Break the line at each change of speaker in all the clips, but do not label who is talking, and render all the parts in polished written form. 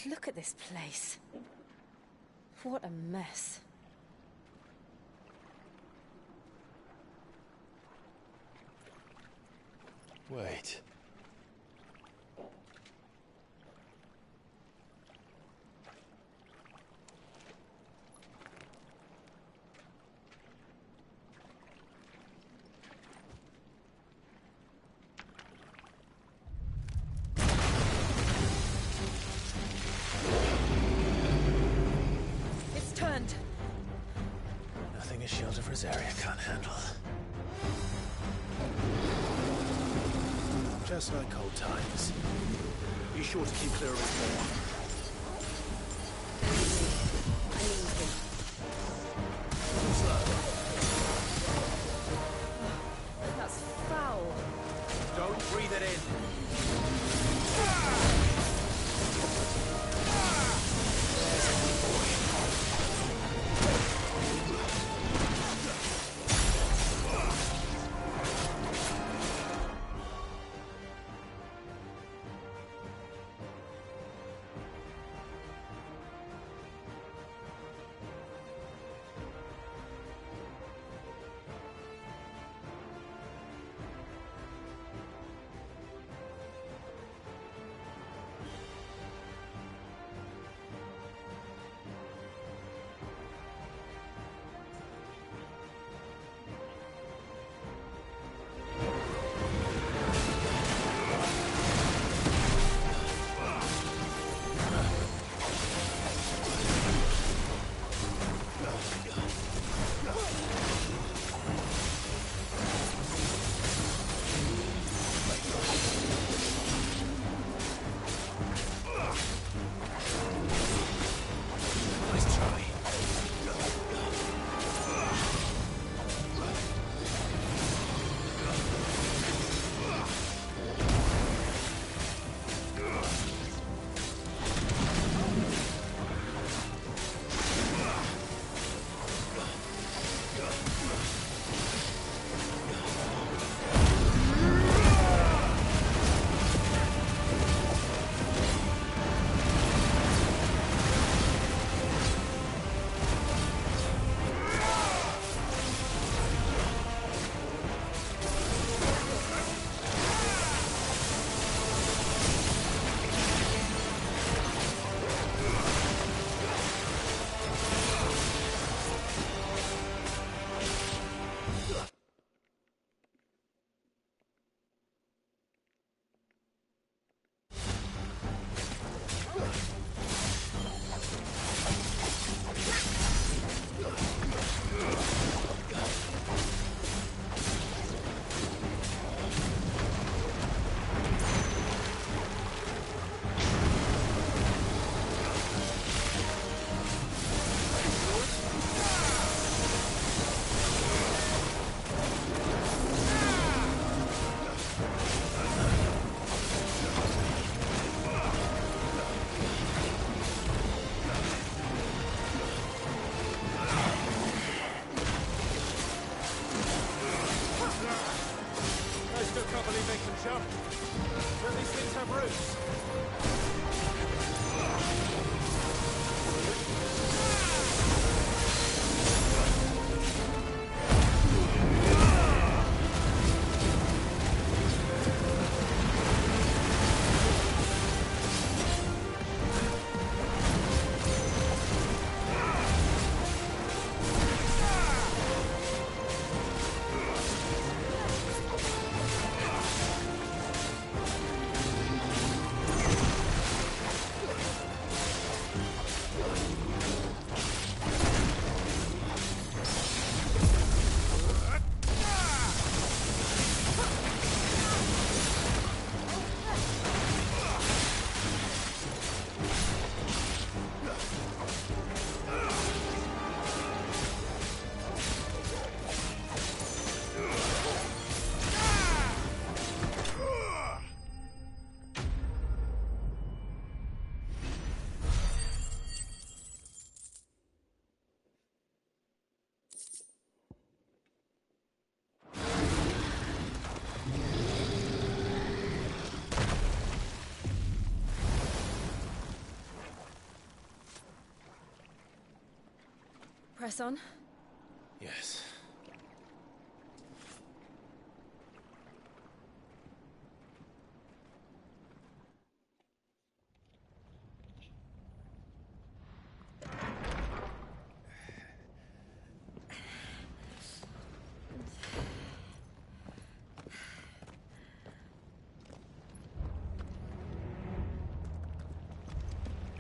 Look at this place. What a mess.
Wait.
It's turned.
Nothing a shield of Rosaria can't handle. Just like old times.
Be sure to keep clear of his more.
That's foul.
Don't breathe it in.
Press on.
Yes.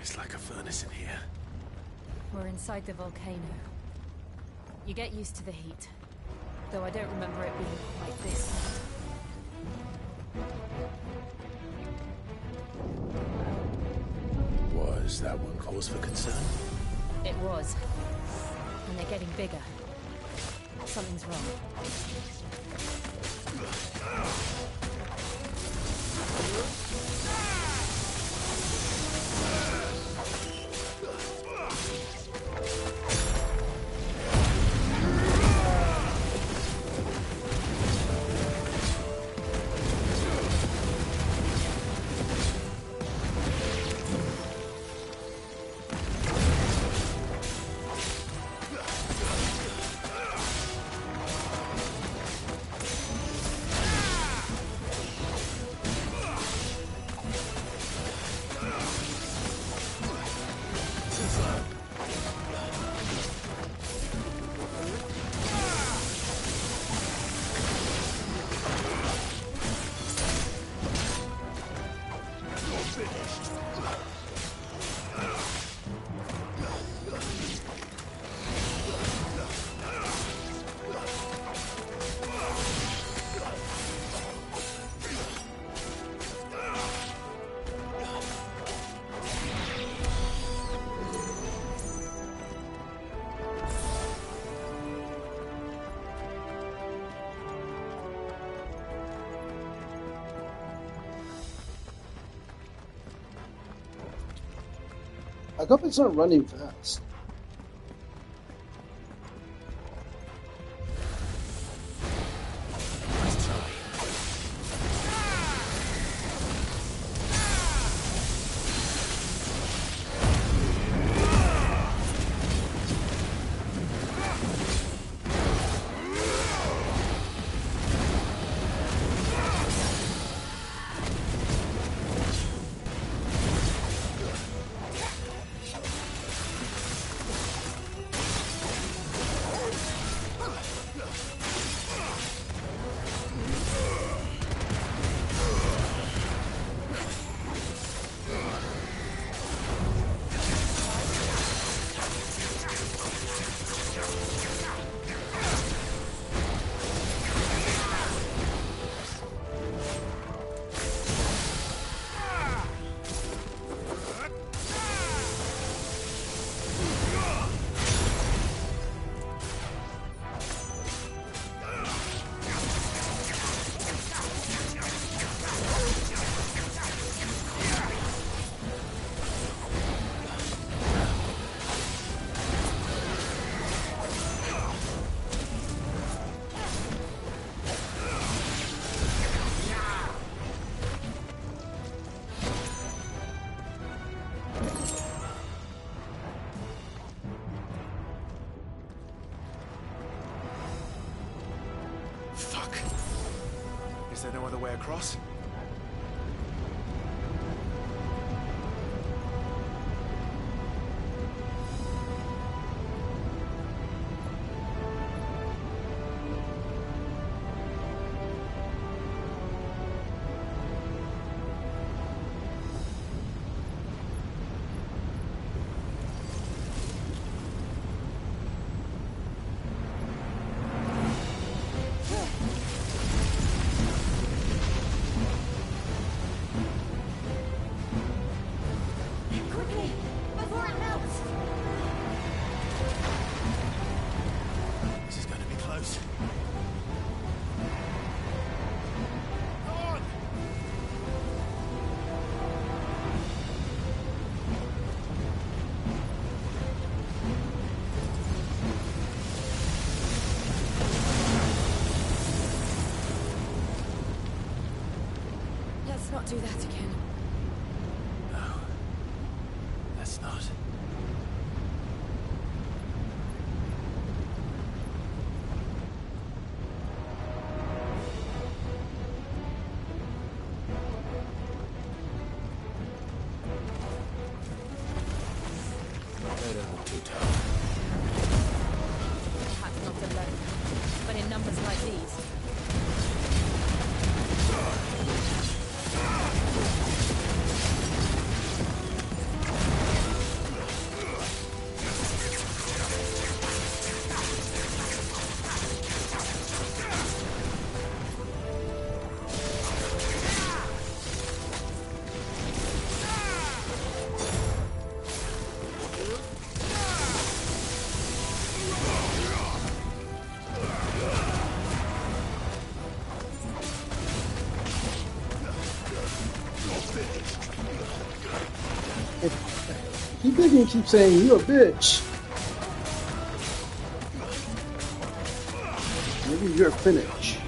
It's like a furnace in here.
We're inside the volcano. You get used to the heat. Though I don't remember it being quite this hot.
Was that one cause for concern?
It was. And they're getting bigger. Something's wrong.
I hope it's not running fast.
Is there no other way across?
Let's not do that again.
No. Let's not. too tough.
Perhaps not alone, but in numbers like these.
Keep thinking, keep saying, you a bitch. Maybe you're finished.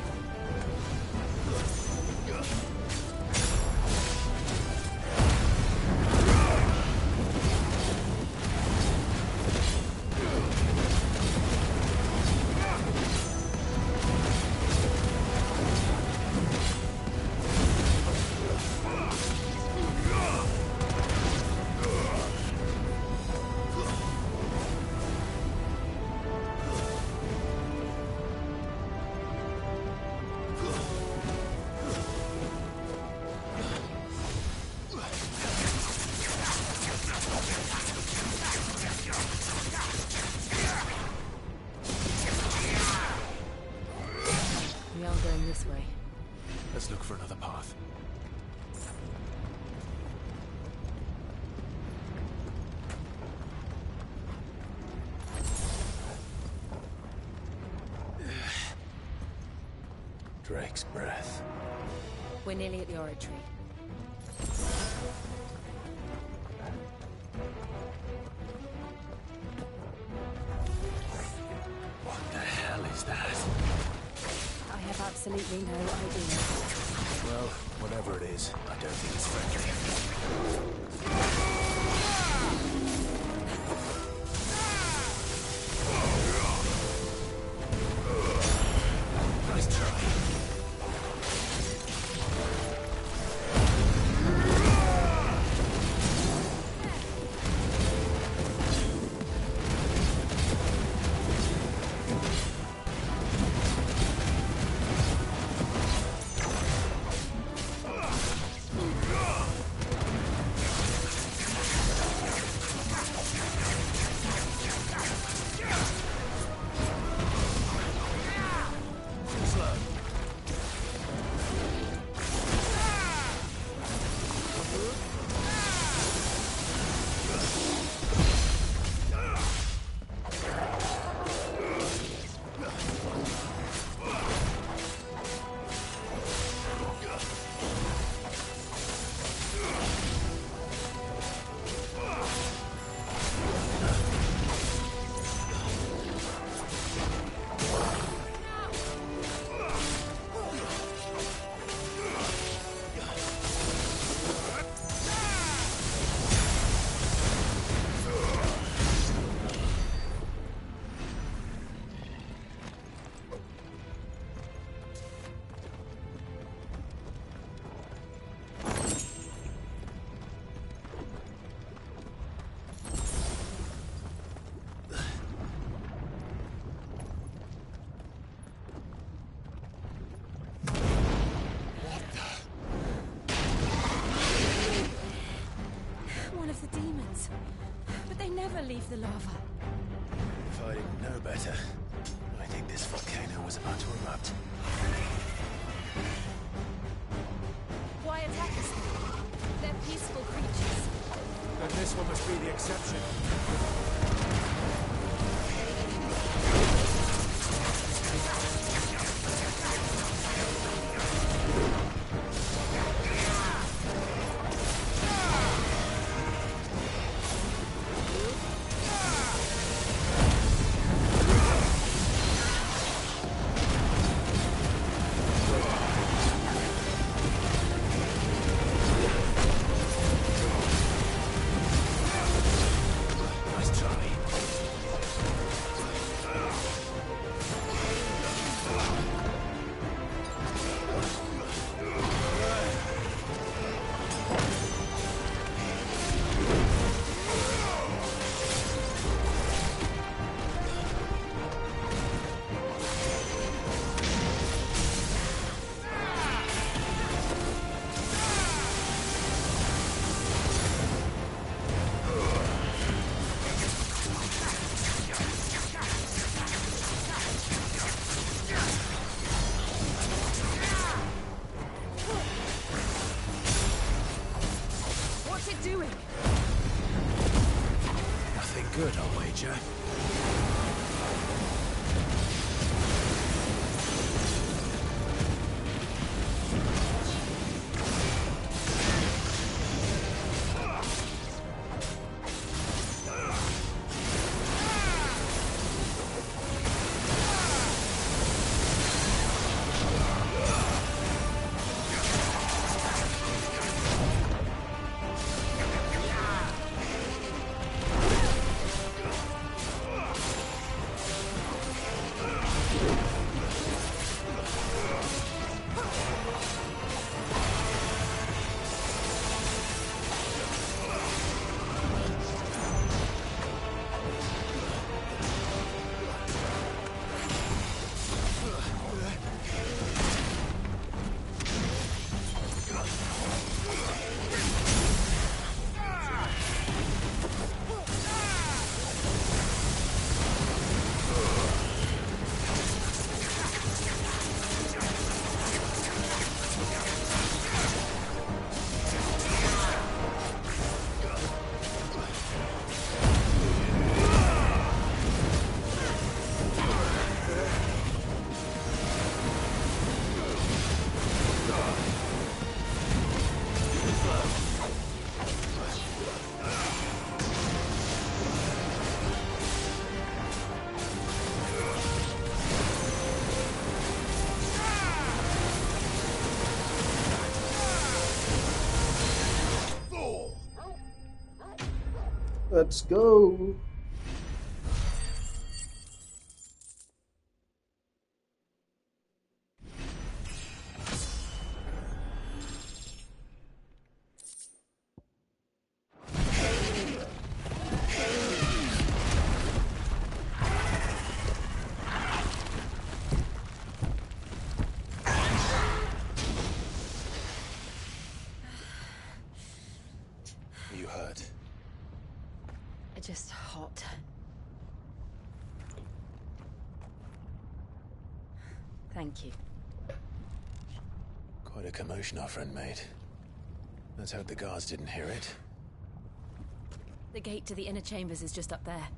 We are going this way.
Let's look for another path. Drake's breath.
We're nearly at the oratory.
What the hell is that?
I have absolutely no idea.
Well, whatever it is, I don't think it's friendly. Nice try.
One of the demons. But they never leave the lava.
If I didn't know better, I think this volcano was about to erupt.
Why attack us? They're peaceful creatures.
Then this one must be the exception.
Nice try. good, I'll wager.
Let's go.
You hurt?
Just hot. Thank you.
Quite a commotion our friend made. Let's hope the guards didn't hear it.
The gate to the inner chambers is just up there.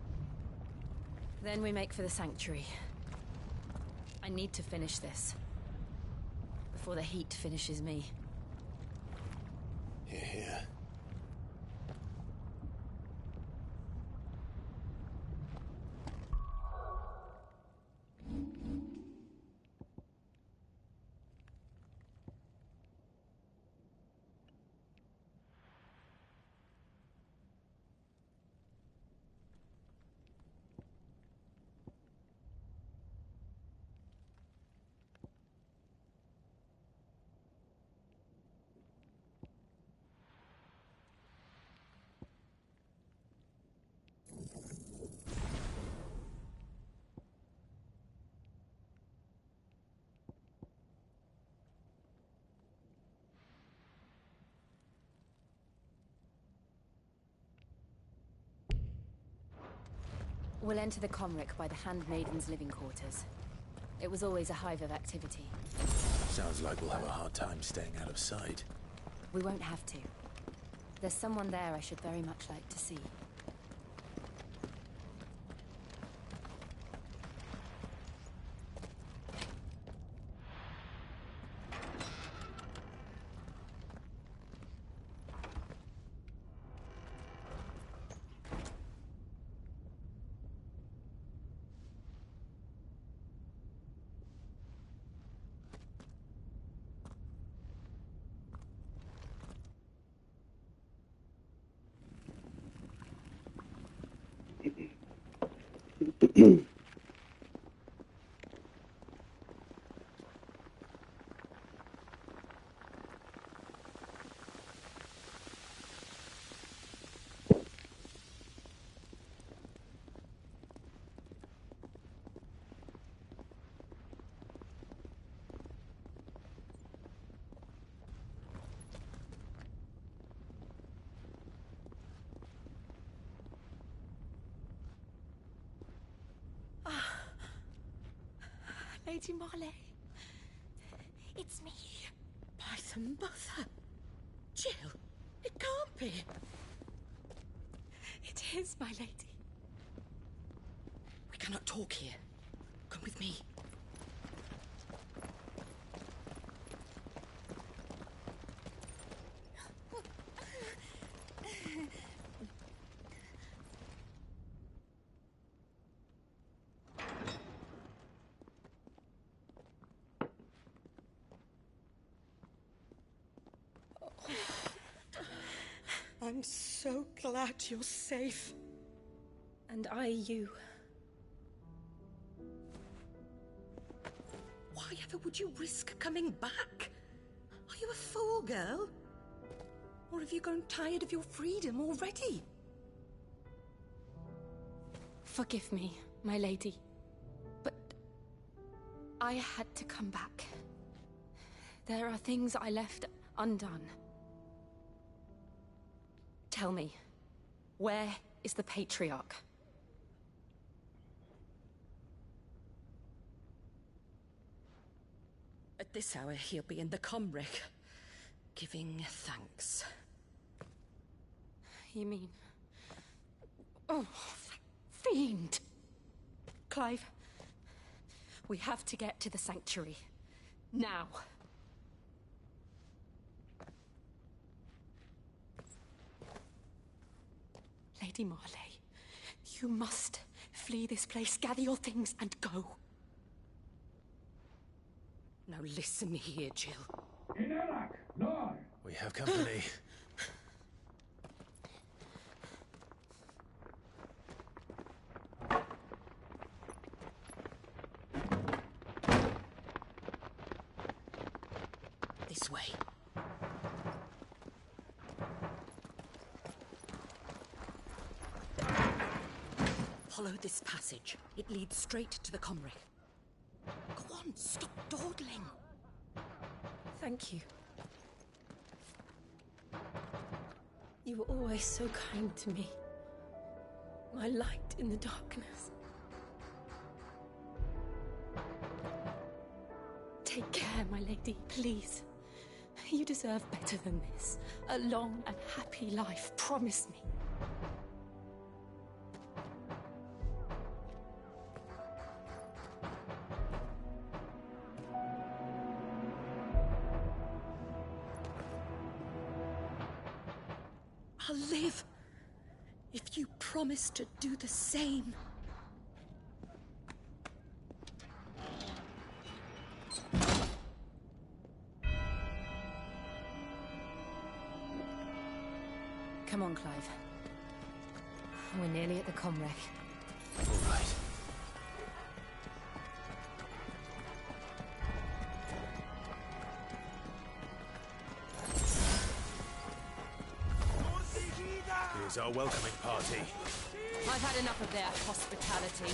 Then we make for the sanctuary. I need to finish this. Before the heat finishes me.
Hear, hear.
We'll enter the Comric by the Handmaiden's living quarters. It was always a hive of activity.
Sounds like we'll have a hard time staying out of sight.
We won't have to. There's someone there I should very much like to see.
Lady Marley. It's me.
By the mother. Jill, it can't be.
It is, my lady.
cannot talk here. Come with me. I'm so glad you're safe.
And you.
Why ever would you risk coming back? Are you a fool, girl? Or have you grown tired of your freedom already?
Forgive me, my lady. But I had to come back. There are things I left undone. Tell me, where is the Patriarch?
At this hour, he'll be in the Comric, giving thanks.
You mean... Oh, that fiend! Clive, we have to get to the Sanctuary. Now. Lady Marley, you must flee this place, gather your things, and go.
Now listen here, Jill.
We have company.
This way. Follow this passage. It leads straight to the Comric. Go on, stop dawdling.
Thank you. You were always so kind to me. My light in the darkness. Take care, my lady, please. You deserve better than this. A long and happy life, promise me.
I'll live if you promise to do the same.
Come on, Clive. We're nearly at the Comric.
All right. Here's our welcoming party.
I've had enough of their hospitality.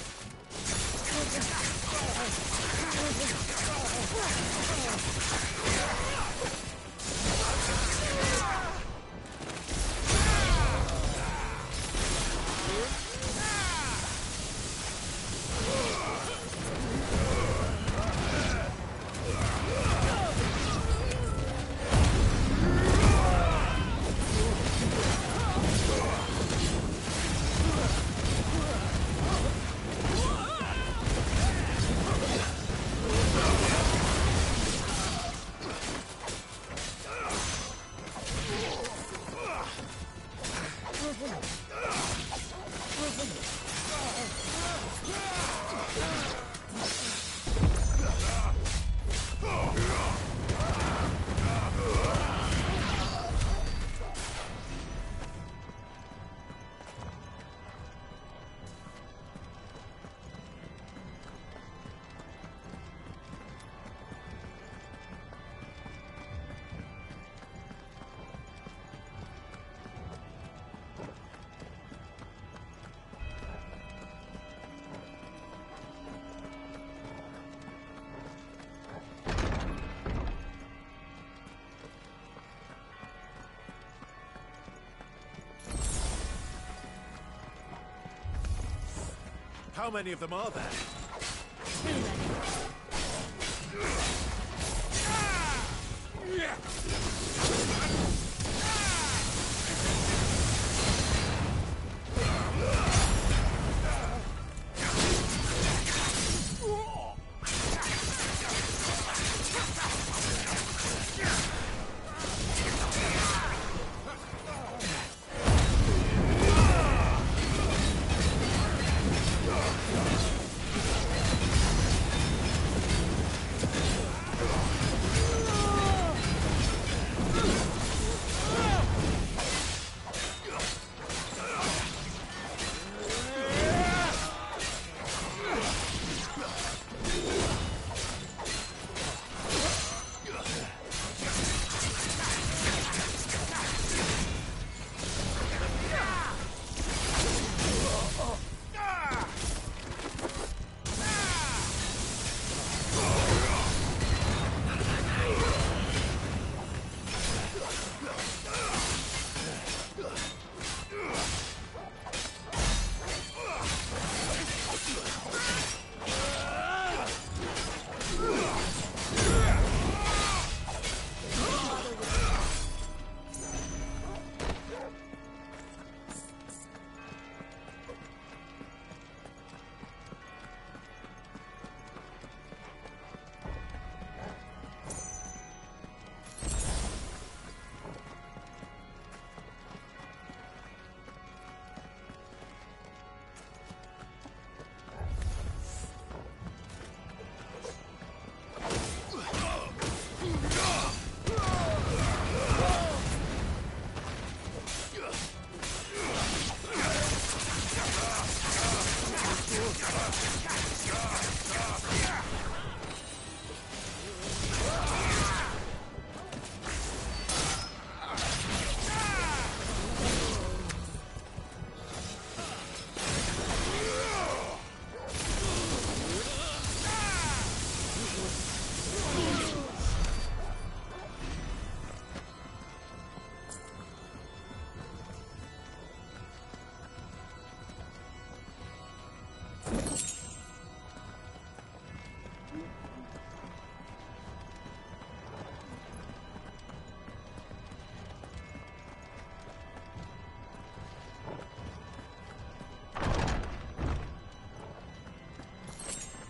How many of them are there?
Too many.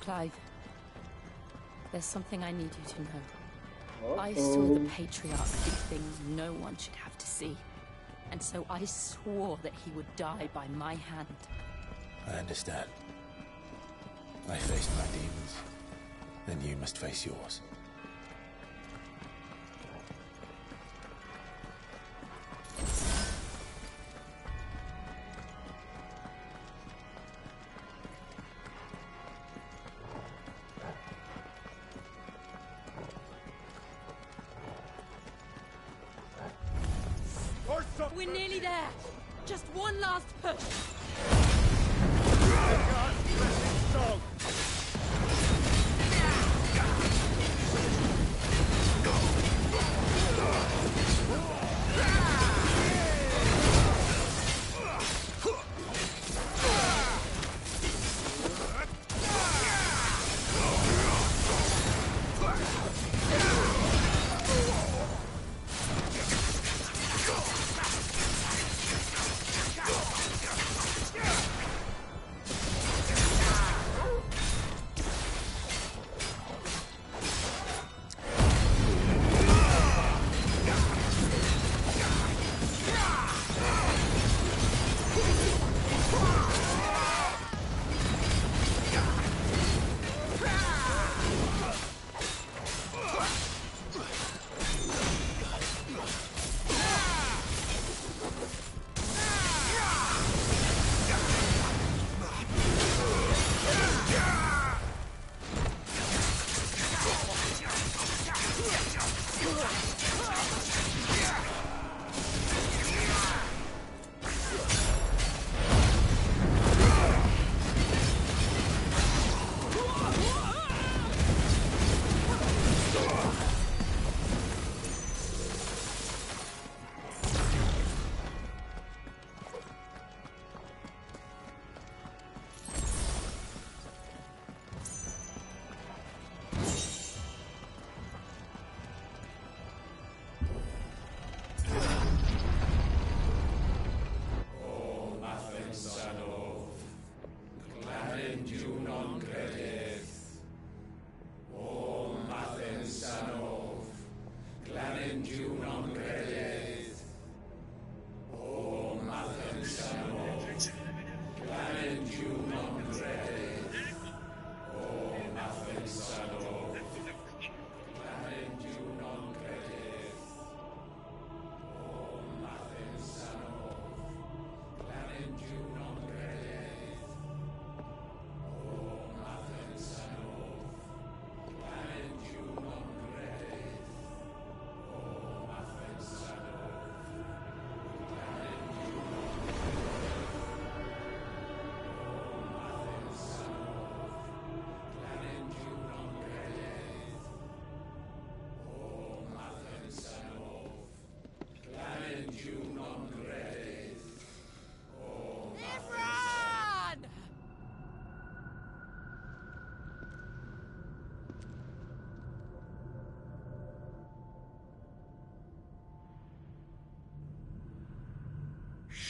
Clive, there's something I need you to know. I saw the Patriarch do things no one should have to see. And so I swore that he would die by my hand.
I understand. I faced my demons. Then you must face yours.
We're nearly there. Just one last push.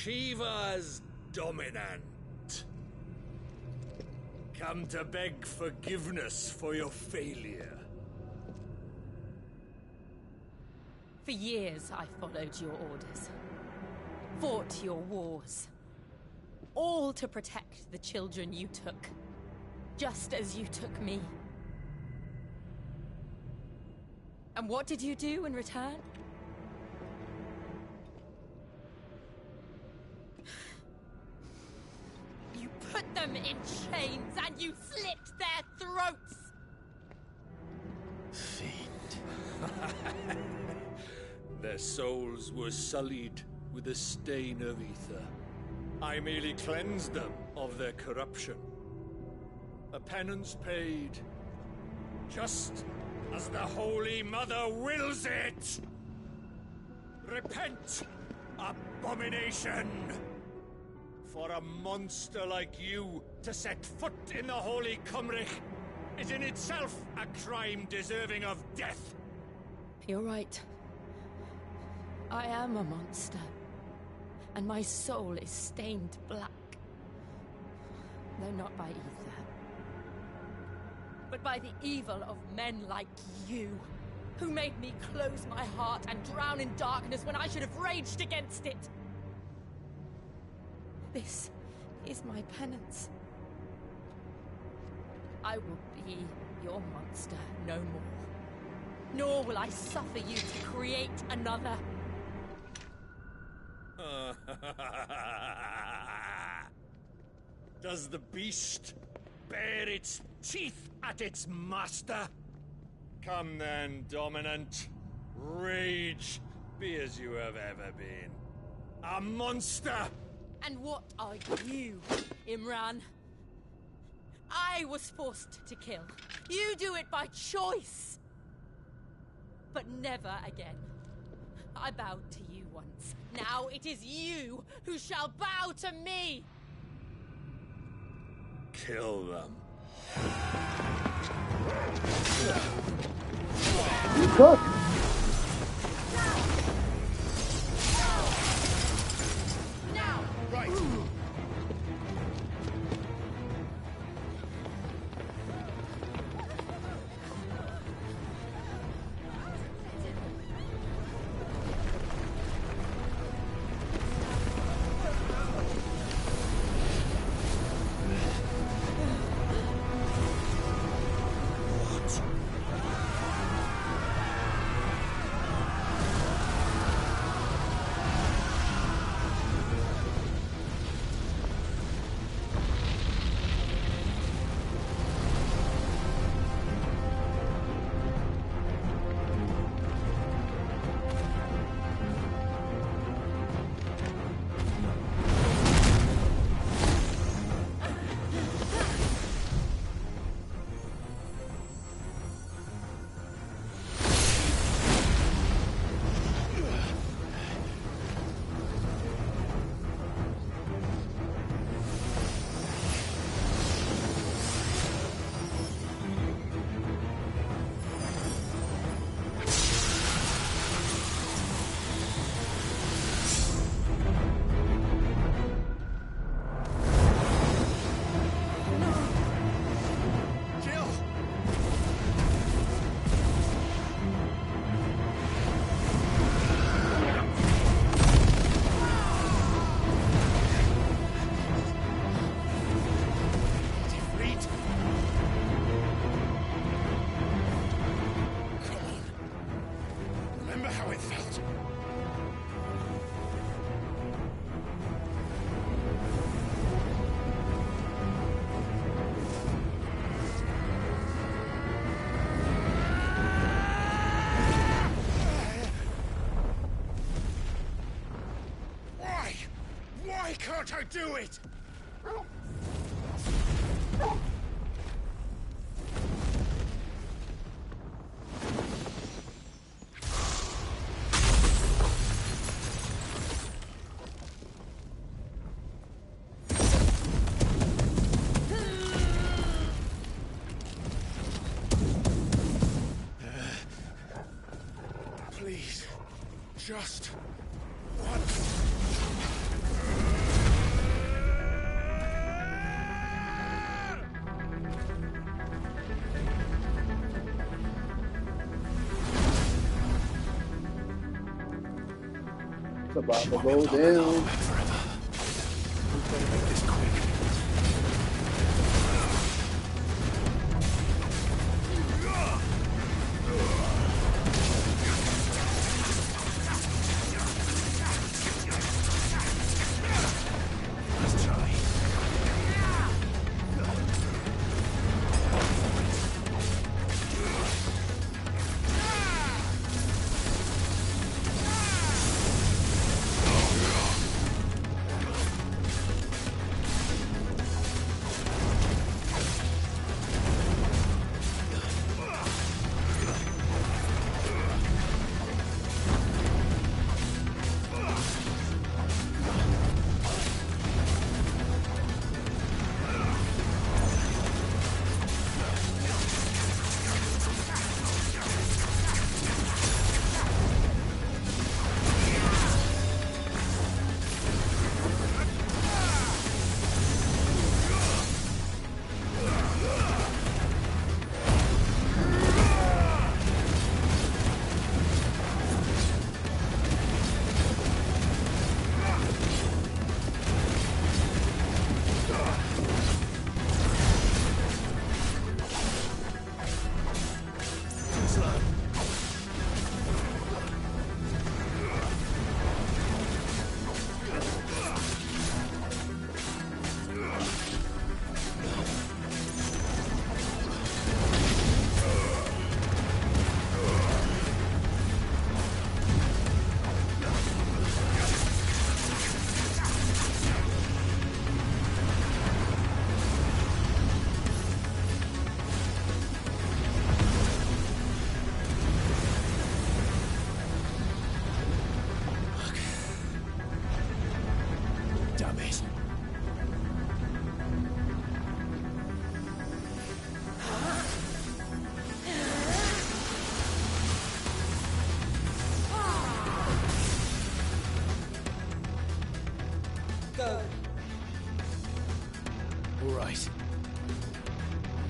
Shiva's dominant. Come to beg forgiveness for your failure.
For years, I followed your orders. Fought your wars. All to protect the children you took. Just as you took me. And what did you do in return? You put them in chains and you slit their throats!
Fiend.
Their souls were sullied with a stain of ether. I merely cleansed them of their corruption. A penance paid, just as the Holy Mother wills it! Repent, abomination! For a monster like you to set foot in the Holy Cymric is in itself a crime deserving of death.
You're right. I am a monster. And my soul is stained black. Though not by ether. but by the evil of men like you, who made me close my heart and drown in darkness when I should have raged against it. This is my penance. I will be your monster no more. Nor will I suffer you to create another.
Does the beast bare its teeth at its master? Come then, Dominant. Rage, be as you have ever been. A monster!
And what are you, Imran? I was forced to kill. You do it by choice. But never again. I bowed to you once. Now it is you who shall bow to me!
Kill them.
You cook.
Now!
Right. Can't I do it? Please, just once.
It's about to go down.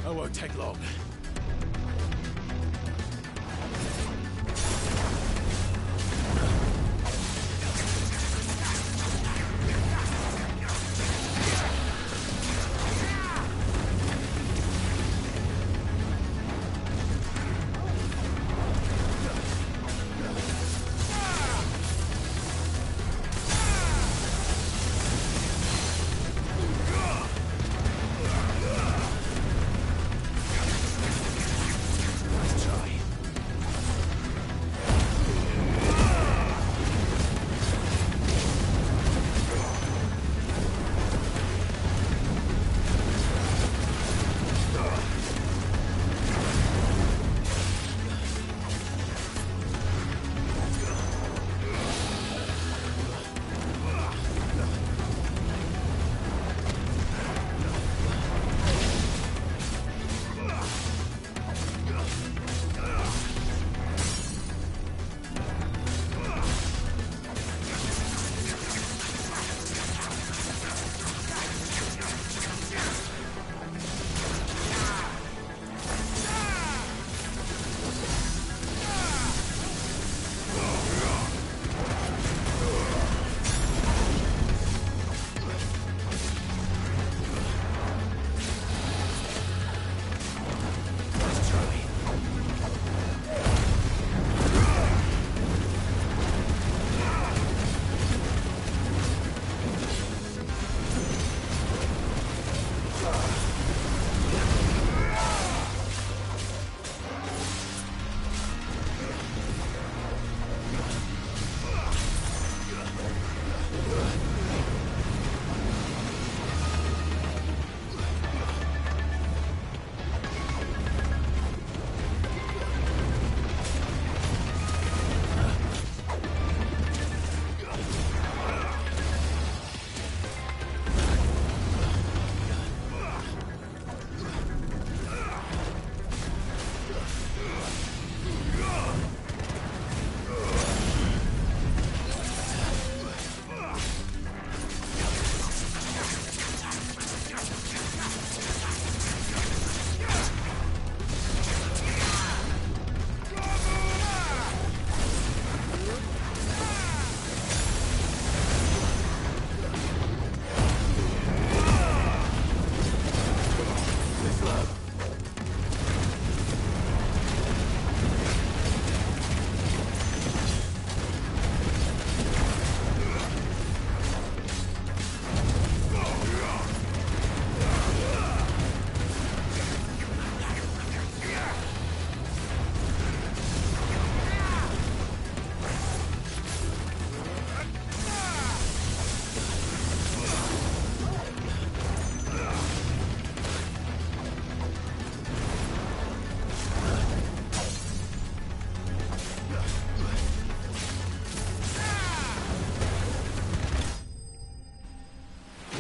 I won't take long.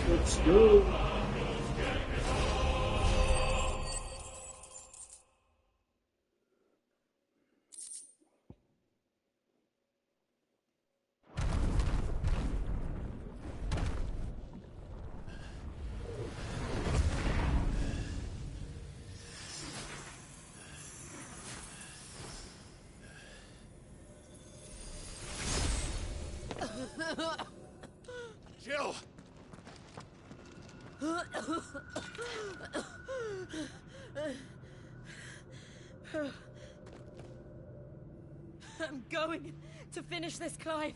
Let's go.
Jill!
I'm going to finish this, Clive.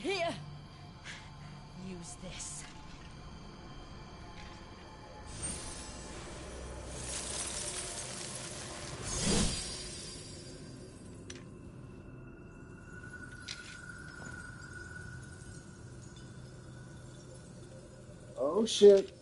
Here. Use this.
Oh shit.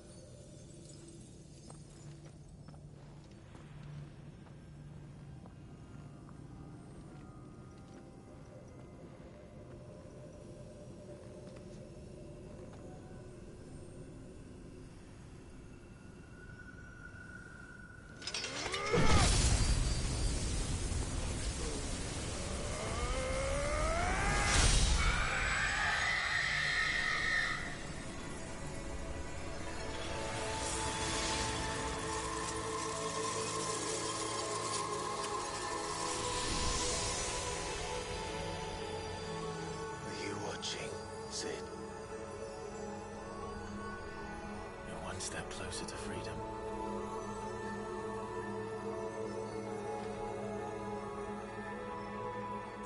Cid. You're one step closer to freedom.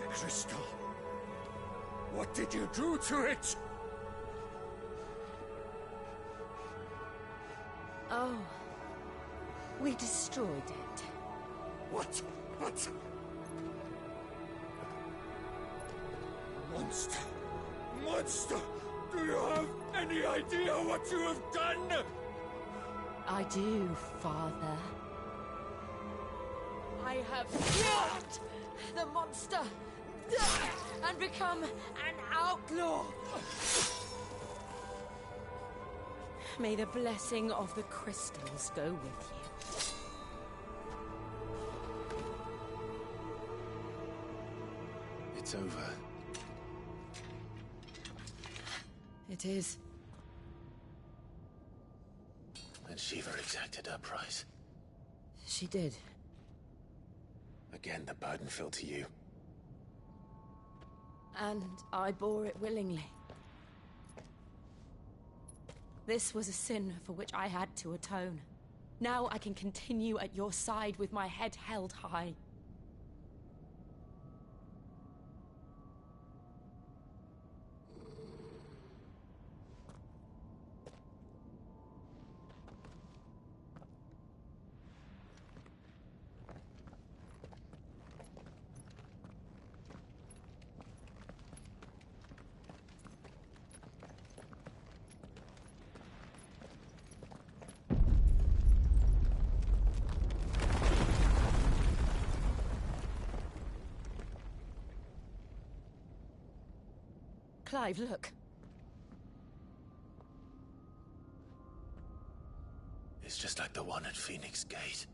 The crystal. What did you do to it?
Oh. We destroyed it.
What? What? Monster! Monster! Do you have any idea what you have done?
I do, Father. I have killed the monster and become an outlaw. May the blessing of the crystals go with you.
It's over.
It is.
And Shiva exacted her price.
She did.
Again, the burden fell to you.
And I bore it willingly. This was a sin for which I had to atone. Now I can continue at your side with my head held high. Clive, look.
It's just like the one at Phoenix Gate.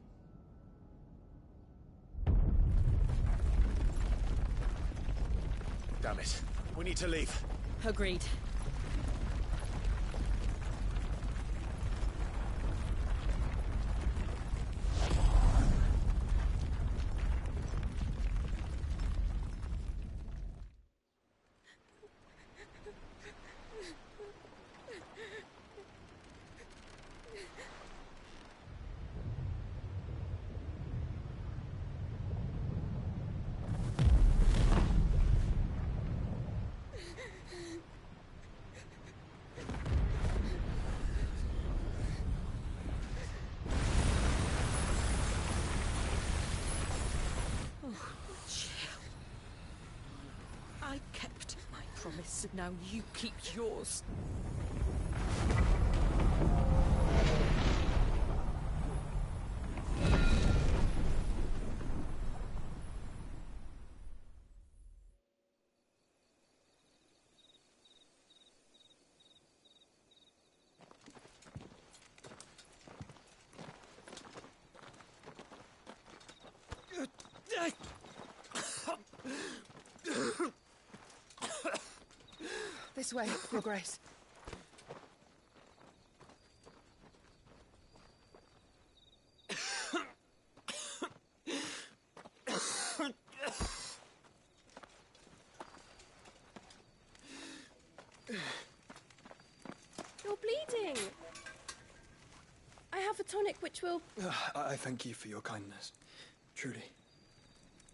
Damn it. We need to leave.
Agreed.
I kept my promise, and now you keep yours.
This way, Your Grace.
You're bleeding. I have a tonic which will...
I thank you for your kindness, truly.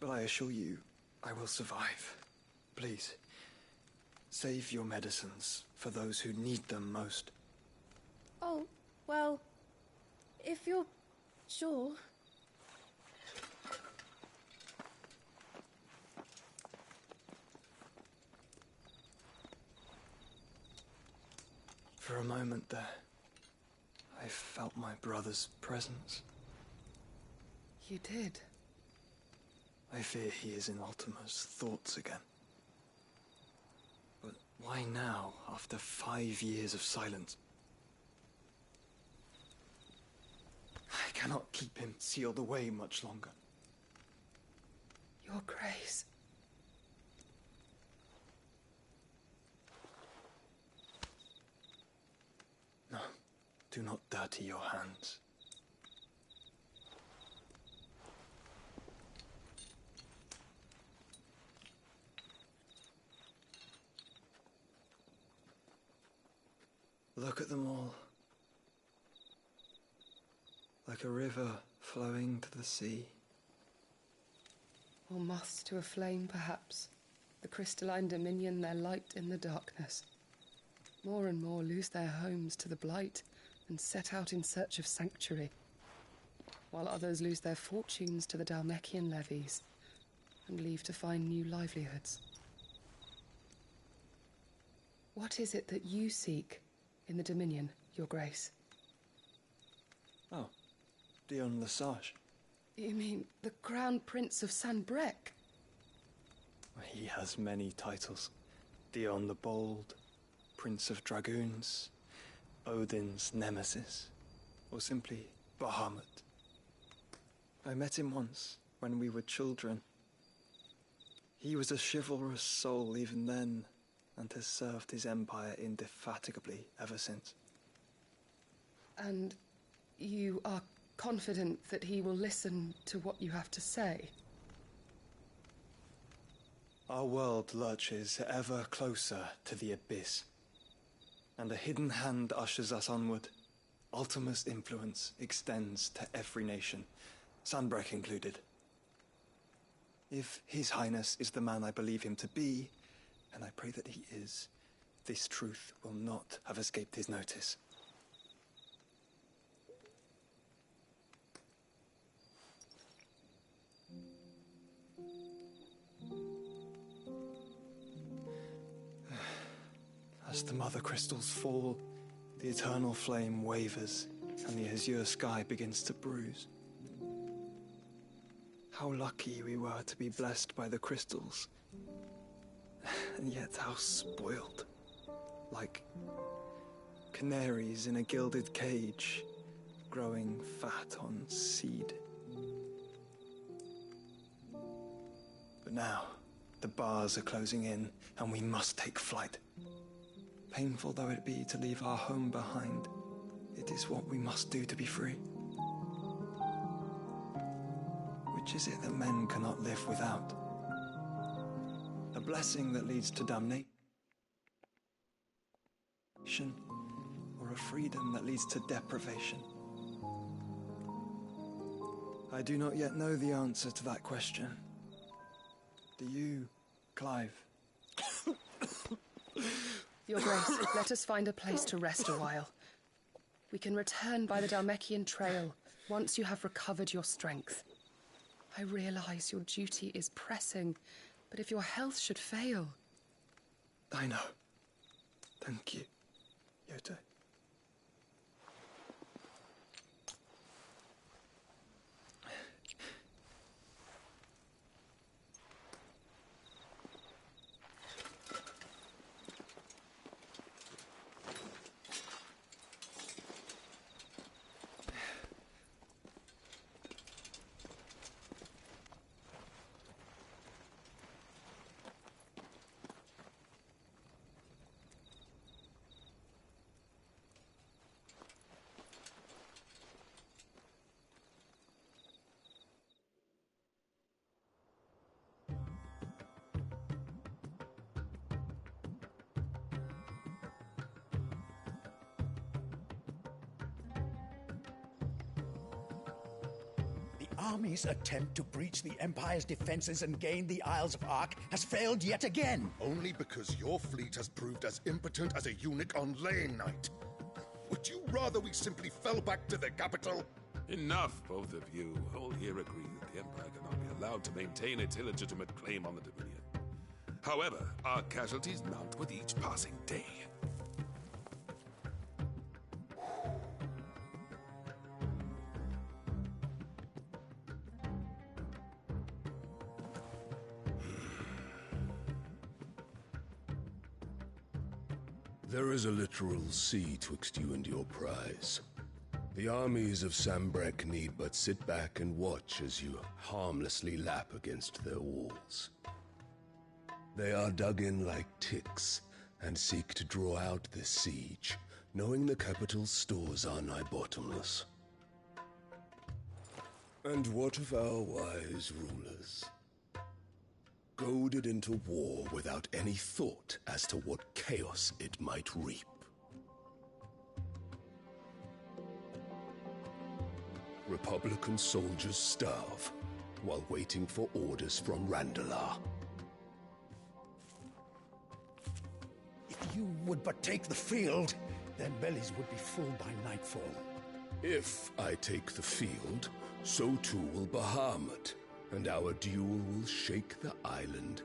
But I assure you, I will survive. Please, save your medicines for those who need them most.
Oh, well, if you're sure.
For a moment there, I felt my brother's presence.
You did.
I fear he is in Ultima's thoughts again. But why now, after 5 years of silence? I cannot keep him sealed away much longer.
Your Grace.
No, do not dirty your hands. Look at them all. Like a river flowing to the sea.
Or moths to a flame, perhaps. The crystalline dominion their light in the darkness. More and more lose their homes to the blight and set out in search of sanctuary, while others lose their fortunes to the Dhalmekian levies and leave to find new livelihoods. What is it that you seek in the Dominion, Your Grace?
Oh, Dion Lesage.
You mean the Crown Prince of Sanbreque?
He has many titles. Dion the Bold, Prince of Dragoons, Odin's Nemesis, or simply Bahamut. I met him once, when we were children. He was a chivalrous soul even then, and has served his empire indefatigably ever since.
And you are confident that he will listen to what you have to say?
Our world lurches ever closer to the abyss, and a hidden hand ushers us onward. Ultima's influence extends to every nation, Sanbreque included. If His Highness is the man I believe him to be, and I pray that he is, this truth will not have escaped his notice. As the mother crystals fall, the eternal flame wavers, and the azure sky begins to bruise. How lucky we were to be blessed by the crystals, and yet how spoiled. Like canaries in a gilded cage, growing fat on seed. But now, the bars are closing in, and we must take flight. Painful though it be to leave our home behind, it is what we must do to be free. Which is it that men cannot live without? A blessing that leads to damnation, or a freedom that leads to deprivation? I do not yet know the answer to that question. Do you, Clive?
Your Grace, let us find a place to rest a while. We can return by the Dhalmekian trail once you have recovered your strength. I realize your duty is pressing, but if your health should fail...
I know. Thank you, Yote.
Army's attempt to breach the Empire's defenses and gain the Isles of Ark has failed yet again.
Only because your fleet has proved as impotent as a eunuch on Lane Night. Would you rather we simply fell back to the capital?
Enough, both of you. All here agree that the Empire cannot be allowed to maintain its illegitimate claim on the Dominion. However, our casualties mount with each passing day.
There is a literal sea twixt you and your prize. The armies of Sanbreque need but sit back and watch as you harmlessly lap against their walls. They are dug in like ticks and seek to draw out this siege, knowing the capital's stores are nigh bottomless. And what of our wise rulers? Goaded into war without any thought as to what chaos it might reap. Republican soldiers starve while waiting for orders from Randalar.
If you would but take the field, their bellies would be full by nightfall.
If I take the field, so too will Bahamut, and our duel will shake the island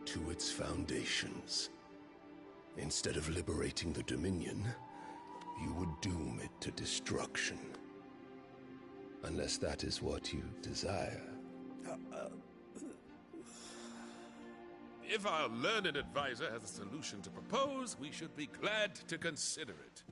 to its foundations. Instead of liberating the Dominion, you would doom it to destruction. Unless that is what you desire.
If our learned advisor has a solution to propose, we should be glad to consider it.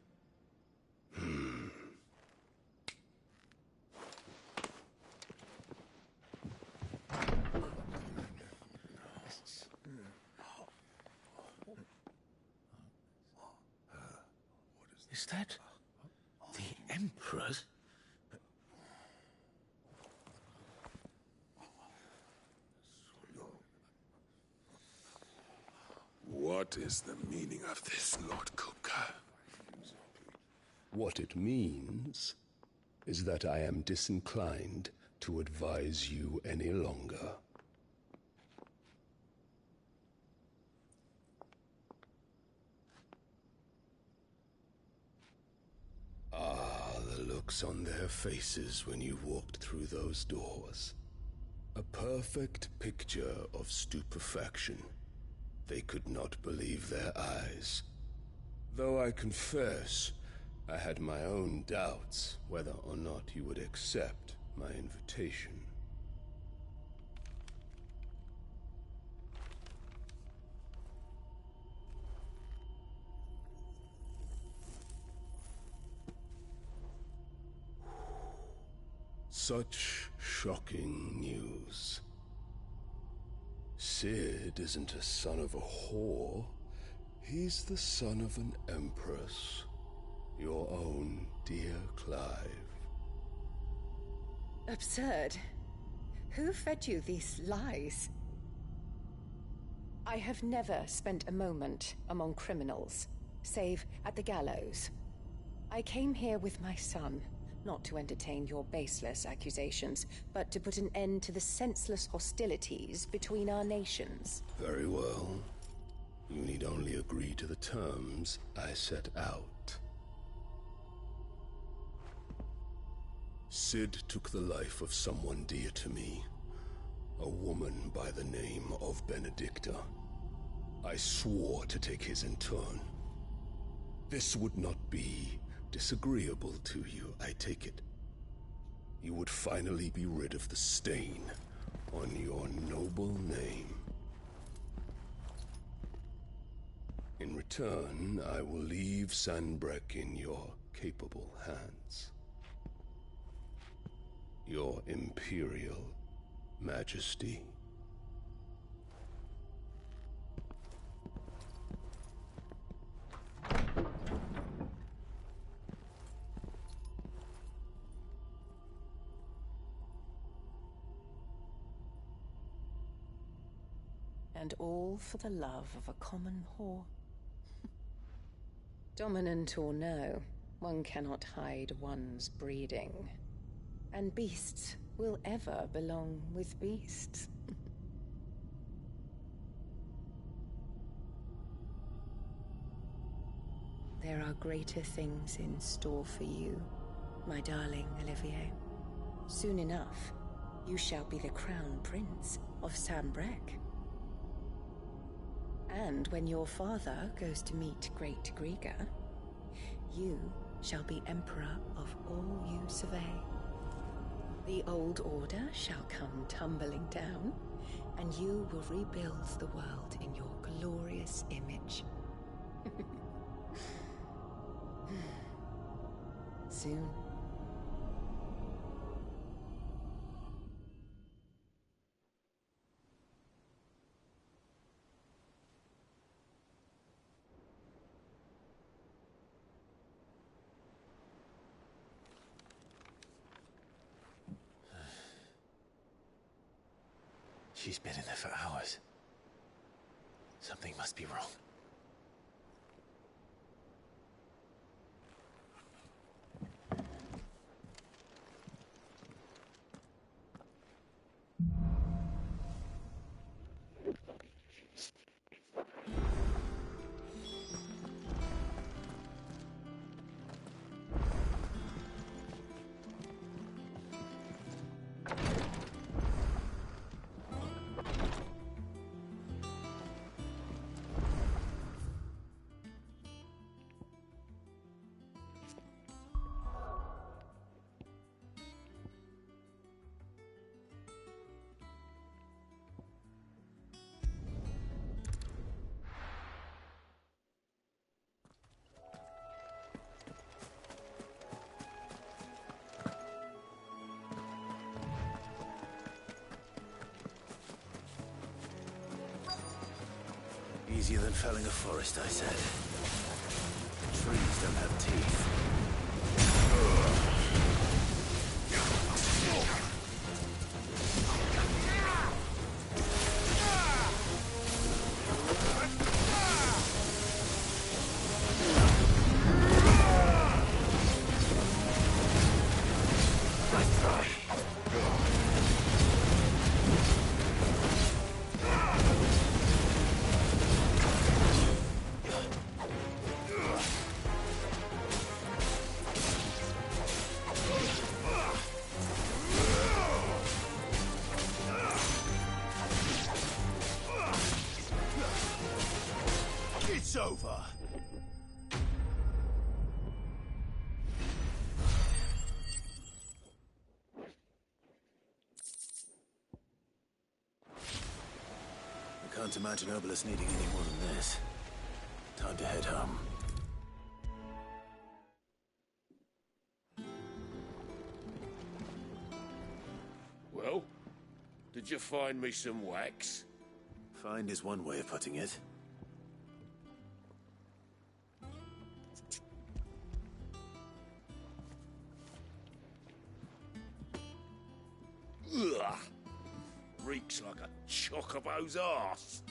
Is that the Emperor's?
What is the meaning of this, Lord Kupka?
What it means is that I am disinclined to advise you any longer. The looks on their faces when you walked through those doors. A perfect picture of stupefaction. They could not believe their eyes. Though I confess, I had my own doubts whether or not you would accept my invitation. Such shocking news. Cid isn't a son of a whore. He's the son of an empress. Your own dear Clive.
Absurd. Who fed you these lies? I have never spent a moment among criminals, save at the gallows. I came here with my son, not to entertain your baseless accusations, but to put an end to the senseless hostilities between our nations.
Very well. You need only agree to the terms I set out. Cid took the life of someone dear to me, a woman by the name of Benedicta. I swore to take his in turn. This would not be disagreeable to you, I take it. You would finally be rid of the stain on your noble name. In return, I will leave Sanbreque in your capable hands. Your Imperial Majesty.
And all for the love of a common whore. Dominant or no, one cannot hide one's breeding. And beasts will ever belong with beasts. There are greater things in store for you, my darling Olivier. Soon enough, you shall be the crown prince of Sanbreque. And when your father goes to meet Great Griga, you shall be emperor of all you survey. The old order shall come tumbling down, and you will rebuild the world in your glorious image. Soon.
She's been in there for hours. Something must be wrong. Easier than felling a forest, I said. Trees don't have teeth.
It's over.
I can't imagine Obelisk needing any more than this. Time to head home.
Well, did you find me some wax?
Find is one way of putting it.
Ugh. Reeks like a chocobo's arse.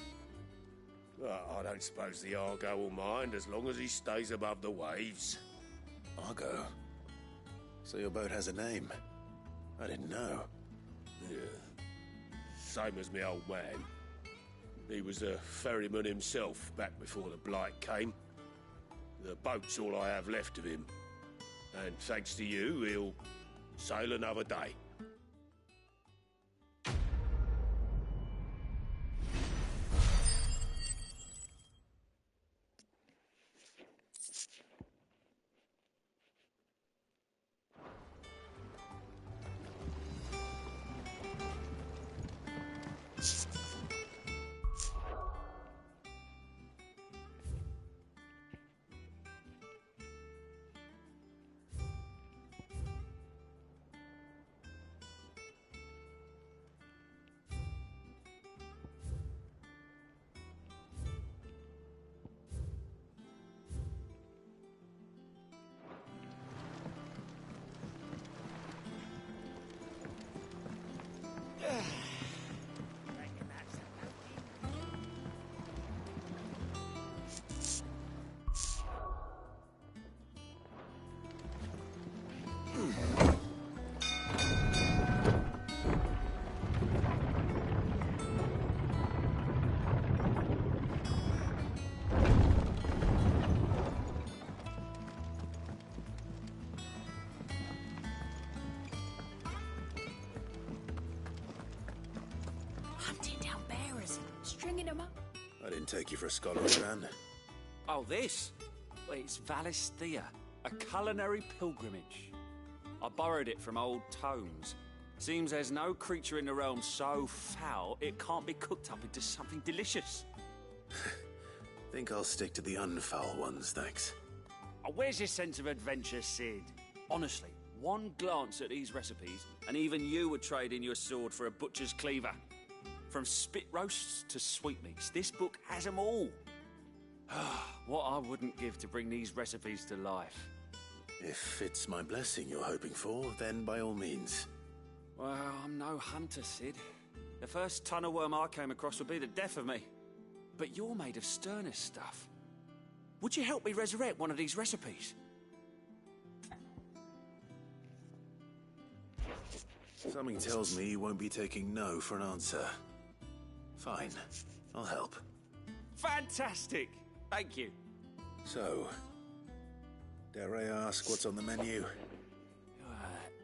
I don't suppose the Argo will mind as long as he stays above the waves.
Argo? So your boat has a name? I didn't know.
Yeah. Same as me old man. He was a ferryman himself back before the Blight came. The boat's all I have left of him. And thanks to you, he'll sail another day.
Hunting down bearers, stringing them up.
I didn't take you for a scholar, man.
Oh, this? Well, it's Valisthea, a culinary pilgrimage. I borrowed it from old tomes. Seems there's no creature in the realm so foul it can't be cooked up into something delicious.
Think I'll stick to the unfoul ones, thanks.
Oh, where's your sense of adventure, Sid? Honestly, one glance at these recipes, and even you would trade in your sword for a butcher's cleaver. From spit roasts to sweetmeats, this book has them all. What I wouldn't give to bring these recipes to life.
If it's my blessing you're hoping for, then by all means.
Well, I'm no hunter, Sid. The first tunnel worm I came across would be the death of me. But you're made of sterner stuff. Would you help me resurrect one of these recipes?
Something tells me you won't be taking no for an answer. Fine, I'll help.
Fantastic! Thank you.
So, dare I ask what's on the menu?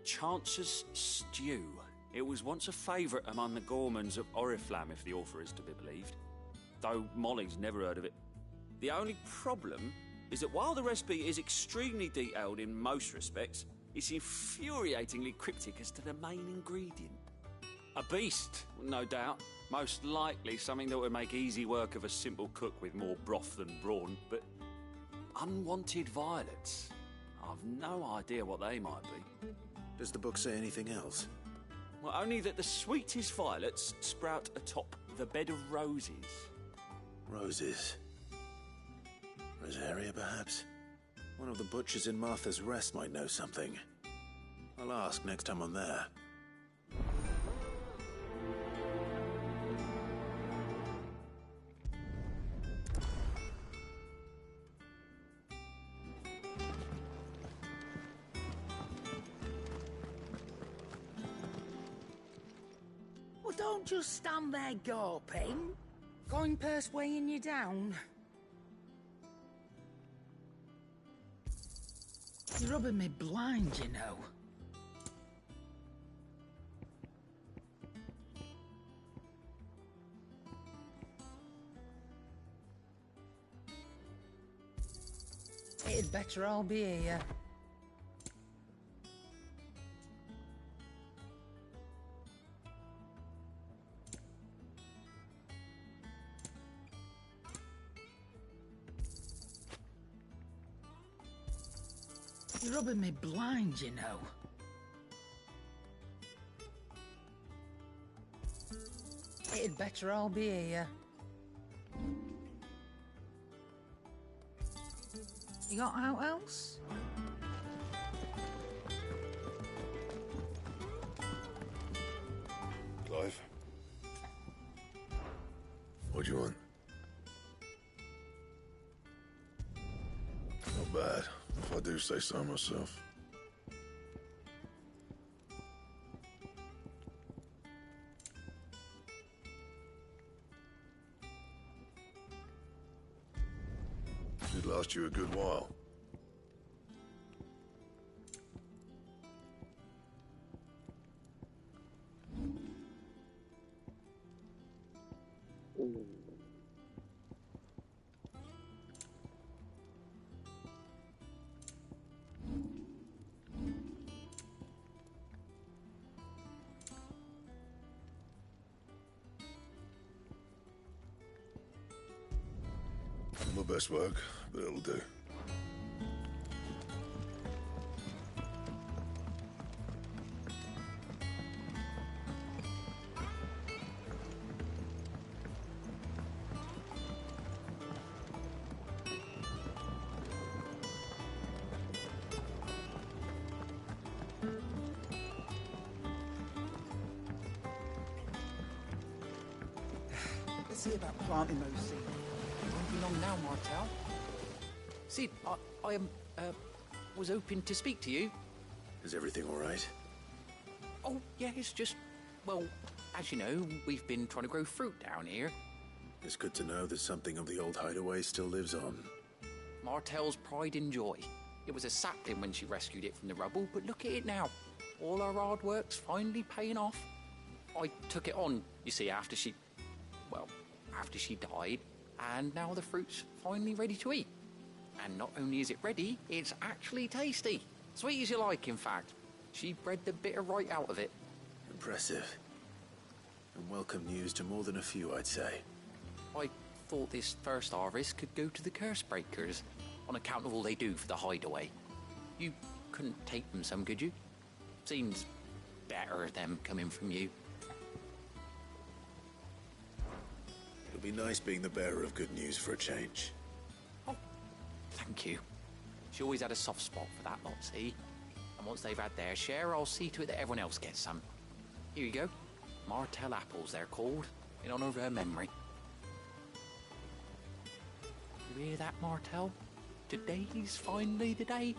Chance's Stew. It was once a favourite among the Gormans of Oriflamme, if the author is to be believed. Though Molly's never heard of it. The only problem is that while the recipe is extremely detailed in most respects, it's infuriatingly cryptic as to the main ingredient. A beast, no doubt. Most likely something that would make easy work of a simple cook with more broth than brawn, but unwanted violets. I've no idea what they might be.
Does the book say anything else?
Well, only that the sweetest violets sprout atop the bed of roses.
Roses. Rosaria, perhaps? One of the butchers in Martha's Rest might know something. I'll ask next time I'm there.
Well, don't just stand there gawping. Going purse weighing you down. You're rubbing me blind, you know. It'd better all be here. You're rubbing me blind, you know. It'd better all be here. You got out else?
Clive? What do you want? Not bad, if I do say so myself. Should last you a good while. Not my best work, but it'll do.
Let's see about planting those seeds. Won't be long now, Martel.
Sid, I was hoping to speak to you.
Is everything all right?
Oh, yeah, it's just, well, as you know, we've been trying to grow fruit down here.
It's good to know that something of the old hideaway still lives on.
Martel's pride and joy. It was a sapling when she rescued it from the rubble, but look at it now. All our hard work's finally paying off. I took it on, you see, after she died, and now the fruit's finally ready to eat. And not only is it ready, it's actually tasty. Sweet as you like, in fact. She bred the bitter right out of it.
Impressive. And welcome news to more than a few, I'd say.
I thought this first harvest could go to the curse breakers, on account of all they do for the hideaway. You couldn't take them some, could you? Seems better them coming from you.
It'll be nice being the bearer of good news for a change.
Oh, thank you. She always had a soft spot for that lot, see? And once they've had their share, I'll see to it that everyone else gets some. Here you go. Martel apples, they're called, in honor of her memory. You hear that, Martel? Today's finally the day.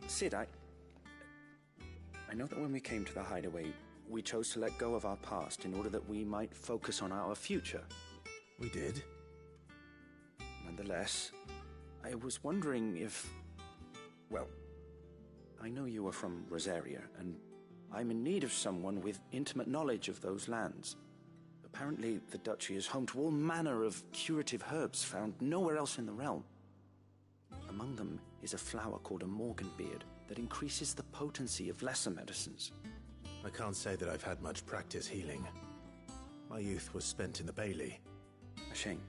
Sid, I know that when we came to the hideaway, we chose to let go of our past in order that we might focus on our future.
We did?
Nonetheless, I was wondering if... Well, I know you are from Rosaria, and I'm in need of someone with intimate knowledge of those lands. Apparently, the Duchy is home to all manner of curative herbs found nowhere else in the realm. Among them is a flower called a Morganbeard that increases the potency of lesser medicines.
I can't say that I've had much practice healing. My youth was spent in the Bailey.
A shame.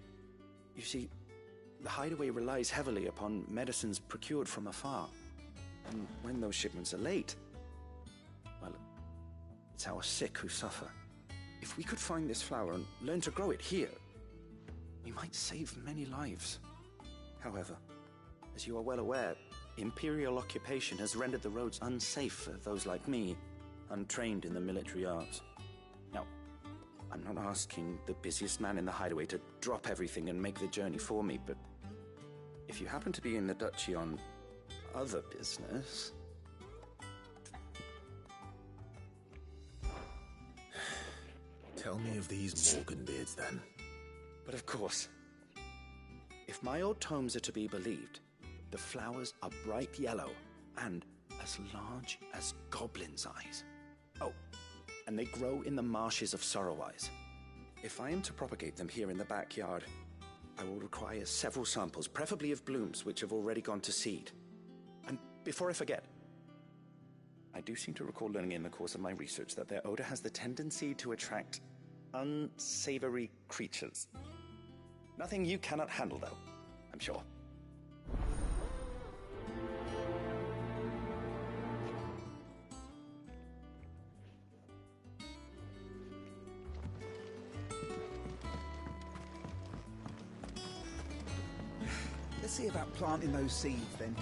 You see, the Hideaway relies heavily upon medicines procured from afar. And when those shipments are late, well, it's our sick who suffer. If we could find this flower and learn to grow it here, we might save many lives. However, as you are well aware, Imperial occupation has rendered the roads unsafe for those like me, untrained in the military arts. Now, I'm not asking the busiest man in the Hideaway to drop everything and make the journey for me, but if you happen to be in the Duchy on other business...
Tell me of these Morganbeards, then.
But of course. If my old tomes are to be believed, the flowers are bright yellow and as large as goblins' eyes. Oh, and they grow in the marshes of Sorrowwise. If I am to propagate them here in the backyard, I will require several samples, preferably of blooms which have already gone to seed. And before I forget, I do seem to recall learning in the course of my research that their odor has the tendency to attract unsavory creatures. Nothing you cannot handle, though, I'm sure.
Let's see about planting those seeds, then.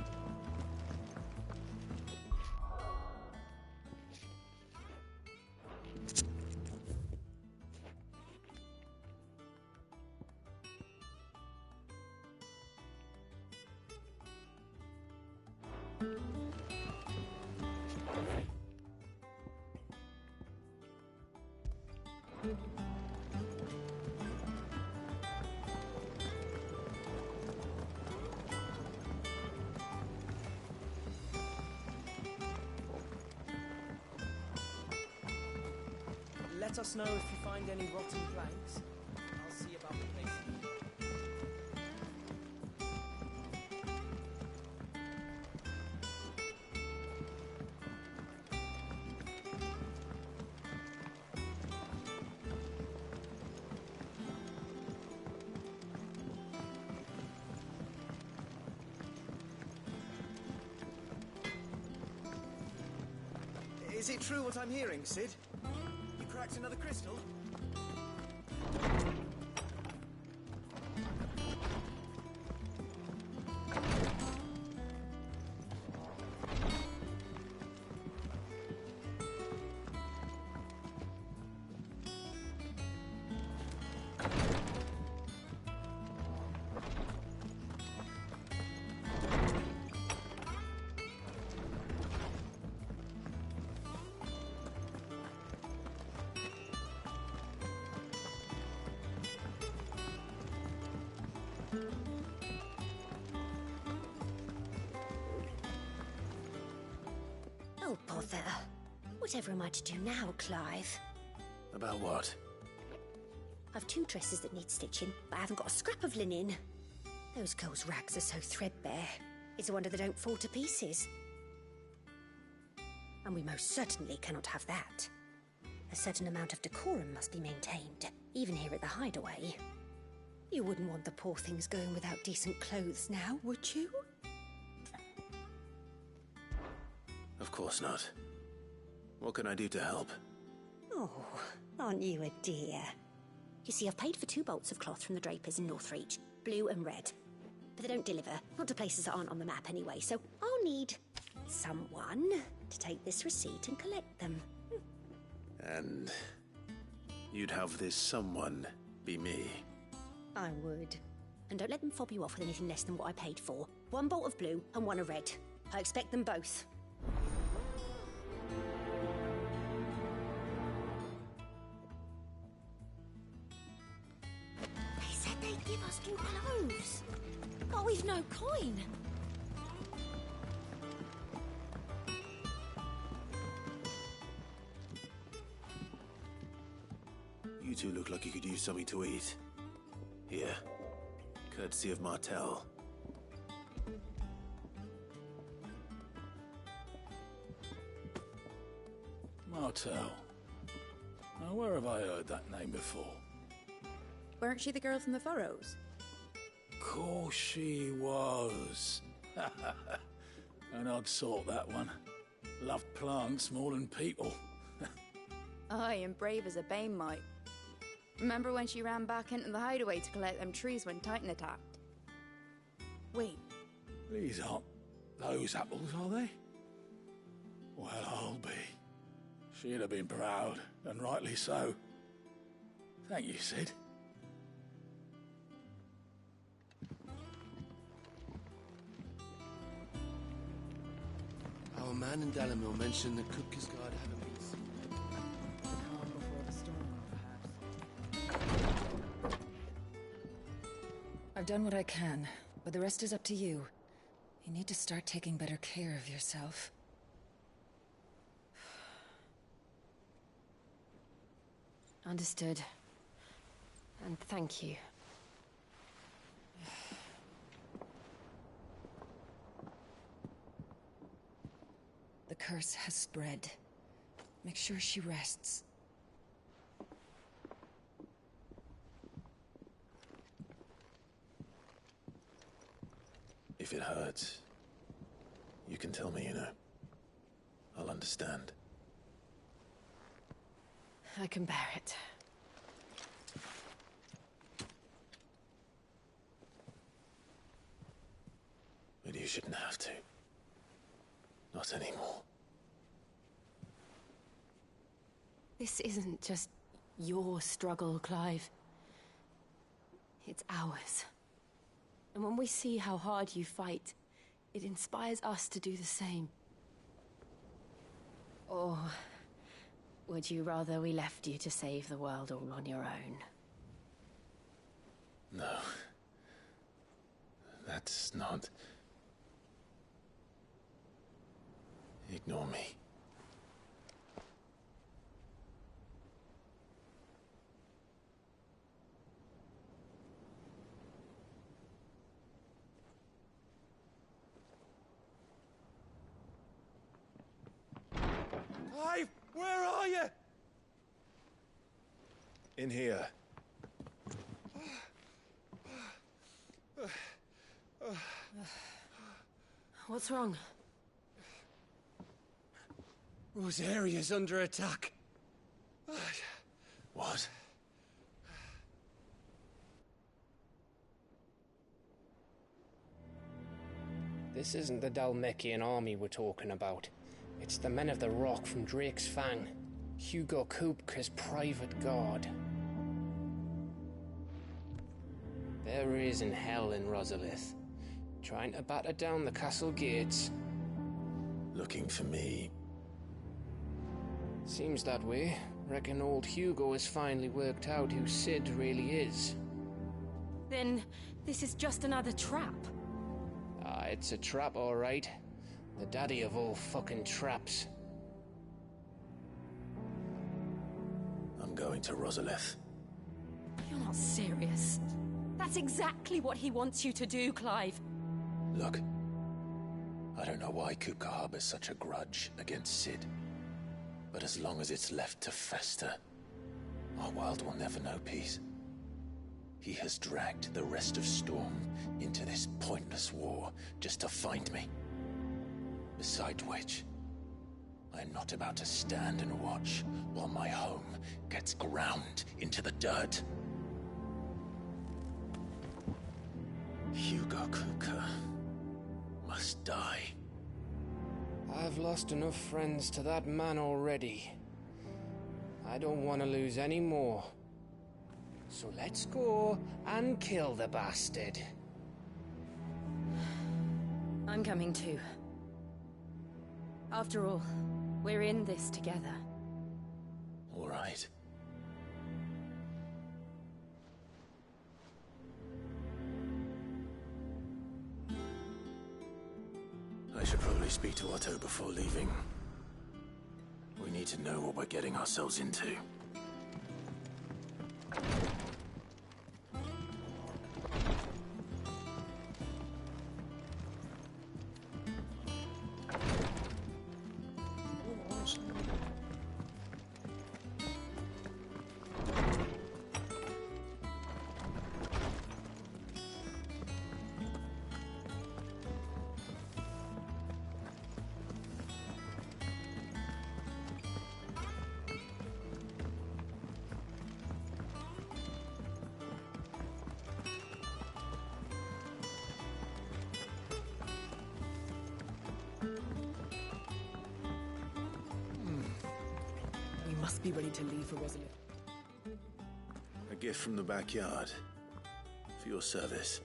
Let us know if you find any rotten planks. I'll see about replacing them. Is it true what I'm hearing, Cid? You cracked another crystal?
Oh, bother. Whatever am I to do now, Clive?
About what?
I've 2 dresses that need stitching, but I haven't got a scrap of linen. Those girls' rags are so threadbare. It's a wonder they don't fall to pieces. And we most certainly cannot have that. A certain amount of decorum must be maintained, even here at the Hideaway. You wouldn't want the poor things going without decent clothes now, would you?
Of course not. What can I do to help?
Oh, aren't you a dear? You see, I've paid for 2 bolts of cloth from the drapers in Northreach, blue and red. But they don't deliver, not to places that aren't on the map anyway, so I'll need someone to take this receipt and collect them.
And you'd have this someone be me?
I would. And don't let them fob you off with anything less than what I paid for. 1 bolt of blue and 1 of red. I expect them both. They said they'd give us new clothes. But we've no coin.
You two look like you could use something to eat. Here. Courtesy of Martel.
Martell. Now, where have I heard that name before?
Weren't she the girl from the Furrows?
Course she was. An odd sort, that one. Loved plants more than people.
Aye, and brave as a bane mite. Remember when she ran back into the hideaway to collect them trees when Titan attacked? Wait.
These aren't those apples, are they? Well, I'll be. She'd have been proud, and rightly so. Thank you, Sid.
Our man in Dalamil mentioned that Kupka's guard haven't been seen.
Calm before the storm, perhaps.
I've done what I can, but the rest is up to you. You need to start taking better care of yourself.
Understood. And thank you.
The curse has spread. Make sure she rests.
If it hurts, you can tell me, you know. I'll understand.
I can bear it.
But you shouldn't have to. Not anymore.
This isn't just your struggle, Clive. It's ours. And when we see how hard you fight, it inspires us to do the same. Or would you rather we left you to save the world all on your own?
No. That's not... Ignore me.
Clive, where are you?
In here.
What's wrong?
Rosaria's under attack.
What?
This isn't the Dhalmekian army we're talking about. It's the men of the Rock from Drake's Fang. Hugo Kupka's private guard. There is in hell in Rosalith, trying to batter down the castle gates.
Looking for me.
Seems that way. Reckon old Hugo has finally worked out who Sid really is.
Then this is just another trap.
Ah, it's a trap, all right. The daddy of all fucking traps.
I'm going to Rosalith.
You're not serious. That's exactly what he wants you to do, Clive.
Look, I don't know why Kupka harbors such a grudge against Sid. But as long as it's left to fester, our world will never know peace. He has dragged the rest of Storm into this pointless war just to find me. Besides which, I'm not about to stand and watch while my home gets ground into the dirt. Hugo Kupka must die.
I've lost enough friends to that man already. I don't want to lose any more. So let's go and kill the bastard.
I'm coming too. After all, we're in this together.
All right. I should probably speak to Otto before leaving. We need to know what we're getting ourselves into.
must be ready to leave for Rosalind.
A gift from the backyard. For your service.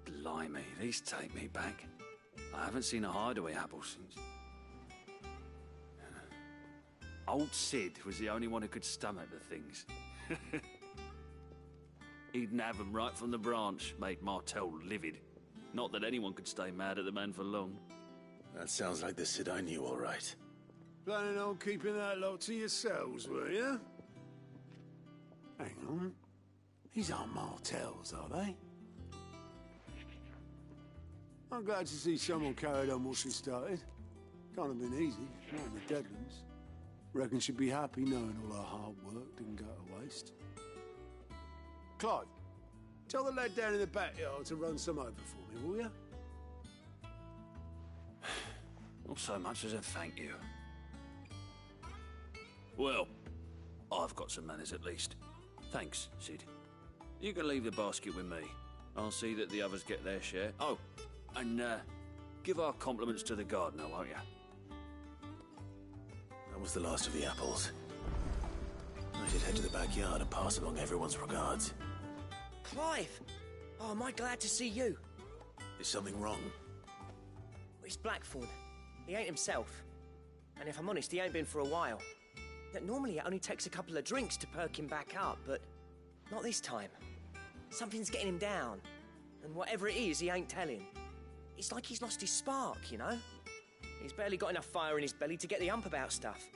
Blimey, these take me back. I haven't seen a hideaway apple since... Old Sid was the only one who could stomach the things. He'd nab them right from the branch, made Martel livid. Not that anyone could stay mad at the man for long.
That sounds like the Sid I knew, all right.
Planning on keeping that lot to yourselves, were you? Hang on. These aren't Martels, are they? I'm glad to see someone carried on what she started. Can't have been easy, not in the Deadlands. Reckon she'd be happy knowing all her hard work didn't go to waste. Clive, tell the lad down in the backyard to run some over for me, will you?
Not so much as a thank you. Well, I've got some manners at least. Thanks, Sid. You can leave the basket with me. I'll see that the others get their share. Oh, and give our compliments to the gardener, won't you?
That was the last of the apples. I should head to the backyard and pass along everyone's regards.
Clive! Oh, am I glad to see you?
Is something wrong?
It's Blackthorn. He ain't himself. And if I'm honest, he ain't been for a while. Normally it only takes a couple of drinks to perk him back up, but not this time. Something's getting him down. And whatever it is, he ain't telling. It's like he's lost his spark, you know? He's barely got enough fire in his belly to get the ump about stuff.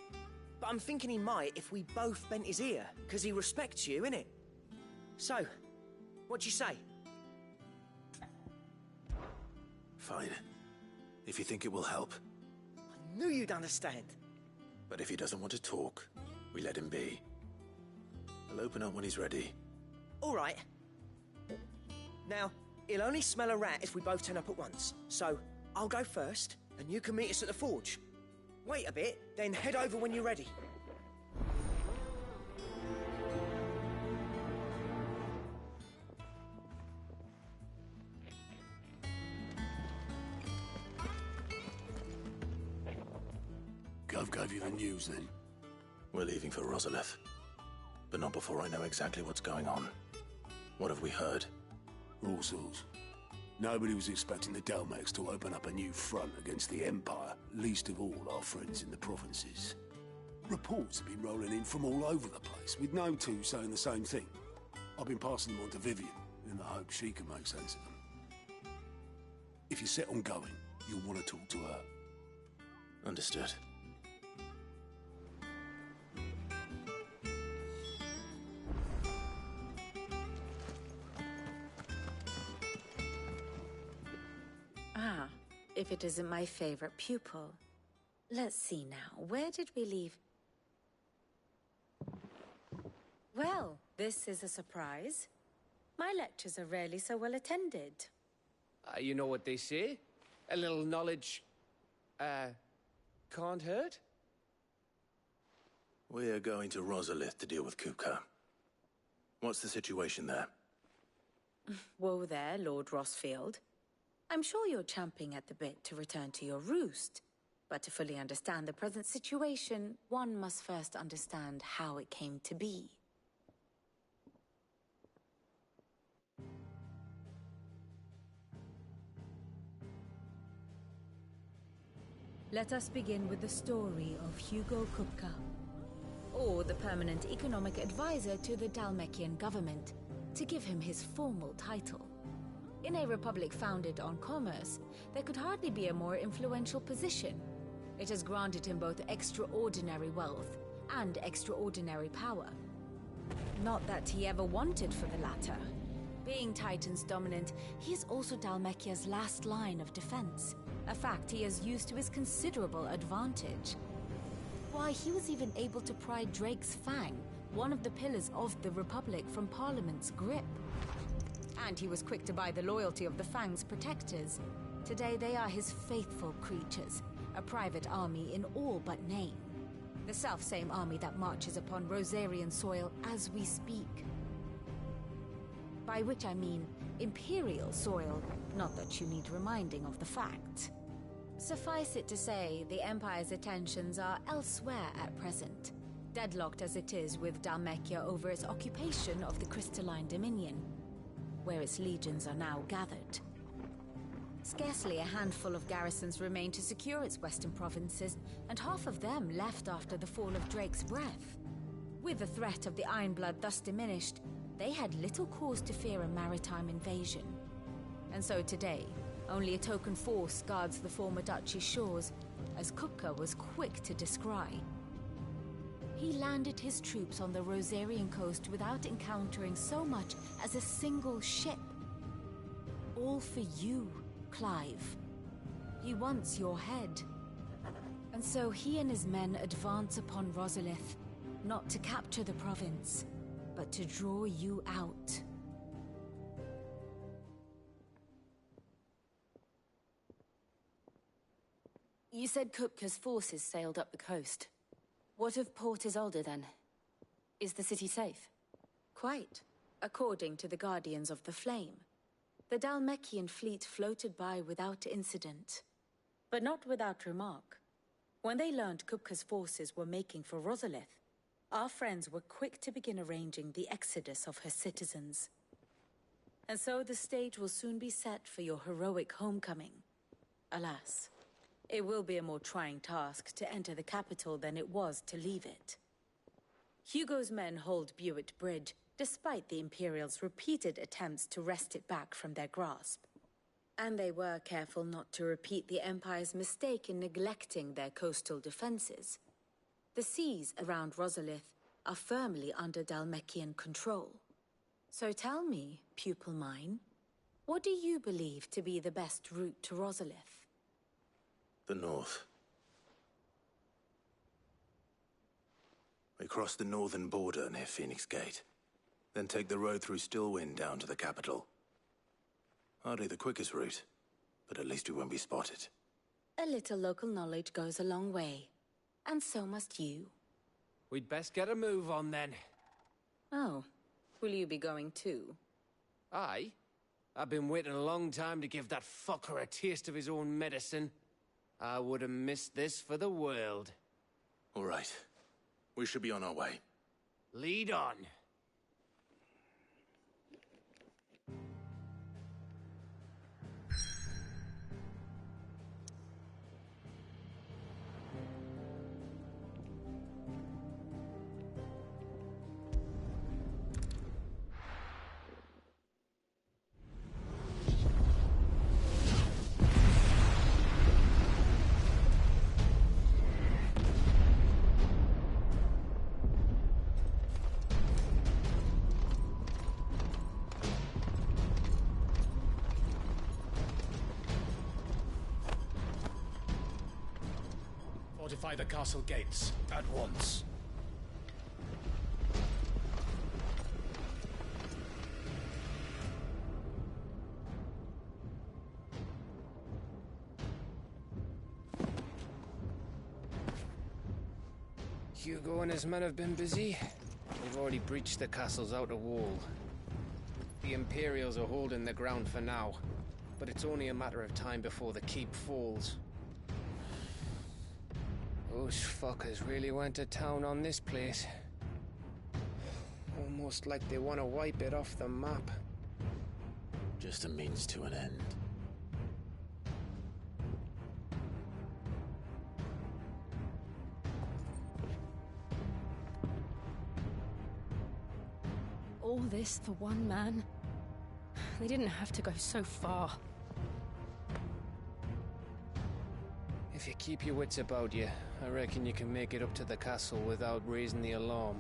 But I'm thinking he might if we both bent his ear, because he respects you, innit? So, what'd you say?
Fine. If you think it will help.
I knew you'd understand.
But if he doesn't want to talk, we let him be. He'll open up when he's ready.
All right. Now, he'll only smell a rat if we both turn up at once. So, I'll go first, and you can meet us at the forge. Wait a bit, then head over when you're ready.
Gov gave you the news, then?
We're leaving for Rosalith. But not before I know exactly what's going on. What have we heard?
All sorts. Nobody was expecting the Dalmex to open up a new front against the Empire, least of all our friends in the provinces. Reports have been rolling in from all over the place, with no two saying the same thing. I've been passing them on to Vivian, in the hope she can make sense of them. If you're set on going, you'll want to talk to her.
Understood.
Ah, if it isn't my favorite pupil. Let's see now, where did we leave? Well, this is a surprise. My lectures are rarely so well attended.
You know what they say? A little knowledge, can't hurt?
We're going to Rosalith to deal with Kupka. What's the situation there?
Whoa there, Lord Rossfield. I'm sure you're champing at the bit to return to your roost. But to fully understand the present situation, one must first understand how it came to be.
Let us begin with the story of Hugo Kupka, or the permanent economic advisor to the Dalmekian government, to give him his formal title. In a republic founded on commerce, there could hardly be a more influential position. It has granted him both extraordinary wealth and extraordinary power. Not that he ever wanted for the latter. Being Titan's dominant, he is also Dalmekia's last line of defense, a fact he has used to his considerable advantage. Why, he was even able to pry Drake's Fang, one of the pillars of the Republic, from Parliament's grip. And he was quick to buy the loyalty of the Fang's protectors. Today they are his faithful creatures, a private army in all but name. The self-same army that marches upon Rosarian soil as we speak.
By which I mean Imperial soil, not that you need reminding of the fact. Suffice it to say, the Empire's attentions are elsewhere at present, deadlocked as it is with Dhalmekia over its occupation of the Crystalline Dominion, where its legions are now gathered. Scarcely a handful of garrisons remain to secure its western provinces, and half of them left after the fall of Drake's Breath. With the threat of the Ironblood thus diminished, they had little cause to fear a maritime invasion. And so today, only a token force guards the former duchy's shores, as Kupka was quick to descry. He landed his troops on the Rosarian coast without encountering so much as a single ship. All for you, Clive. He wants your head. And so he and his men advance upon Rosalith, not to capture the province, but to draw you out.
You said Kupka's forces sailed up the coast. What of Port Isolde, then? Is the city safe?
Quite, according to the Guardians of the Flame. The Dhalmekian fleet floated by without incident. But not without remark. When they learned Kupka's forces were making for Rosalith, our friends were quick to begin arranging the exodus of her citizens. And so the stage will soon be set for your heroic homecoming. Alas, it will be a more trying task to enter the capital than it was to leave it. Hugo's men hold Buett Bridge, despite the Imperials' repeated attempts to wrest it back from their grasp. And they were careful not to repeat the Empire's mistake in neglecting their coastal defenses. The seas around Rosalith are firmly under Dhalmekian control. So tell me, pupil mine, what do you believe to be the best route to Rosalith?
The north. We cross the northern border near Phoenix Gate, then take the road through Stillwind down to the capital. Hardly the quickest route, but at least we won't be spotted.
A little local knowledge goes a long way, and so must you.
We'd best get a move on then.
Oh, will you be going too?
Aye. I've been waiting a long time to give that fucker a taste of his own medicine. I would have missed this for the world.
All right. We should be on our way.
Lead on.
Fortify the castle gates, at once.
Hugo and his men have been busy. They've already breached the castle's outer wall. The Imperials are holding the ground for now, but it's only a matter of time before the keep falls. Those fuckers really went to town on this place. Almost like they want to wipe it off the map.
Just a means to an end.
All this for one man? They didn't have to go so far.
If you keep your wits about you, I reckon you can make it up to the castle without raising the alarm.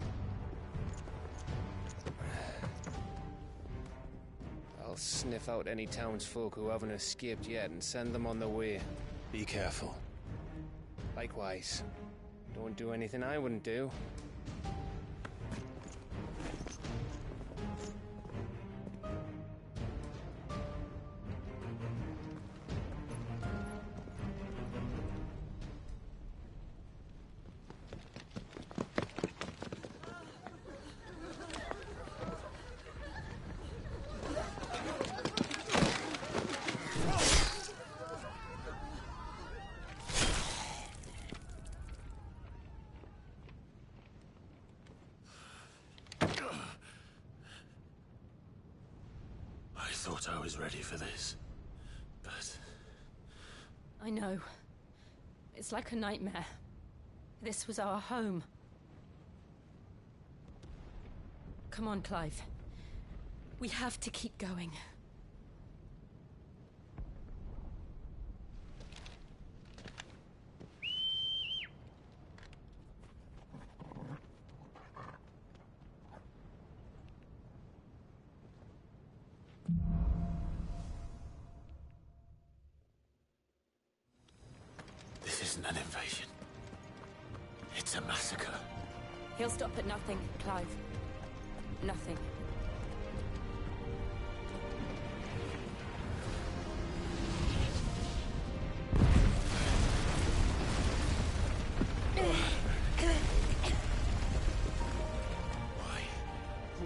I'll sniff out any townsfolk who haven't escaped yet and send them on their way.
Be careful.
Likewise. Don't do anything I wouldn't do.
thought I was ready for this. But...
I know. It's like a nightmare. This was our home. Come on, Clive. We have to keep going.
This isn't an invasion. It's a massacre.
He'll stop at nothing, Clive. Nothing.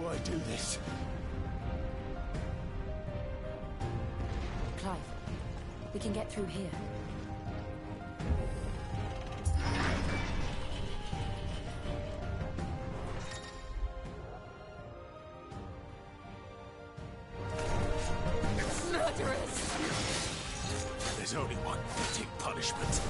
Why do this?
Clive, we can get through here.
There's only one fitting punishment.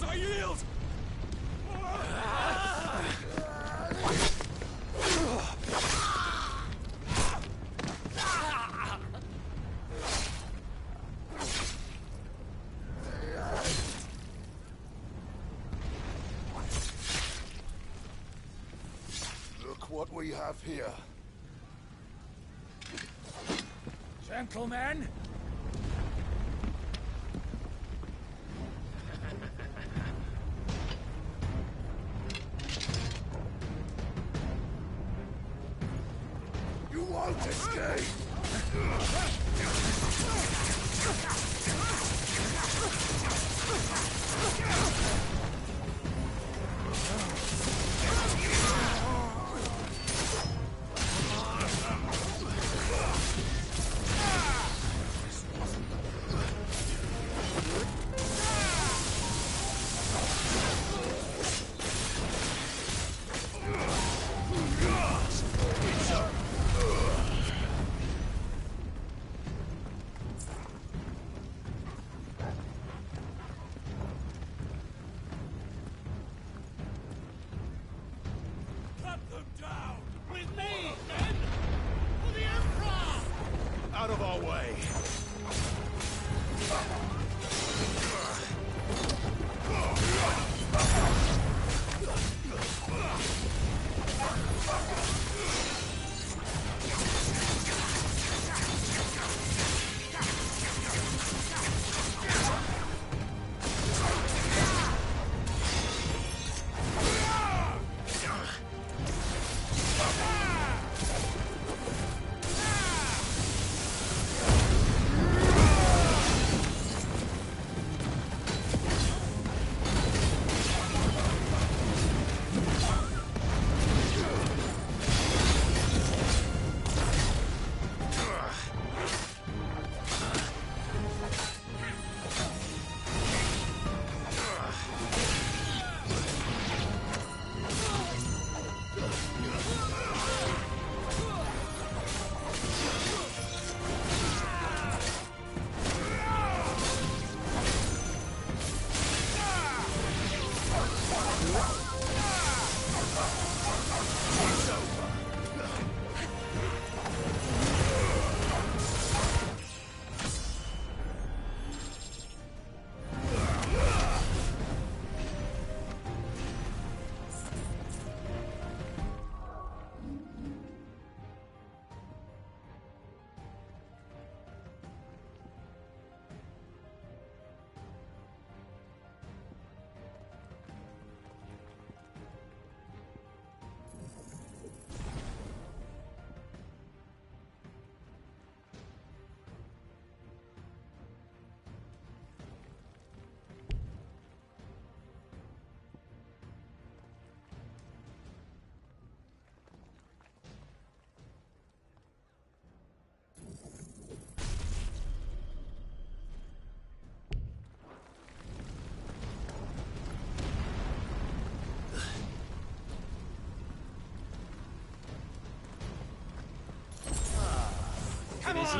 I yield!
Look what we have here.
Gentlemen!
You won't escape!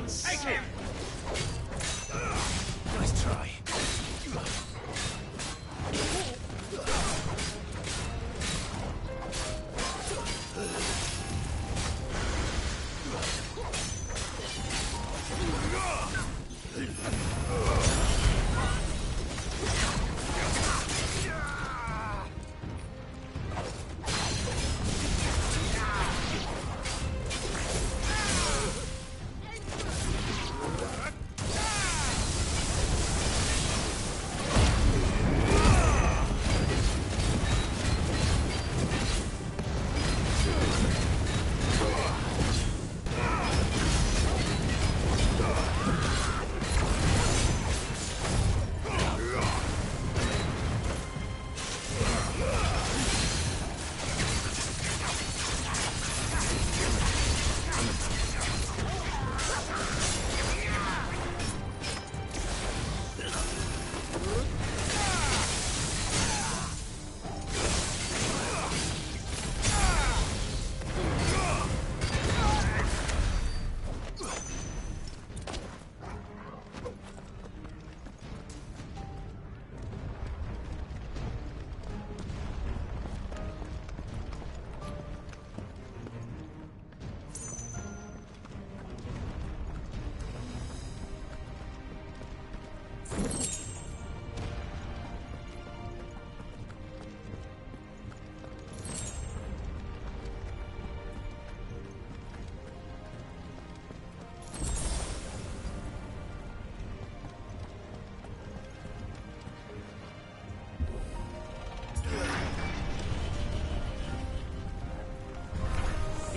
peasants!
Take him!
Nice try.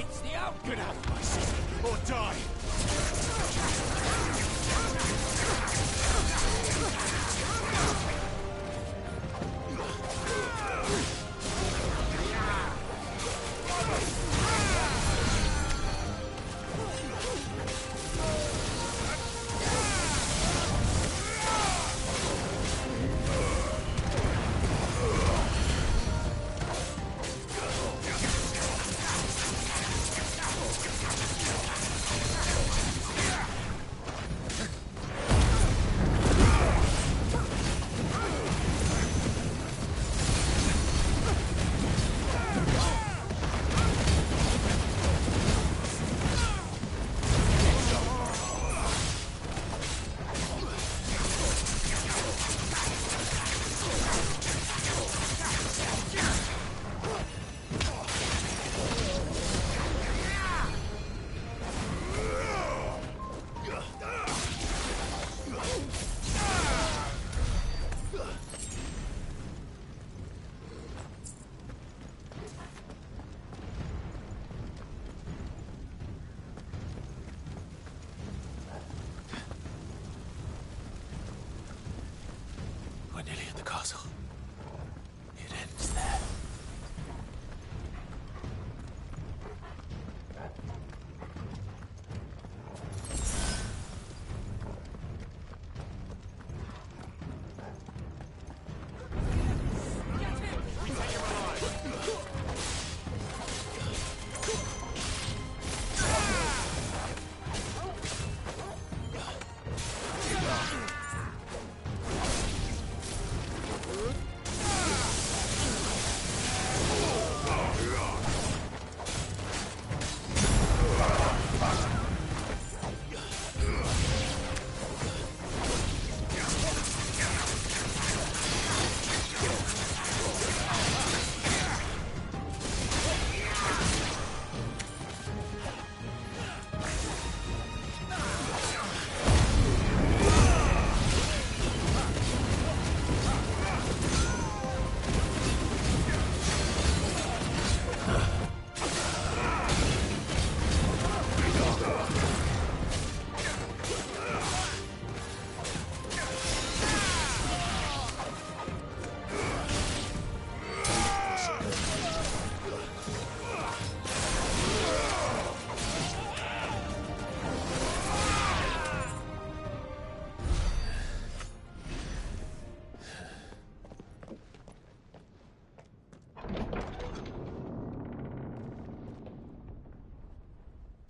It's the out! Get out of my city, or die! We're nearly at the castle. It ends there.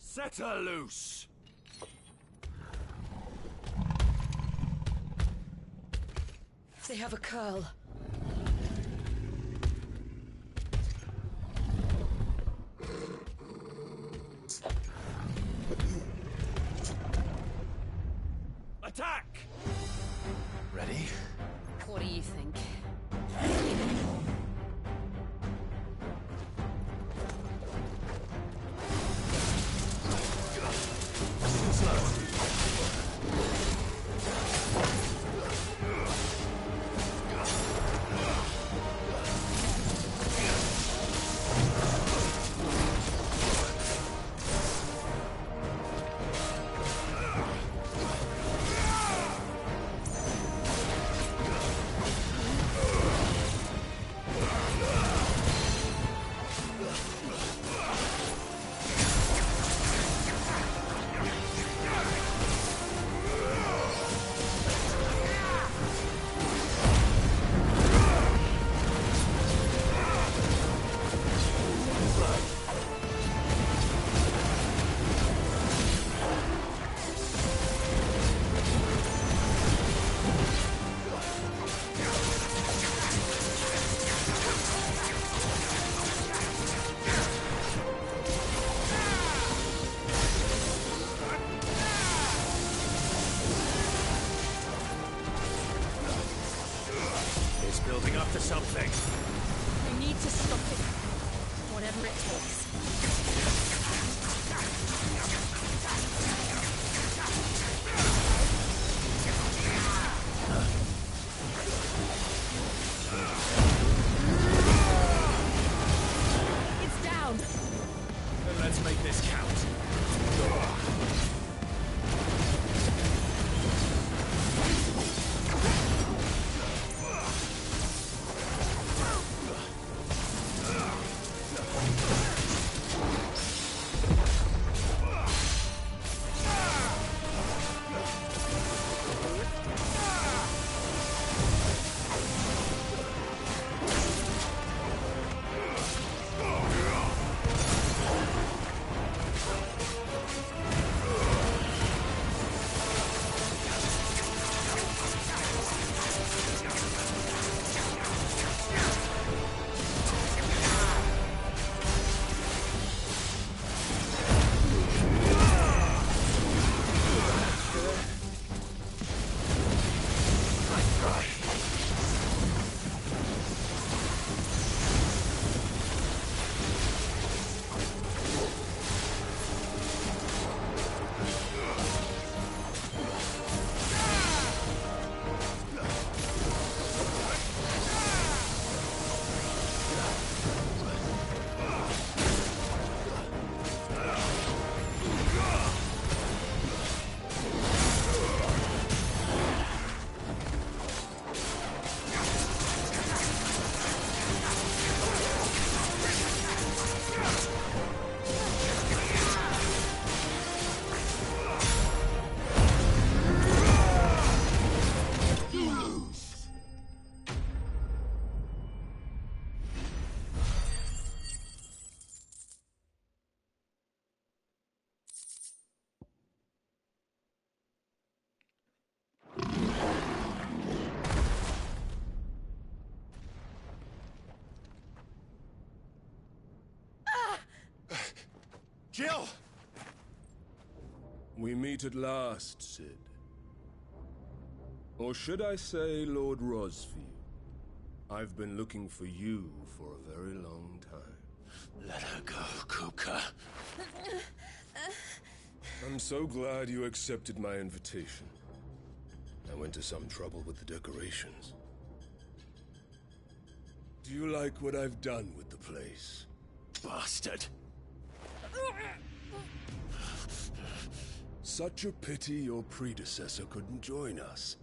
Set her loose!
They have a curl.
Attack!
Ready?
What do you think?
Building up to something.
We need to stop it. Whatever it takes. It's down.
Then let's make this count. Jill!
We meet at last, Sid. Or should I say, Lord Rosfield? I've been looking for you for a very long time.
Let her go, Kupka.
I'm so glad you accepted my invitation. I went to some trouble with the decorations. Do you like what I've done with the place?
Bastard!
Such a pity your predecessor couldn't join us.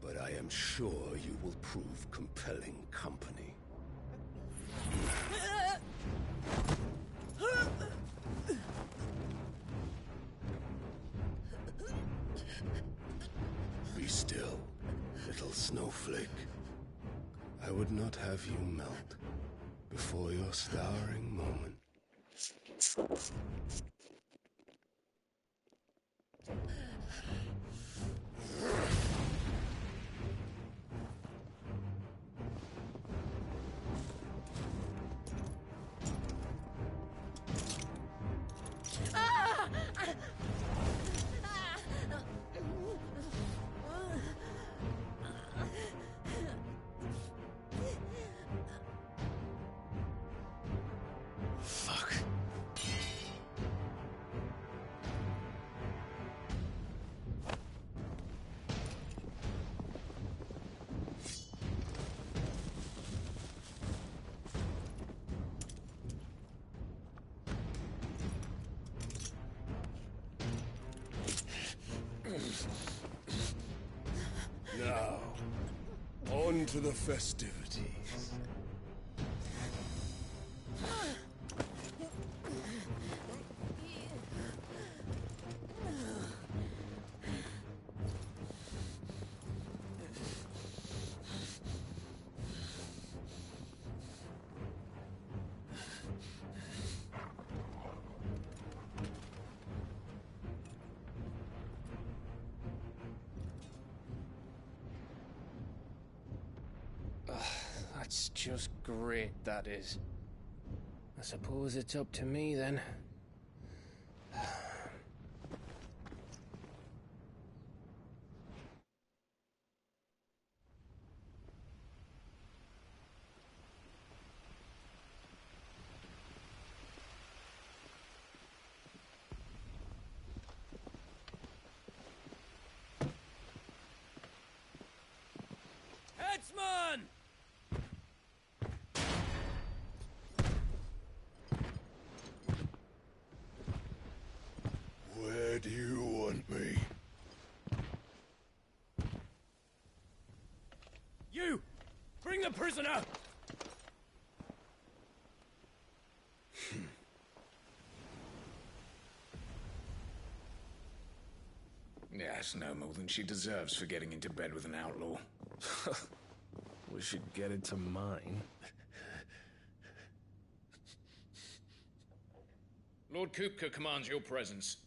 But I am sure you will prove compelling company. Be still, little snowflake. I would not have you melt before your starring moment.
On to the festivities.
That's just great, that is. I suppose it's up to me, then.
Headsman!
Where do you want me?
You! Bring the prisoner!
Yes, no more than she deserves for getting into bed with an outlaw.
We should get it to mine.
Lord Kupka commands your presence.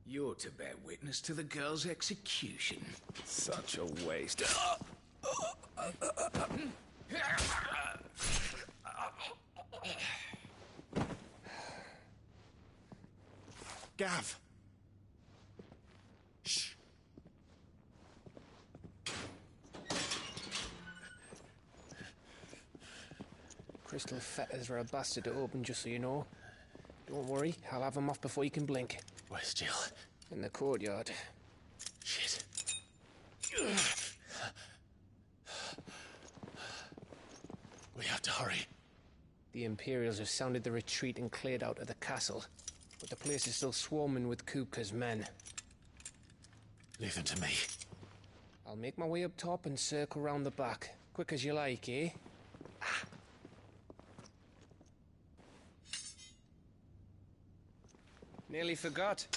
You're to bear witness to the girl's execution.
Such a waste.
Gav! Shh.
Crystal fetters are a bastard to open, just so you know. Don't worry, I'll have them off before you can blink.
Where's Jill?
In the courtyard.
Shit. We have to hurry.
The Imperials have sounded the retreat and cleared out of the castle, but the place is still swarming with Kupka's men.
Leave them to me.
I'll make my way up top and circle round the back. Quick as you like, eh? Nearly forgot.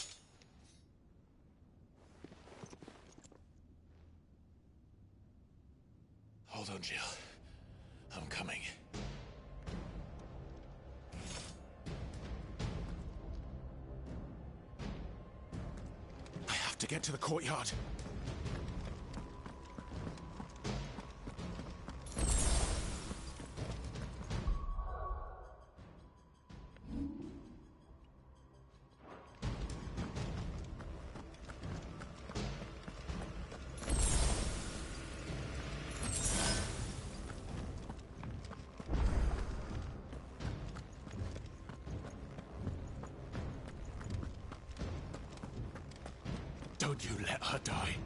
Hold on, Jill. I'm coming. I have to get to the courtyard. Don't you let her die.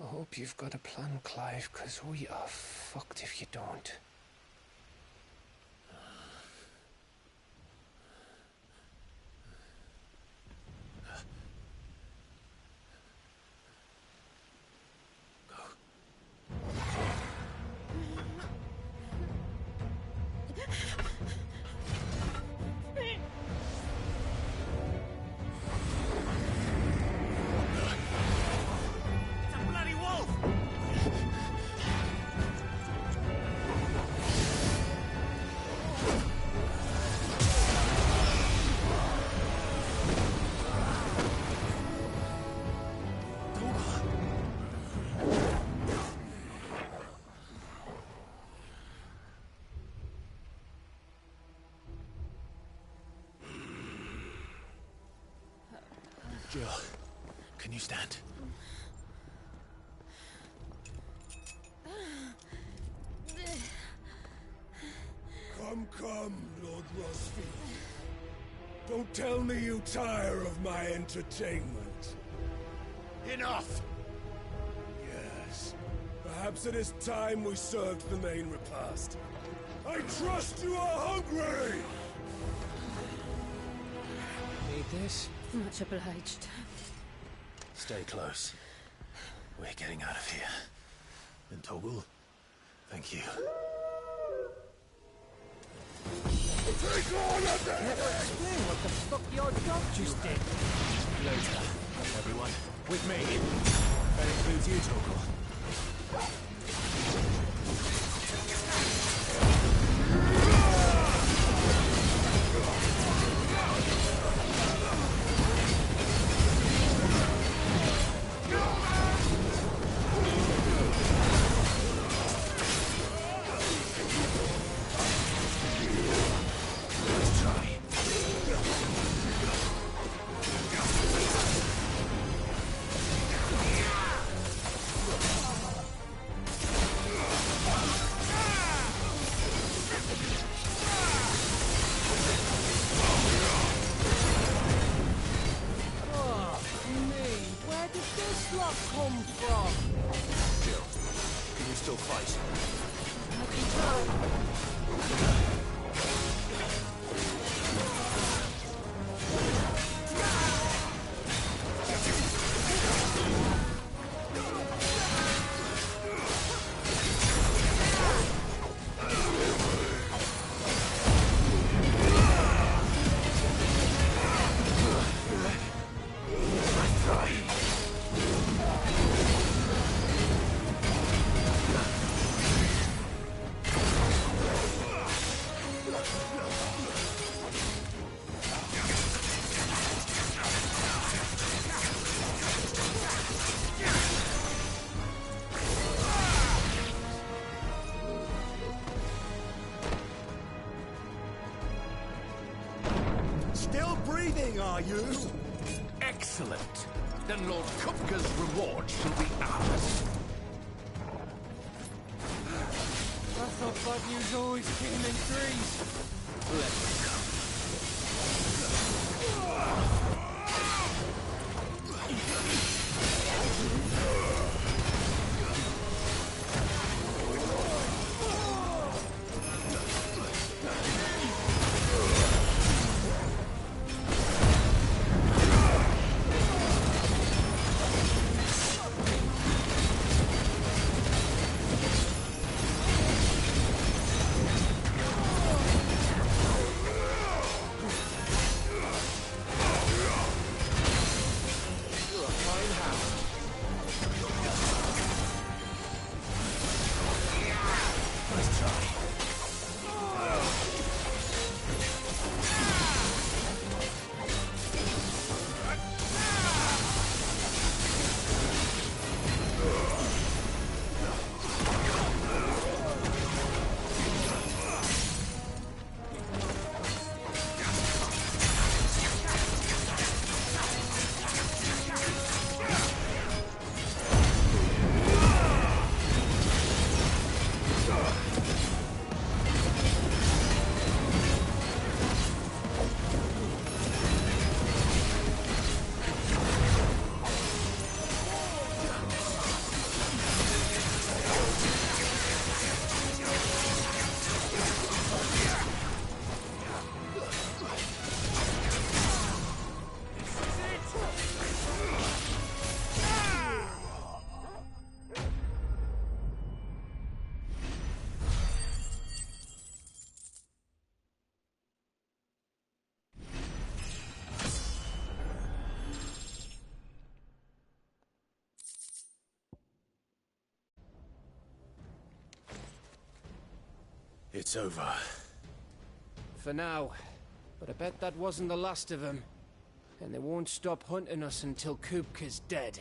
I hope you've got a plan, Clive, because we are fucked if you don't.
Jill, can you stand?
Come, Lord Rosfield. Don't tell me you tire of my entertainment.
Enough!
Yes. Perhaps it is time we served the main repast. I trust you are hungry!
Need this?
Much obliged.
Stay close. We're getting out of here. And Toggle, thank you.
Take all of them!
Never explain what the fuck your dog just did.
Later, everyone. With me. That includes you, Toggle.
Still breathing, are you?
Excellent. Then Lord Kupka's reward shall be ours.
I thought bad news always came in threes.
Let's go.
It's over.
For now. But I bet that wasn't the last of them. And they won't stop hunting us until Kupka's dead.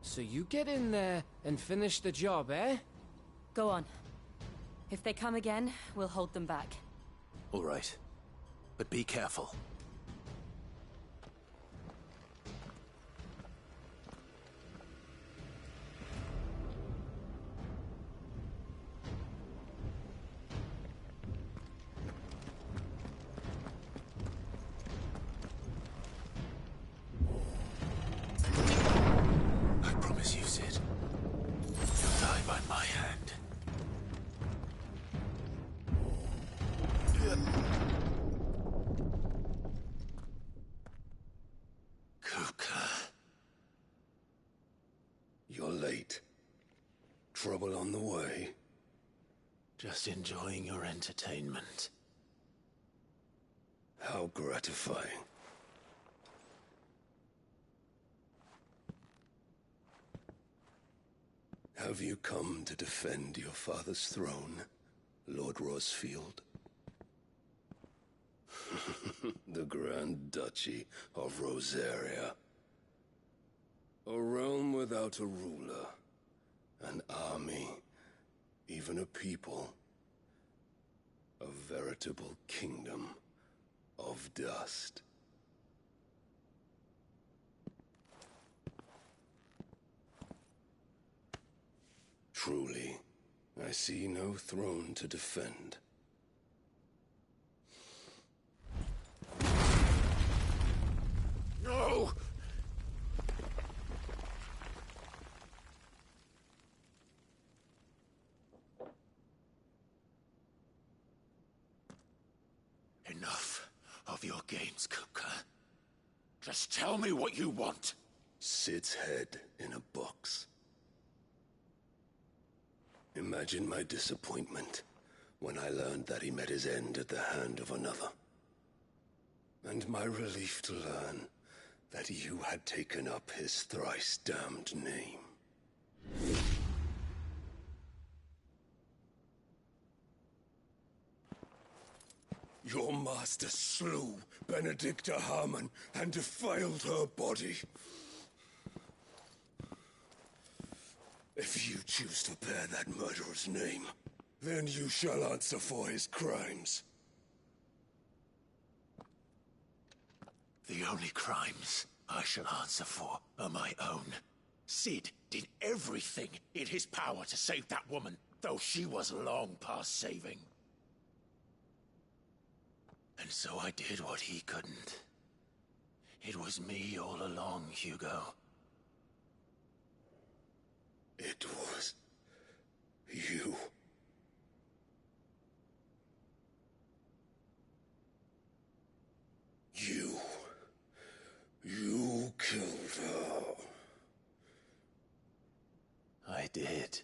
So you get in there and finish the job, eh?
Go on. If they come again, we'll hold them back.
All right. But be careful.
Kupka. You're late. Trouble on the way?
Just enjoying your entertainment.
How gratifying. Have you come to defend your father's throne, Lord Rosfield? The Grand Duchy of Rosaria. A realm without a ruler, an army, even a people. A veritable kingdom of dust. Truly, I see no throne to defend.
No!
Enough of your games, Kupka. Just tell me what you want.
Sid's head in a box. Imagine my disappointment when I learned that he met his end at the hand of another. And my relief to learn that you had taken up his thrice damned name. Your master slew Benedicta Harmon and defiled her body. If you choose to bear that murderer's name, then you shall answer for his crimes.
The only crimes I shall answer for are my own. Sid did everything in his power to save that woman, though she was long past saving. And so I did what he couldn't. It was me all along, Hugo.
It was you. You killed her.
I did.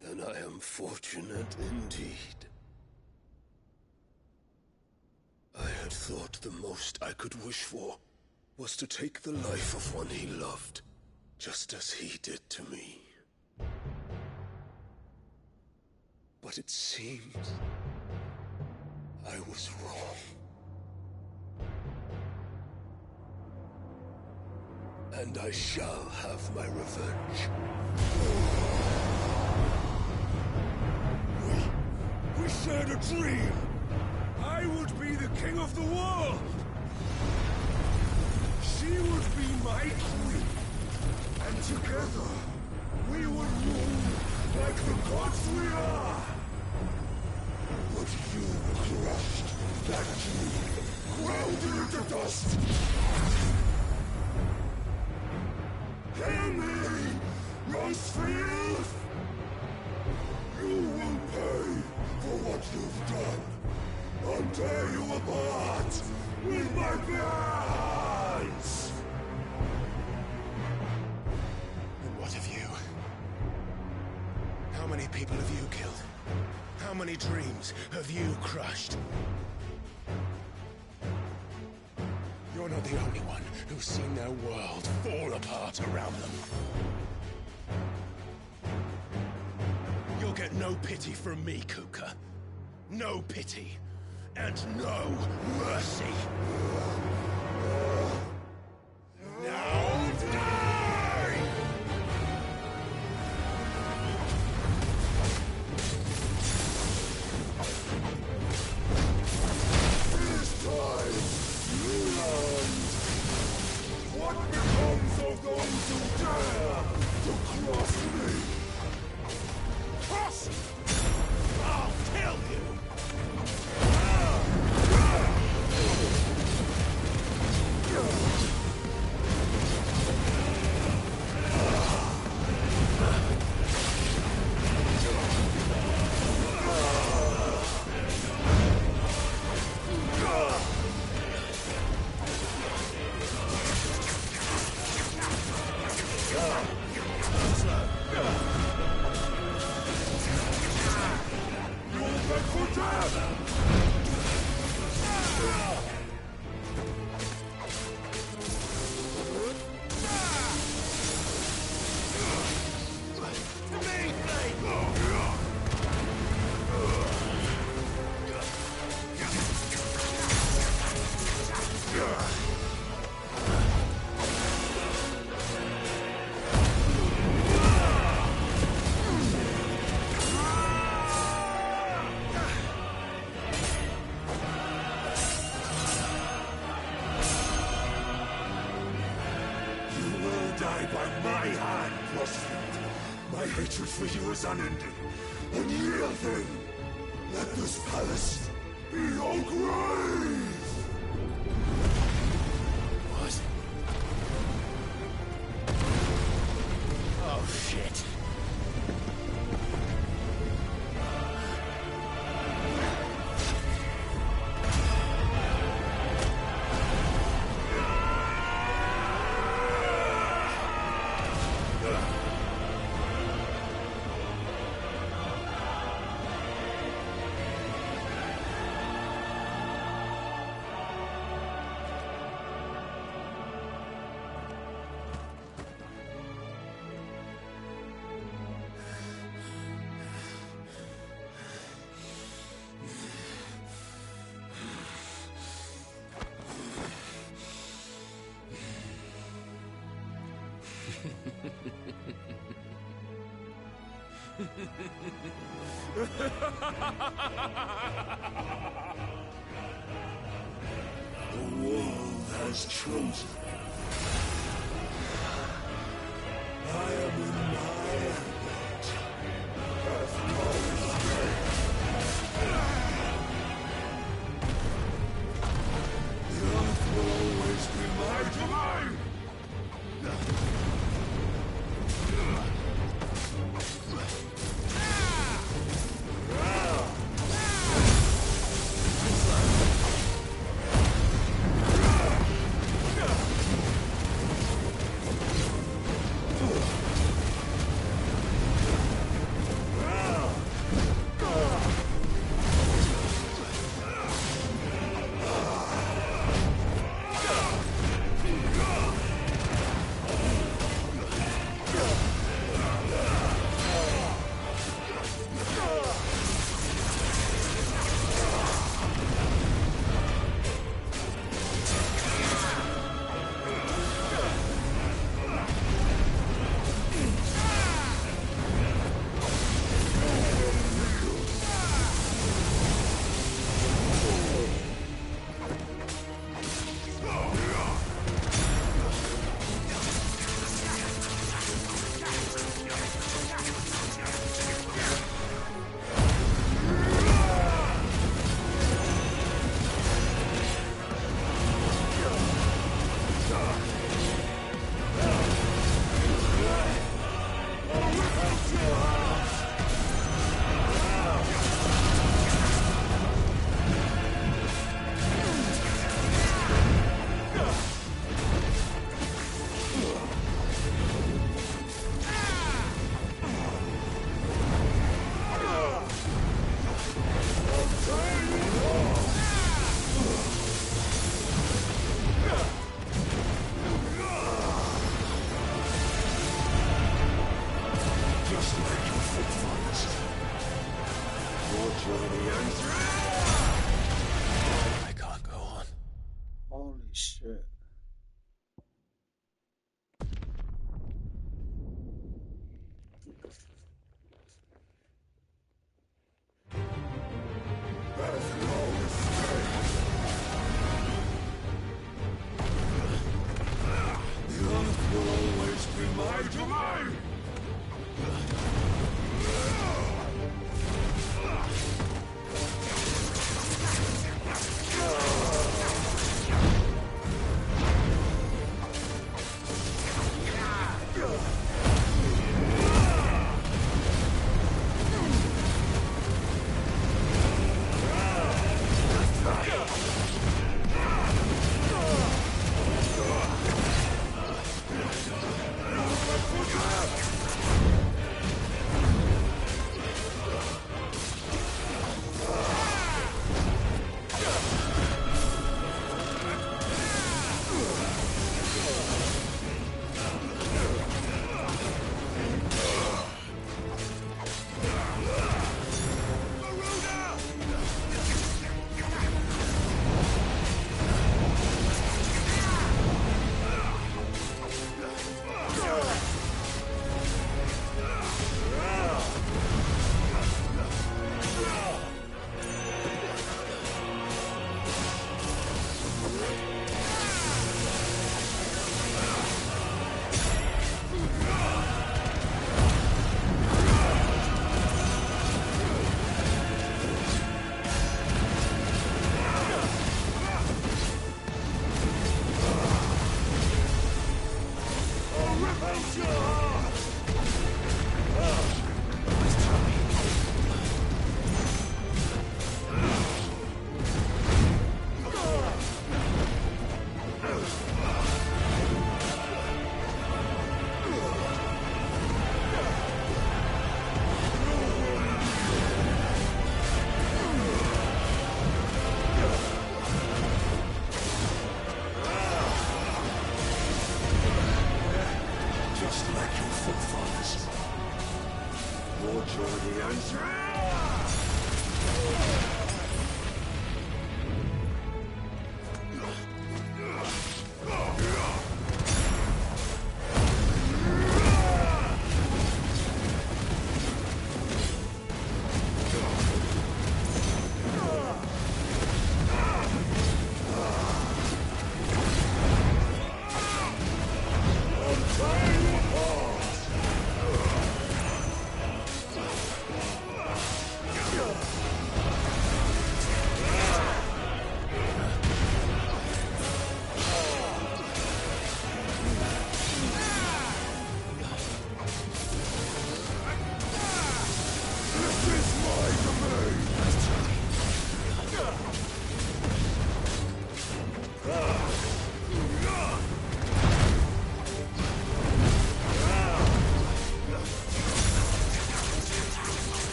Then I am fortunate indeed. I had thought the most I could wish for was to take the life of one he loved, just as he did to me. But it seems I was wrong. And I shall have my revenge. We shared a dream. I would be the king of the world. She would be my queen. And together, we would rule like the gods we are. But you crushed that dream, ground it into dust. Hear me, Rosfield! You will pay for what you've done. I'll tear you apart with my bare hands!
And what of you? How many people have you killed? How many dreams have you crushed? You're not the only one who's seen their world fall apart around them. You'll get no pity from me, Kupka. No pity. And no mercy. Now die!
This time, you learned what becomes of those who dare to cross me.
Cross! I'll kill you!
by my hand, Rosfield. My hatred for you is unending, unyielding. Let this palace be your grave!
What? Oh, shit.
The world has chosen. I am in my element. Earth knows me. The earth will always be my domain.
I can't go on.
Holy shit.
The earth will always be my domain!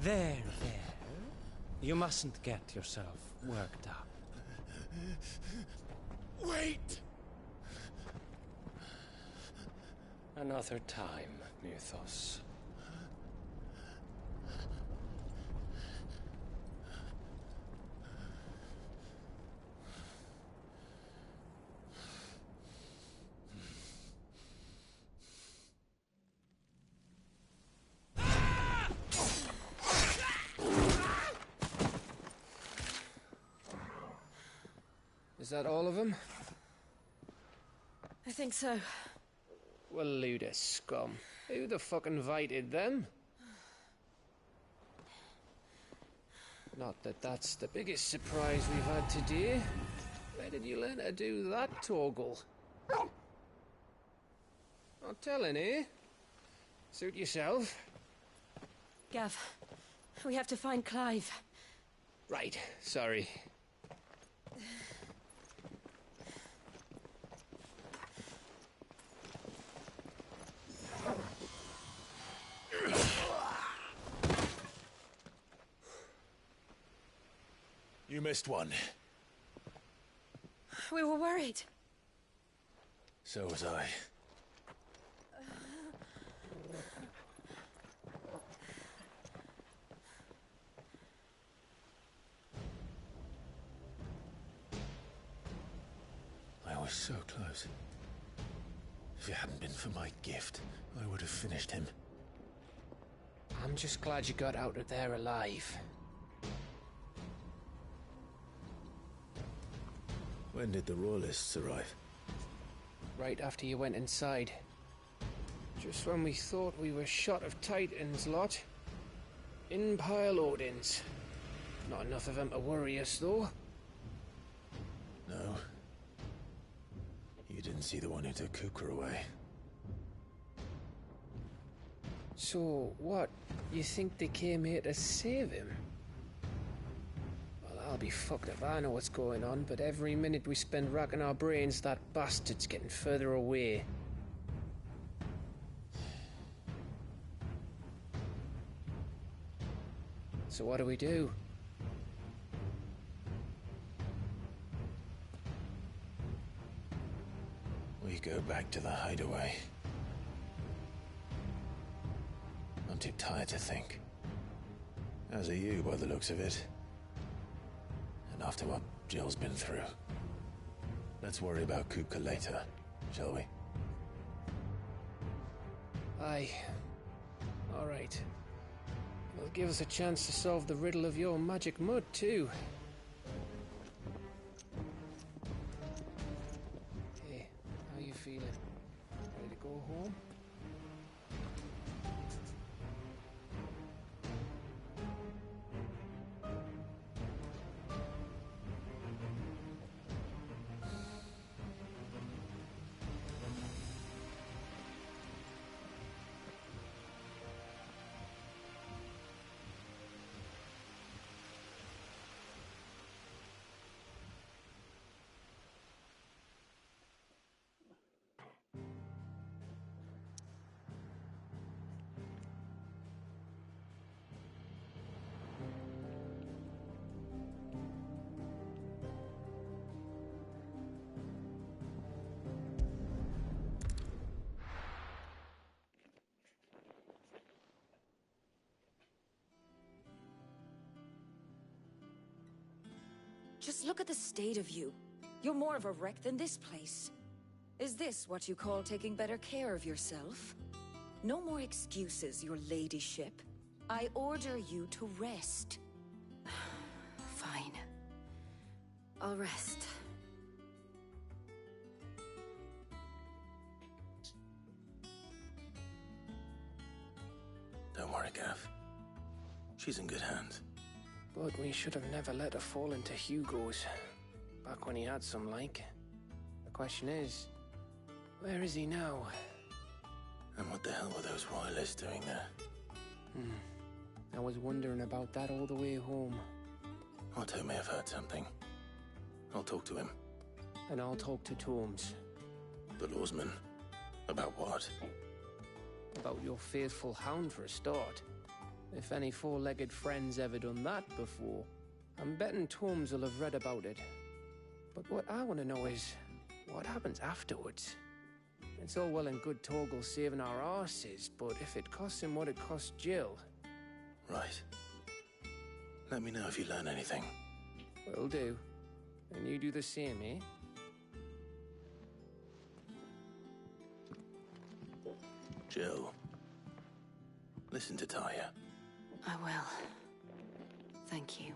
There. You mustn't get yourself worked up.
Wait!
Another time, Mythos. Is that all of them?
I think so.
Well, Luda scum. Who the fuck invited them? Not that that's the biggest surprise we've had today. Where did you learn to do that, Torgal? Not telling, eh? Suit yourself.
Gav, we have to find Clive.
Right, sorry.
You missed one.
We were worried.
So was I. I was so close. If it hadn't been for my gift, I would have finished him.
I'm just glad you got out of there alive.
When did the Royalists arrive?
Right after you went inside. Just when we thought we were shot of Titans lot. In pile Odins. Not enough of them to worry us, though.
No. You didn't see the one who took Kupka away.
So, what? You think they came here to save him? Well, I'll be fucked if I know what's going on, but every minute we spend racking our brains, that bastard's getting further away. So what do we do?
We go back to the hideaway. I'm too tired to think. As are you, by the looks of it. And after what Jill's been through. Let's worry about Kupka later, shall we?
Aye. All right. It'll give us a chance to solve the riddle of your magic mud, too. Hey, how you feeling? Ready to go home?
Just look at the state of you. You're more of a wreck than this place. Is this what you call taking better care of yourself? No more excuses, your ladyship. I order you to rest.
Fine. I'll rest.
Don't worry, Gav. She's in good hands.
But we should have never let her fall into Hugo's. Back when he had some like. The question is, where is he now?
And what the hell were those royalists doing there?
I was wondering about that all the way home.
Otto may have heard something. I'll talk to him.
And I'll talk to Tomes.
The lawsman? About what?
About your faithful hound for a start. If any four-legged friend's ever done that before, I'm betting Torms will have read about it. But what I want to know is, what happens afterwards? It's all well and good Torgal saving our arses, but if it costs him what it cost Jill...
Right. Let me know if you learn anything.
Will do. And you do the same, eh?
Jill, listen to Taya.
I will. Thank you.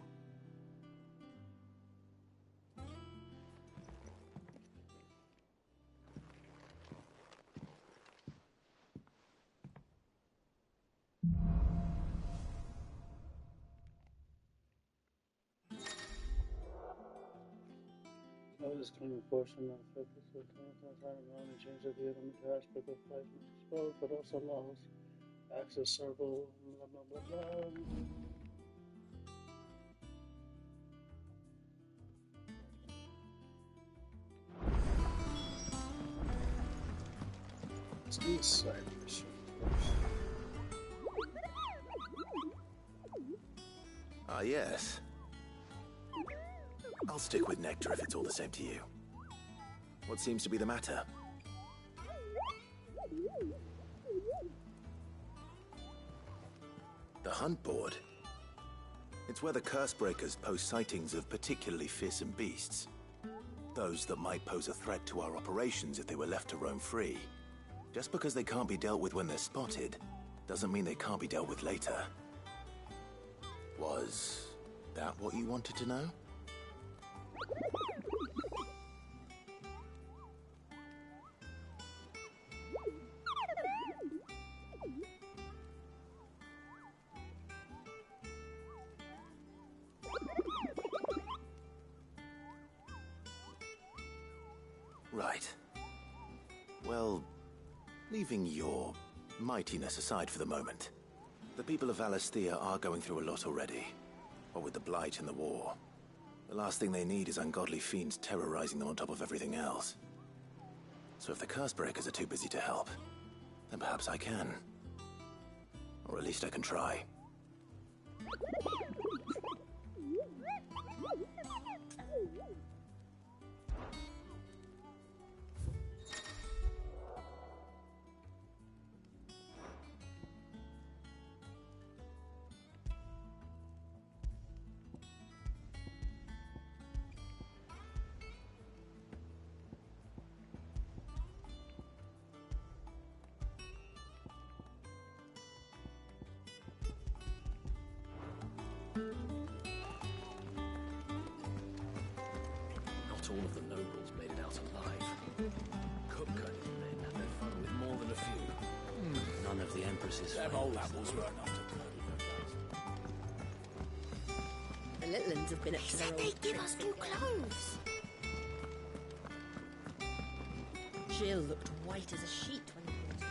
This can portion of focus will time around and change the elementary aspect of life spell, but also allows access circle, blah blah blah blah. It's east side mission.
Ah, yes. I'll stick with Nectar if it's all the same to you. What seems to be the matter? The hunt board. It's where the Cursebreakers post sightings of particularly fearsome beasts. Those that might pose a threat to our operations if they were left to roam free. Just because they can't be dealt with when they're spotted, doesn't mean they can't be dealt with later. Was that what you wanted to know? Right. Well, leaving your mightiness aside for the moment, the people of Valisthea are going through a lot already. What with the Blight and the war. The last thing they need is ungodly fiends terrorizing them on top of everything else. So if the Cursebreakers are too busy to help, then perhaps I can. Or at least I can try.
Not all of the nobles made it out alive. Kupka and his men had their fun with more than a few. None of the Empress's
Them old apples were enough to
The little ones have been up to their old
They'd give us new clothes.
Jill looked white as a sheet when he brought her.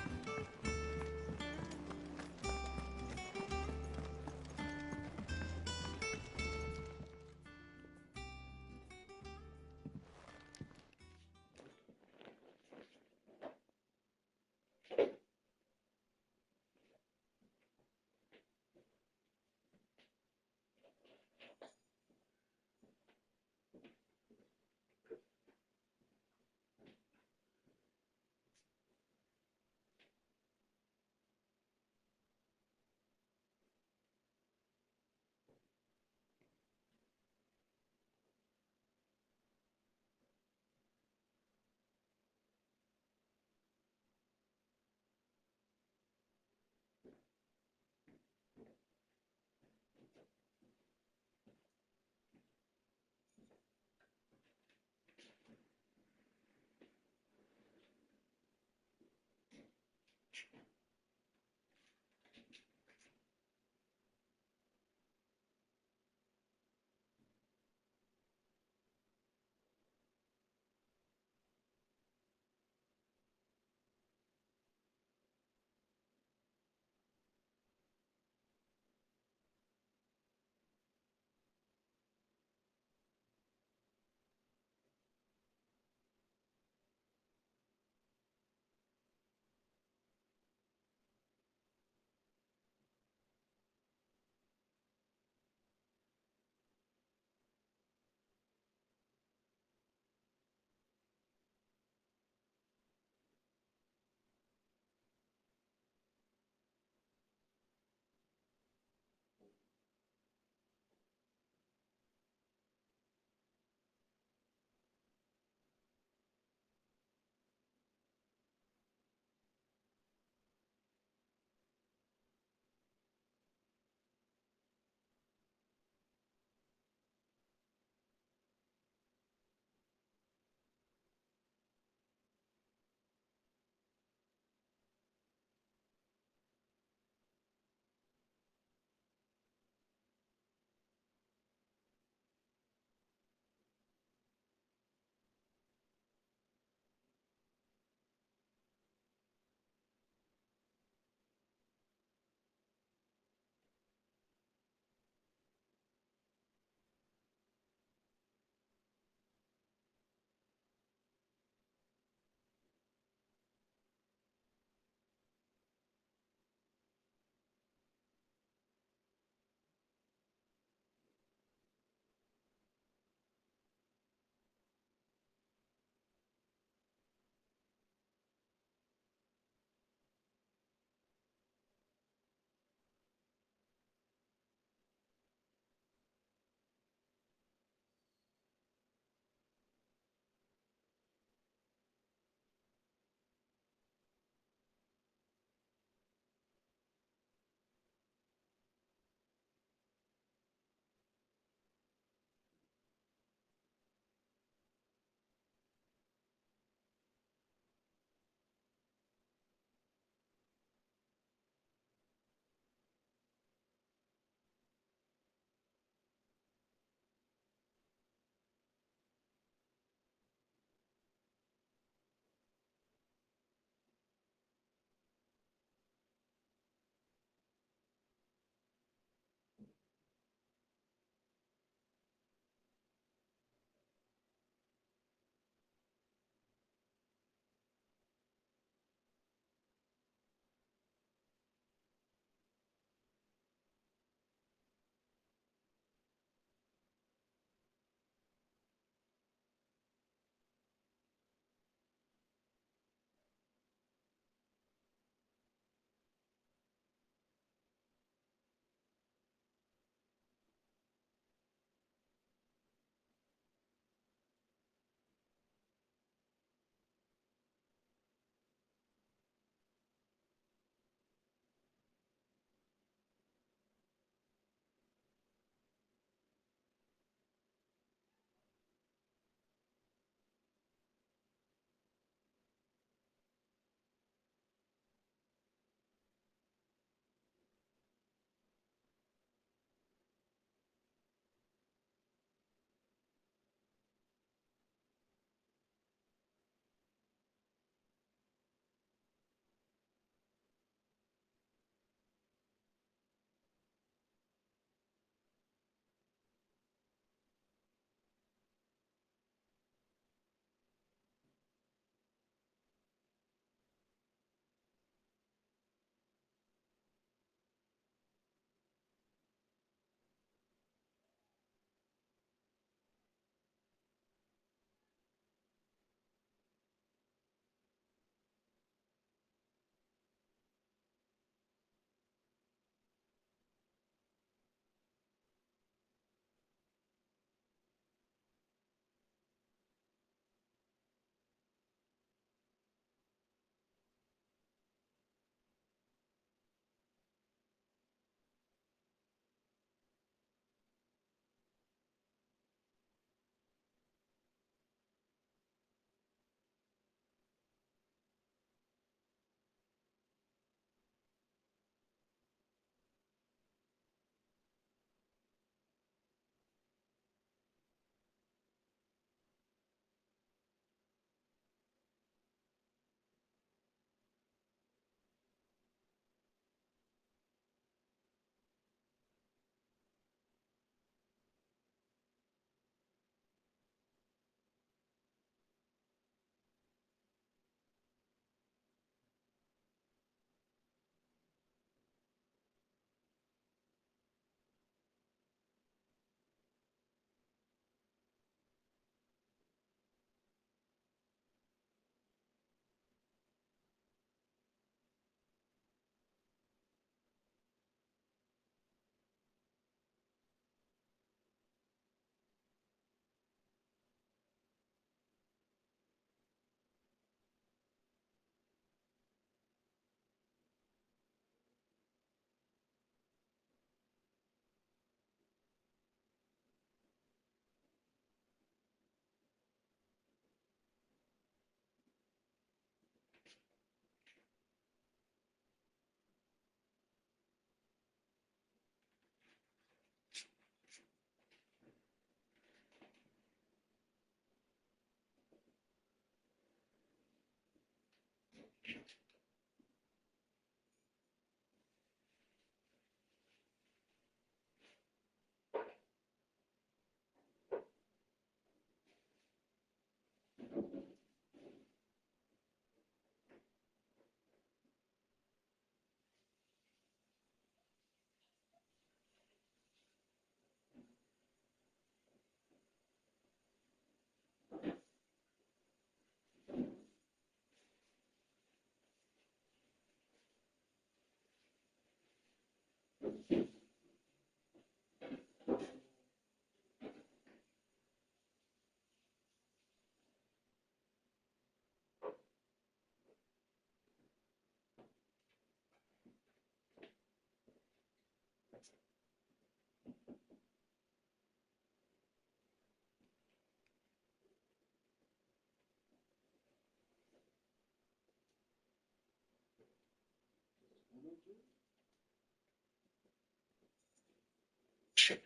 Shit.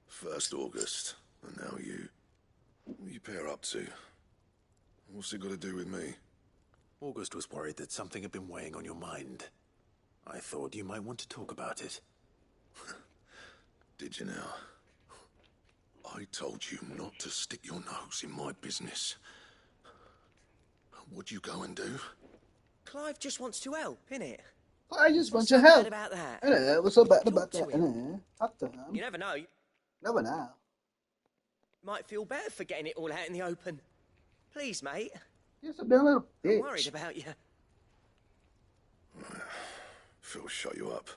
First August, and now you. What are you pair up to? What's it got to do with me?
August was worried that something had been weighing on your mind. I thought you might want to talk about it.
Did you now? I told you not to stick your nose in my business. What'd you go and do?
Clive just wants to help, innit?
I just want
What's
your
so
help.
bad about that?
Innit? What's so bad about
Talk
that?
to him.
Innit? Talk to him.
You never know.
Never know.
Might feel better for getting it all out in the open. Please, mate.
You're a little bitch.
I'm worried about you.
Phil shut you up.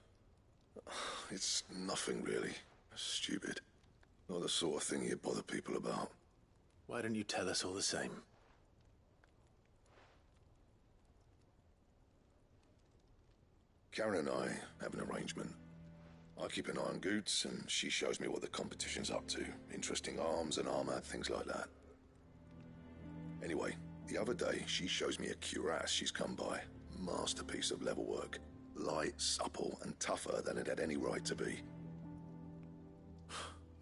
It's nothing really. Stupid. Not the sort of thing you bother people about.
Why don't you tell us all the same?
Karen and I have an arrangement. I keep an eye on Goots, and she shows me what the competition's up to. Interesting arms and armor, things like that. Anyway, the other day, she shows me a cuirass she's come by. Masterpiece of level work. Light, supple, and tougher than it had any right to be.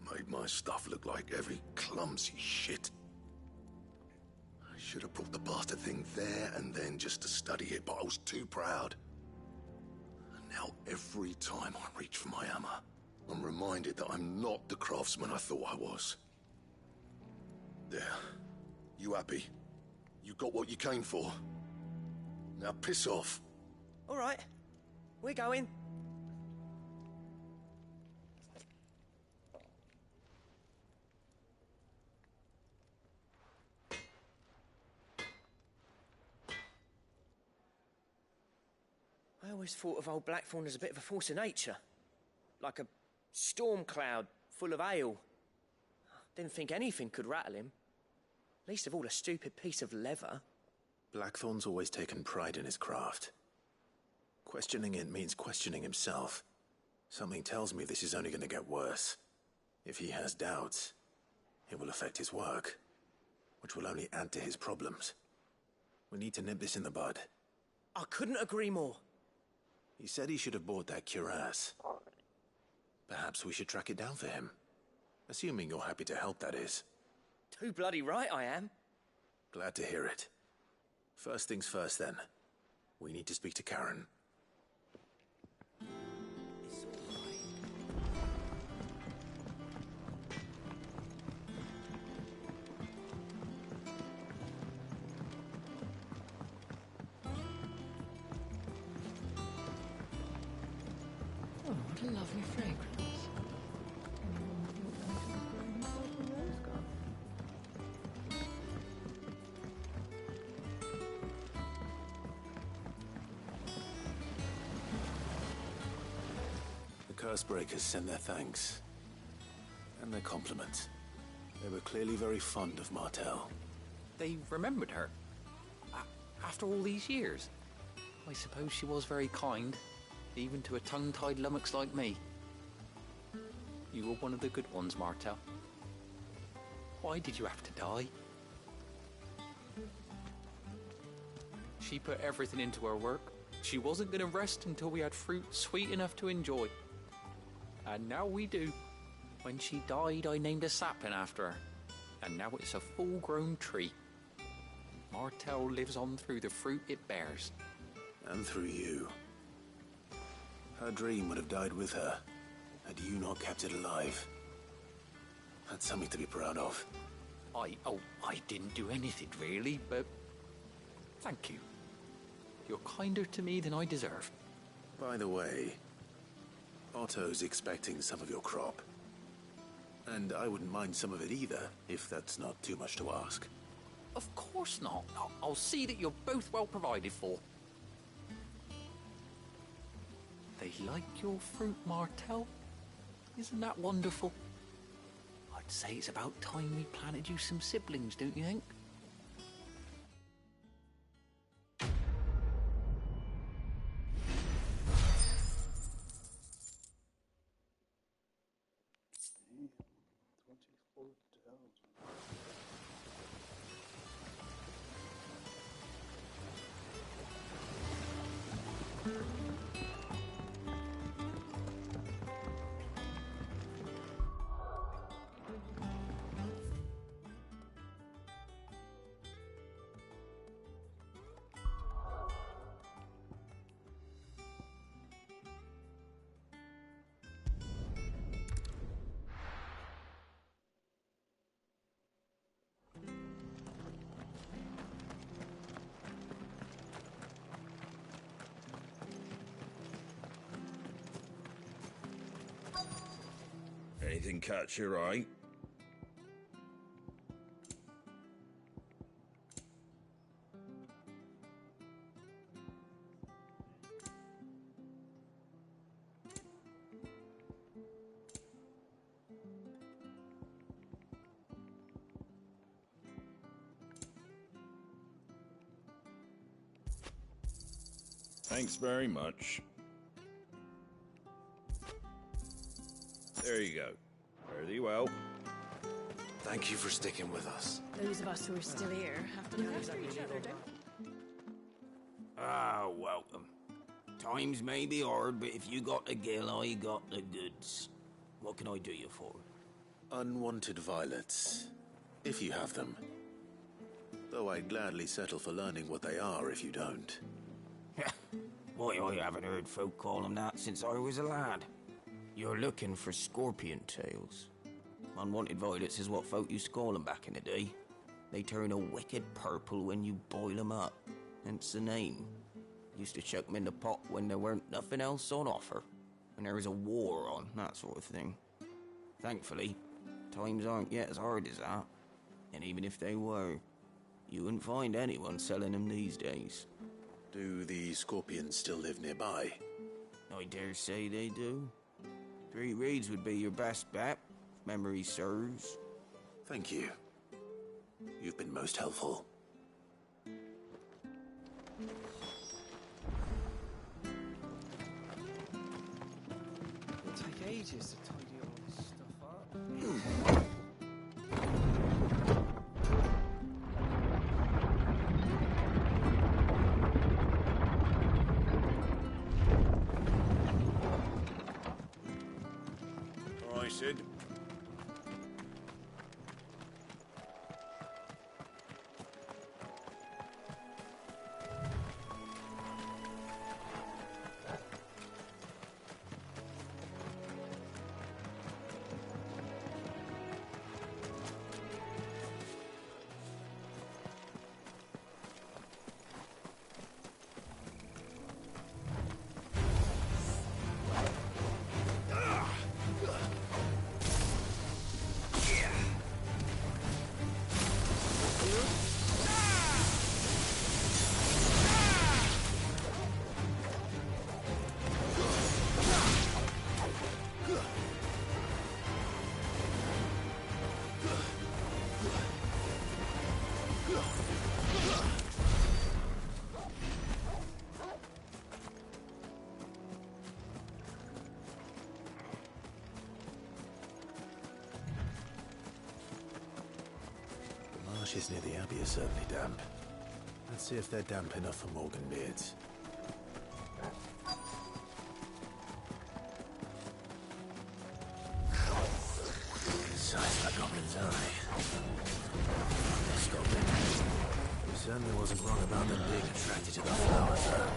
Made my stuff look like every clumsy shit. I should have brought the bastard thing there and then just to study it, but I was too proud. Now, every time I reach for my hammer, I'm reminded that I'm not the craftsman I thought I was. There. You happy? You got what you came for? Now piss off.
All right. We're going. I always thought of old Blackthorn as a bit of a force of nature. Like a storm cloud full of hail. Didn't think anything could rattle him. Least of all a stupid piece of leather.
Blackthorn's always taken pride in his craft. Questioning it means questioning himself. Something tells me this is only going to get worse. If he has doubts, it will affect his work, which will only add to his problems. We need to nip this in the bud.
I couldn't agree more.
He said he should have bought that cuirass. Perhaps we should track it down for him. Assuming you're happy to help, that is.
Too bloody right I am.
Glad to hear it. First things first, then. We need to speak to Karen.
Oh, what a lovely fragrance.
Cursebreakers send their thanks. And their compliments. They were clearly very fond of Martel.
They remembered her? After all these years? I suppose she was very kind, even to a tongue-tied lummox like me. You were one of the good ones, Martel. Why did you have to die? She put everything into her work. She wasn't going to rest until we had fruit sweet enough to enjoy. And now we do. When she died, I named a sapling after her. And now it's a full-grown tree. Martell lives on through the fruit it bears.
And through you. Her dream would have died with her, had you not kept it alive. That's something to be proud of.
I didn't do anything really, but thank you. You're kinder to me than I deserve.
By the way, Otto's expecting some of your crop. And I wouldn't mind some of it either, if that's not too much to ask.
Of course not. I'll see that you're both well provided for. They like your fruit, Martell. Isn't that wonderful? I'd say it's about time we planted you some siblings, don't you think?
Anything catch your eye? Thanks very much. There you go. Fare thee well.
Thank you for sticking with us.
Those of us who are still here have to look after each other, don't
Ah, welcome. Times may be hard, but if you got the gill, I got the goods. What can I do you for?
Unwanted violets, if you have them. Though I'd gladly settle for learning what they are if you don't.
Why, I haven't heard folk call them that since I was a lad. You're looking for scorpion tails. Unwanted violets is what folk used to call them back in the day. They turn a wicked purple when you boil them up. Hence the name. Used to chuck them in the pot when there weren't nothing else on offer. When there was a war on, that sort of thing. Thankfully, times aren't yet as hard as that. And even if they were, you wouldn't find anyone selling them these days.
Do the scorpions still live nearby?
I dare say they do. 3 Reeds would be your best bet, if memory serves.
Thank you. You've been most helpful.
It'll take ages to tidy all this stuff up.
Sid.
marshes near the Abbey are certainly damp. Let's see if they're damp enough for Morganbeards. Size of a goblin's eye. This goblin. He certainly wasn't wrong about them being attracted to the flowers, though.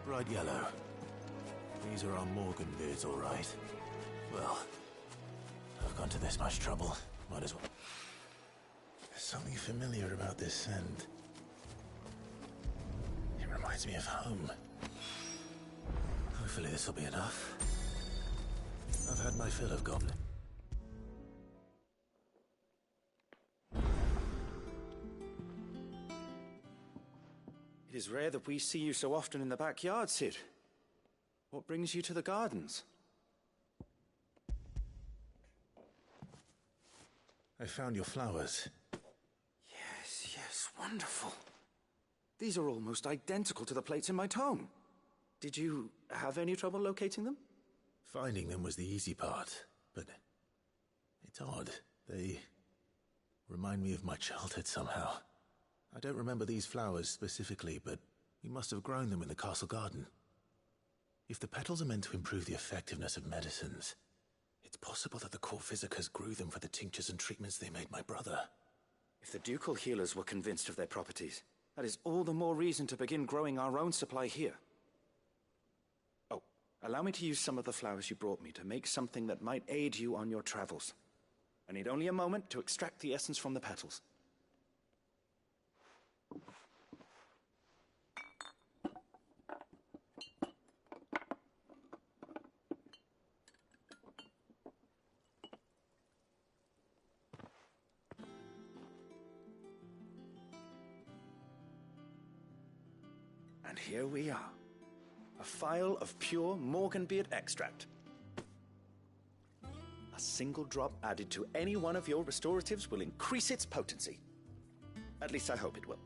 Bright yellow. These are our Morganbeards, all right. Well, I've gone to this much trouble. Might as well. There's something familiar about this scent. It reminds me of home. Hopefully this will be enough. I've had my fill of goblin.
It is rare that we see you so often in the backyard, Cid. What brings you to the gardens?
I found your flowers.
Yes, wonderful. These are almost identical to the plates in my tome. Did you have any trouble locating them?
Finding them was the easy part, but it's odd. They remind me of my childhood somehow. I don't remember these flowers specifically, but we must have grown them in the castle garden. If the petals are meant to improve the effectiveness of medicines, it's possible that the court physicers grew them for the tinctures and treatments they made my brother.
If the ducal healers were convinced of their properties, that is all the more reason to begin growing our own supply here. Oh, allow me to use some of the flowers you brought me to make something that might aid you on your travels. I need only a moment to extract the essence from the petals. And here we are. A phial of pure Morganbeard extract. A single drop added to any one of your restoratives will increase its potency. At least I hope it will.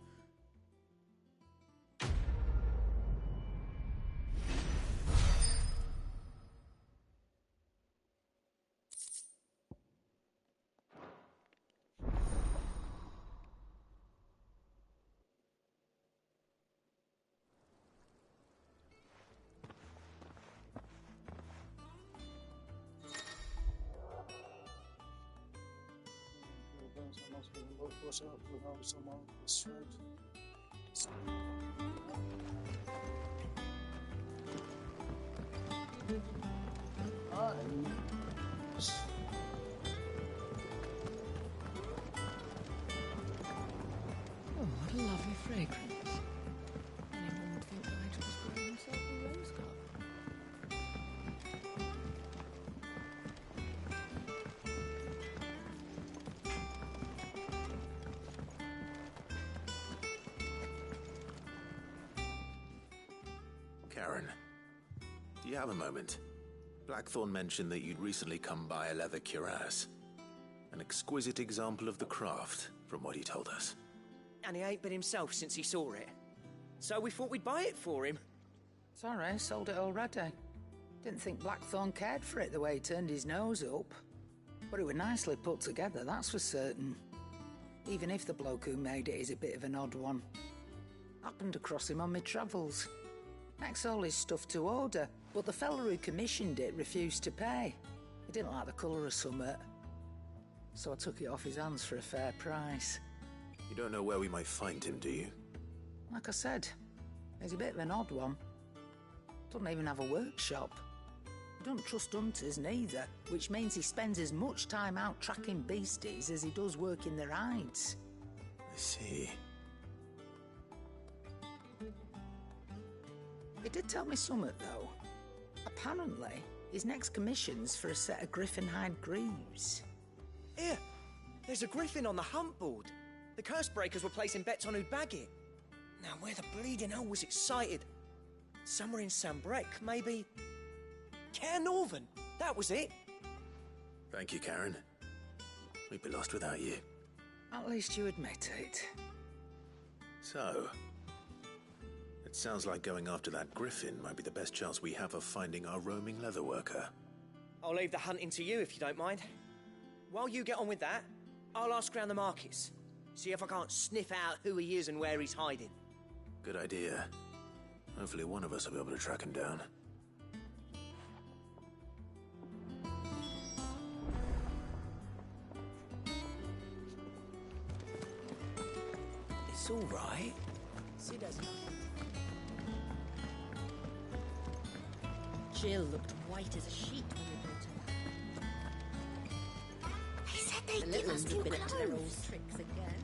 What's up with how someone was straight?
Oh, what a lovely fragrance. Anyone would think Nigel was growing himself a rose garden.
Karen, do you have a moment? Blackthorn mentioned that you'd recently come by a leather cuirass. An exquisite example of the craft, from what he told us.
And he ain't been himself since he saw it. So we thought we'd buy it for him.
Sorry, sold it already. Didn't think Blackthorn cared for it the way he turned his nose up. But it was nicely put together, that's for certain. Even if the bloke who made it is a bit of an odd one. Happened across him on my travels. Next all his stuff to order, but the fella who commissioned it refused to pay. He didn't like the colour of summit. So I took it off his hands for a fair price.
You don't know where we might find him, do you?
Like I said, he's a bit of an odd one. Doesn't even have a workshop. Don't trust hunters neither, which means he spends as much time out tracking beasties as he does working their hides.
I see.
He did tell me something, though. Apparently, his next commission's for a set of griffin hide greaves.
Here, there's a griffin on the hunt board. The curse breakers were placing bets on who'd bag it. Now, where the bleeding hell was it sighted? Somewhere in Sambrec, maybe... Caer Northern, that was it.
Thank you, Karen. We'd be lost without you.
At least you admit it.
So, it sounds like going after that griffin might be the best chance we have of finding our roaming leatherworker.
I'll leave the hunting to you if you don't mind. While you get on with that, I'll ask around the markets. See if I can't sniff out who he is and where he's hiding.
Good idea. Hopefully one of us will be able to track him down.
It's all right.
She doesn't. Jill looked white as a sheet when we brought her back.
They said
The
they'd give
little
us
ones
new
have been up to their old
clothes.
tricks again.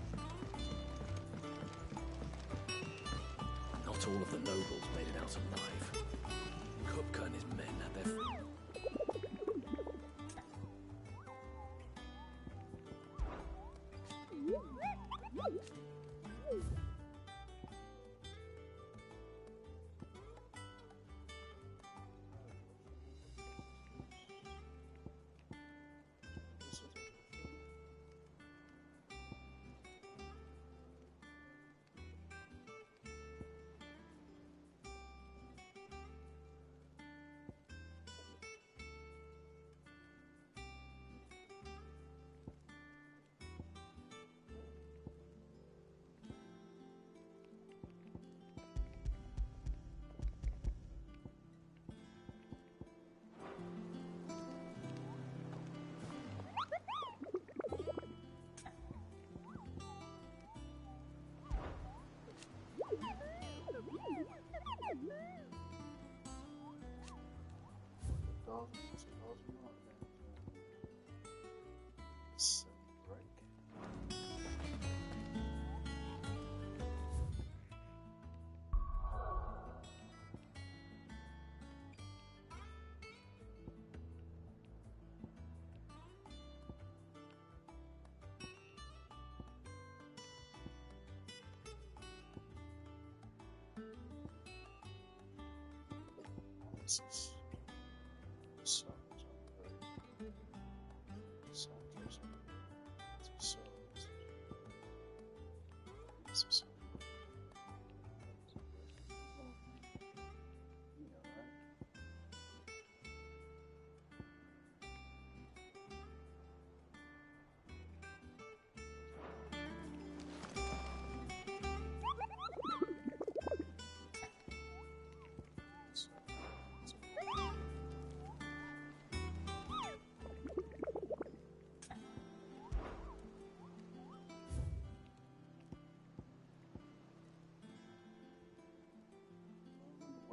Not all of the nobles made it out alive. Kupka and his men had their...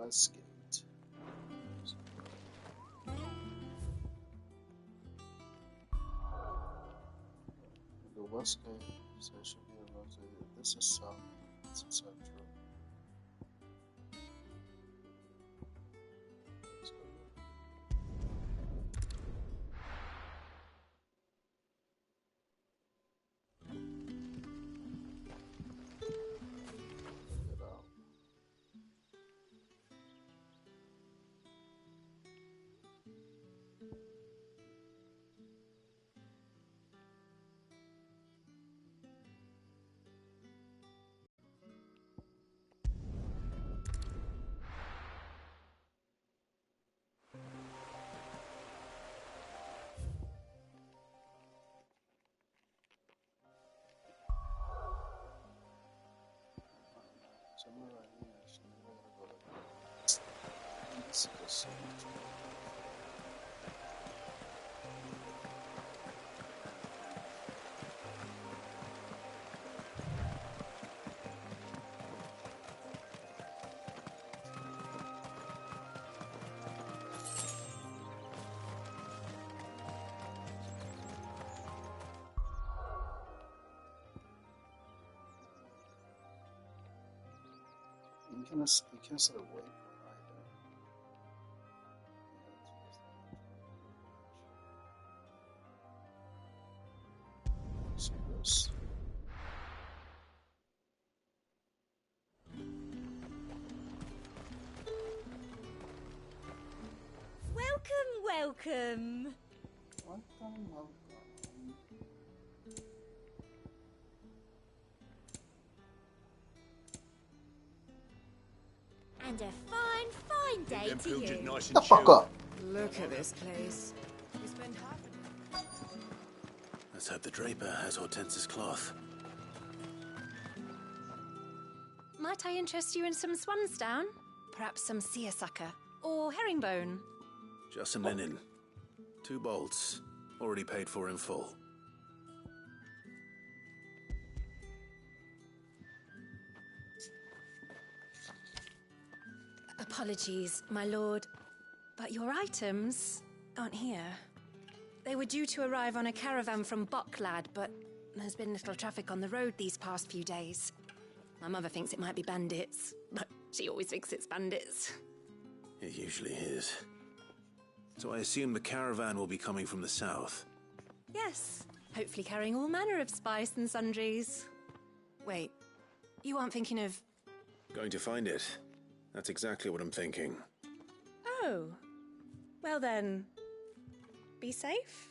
Westgate. The Westgate station here rotated. This is south. This is central. Let's go see. You can sort of wait for either. So this.
Welcome.
Welcome.
And a fine day
Them
to
pilchards
you.
nice and
The fuck
chilled.
up.
Look at this place. We spend half an
Let's hope the Draper has Hortense's cloth.
Might I interest you in some swansdown? Perhaps some seersucker or herringbone?
Just some linen. 2 bolts. Already paid for in full.
Apologies, my lord, but your items aren't here. They were due to arrive on a caravan from Bocklad, but there's been little traffic on the road these past few days. My mother thinks it might be bandits, but she always thinks it's bandits.
It usually is. So I assume the caravan will be coming from the south.
Yes, hopefully carrying all manner of spice and sundries. Wait, you aren't thinking of...
Going to find it. That's exactly what I'm thinking.
Oh, well then, be safe.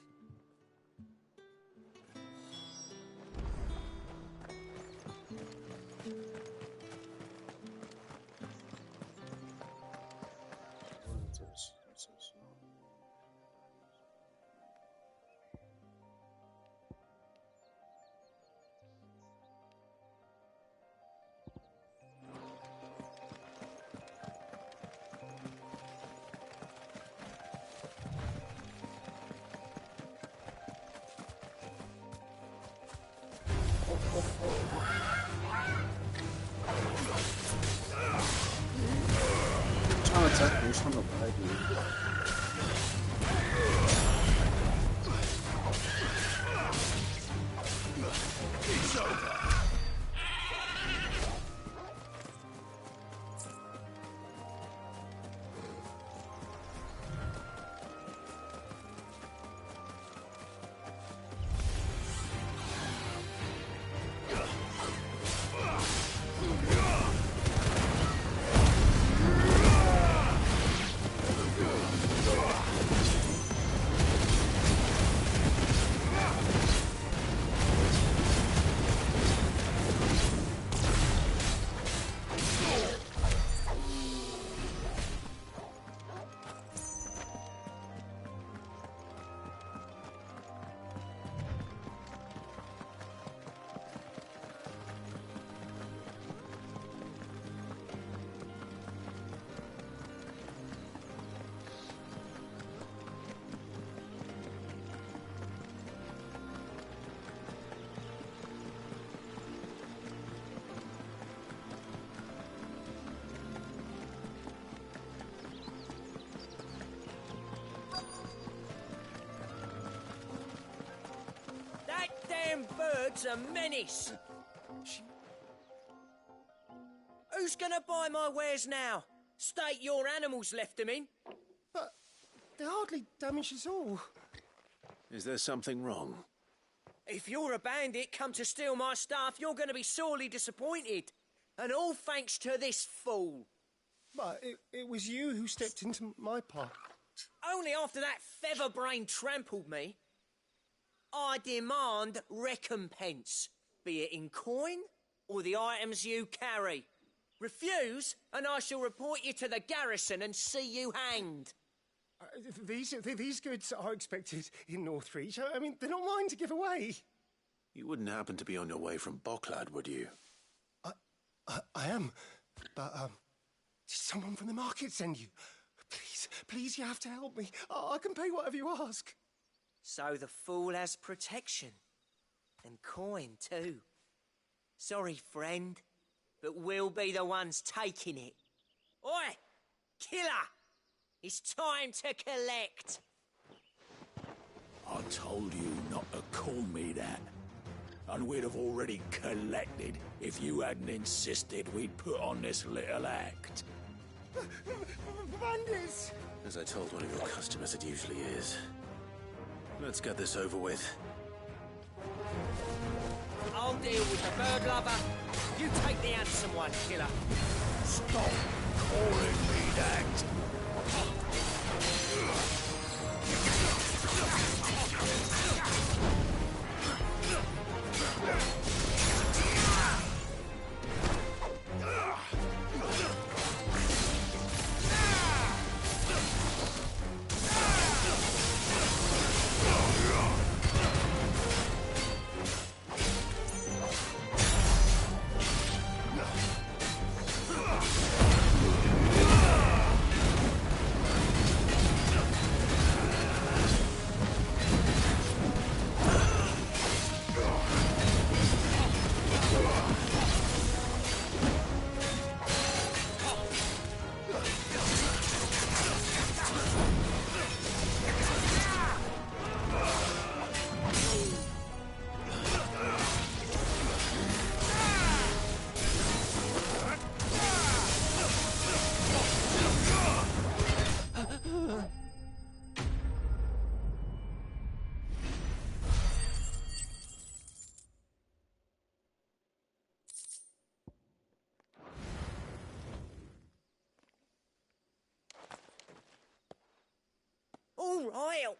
Trying to attack me from the right, dude.
It's over.
That damn bird's a menace. Who's gonna buy my wares now? State your animals left them in.
But they hardly damage us all.
Is there something wrong?
If you're a bandit come to steal my stuff, you're gonna be sorely disappointed. And all thanks to this fool.
But it was you who stepped into my path.
Only after that feather-brain trampled me. I demand recompense, be it in coin or the items you carry. Refuse, and I shall report you to the garrison and see you hanged.
These goods are expected in Northreach. I mean, they're not mine to give away.
You wouldn't happen to be on your way from Bocklad, would you?
I am. But, did someone from the market send you? Please, you have to help me. I can pay whatever you ask.
So the fool has protection. And coin, too. Sorry, friend, but we'll be the ones taking it. Oi! Killer! It's time to collect!
I told you not to call me that. And we'd have already collected if you hadn't insisted we'd put on this little act.
Bandits!
As I told one of your customers, it usually is. Let's get this over with.
I'll deal with the bird lover. You take the handsome one, killer.
Stop calling me that.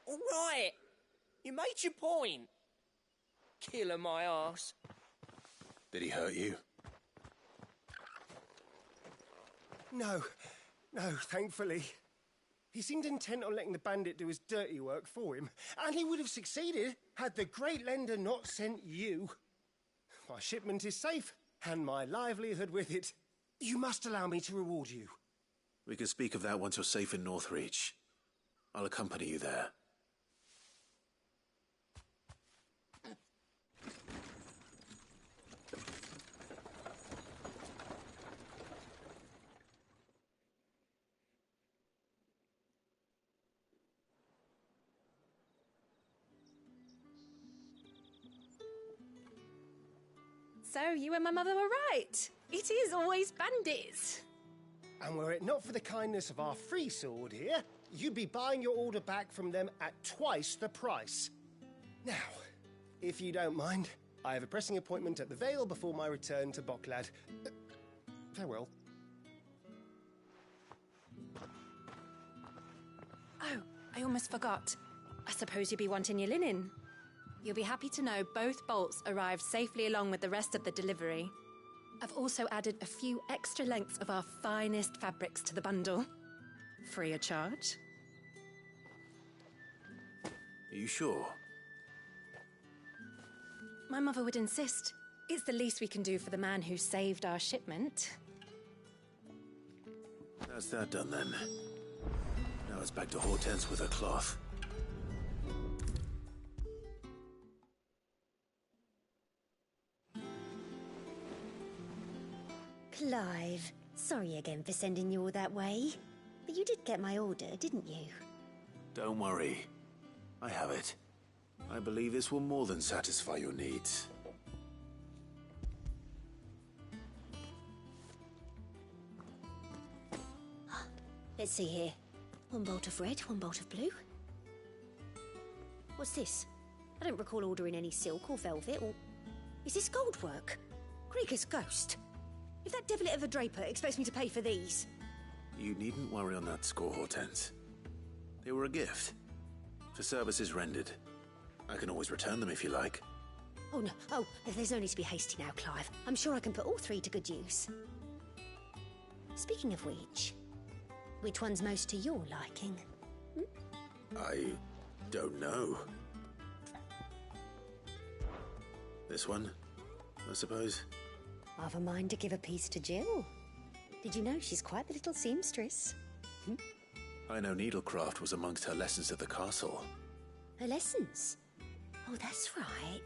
All right. You made your point. Killer my ass.
Did he hurt you?
No, thankfully. He seemed intent on letting the bandit do his dirty work for him, and he would have succeeded had the Great Lender not sent you. My shipment is safe, and my livelihood with it. You must allow me to reward you.
We can speak of that once you're safe in Northreach. I'll accompany you there.
So, you and my mother were right. It is always bandits.
And were it not for the kindness of our free sword here, you'd be buying your order back from them at twice the price. Now, if you don't mind, I have a pressing appointment at the Vale before my return to Boklad. Farewell.
Oh, I almost forgot. I suppose you'll be wanting your linen. You'll be happy to know both bolts arrived safely along with the rest of the delivery. I've also added a few extra lengths of our finest fabrics to the bundle. Free of charge.
Are you sure?
My mother would insist. It's the least we can do for the man who saved our shipment.
That's that done then. Now it's back to Hortense with her cloth.
Clive, sorry again for sending you all that way. But you did get my order, didn't you?
Don't worry. I have it. I believe this will more than satisfy your needs.
Let's see here. One bolt of red, one bolt of blue. What's this? I don't recall ordering any silk or velvet or... Is this gold work? Krieger's ghost. If that devilit of a draper expects me to pay for these...
You needn't worry on that score, Hortense. They were a gift. For services rendered. I can always return them if you like.
Oh, no. Oh, there's no need to be hasty now, Clive. I'm sure I can put all three to good use. Speaking of which one's most to your liking?
I don't know. This one, I suppose.
I've a mind to give a piece to Jill. Did you know she's quite the little seamstress?
I know needlecraft was amongst her lessons at the castle.
Her lessons? Oh, that's right.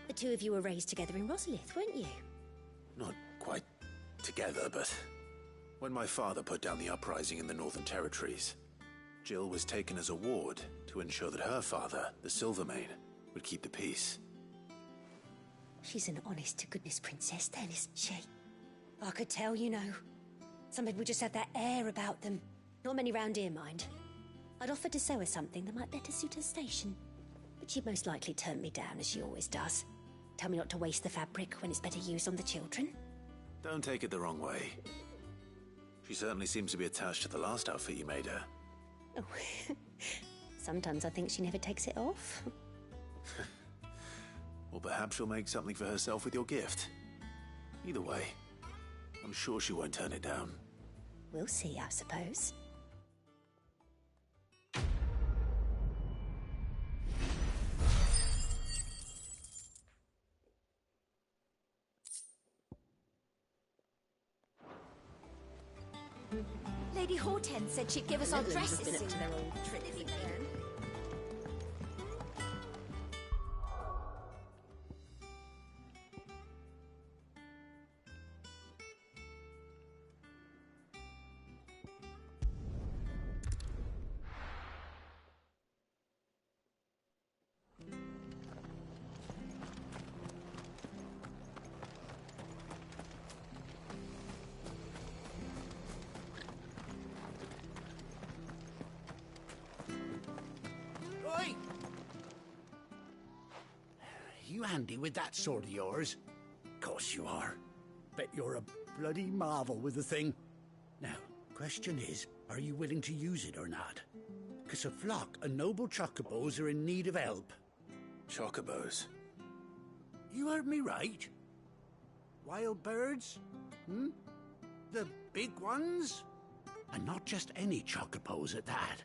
The two of you were raised together in Rosalith, weren't you?
Not quite together, but when my father put down the uprising in the Northern Territories, Jill was taken as a ward to ensure that her father, the Silvermane, would keep the peace.
She's an honest-to-goodness princess then, isn't she? I could tell, you know. Some people just have that air about them. Not many round here, mind. I'd offered to sew her something that might better suit her station. But she'd most likely turn me down, as she always does. Tell me not to waste the fabric when it's better used on the children.
Don't take it the wrong way. She certainly seems to be attached to the last outfit you made her.
Oh, sometimes I think she never takes it off.
Or perhaps she'll make something for herself with your gift. Either way, I'm sure she won't turn it down.
We'll see, I suppose.
Lady Hortense said she'd give us our
Netherlands
dresses
has been up to
soon.
their old trick again.
Oi! You handy with that sword of yours? Course you are. Bet you're a bloody marvel with the thing. Now, question is, are you willing to use it or not? 'Cause a flock of noble chocobos are in need of help.
Chocobos?
You heard me right. Wild birds? Hmm? The big ones? And not just any chocobos at that.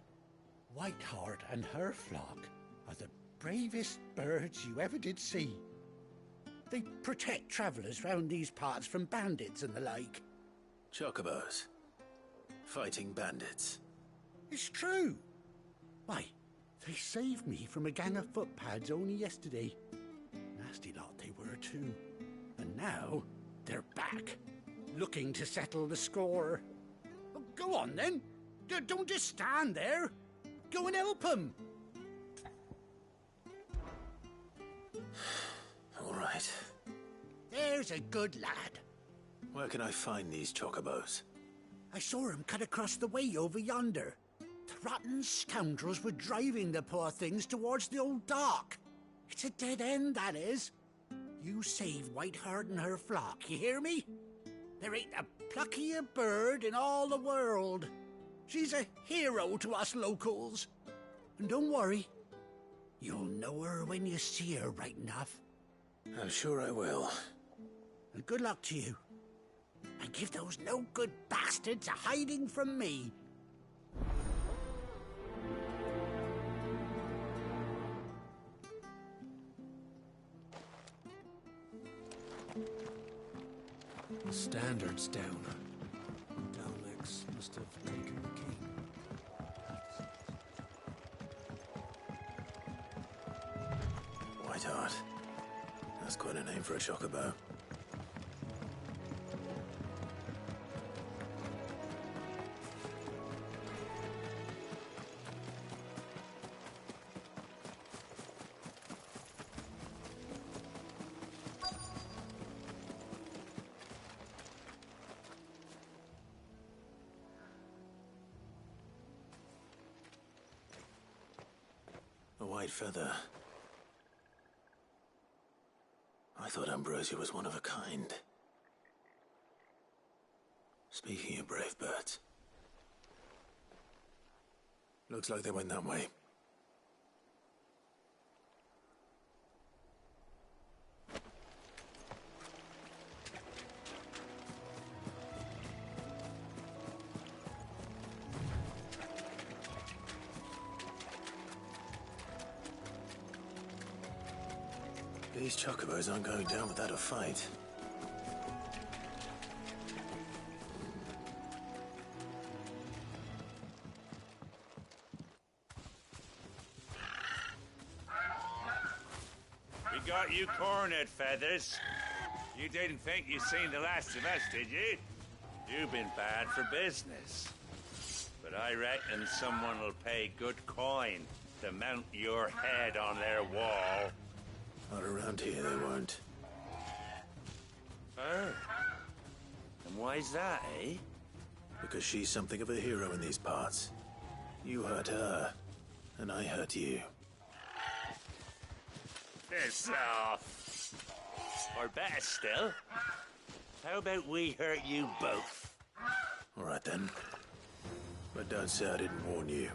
Whiteheart and her flock are the bravest birds you ever did see. They protect travellers round these parts from bandits and the like.
Chocobos. Fighting bandits.
It's true. Why, they saved me from a gang of footpads only yesterday. Nasty lot they were too. And now they're back, looking to settle the score. Well, go on then. Don't just stand there. Go and help them.
All right.
There's a good lad.
Where can I find these chocobos?
I saw him cut across the way over yonder. The rotten scoundrels were driving the poor things towards the old dock. It's a dead end, that is. You save Whiteheart and her flock, you hear me? There ain't a pluckier bird in all the world. She's a hero to us locals. And don't worry, you'll know her when you see her right enough.
I'm sure I will.
And good luck to you. And give those no-good bastards a hiding from me.
The standard's down. Dalmex must have taken the king.
Whiteheart. That's quite a name for a chocobo. A white feather. I thought Ambrosia was one of a kind. Speaking of brave birds, looks like they went that way. These chocobos aren't going down without a fight.
got you cornered, Feathers. You didn't think you'd seen the last of us, did you? You've been bad for business. But I reckon someone will pay good coin to mount your head on their wall.
Not around here, they won't.
Her? And why's that, eh?
Because she's something of a hero in these parts. You hurt her, and I hurt you.
Piss off. Or better still, how about we hurt you both?
All right, then. But don't say I didn't warn you.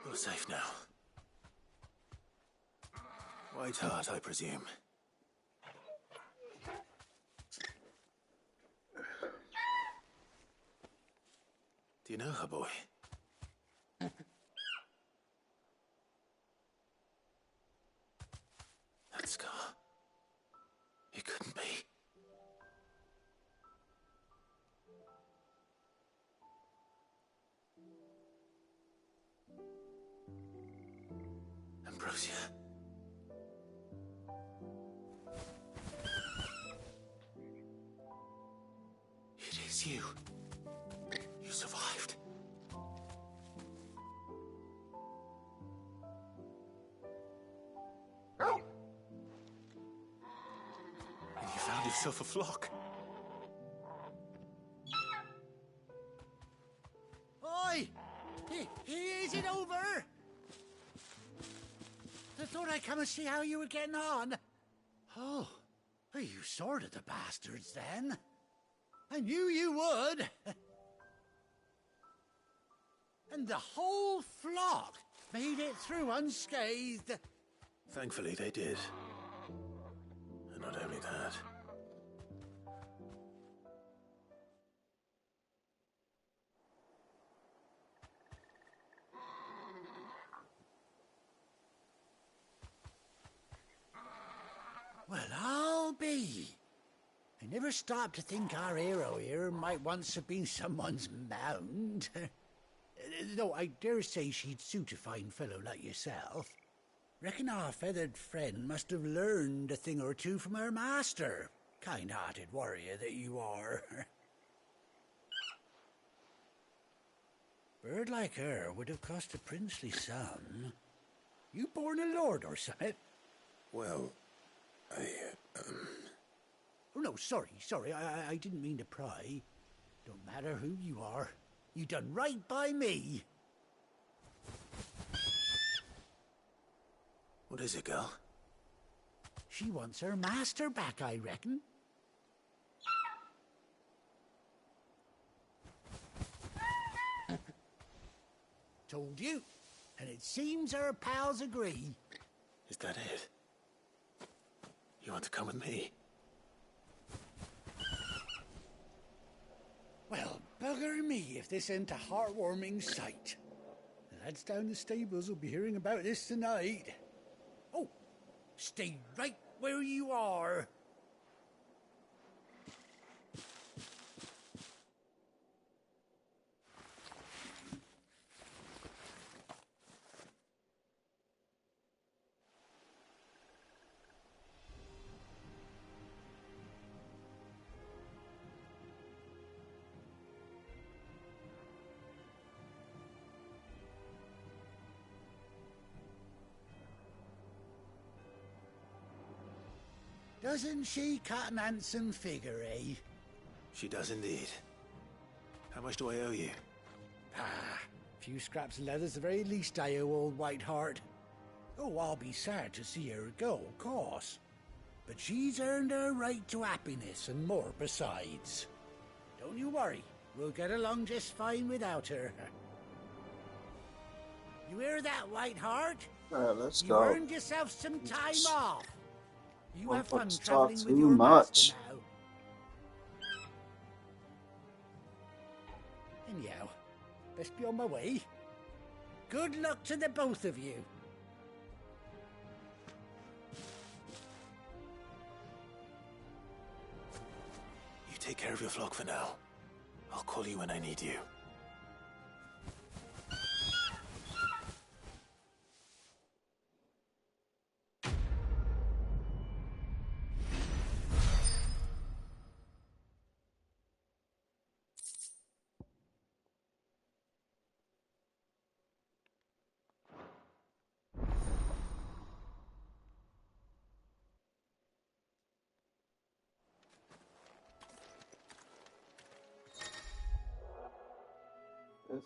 You're safe now. White Hart, I presume. Do you know her, boy? That scar. It couldn't be. Ambrosia. It is you. You survived. And you found yourself a flock.
Oi! Is it over? I thought I'd come and see how you were getting on. Oh, well, you sorted the bastards then. I knew you would. And the whole flock made it through unscathed.
Thankfully, they did. And not only that.
Well, I'll be. I never stopped to think our hero here might once have been someone's mount. Though I dare say she'd suit a fine fellow like yourself. Reckon our feathered friend must have learned a thing or two from her master. Kind-hearted warrior that you are. Bird like her would have cost a princely sum. You born a lord or something?
Well,
Oh, no, sorry. I didn't mean to pry. Don't matter who you are. You done right by me.
What is it, girl?
She wants her master back, I reckon. Told you. And it seems her pals agree.
Is that it? You want to come with me?
Well, bugger me if this ain't a heartwarming sight. The lads down the stables will be hearing about this tonight. Oh, stay right where you are. Doesn't she cut an handsome figure, eh?
She does indeed. How much do I owe you?
A few scraps of leather's the very least I owe old Whiteheart. Oh, I'll be sad to see her go, of course. But she's earned her right to happiness and more besides. Don't you worry, we'll get along just fine without her. You hear that, Whiteheart?
Alright, let's
you
go.
You earned yourself some time off. You have fun
Talk
traveling
too
with your
much.
master now. Anyhow, best be on my way. Good luck to the both of you.
You take care of your flock for now. I'll call you when I need you.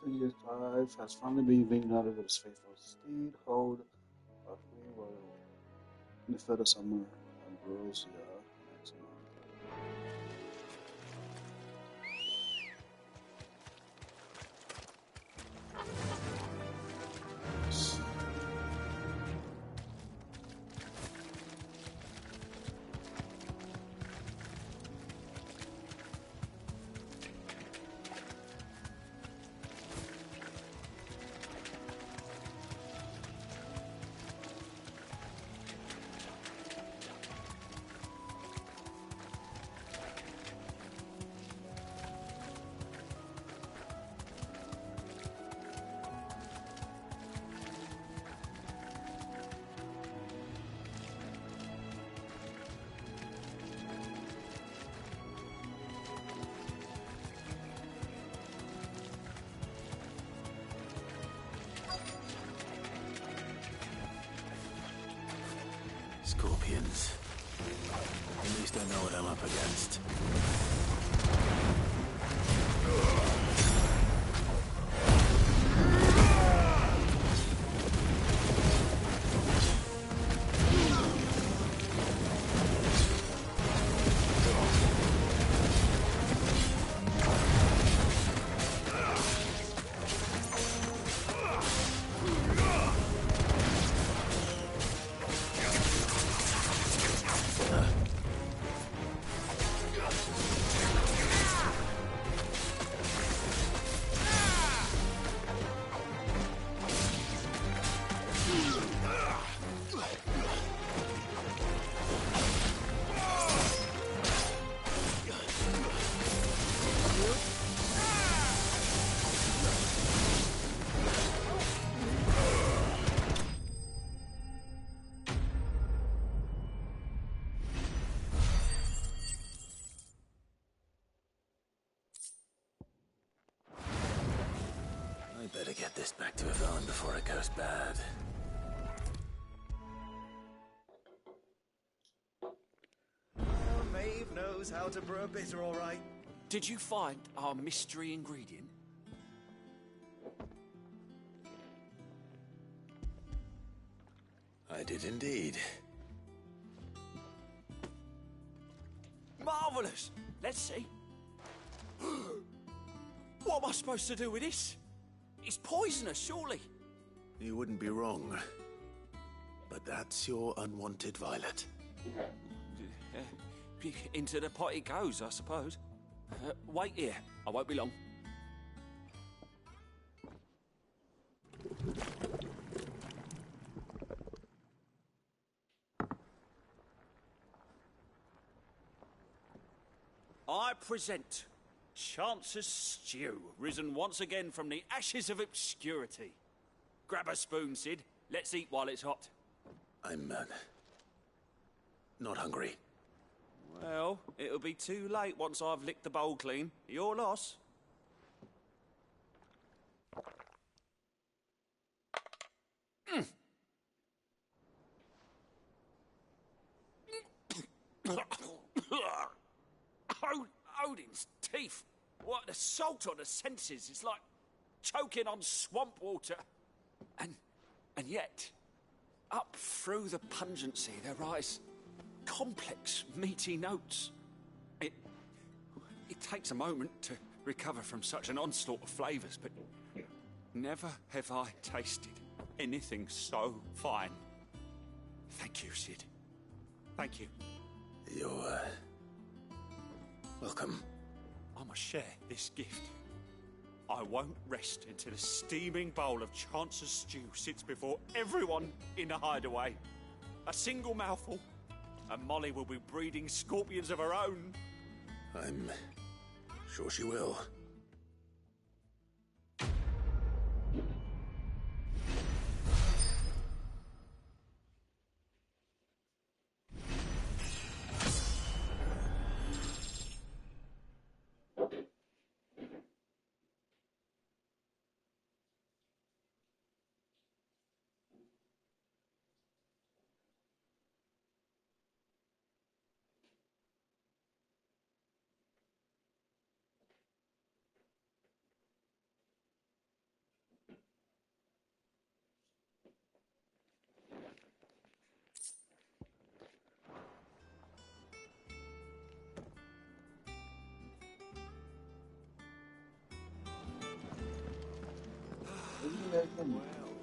Years drive has finally been reunited with his faithful steed, Hold, of free royal. In the fed of summer, Ambrosia, next month.
Scorpions. At least I know what I'm up against. Better get this back to Yvonne before it goes bad.
Maeve knows knows how to brew a bitter, all right.
Did you find our mystery ingredient?
I did indeed.
Marvellous! Let's see. What am I supposed to do with this? It's poisonous, surely.
You wouldn't be wrong. But that's your unwanted violet.
Into the pot it goes, I suppose. Wait here. I won't be long. I present Chance's Stew, risen once again from the ashes of obscurity. Grab a spoon, Sid. Let's eat while it's hot.
I'm, not hungry.
Well, it'll be too late once I've licked the bowl clean. Your loss. Odin's teeth. What the salt on the senses. It's like choking on swamp water. And yet, up through the pungency there rise complex, meaty notes. It takes a moment to recover from such an onslaught of flavours, but never have I tasted anything so fine. Thank you, Sid. Thank you.
You're, welcome.
I must share this gift. I won't rest until a steaming bowl of Chance's Stew sits before everyone in the hideaway. A single mouthful, and Molly will be breeding scorpions of her own.
I'm sure she will.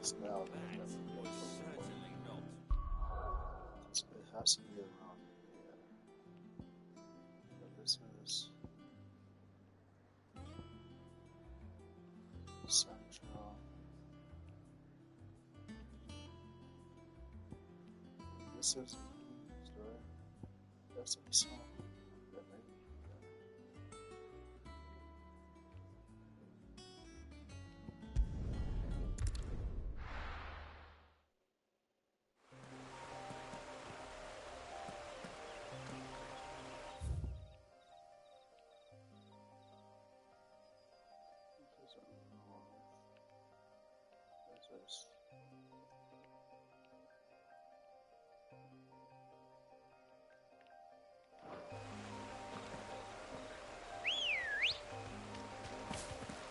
Smell. It has to be around here. But this is central. This is used, right? That's to be small. Yeah, maybe.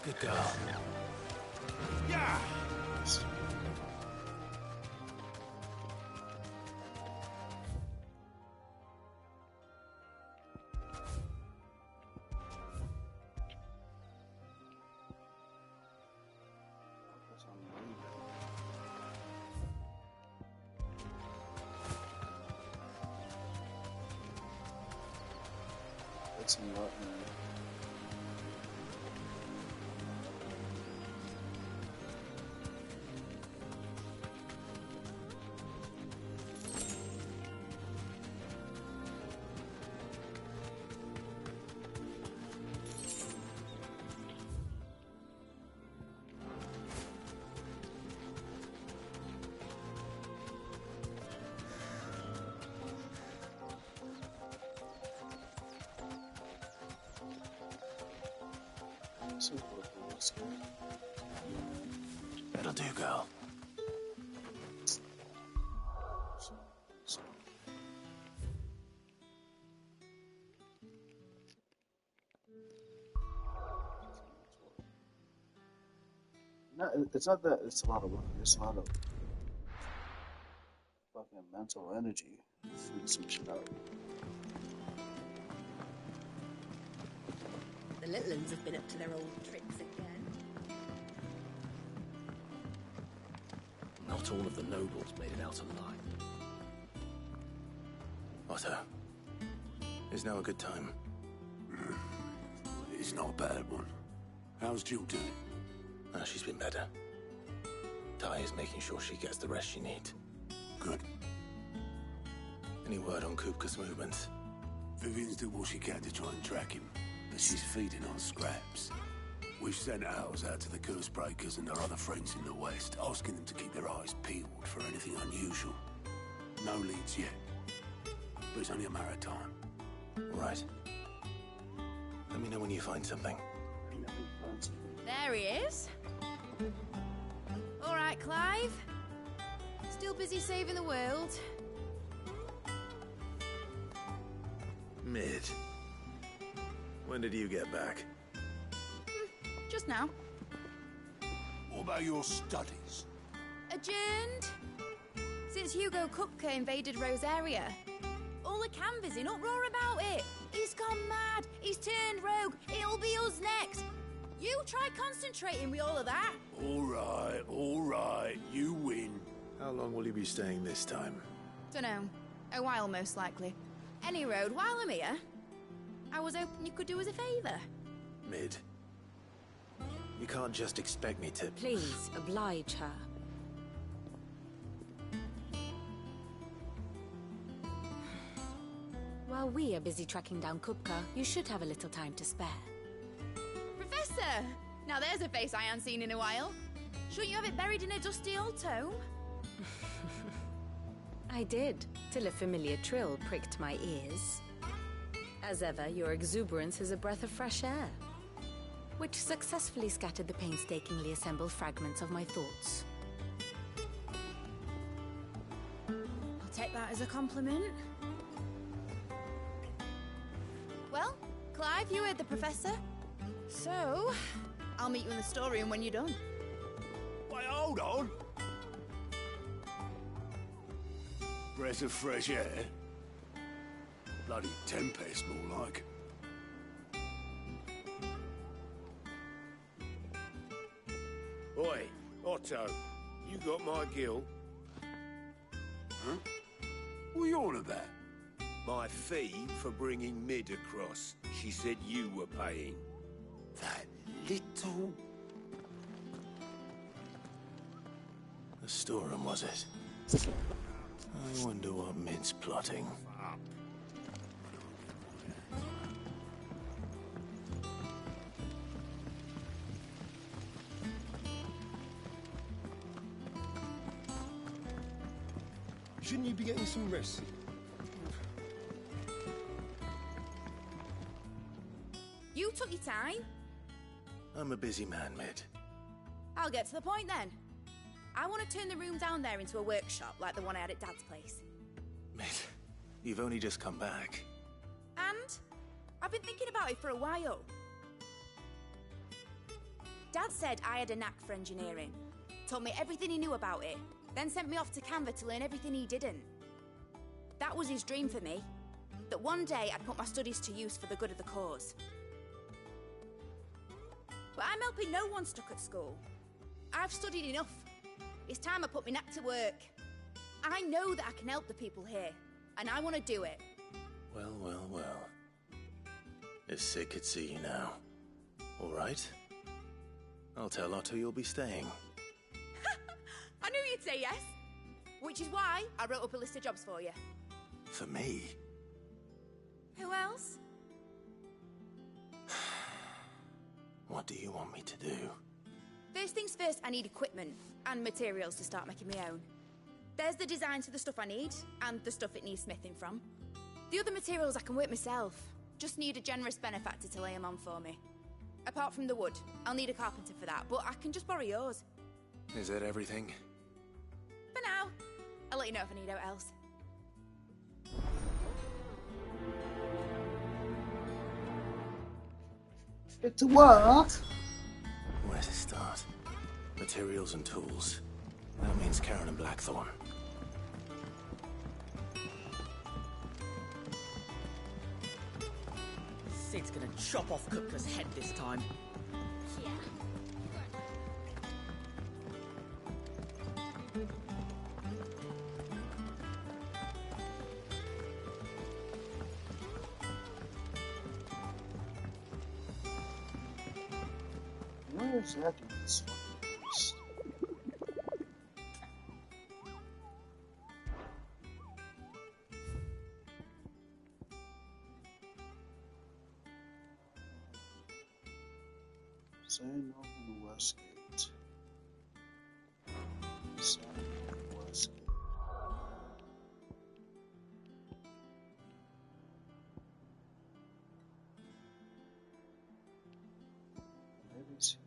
Good girl.
Yeah!
That's not.
That'll do, girl.
No, it's not that it's a lot of work. It's a lot of fucking mental energy. Figure some shit out.
The little ones have been up to their old tricks again.
Not all of the nobles made it out alive. Otto, is now a good time?
It's not a bad one. How's Jill doing?
She's been better. Ty is making sure she gets the rest she needs.
Good.
Any word on Kupka's movements?
Vivian's did what she can to try and track him, but she's feeding on scraps. We've sent ours out to the Curse Breakers and our other friends in the West, asking them to keep their eyes peeled for anything unusual. No leads yet, but it's only a matter of time.
Right. Let me know when you find something.
There he is. All right, Clive. Still busy saving the world.
Mid. When did you get back?
Just now.
What about your studies?
Adjourned. Since Hugo Kupka invaded Rosaria. All the canvassing, uproar about it. He's gone mad. He's turned rogue. It'll be us next. You try concentrating with all of that.
All right, you win.
How long will you be staying this time?
Dunno. A while, most likely. Any road, while I'm here, I was hoping you could do us a favour.
Mid. You can't just expect me to...
Please, oblige her. While we are busy tracking down Kupka, you should have a little time to spare.
Professor! Now there's a face I haven't seen in a while. Shouldn't you have it buried in a dusty old tome?
I did, till a familiar trill pricked my ears. As ever, your exuberance is a breath of fresh air, which successfully scattered the painstakingly assembled fragments of my thoughts.
I'll take that as a compliment. Well, Clive, you heard the professor. So, I'll meet you in the storeroom when you're done.
Wait, hold on. Breath of fresh air? Bloody tempest, more like.
Oi, Otto, you got my gill?
Huh? What are you on about?
My fee for bringing Mid across. She said you were paying.
That little...
The storeroom, was it? I wonder what Mid's plotting.
Shouldn't you be getting some rest?
You took your time.
I'm a busy man, Mid.
I'll get to the point then. I want to turn the room down there into a workshop like the one I had at Dad's place.
Mid, you've only just come back.
And I've been thinking about it for a while. Dad said I had a knack for engineering. Told me everything he knew about it. Then sent me off to Canva to learn everything he didn't. That was his dream for me. That one day I'd put my studies to use for the good of the cause. But I'm helping no one stuck at school. I've studied enough. It's time I put my knack to work. I know that I can help the people here, and I want to do it.
Well, well, well. If Sid could see you now. All right. I'll tell Otto you'll be staying.
I knew you'd say yes. Which is why I wrote up a list of jobs for you.
For me?
Who else?
What do you want me to do?
First things first, I need equipment and materials to start making my own. There's the designs for the stuff I need, and the stuff it needs smithing from. The other materials I can work myself. Just need a generous benefactor to lay them on for me. Apart from the wood, I'll need a carpenter for that, but I can just borrow yours.
Is that everything?
For now. I'll let you know if I need out else.
It's what?
Where to start? Materials and tools. That means Karen and Blackthorn.
Sid's gonna chop off Kutler's head this time.
Yeah.
Where exactly is this fucking place? Saying open Westgate. Saying open Westgate. Maybe it's here.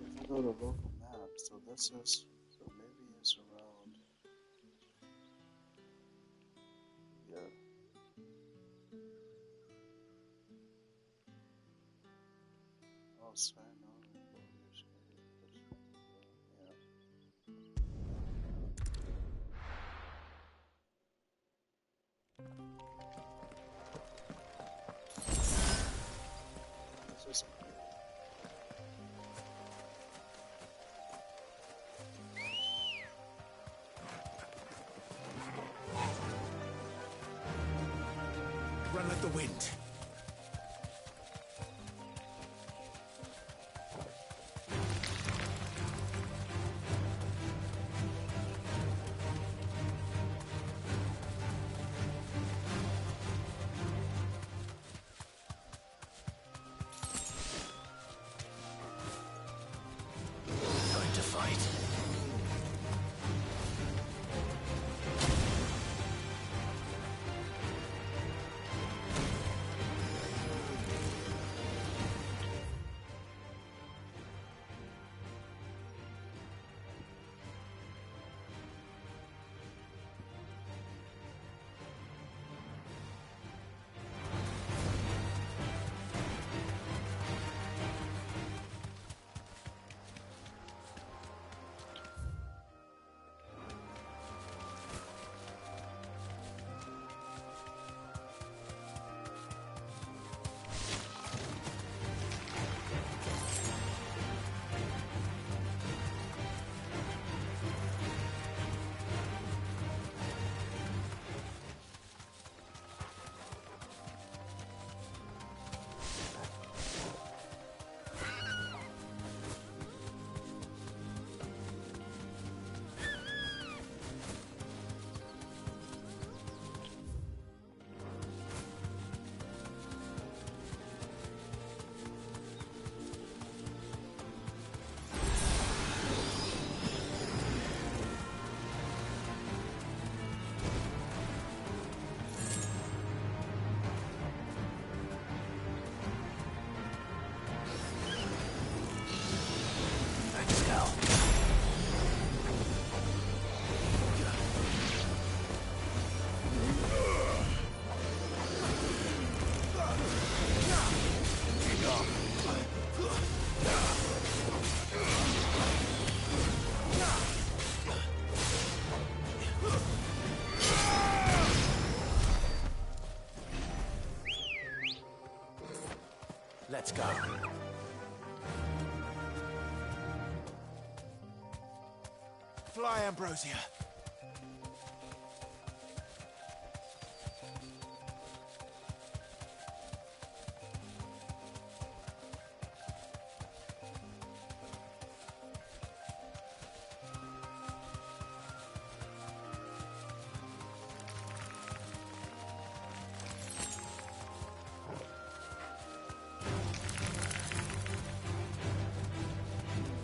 If I go to local map, so this is, so maybe it's around here. Oh, sign on and yeah. This is
Run like the wind.
Time to fight. Let's go.
Fly, Ambrosia.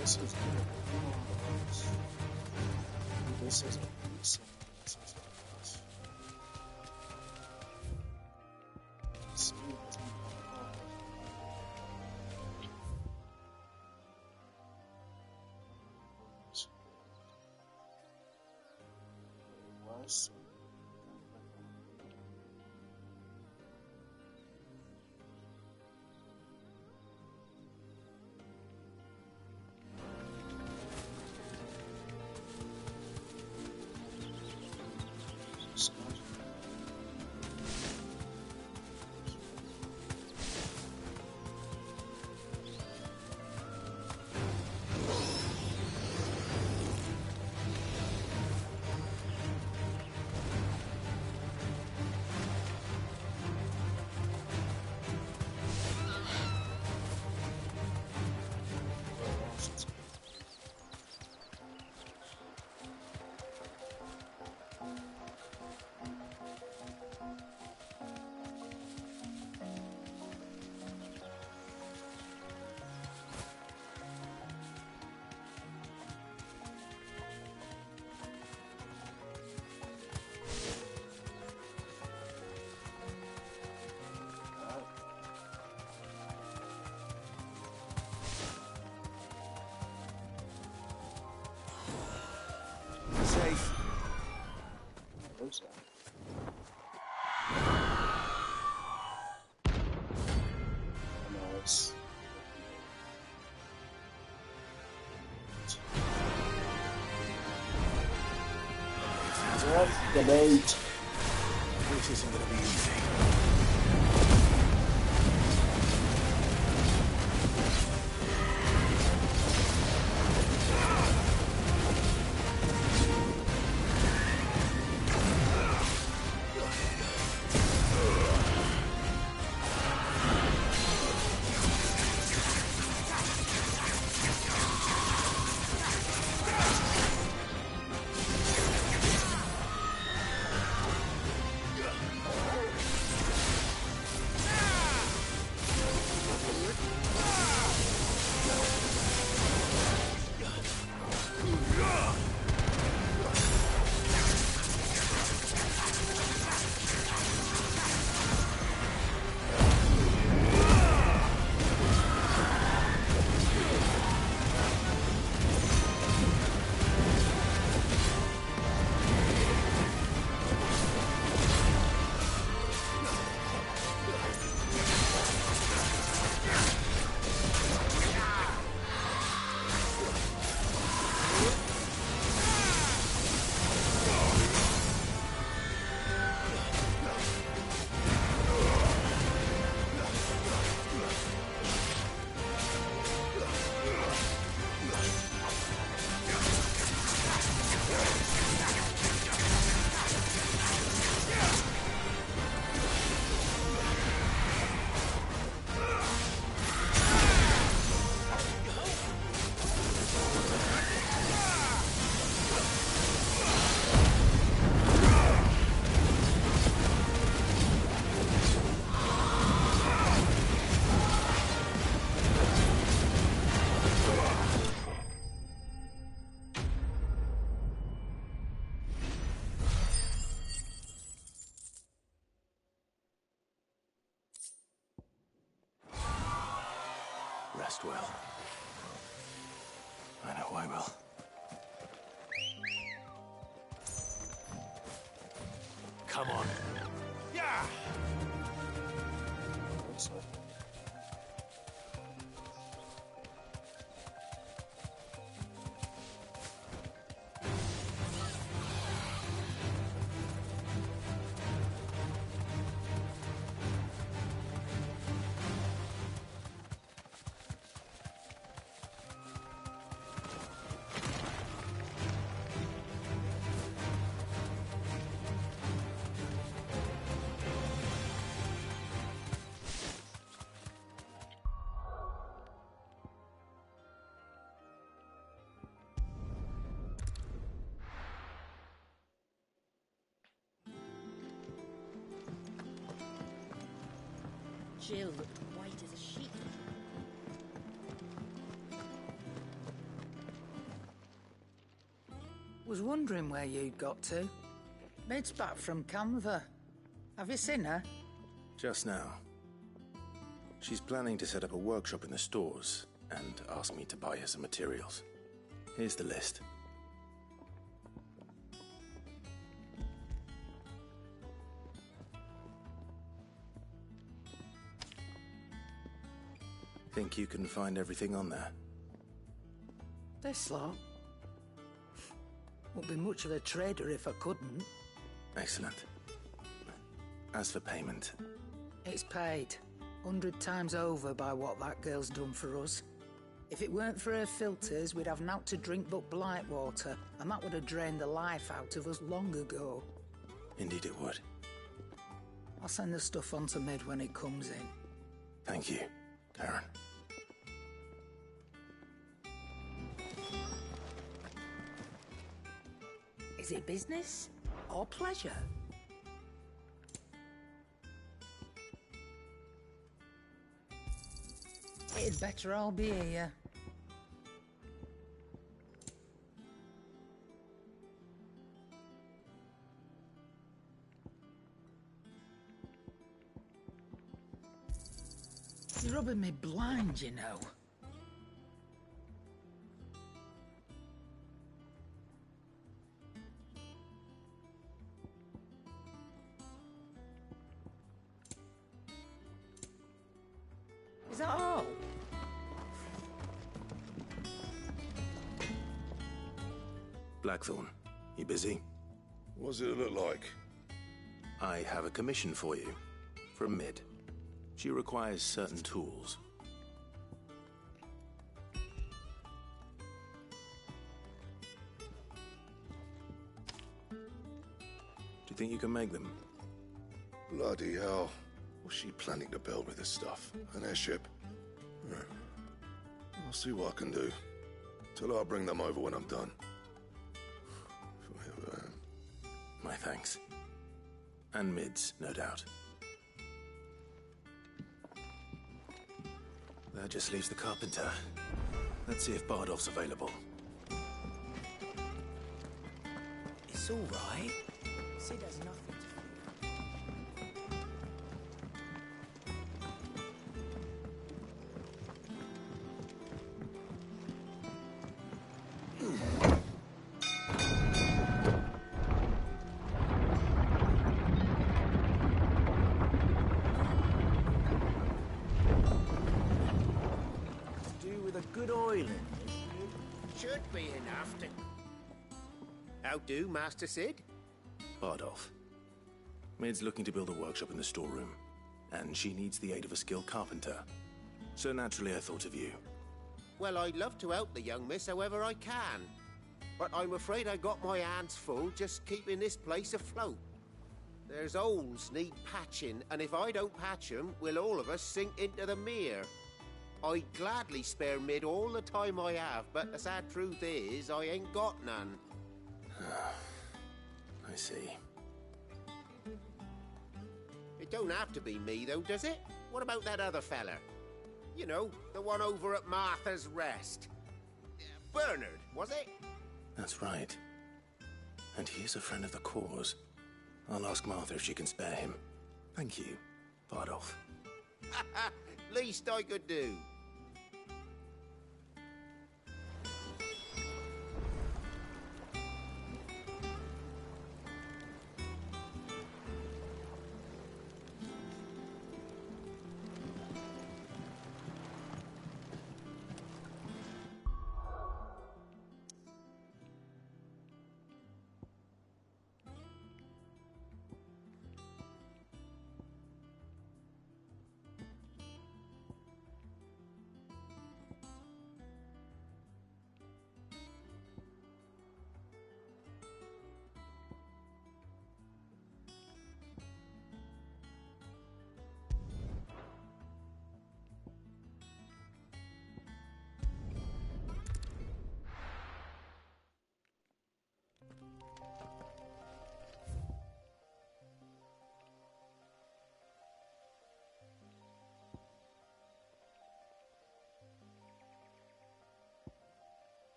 This is good. This is a piece and this is a piece. See, it doesn't come out. West. Yep, the bait.
This isn't gonna be easy. Rest well. I know I will. Come on. Yeah!
Jill looked white as a sheet.
Was wondering where you'd got to. Maid's back from Canva. Have you seen her?
Just now. She's planning to set up a workshop in the stores and asked me to buy her some materials. Here's the list. Think you can find everything on there?
This lot? Wouldn't be much of a trader if I couldn't.
Excellent. As for payment...
It's paid. 100 times over by what that girl's done for us. If it weren't for her filters, we'd have naught to drink but blight water, and that would have drained the life out of us long ago.
Indeed it would.
I'll send the stuff on to Mid when it comes in.
Thank you, Karen.
Is it business or pleasure? It'd better all be here. You're rubbing me blind, you know. Is that all?
Blackthorn, you busy?
What's it look like?
I have a commission for you. From Mid. She requires certain tools. Do you think you can make them?
Bloody hell. What's she planning to build with this stuff? An airship? I'll see what I can do. Tell her I'll bring them over when I'm done.
My thanks. And Mid's, no doubt. That just leaves the carpenter. Let's see if Bardolph's available.
It's all right. Sid has nothing to fear.
Do with a good oiling. Should be enough to... How do, Master Sid?
Bardolph. Mid's looking to build a workshop in the storeroom, and she needs the aid of a skilled carpenter. So naturally I thought of you.
Well, I'd love to help the young miss however I can. But I'm afraid I got my hands full just keeping this place afloat. There's holes need patching, and if I don't patch them, we'll all of us sink into the mere. I'd gladly spare Mid all the time I have, but the sad truth is, I ain't got none.
I see.
It don't have to be me, though, does it? What about that other fella? You know, the one over at Martha's Rest. Bernard, was it?
That's right. And he is a friend of the cause. I'll ask Martha if she can spare him. Thank you, Bardolph.
Least I could do.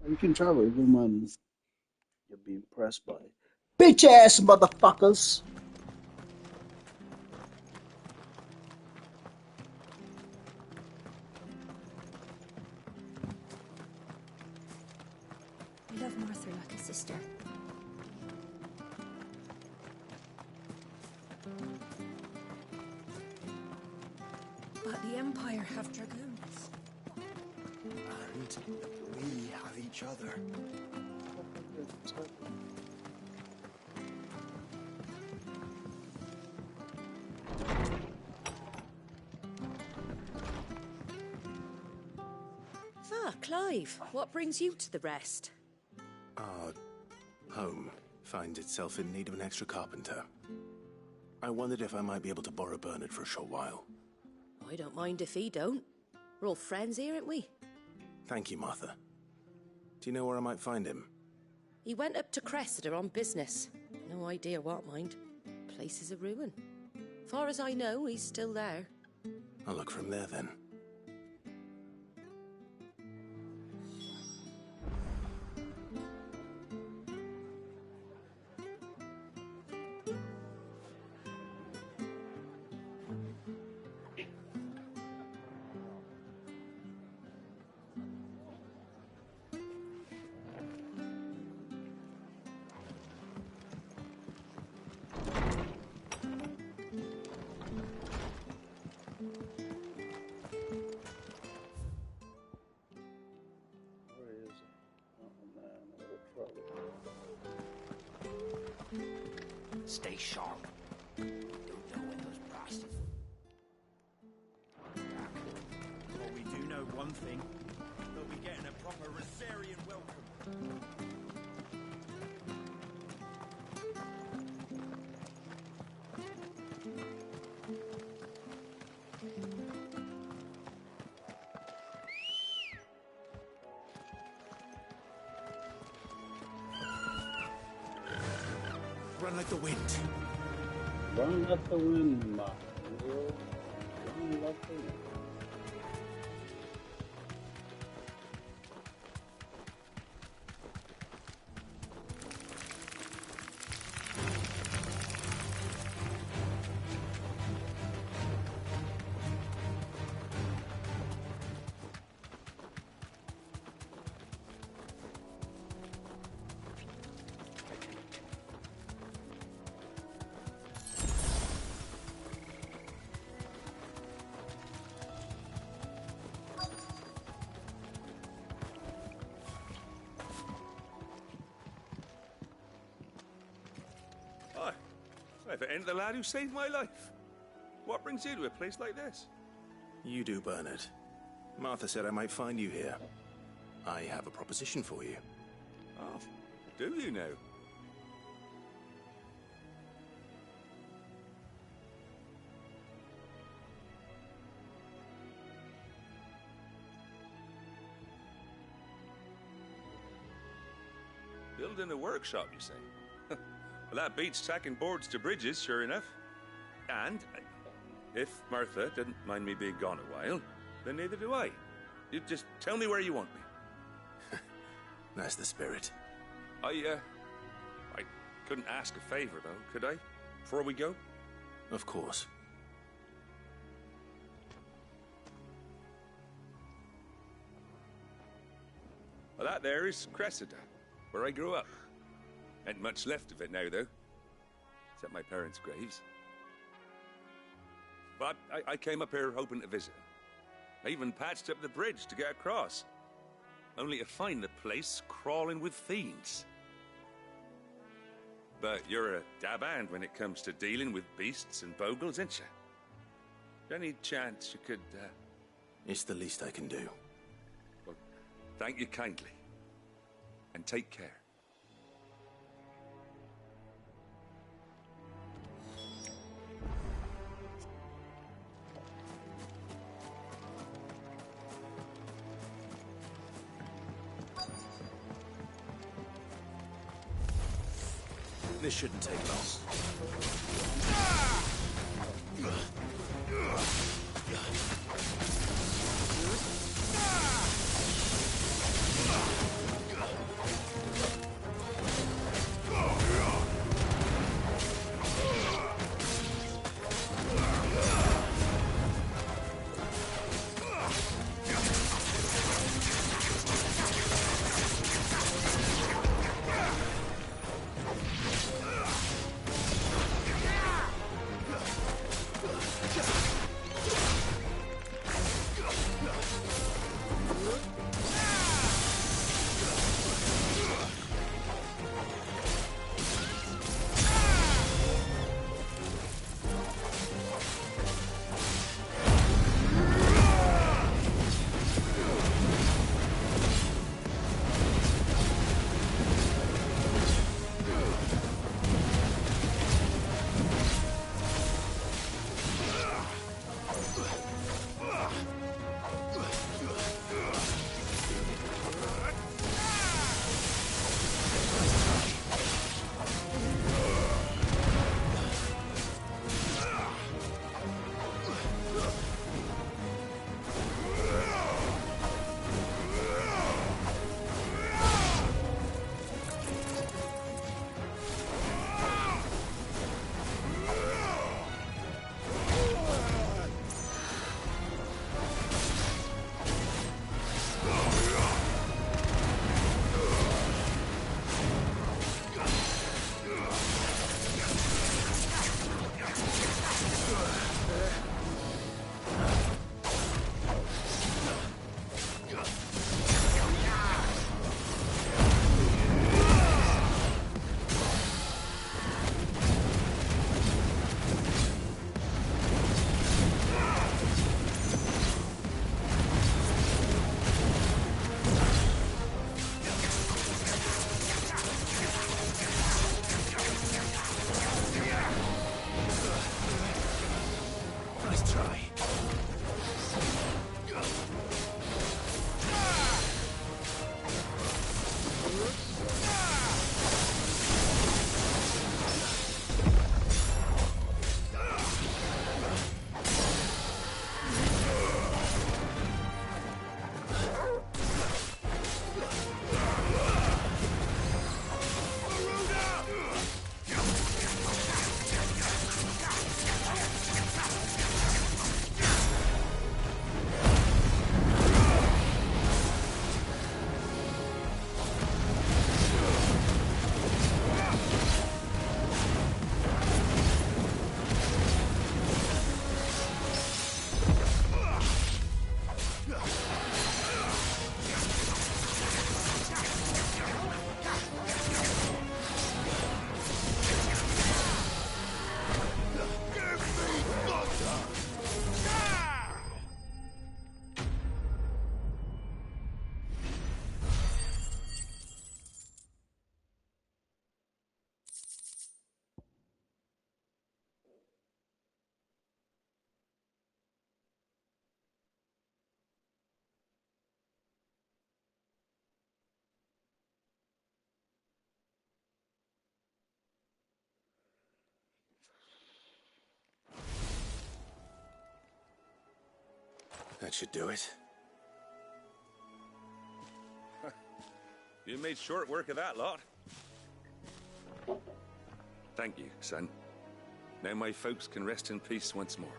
You can travel even when you're being pressed by bitch ass motherfuckers.
I love Martha like a sister. But the Empire have dragoons.
And we have each other.
Ah, Clive, what brings you to the rest?
Our home finds itself in need of an extra carpenter. I wondered if I might be able to borrow Bernard for a short while.
I don't mind if he don't. We're all friends here, aren't we?
Thank you, Martha. Do you know where I might find him?
He went up to Cressida on business. No idea what, mind. Place is a ruin. Far as I know, he's still there.
I'll look for him there then.
Stay sharp. Don't know when those bastards.
Well, we do know one thing. They'll be getting a proper Rosarian welcome.
Run like the wind.
Run like the wind, man. Run like the wind.
If it ain't the lad who saved my life. What brings you to a place like this?
You do, Bernard. Martha said I might find you here. I have a proposition for you.
Oh, do you now? Building a workshop, you say? Well, that beats tacking boards to bridges, sure enough. And if Martha didn't mind me being gone a while, then neither do I. You just tell me where you want me.
That's the spirit.
I couldn't ask a favor, though, could I? Before we go?
Of course.
Well, that there is Cressida, where I grew up. Ain't much left of it now, though. Except my parents' graves. But I came up here hoping to visit. I even patched up the bridge to get across. Only to find the place crawling with fiends. But you're a dab hand when it comes to dealing with beasts and bogles, ain't you? Any chance you could,
It's the least I can do.
Well, thank you kindly. And take care.
This shouldn't take long. That should do it.
You made short work of that lot. Thank you, son. Now my folks can rest in peace once more.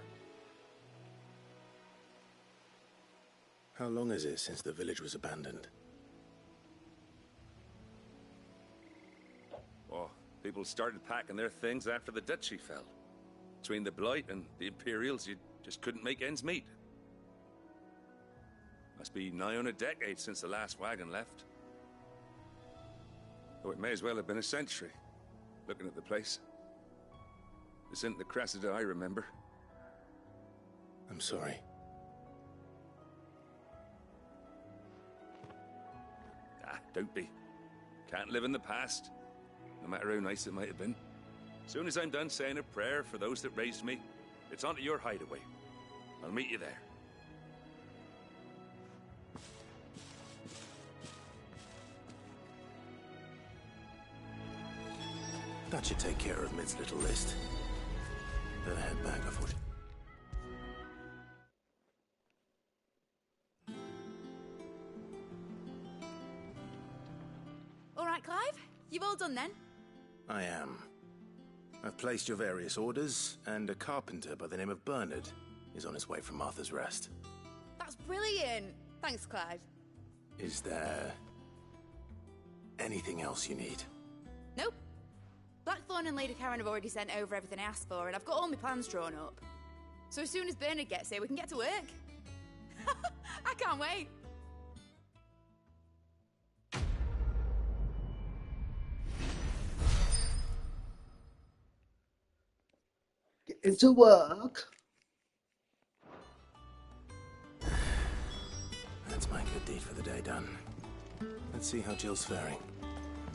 How long is it since the village was abandoned?
Oh, people started packing their things after the duchy fell. Between the Blight and the Imperials, you just couldn't make ends meet. Must be nigh on a decade since the last wagon left. Oh, it may as well have been a century, looking at the place. This isn't the Cressida I remember.
I'm sorry.
Ah, don't be. Can't live in the past, no matter how nice it might have been. Soon as I'm done saying a prayer for those that raised me, it's on to your hideaway. I'll meet you there.
That should take care of Mid's little list. Better head back before she...
All right, Clive? You've all done then?
I am. I've placed your various orders, and a carpenter by the name of Bernard is on his way from Martha's Rest.
That's brilliant. Thanks, Clive.
Is there... anything else you need?
Nope. Blackthorn and Lady Karen have already sent over everything I asked for, and I've got all my plans drawn up. So as soon as Bernard gets here, we can get to work. I can't wait.
Get into work.
That's my good deed for the day done. Let's see how Jill's faring.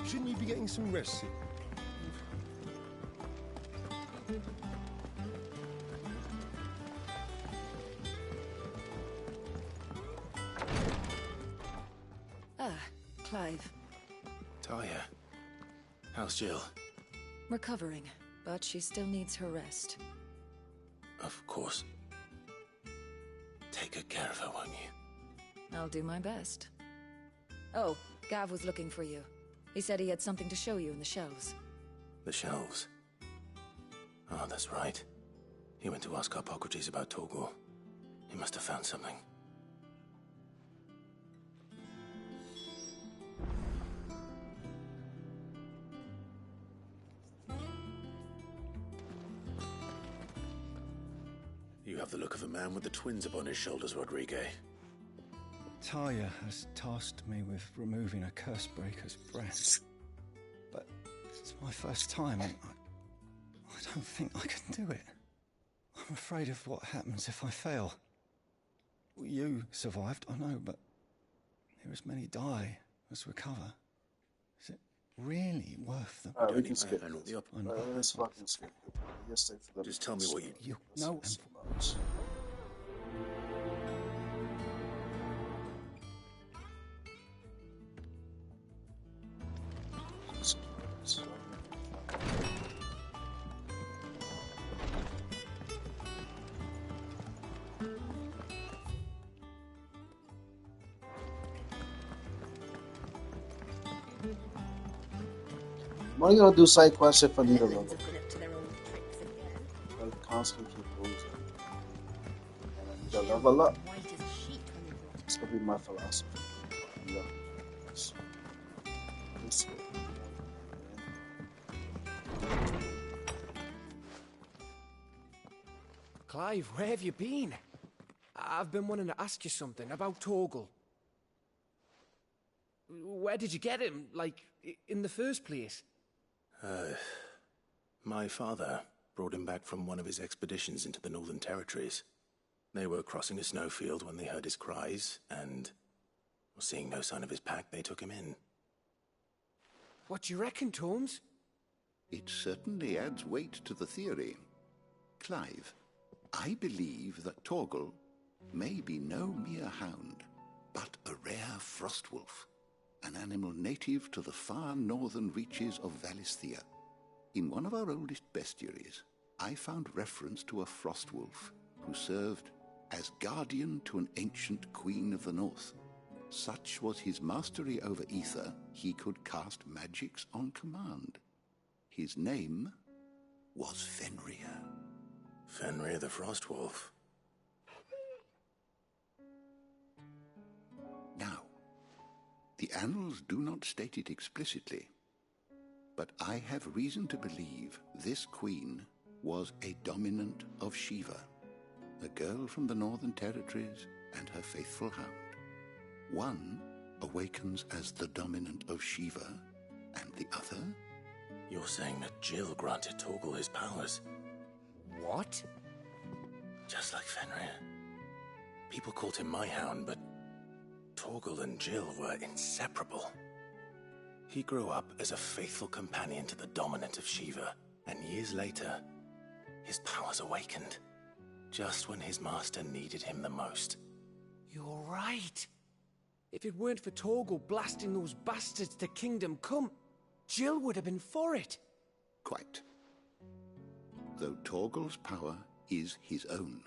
Shouldn't you be getting some rest?
Clive.
Talia. How's Jill?
Recovering, but she still needs her rest.
Of course. Take good care of her, won't you?
I'll do my best. Oh, Gav was looking for you. He said he had something to show you in the shelves.
The shelves? Oh, that's right. He went to ask Harpocrates about Torgor. He must have found something. You have the look of a man with the twins upon his shoulders, Rodrigue.
Talia has tasked me with removing a Cursebreaker's breast. But it's my first time, and I don't think I can do it. I'm afraid of what happens if I fail. You survived, I know, but near as many die as recover. Is it really worth the...
We can skip it. Let's fucking skip it. Yesterday for
Just tell me what you
know.
Why you gonna do side quests if I need a level? I'll constantly keep losing. And I need a level up. It's gonna be my philosophy. Yeah.
Clive, where have you been? I've been wanting to ask you something about Torgal. Where did you get him, like, in the first place?
My father brought him back from one of his expeditions into the Northern Territories. They were crossing a snowfield when they heard his cries, and, seeing no sign of his pack, they took him in.
What do you reckon, Torms?
It certainly adds weight to the theory. Clive, I believe that Torgal may be no mere hound, but a rare frostwolf, an animal native to the far northern reaches of Valisthea. In one of our oldest bestiaries, I found reference to a frostwolf who served as guardian to an ancient queen of the north. Such was his mastery over ether, he could cast magics on command. His name was Fenrir.
Fenrir the Frostwolf.
Now, the annals do not state it explicitly, but I have reason to believe this queen was a dominant of Shiva, a girl from the Northern Territories and her faithful hound. One awakens as the dominant of Shiva, and the other?
You're saying that Jill granted Torgal his powers?
What?
Just like Fenrir. People called him my hound, but Torgal and Jill were inseparable. He grew up as a faithful companion to the dominant of Shiva, and years later, his powers awakened, just when his master needed him the most.
You're right. If it weren't for Torgal blasting those bastards to Kingdom Come, Jill would have been for it.
Quite. Though Torgal's power is his own,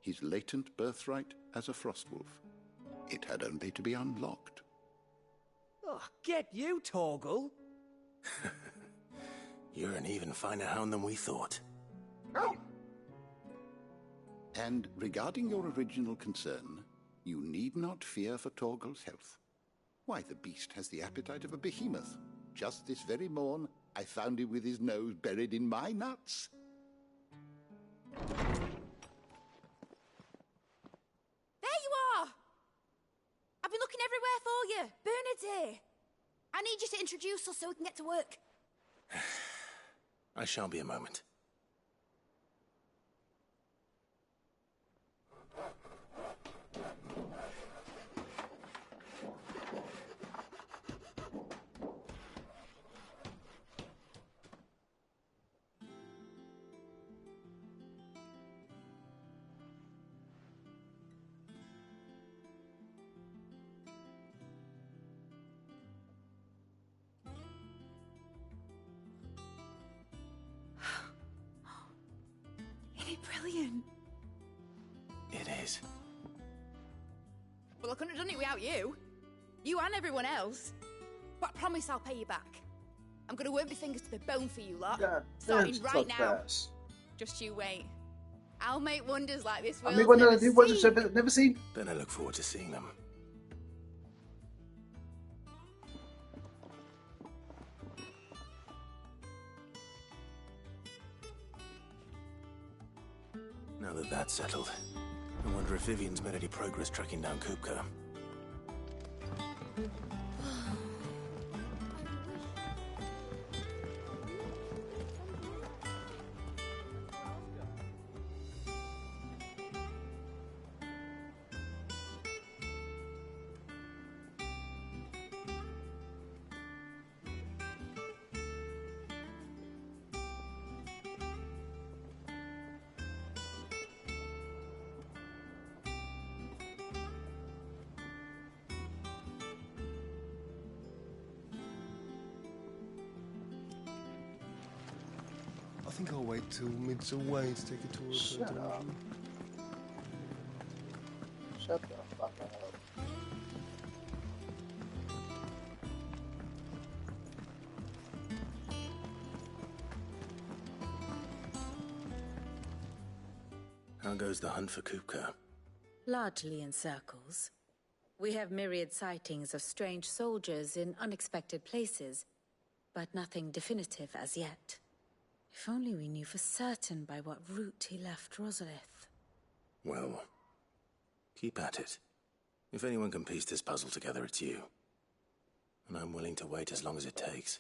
his latent birthright as a Frostwolf. It had only to be unlocked.
Oh, get you, Torgal.
You're an even finer hound than we thought.
And regarding your original concern, you need not fear for Torgal's health. Why, the beast has the appetite of a behemoth. Just this very morn, I found him with his nose buried in my nuts.
There you are! I've been looking everywhere for you. Bernard's here. I need you to introduce us so we can get to work.
I shall be a moment.
Brilliant.
It is.
Well, I couldn't have done it without you. You and everyone else. But I promise I'll pay you back. I'm going to work my fingers to the bone for you lot.
God,
starting right now.
Fast.
Just you wait. I'll make wonders like this
I
world's
mean, when
never
the ones
seen.
I've never seen.
Then I look forward to seeing them. Now that that's settled, I wonder if Vivian's made any progress tracking down Kupka.
I think I'll wait till mid's away to take a tour of her
Shut
dungeon.
up. Shut the fuck up.
How goes the hunt for Kupka?
Largely in circles. We have myriad sightings of strange soldiers in unexpected places, but nothing definitive as yet. If only we knew for certain by what route he left Rosalith.
Well, keep at it. If anyone can piece this puzzle together, it's you. And I'm willing to wait as long as it takes.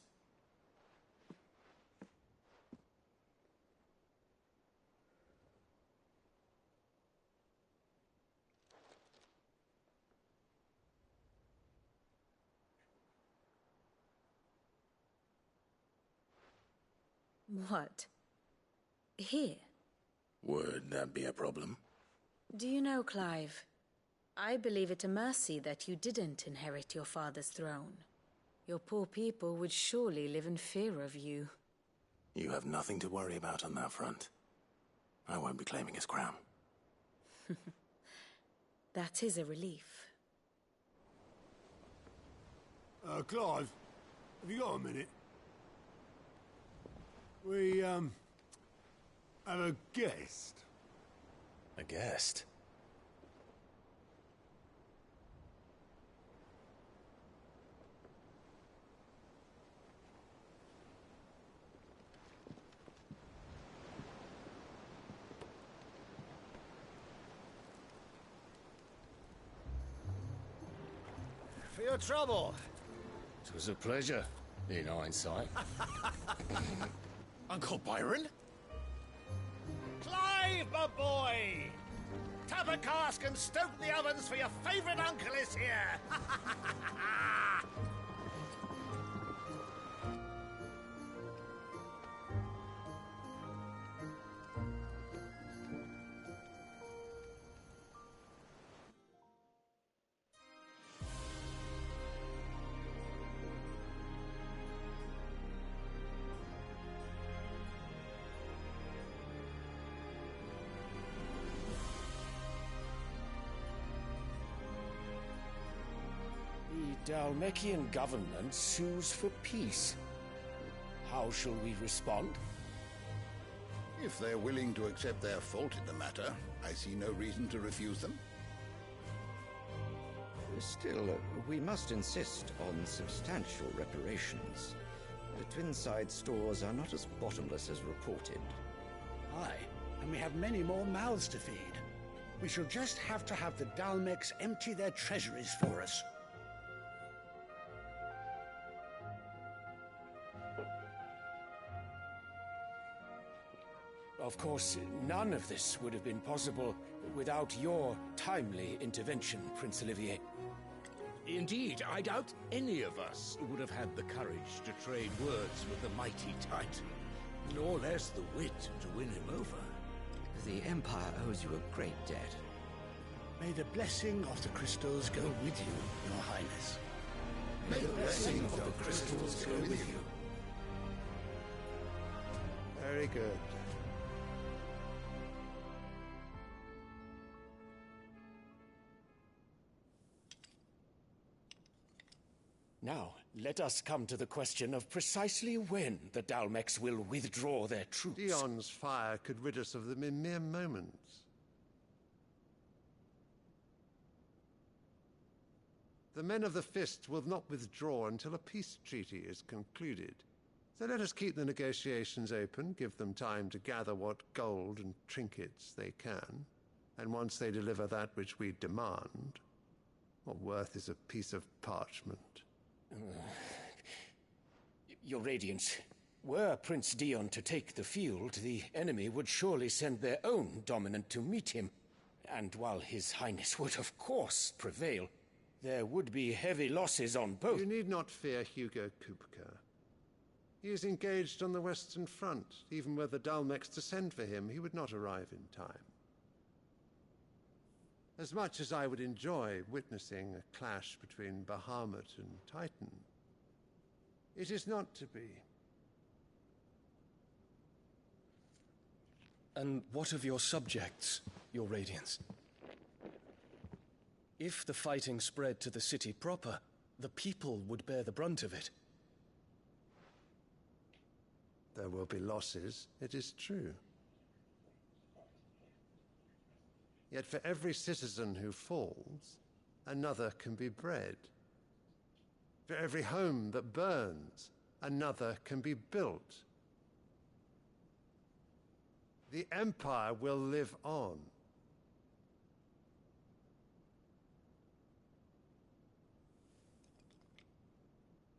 What? Here?
Would that be a problem?
Do you know, Clive? I believe it a mercy that you didn't inherit your father's throne. Your poor people would surely live in fear of you.
You have nothing to worry about on that front. I won't be claiming his crown.
That is a relief.
Clive, have you got a minute? We, have a guest.
A guest?
For your trouble.
It was a pleasure, in hindsight.
Uncle Byron? Clive, my boy! Tap a cask and stoke the ovens, for your favourite uncle is here!
The Dalmekian government sues for peace. How shall we respond?
If they're willing to accept their fault in the matter, I see no reason to refuse them.
Still, we must insist on substantial reparations. The Twinside stores are not as bottomless as reported.
Aye, and we have many more mouths to feed. We shall just have to have the Dalmecs empty their treasuries for us.
Of course, none of this would have been possible without your timely intervention, Prince Olivier.
Indeed, I doubt any of us would have had the courage to trade words with the mighty Titan, nor less the wit to win him over.
The Empire owes you a great debt.
May the blessing of the crystals go with you, Your Highness.
May the blessing of the crystals go with you.
Very good.
Now, let us come to the question of precisely when the Dalmecs will withdraw their troops.
Dion's fire could rid us of them in mere moments. The men of the Fist will not withdraw until a peace treaty is concluded. So let us keep the negotiations open, give them time to gather what gold and trinkets they can, and once they deliver that which we demand, what worth is a piece of parchment?
Your Radiance, were Prince Dion to take the field, the enemy would surely send their own dominant to meet him. And while His Highness would of course prevail, there would be heavy losses on both.
You need not fear Hugo Kupka. He is engaged on the Western Front. Even were the Dalmecs to send for him, he would not arrive in time. As much as I would enjoy witnessing a clash between Bahamut and Titan, it is not to be.
And what of your subjects, Your Radiance? If the fighting spread to the city proper, the people would bear the brunt of it.
There will be losses, it is true. Yet for every citizen who falls, another can be bred. For every home that burns, another can be built. The Empire will live on.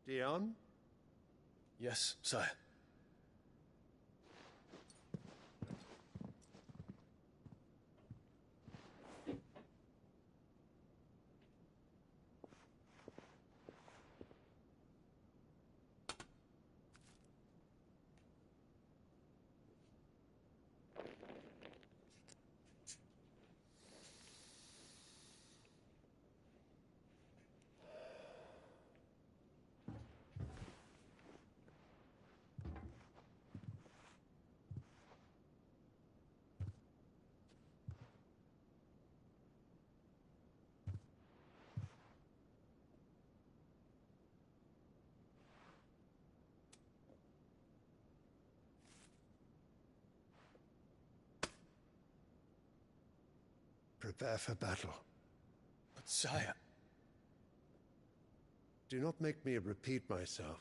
Dion?
Yes, sire.
prepare for battle.
But sire...
Do not make me repeat myself.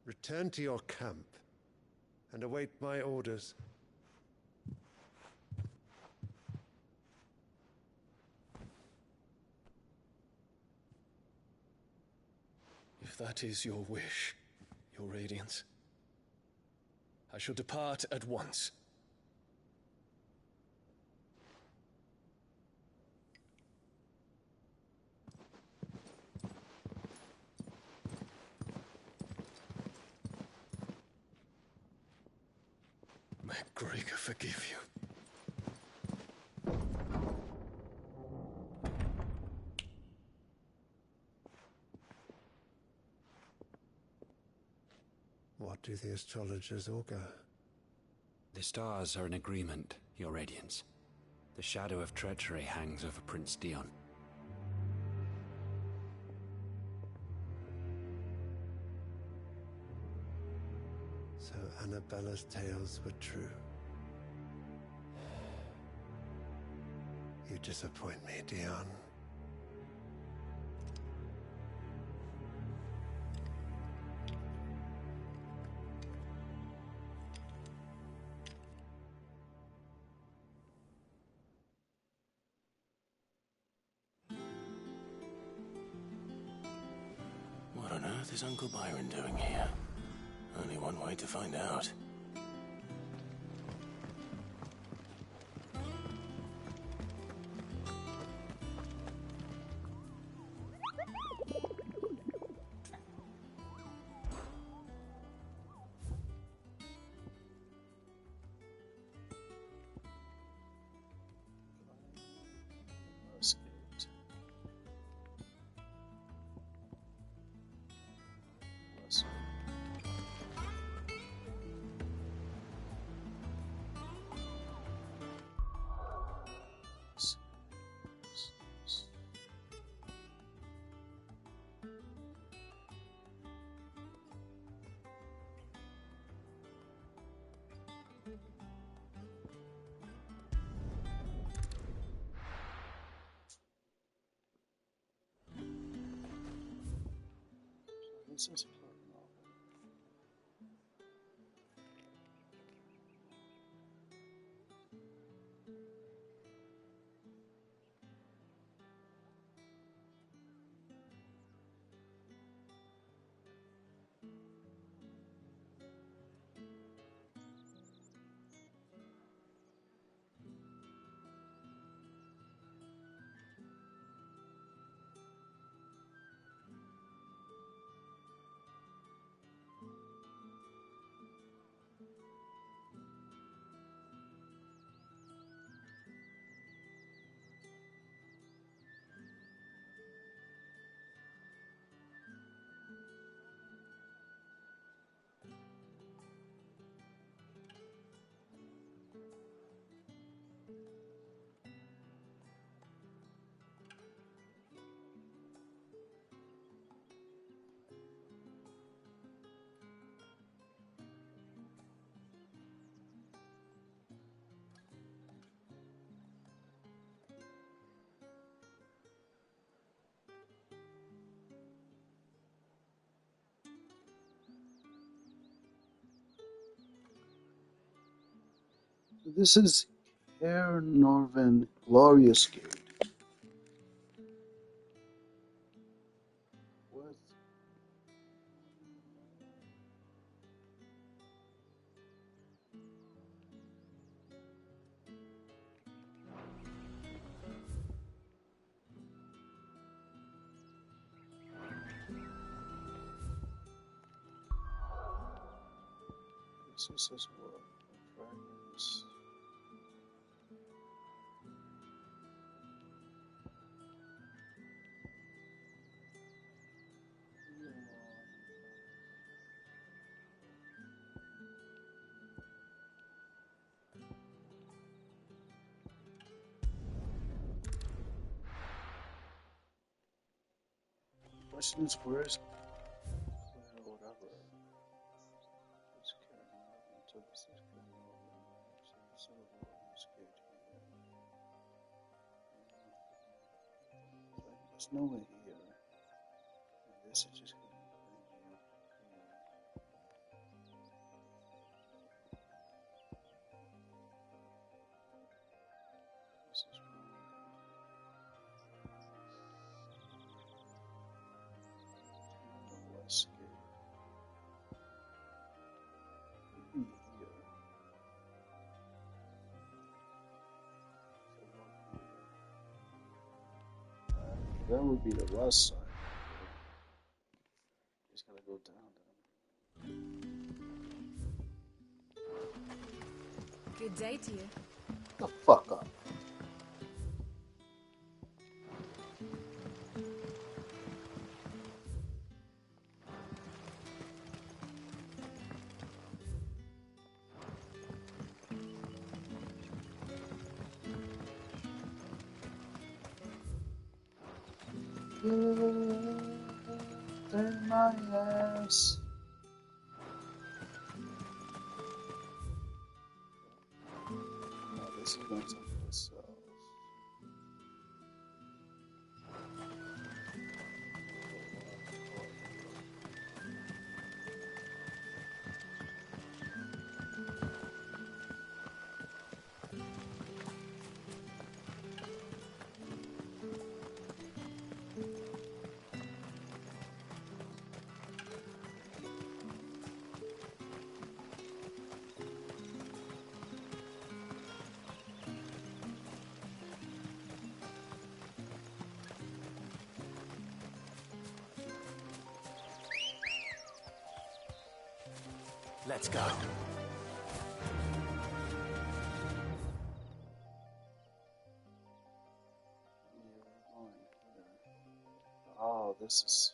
Return to your camp and await my orders.
If that is your wish, Your Radiance, I shall depart at once. May Gregor forgive you.
What do the astrologers augur?
The stars are in agreement, Your Radiance. The shadow of treachery hangs over Prince Dion.
So Annabella's tales were true. You disappoint me, Dion.
What on earth is Uncle Byron doing here? Only one way to find out.
This is Caer Norvin Glorious Gate. What? This is what dragons. Question is, where is whatever? It's carrying out until this is carrying out. So the Glorious Gate. There's no way here. I guess it's just gonna bring you here. This is no escape. Could be here. That would be the west side. Just gotta go down.
Good day to you.
The fuck up. In my ass. No, this is going to ourselves.
Let's go.
Oh, this is.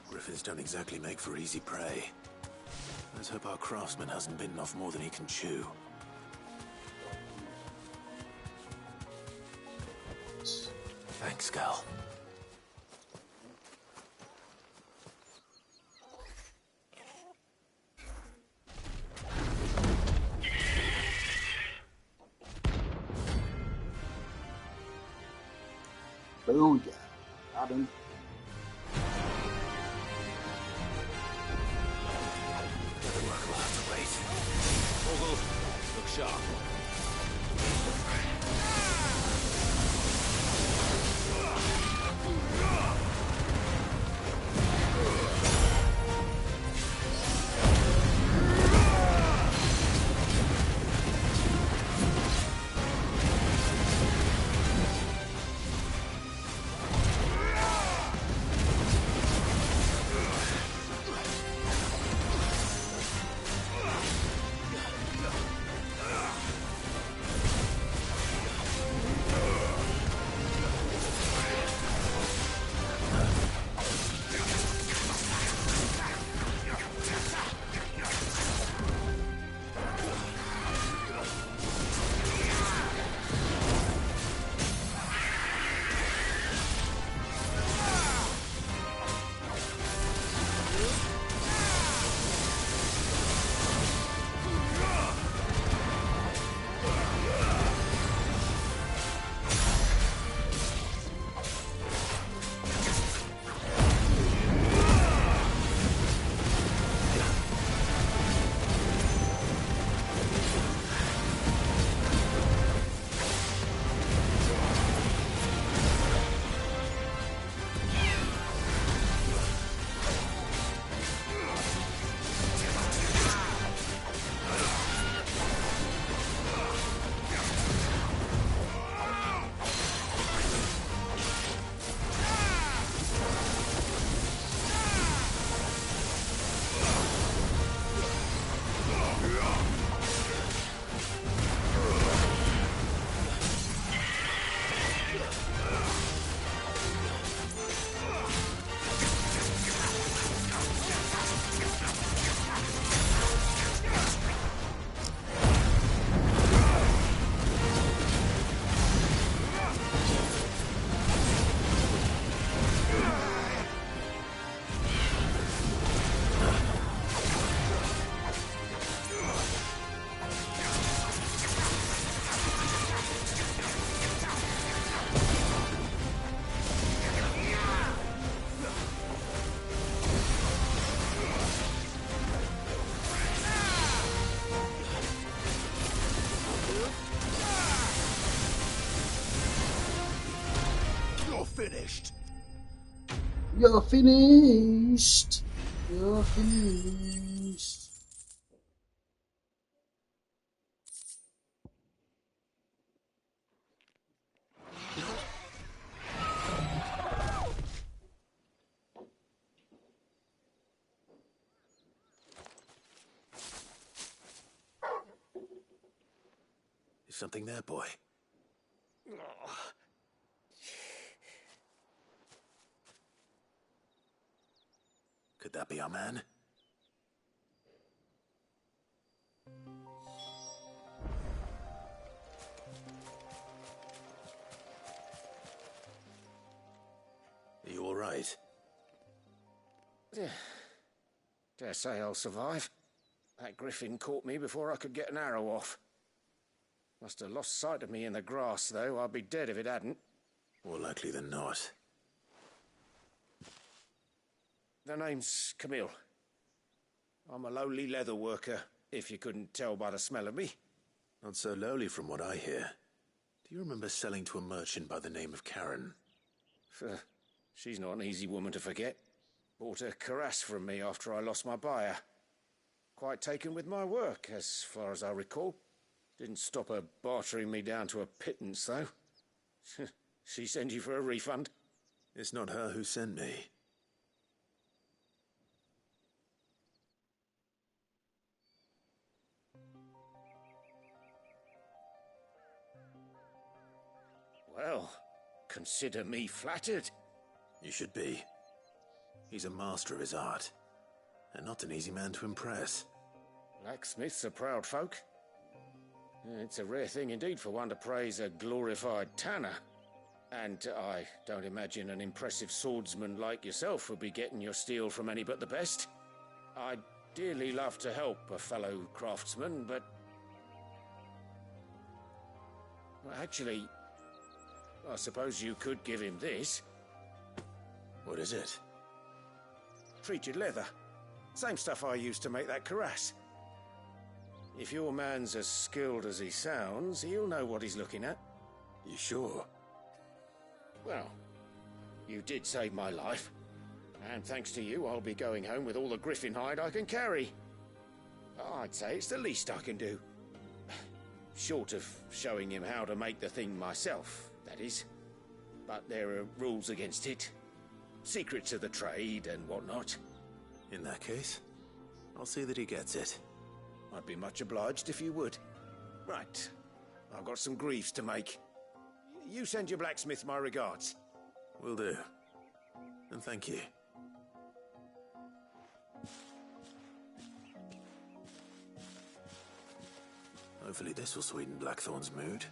Griffins don't exactly make for easy prey. Let's hope our craftsman hasn't bitten off more than he can chew. Thanks, Gal.
Booyah. Got him.
Work will have to wait. Vogel, look sharp.
finished.
You're finished. You're finished.
Is something there, boy? Could that be our man? Are you all right?
Dare say I'll survive. That griffin caught me before I could get an arrow off. Must have lost sight of me in the grass, though. I'd be dead if it hadn't.
More likely than not.
The name's Camille. I'm a lowly leather worker, if you couldn't tell by the smell of me.
Not so lowly from what I hear. Do you remember selling to a merchant by the name of Karen?
She's not an easy woman to forget. Bought a cuirass from me after I lost my buyer. Quite taken with my work, as far as I recall. Didn't stop her bartering me down to a pittance, though. She sent you for a refund?
It's not her who sent me.
Well, consider me flattered.
You should be. He's a master of his art, and not an easy man to impress.
Blacksmiths are proud folk. It's a rare thing indeed for one to praise a glorified tanner. And I don't imagine an impressive swordsman like yourself would be getting your steel from any but the best. I'd dearly love to help a fellow craftsman, but... Well, actually, I suppose you could give him this.
What is it?
Treated leather. Same stuff I used to make that cuirass. If your man's as skilled as he sounds, he'll know what he's looking at.
You sure?
Well, you did save my life. And thanks to you, I'll be going home with all the griffin hide I can carry. I'd say it's the least I can do. Short of showing him how to make the thing myself, that is. But there are rules against it. Secrets of the trade and whatnot.
In that case, I'll see that he gets it.
I'd be much obliged if you would. Right. I've got some greaves to make. You send your blacksmith my regards.
Will do. And thank you. Hopefully this will sweeten Blackthorn's mood.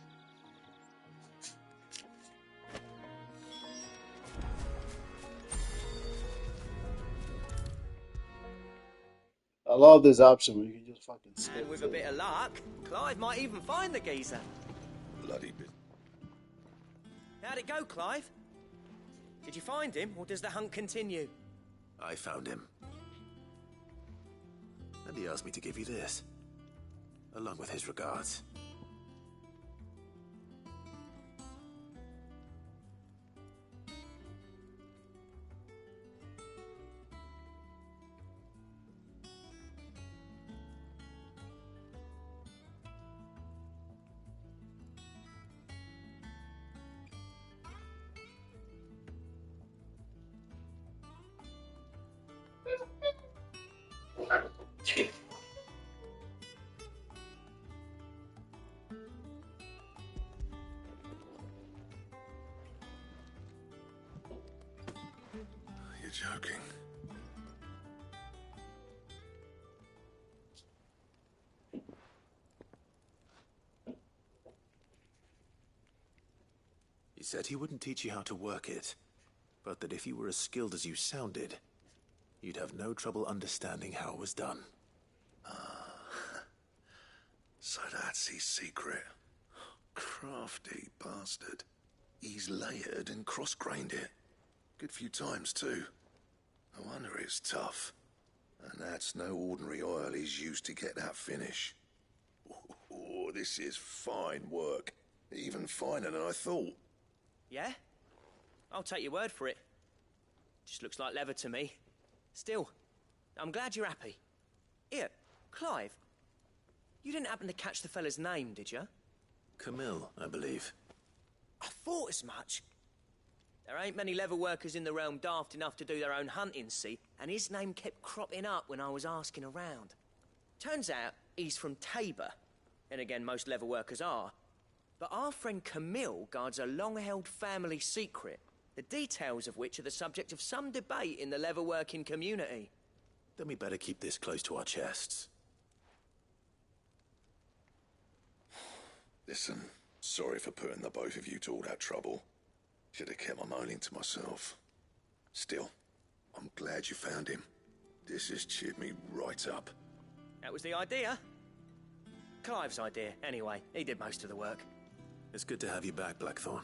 I love this option where you can just fucking skip.
And with a bit of luck, Clive might even find the geezer.
Bloody bit.
How'd it go, Clive? Did you find him, or does the hunt continue?
I found him. And he asked me to give you this, along with his regards.
You're joking.
He said he wouldn't teach you how to work it, but that if you were as skilled as you sounded, you'd have no trouble understanding how it was done.
So that's his secret. Crafty bastard. He's layered and cross-grained it. Good few times, too. No wonder it's tough. And that's no ordinary oil he's used to get that finish. Oh, this is fine work. Even finer than I thought.
Yeah? I'll take your word for it. Just looks like leather to me. Still, I'm glad you're happy. Here, Clive. You didn't happen to catch the fella's name, did you?
Camille, I believe.
I thought as much. There ain't many leather workers in the realm daft enough to do their own hunting, see? And his name kept cropping up when I was asking around. Turns out he's from Tabor. And again, most leather workers are. But our friend Camille guards a long-held family secret, the details of which are the subject of some debate in the leather-working community.
Then we better keep this close to our chests.
Listen, sorry for putting the both of you to all that trouble. Should have kept my moaning to myself. Still, I'm glad you found him. This has cheered me right up.
That was the idea. Clive's idea, anyway. He did most of the work.
It's good to have you back, Blackthorn.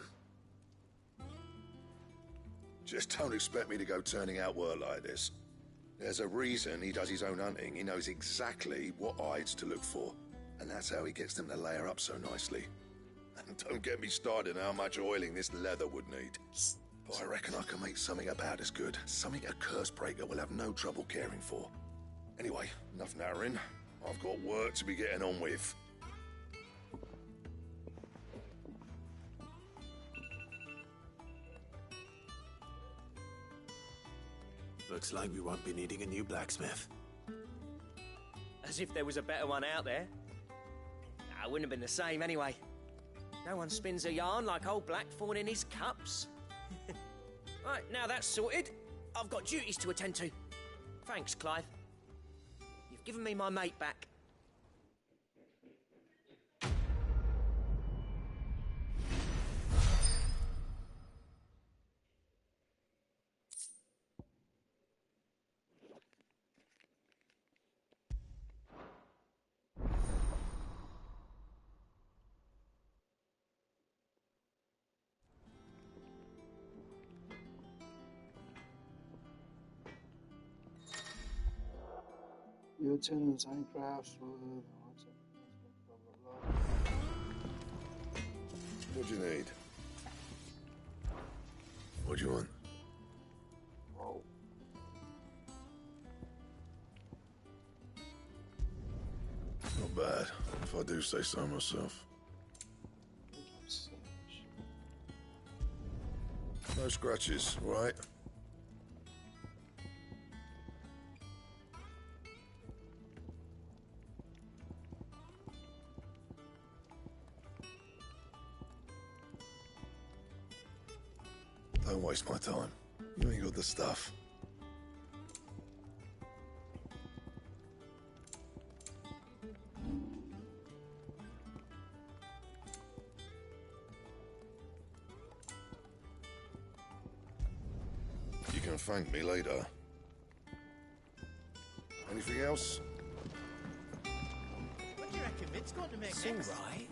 Just don't expect me to go turning out work like this. There's a reason he does his own hunting. He knows exactly what hides to look for. And that's how he gets them to layer up so nicely. And don't get me started on how much oiling this leather would need. But I reckon I can make something about as good. Something a Cursebreaker will have no trouble caring for. Anyway, enough nattering. I've got work to be getting on with.
Looks like we won't be needing a new blacksmith.
As if there was a better one out there. Nah, it wouldn't have been the same anyway. No one spins a yarn like old Blackthorn in his cups. Right, now that's sorted, I've got duties to attend to. Thanks, Clive. You've given me my mate back.
You attend design crafts with blah blah blah.
What do you need? What do you want?
Oh.
Not bad, if I do say so myself. No scratches, right? Don't waste my time. You ain't got the stuff. You can thank me later. Anything else?
What do you reckon Mid's got to make
It's
next?
all right.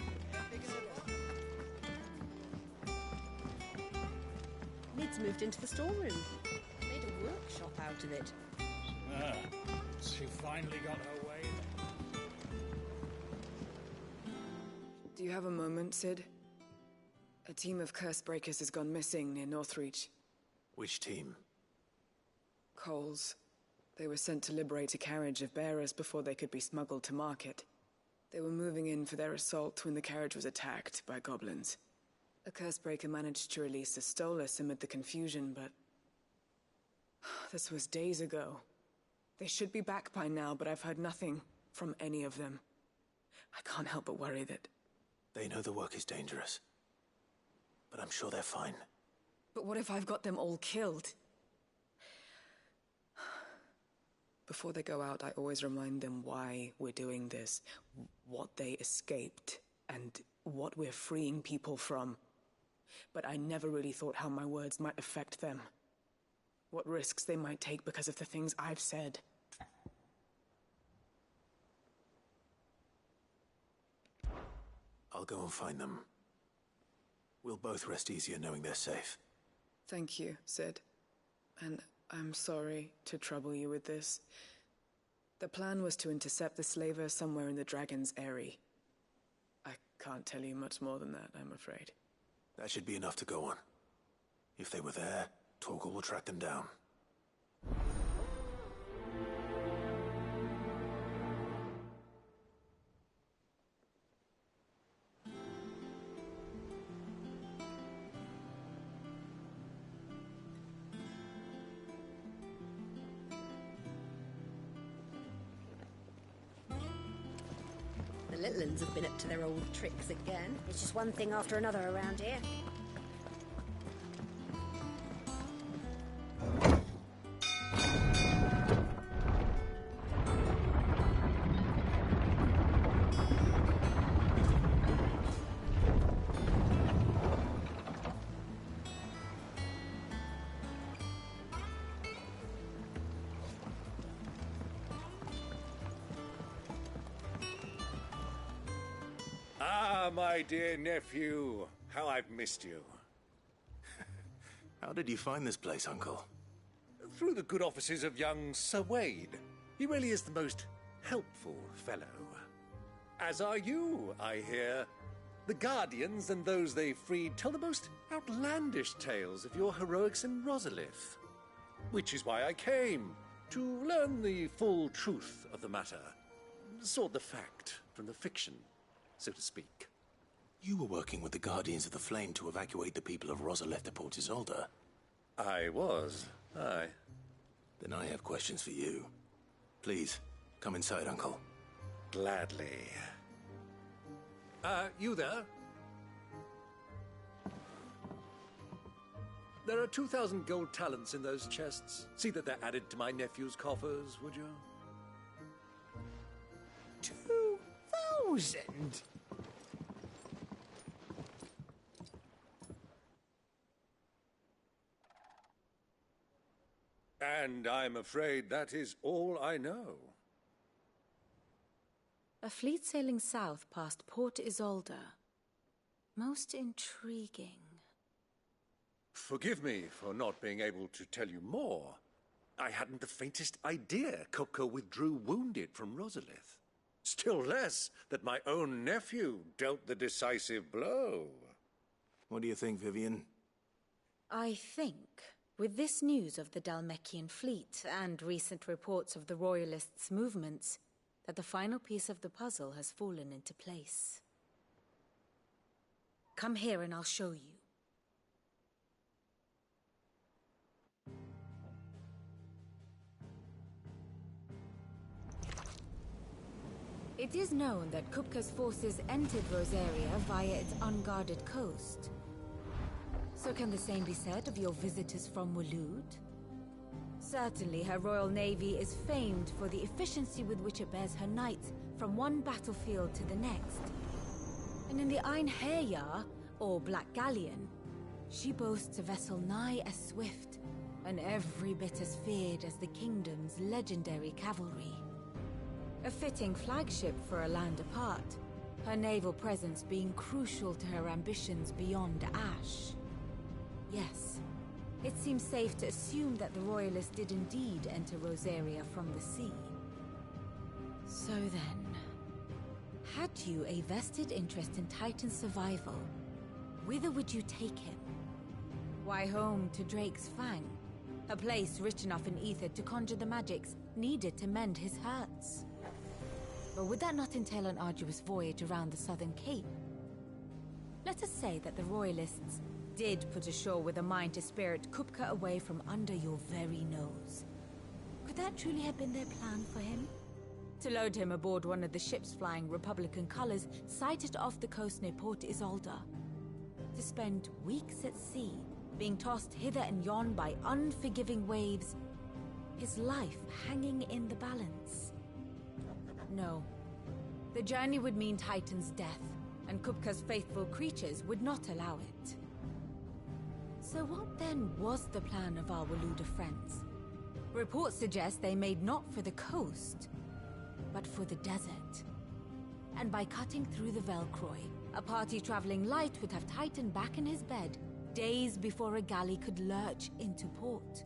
Mid's moved into the storeroom. Made a workshop out of it.
Ah, she finally got her way.
Do you have a moment, Sid? A team of Cursebreakers has gone missing near Northreach.
Which team?
Coles. They were sent to liberate a carriage of bearers before they could be smuggled to market. They were moving in for their assault when the carriage was attacked by goblins. A Cursebreaker managed to release a Stolas amid the confusion, but... this was days ago. They should be back by now, but I've heard nothing from any of them. I can't help but worry that...
They know the work is dangerous. But I'm sure they're fine.
But what if I've got them all killed? Before they go out, I always remind them why we're doing this, what they escaped, and what we're freeing people from. But I never really thought how my words might affect them. What risks they might take because of the things I've said.
I'll go and find them. We'll both rest easier knowing they're safe.
Thank you, Sid. And I'm sorry to trouble you with this. The plan was to intercept the slaver somewhere in the Dragon's Eyrie. I can't tell you much more than that, I'm afraid.
That should be enough to go on. If they were there, Torgal will track them down.
The Litlans have been up to their old tricks again.
It's just one thing after another around here.
Ah, my dear nephew. How I've missed you.
How did you find this place, Uncle?
Through the good offices of young Sir Wade. He really is the most helpful fellow. As are you, I hear. The Guardians and those they freed tell the most outlandish tales of your heroics in Rosalith. Which is why I came, to learn the full truth of the matter. Sort the fact from the fiction, so to speak.
You were working with the Guardians of the Flame to evacuate the people of Rosalith to Port Isolde.
I was, aye.
Then I have questions for you. Please, come inside, Uncle.
Gladly. You there? There are 2,000 gold talents in those chests. See that they're added to my nephew's coffers, would you?
2,000?
And I'm afraid that is all I know.
A fleet sailing south past Port Isolde. Most intriguing.
Forgive me for not being able to tell you more. I hadn't the faintest idea Kupka withdrew wounded from Rosalith. Still less that my own nephew dealt the decisive blow.
What do you think, Vivian?
I think, with this news of the Dhalmekian fleet and recent reports of the Royalists' movements, that the final piece of the puzzle has fallen into place. Come here and I'll show you. It is known that Kupka's forces entered Rosaria via its unguarded coast. So can the same be said of your visitors from Waloed? Certainly, her Royal Navy is famed for the efficiency with which it bears her knights from one battlefield to the next. And in the Einherjar, or Black Galleon, she boasts a vessel nigh as swift and every bit as feared as the kingdom's legendary cavalry. A fitting flagship for a land apart, her naval presence being crucial to her ambitions beyond Ash. Yes, it seems safe to assume that the Royalists did indeed enter Rosaria from the sea. So then, had you a vested interest in Titan's survival, whither would you take him? Why, home to Drake's Fang, a place rich enough in ether to conjure the magics needed to mend his hurts. But would that not entail an arduous voyage around the southern cape? Let us say that the Royalists did put ashore with a mind to spirit Kupka away from under your very nose. Could that truly have been their plan for him? To load him aboard one of the ships flying Republican colors sighted off the coast near Port Isolde. To spend weeks at sea, being tossed hither and yon by unforgiving waves, his life hanging in the balance. No. The journey would mean Titan's death, and Kupka's faithful creatures would not allow it. So what then was the plan of our Waloed friends? Reports suggest they made not for the coast, but for the desert. And by cutting through the Velcroy, a party traveling light would have Titan back in his bed days before a galley could lurch into port.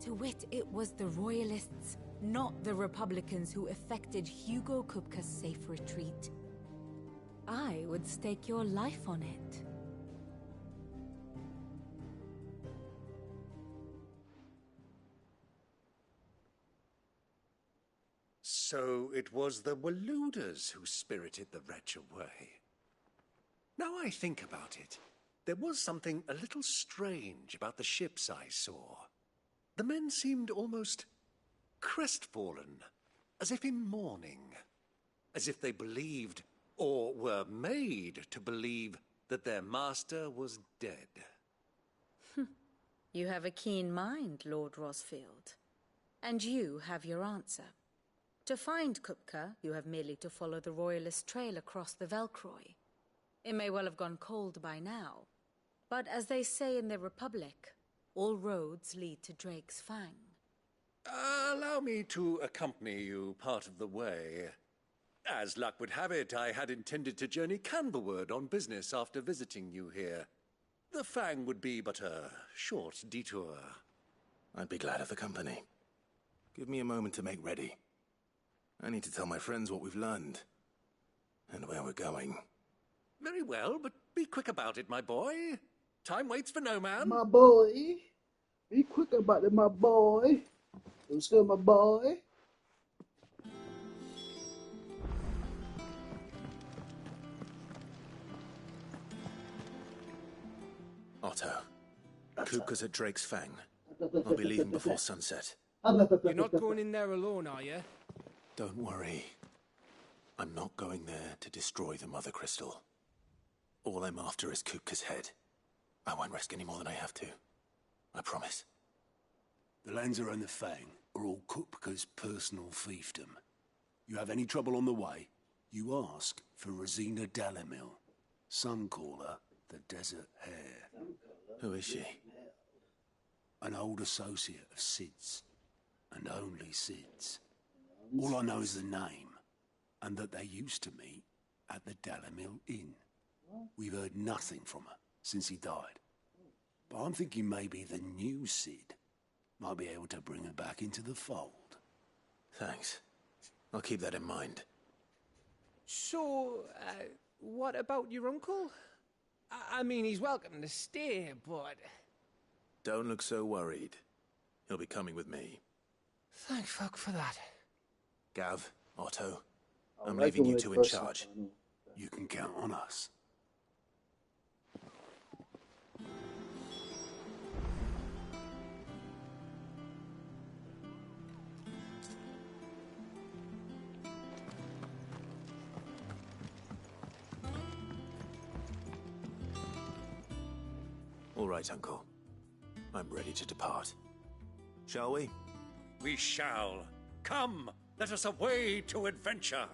To wit, it was the Royalists, not the Republicans, who effected Hugo Kupka's safe retreat. I would stake your life on it.
So it was the Waluders who spirited the wretch away. Now I think about it, there was something a little strange about the ships I saw. The men seemed almost crestfallen, as if in mourning, as if they believed, or were made to believe, that their master was dead.
You have a keen mind, Lord Rosfield. And you have your answer. To find Kupka, you have merely to follow the Royalist trail across the Velcroy. It may well have gone cold by now, but as they say in the Republic, all roads lead to Drake's Fang.
Allow me to accompany you part of the way. As luck would have it, I had intended to journey Canberward on business after visiting you here. The Fang would be but a short detour.
I'd be glad of the company. Give me a moment to make ready. I need to tell my friends what we've learned. And where we're going.
Very well, but be quick about it, my boy. Time waits for no man.
My boy. Be quick about it, my boy. What's good, my boy?
Otto, Kupka's at Drake's Fang. I'll be leaving before sunset.
You're not going in there alone, are you?
Don't worry. I'm not going there to destroy the Mother Crystal. All I'm after is Kupka's head. I won't risk any more than I have to. I promise.
The Lanza and the Fang are all Kupka's personal fiefdom. You have any trouble on the way, you ask for Rosina Dalimil. Some call her the Desert Hare.
Who is she?
An old associate of Sid's, and only Sid's. All I know is the name, and that they used to meet at the Dalimil Inn. We've heard nothing from her since he died. But I'm thinking maybe the new Sid might be able to bring her back into the fold.
Thanks. I'll keep that in mind.
So, what about your uncle? I mean, he's welcome to stay, but...
Don't look so worried. He'll be coming with me.
Thank fuck for that.
Gav, Otto, I'm leaving you two in charge.
You can count on us.
All right, Uncle. I'm ready to depart. Shall we?
We shall. Come, let us away to adventure.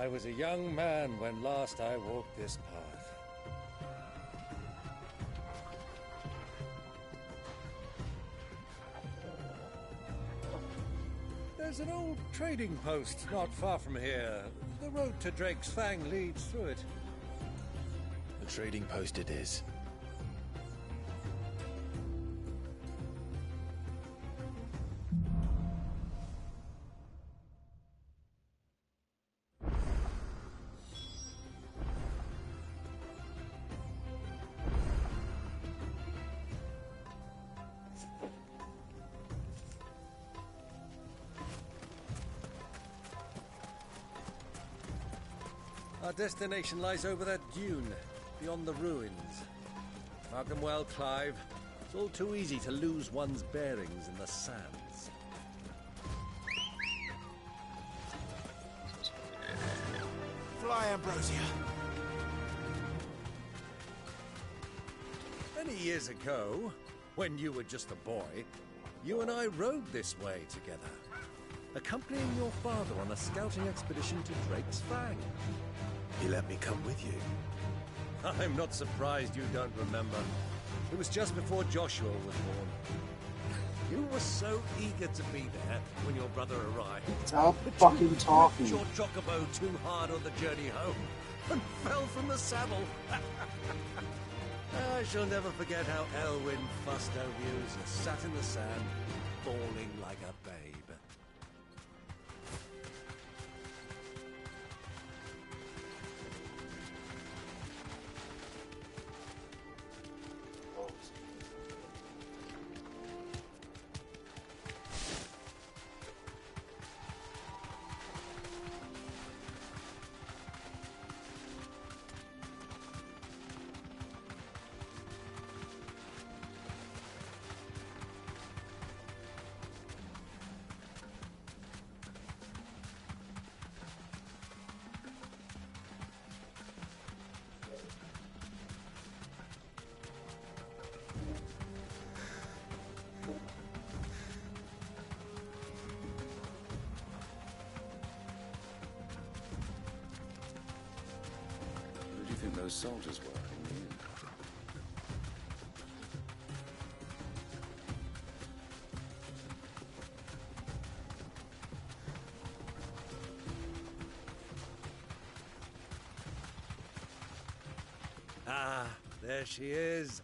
I was a young man when last I walked this path. There's an old trading post not far from here. The road to Drake's Fang leads through it.
The trading post it is.
Our destination lies over that dune, beyond the ruins. Mark them well, Clive. It's all too easy to lose one's bearings in the sands.
Fly, Ambrosia.
Many years ago, when you were just a boy, you and I rode this way together, accompanying your father on a scouting expedition to Drake's Fang. He let me come with you. I'm not surprised you don't remember. It was just before Joshua was born. You were so eager to be there when your brother arrived.
Stop fucking talking.
Your chocobo too hard on the journey home and fell from the saddle. I shall never forget how Elwyn fussed over you as you sat in the sand, bawling like a babe.
Those soldiers were in the inn.
Ah, there she is.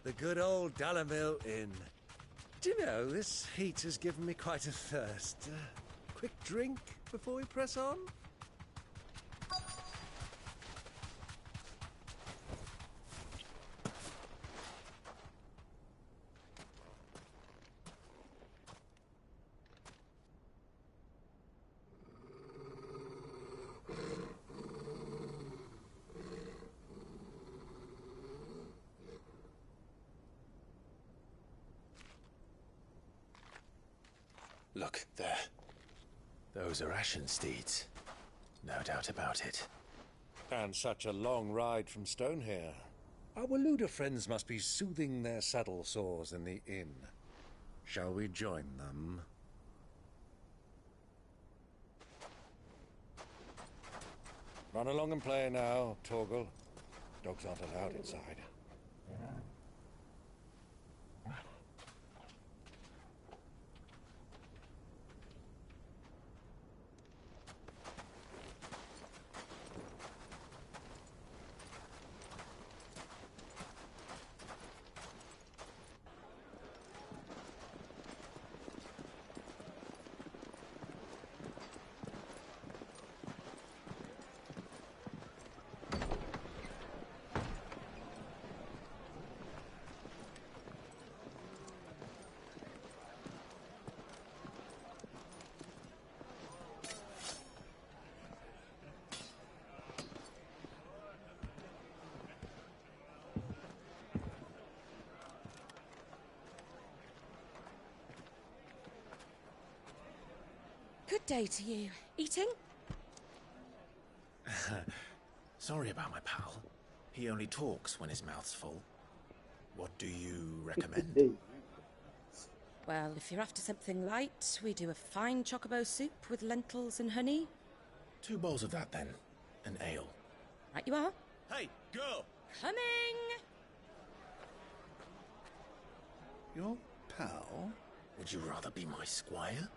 The good old Dalamil Inn. Do you know, this heat has given me quite a thirst. Quick drink before we press on?
Look, there. Those are Ashen steeds. No doubt about it.
And such a long ride from Stonehair. Our Waluda friends must be soothing their saddle sores in the inn. Shall we join them? Run along and play now, Torgal. Dogs aren't allowed inside.
Good day to you. Eating?
Sorry about my pal. He only talks when his mouth's full. What do you recommend?
Well, if you're after something light, we do a fine chocobo soup with lentils and honey.
2 bowls of that, then. An ale.
Right you are.
Hey, girl!
Coming!
Your pal? Would you rather be my squire?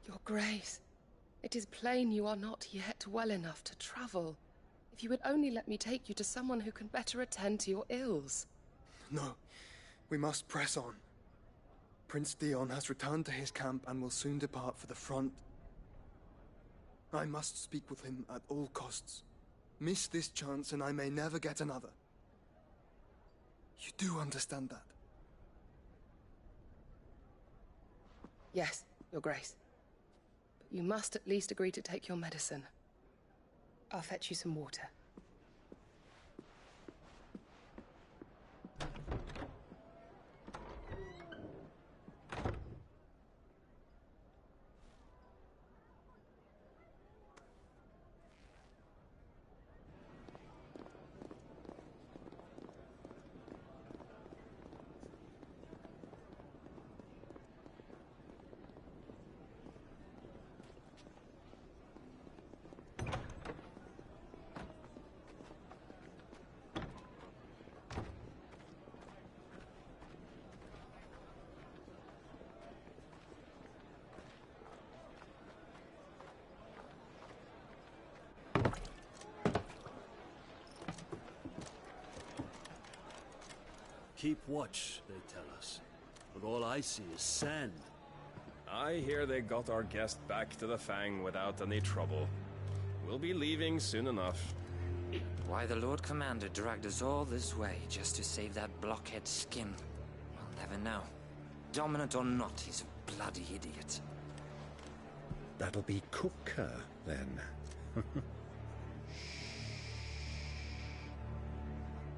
Your Grace, it is plain you are not yet well enough to travel. If you would only let me take you to someone who can better attend to your ills.
No, we must press on. Prince Dion has returned to his camp and will soon depart for the front. I must speak with him at all costs. Miss this chance and I may never get another. You do understand that?
Yes, Your Grace. But you must at least agree to take your medicine. I'll fetch you some water.
Keep watch, they tell us. But all I see is sand.
I hear they got our guest back to the Fang without any trouble. We'll be leaving soon enough.
Why the Lord Commander dragged us all this way just to save that blockhead Skin, we'll never know. Dominant or not, he's a bloody idiot.
That'll be Cooker, then.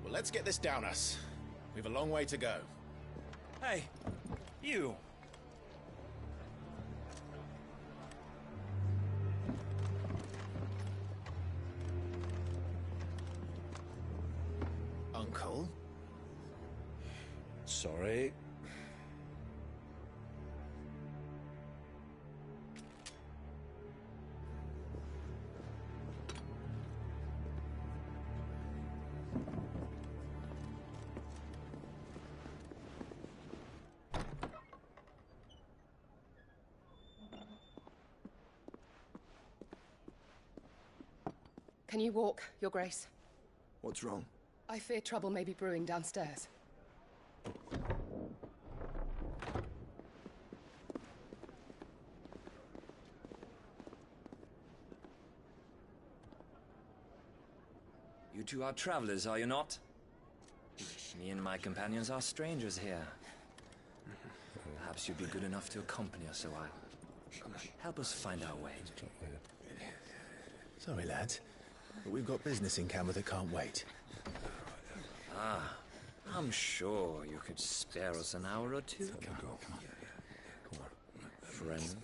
Well, let's get this down us. We've a long way to go.
Hey, you.
Uncle?
Sorry.
Can you walk, Your Grace?
What's wrong?
I fear trouble may be brewing downstairs.
You two are travelers, are you not? Me and my companions are strangers here. Perhaps you'd be good enough to accompany us a while. Help us find our way.
Sorry, lads. But we've got business in Camber that can't wait.
Ah, I'm sure you could spare us an hour or two. Friend.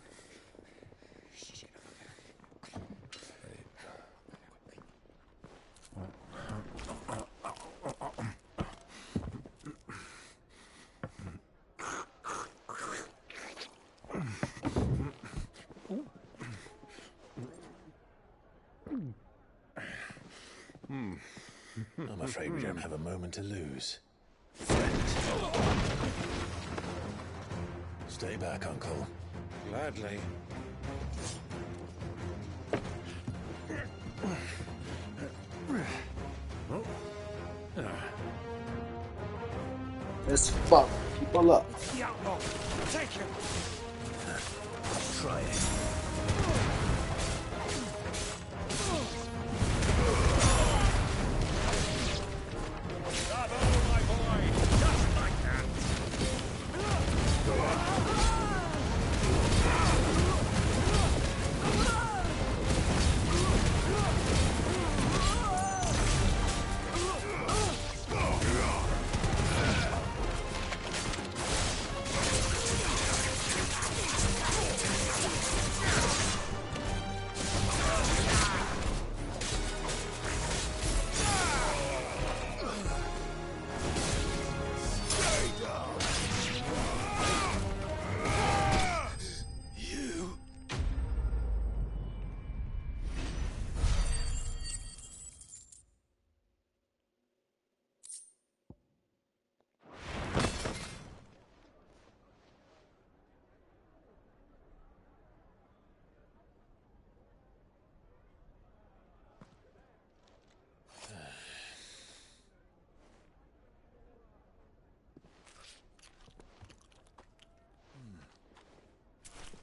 I'm afraid we don't have a moment to lose. Stay back, Uncle.
Gladly.
Let's fuck people up.
The outlaw! Take him!
Try it.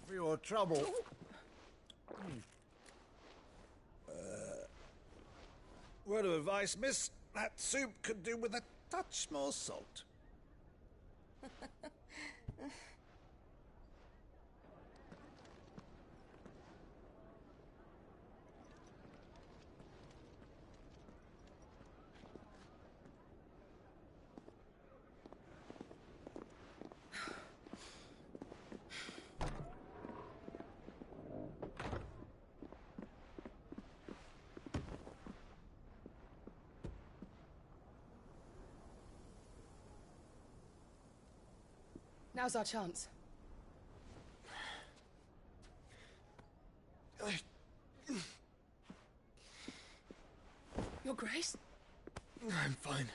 For your trouble.
Word of advice, miss. That soup could do with a touch more salt.
Now's our chance. Your Grace?
I'm fine.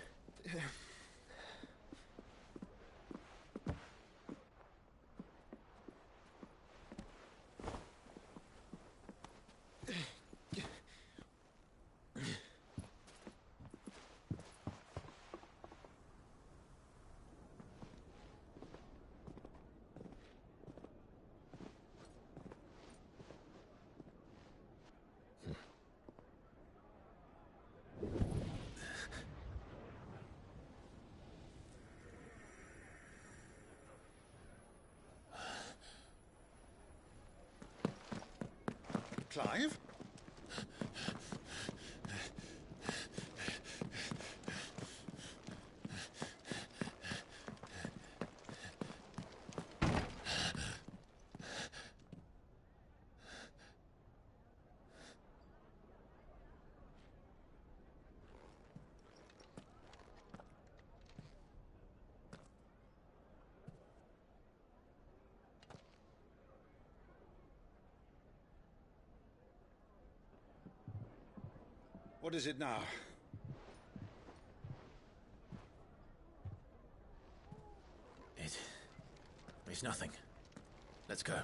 Clive? What is it now?
It's nothing. Let's go.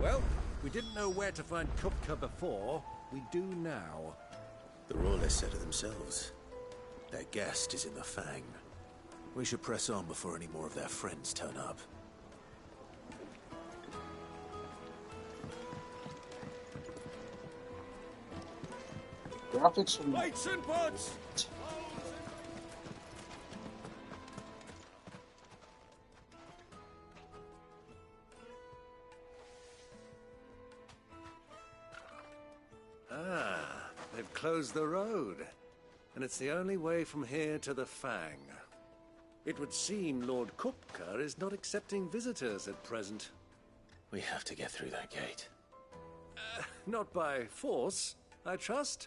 Well, we didn't know where to find Kupka before. We do now.
The Royalists said it themselves. Their guest is in the Fang. We should press on before any more of their friends turn up.
Graphics from
Lights and buds! They've closed the road, and it's the only way from here to the Fang. It would seem Lord Kupka is not accepting visitors at present.
We have to get through that gate.
Not by force, I trust.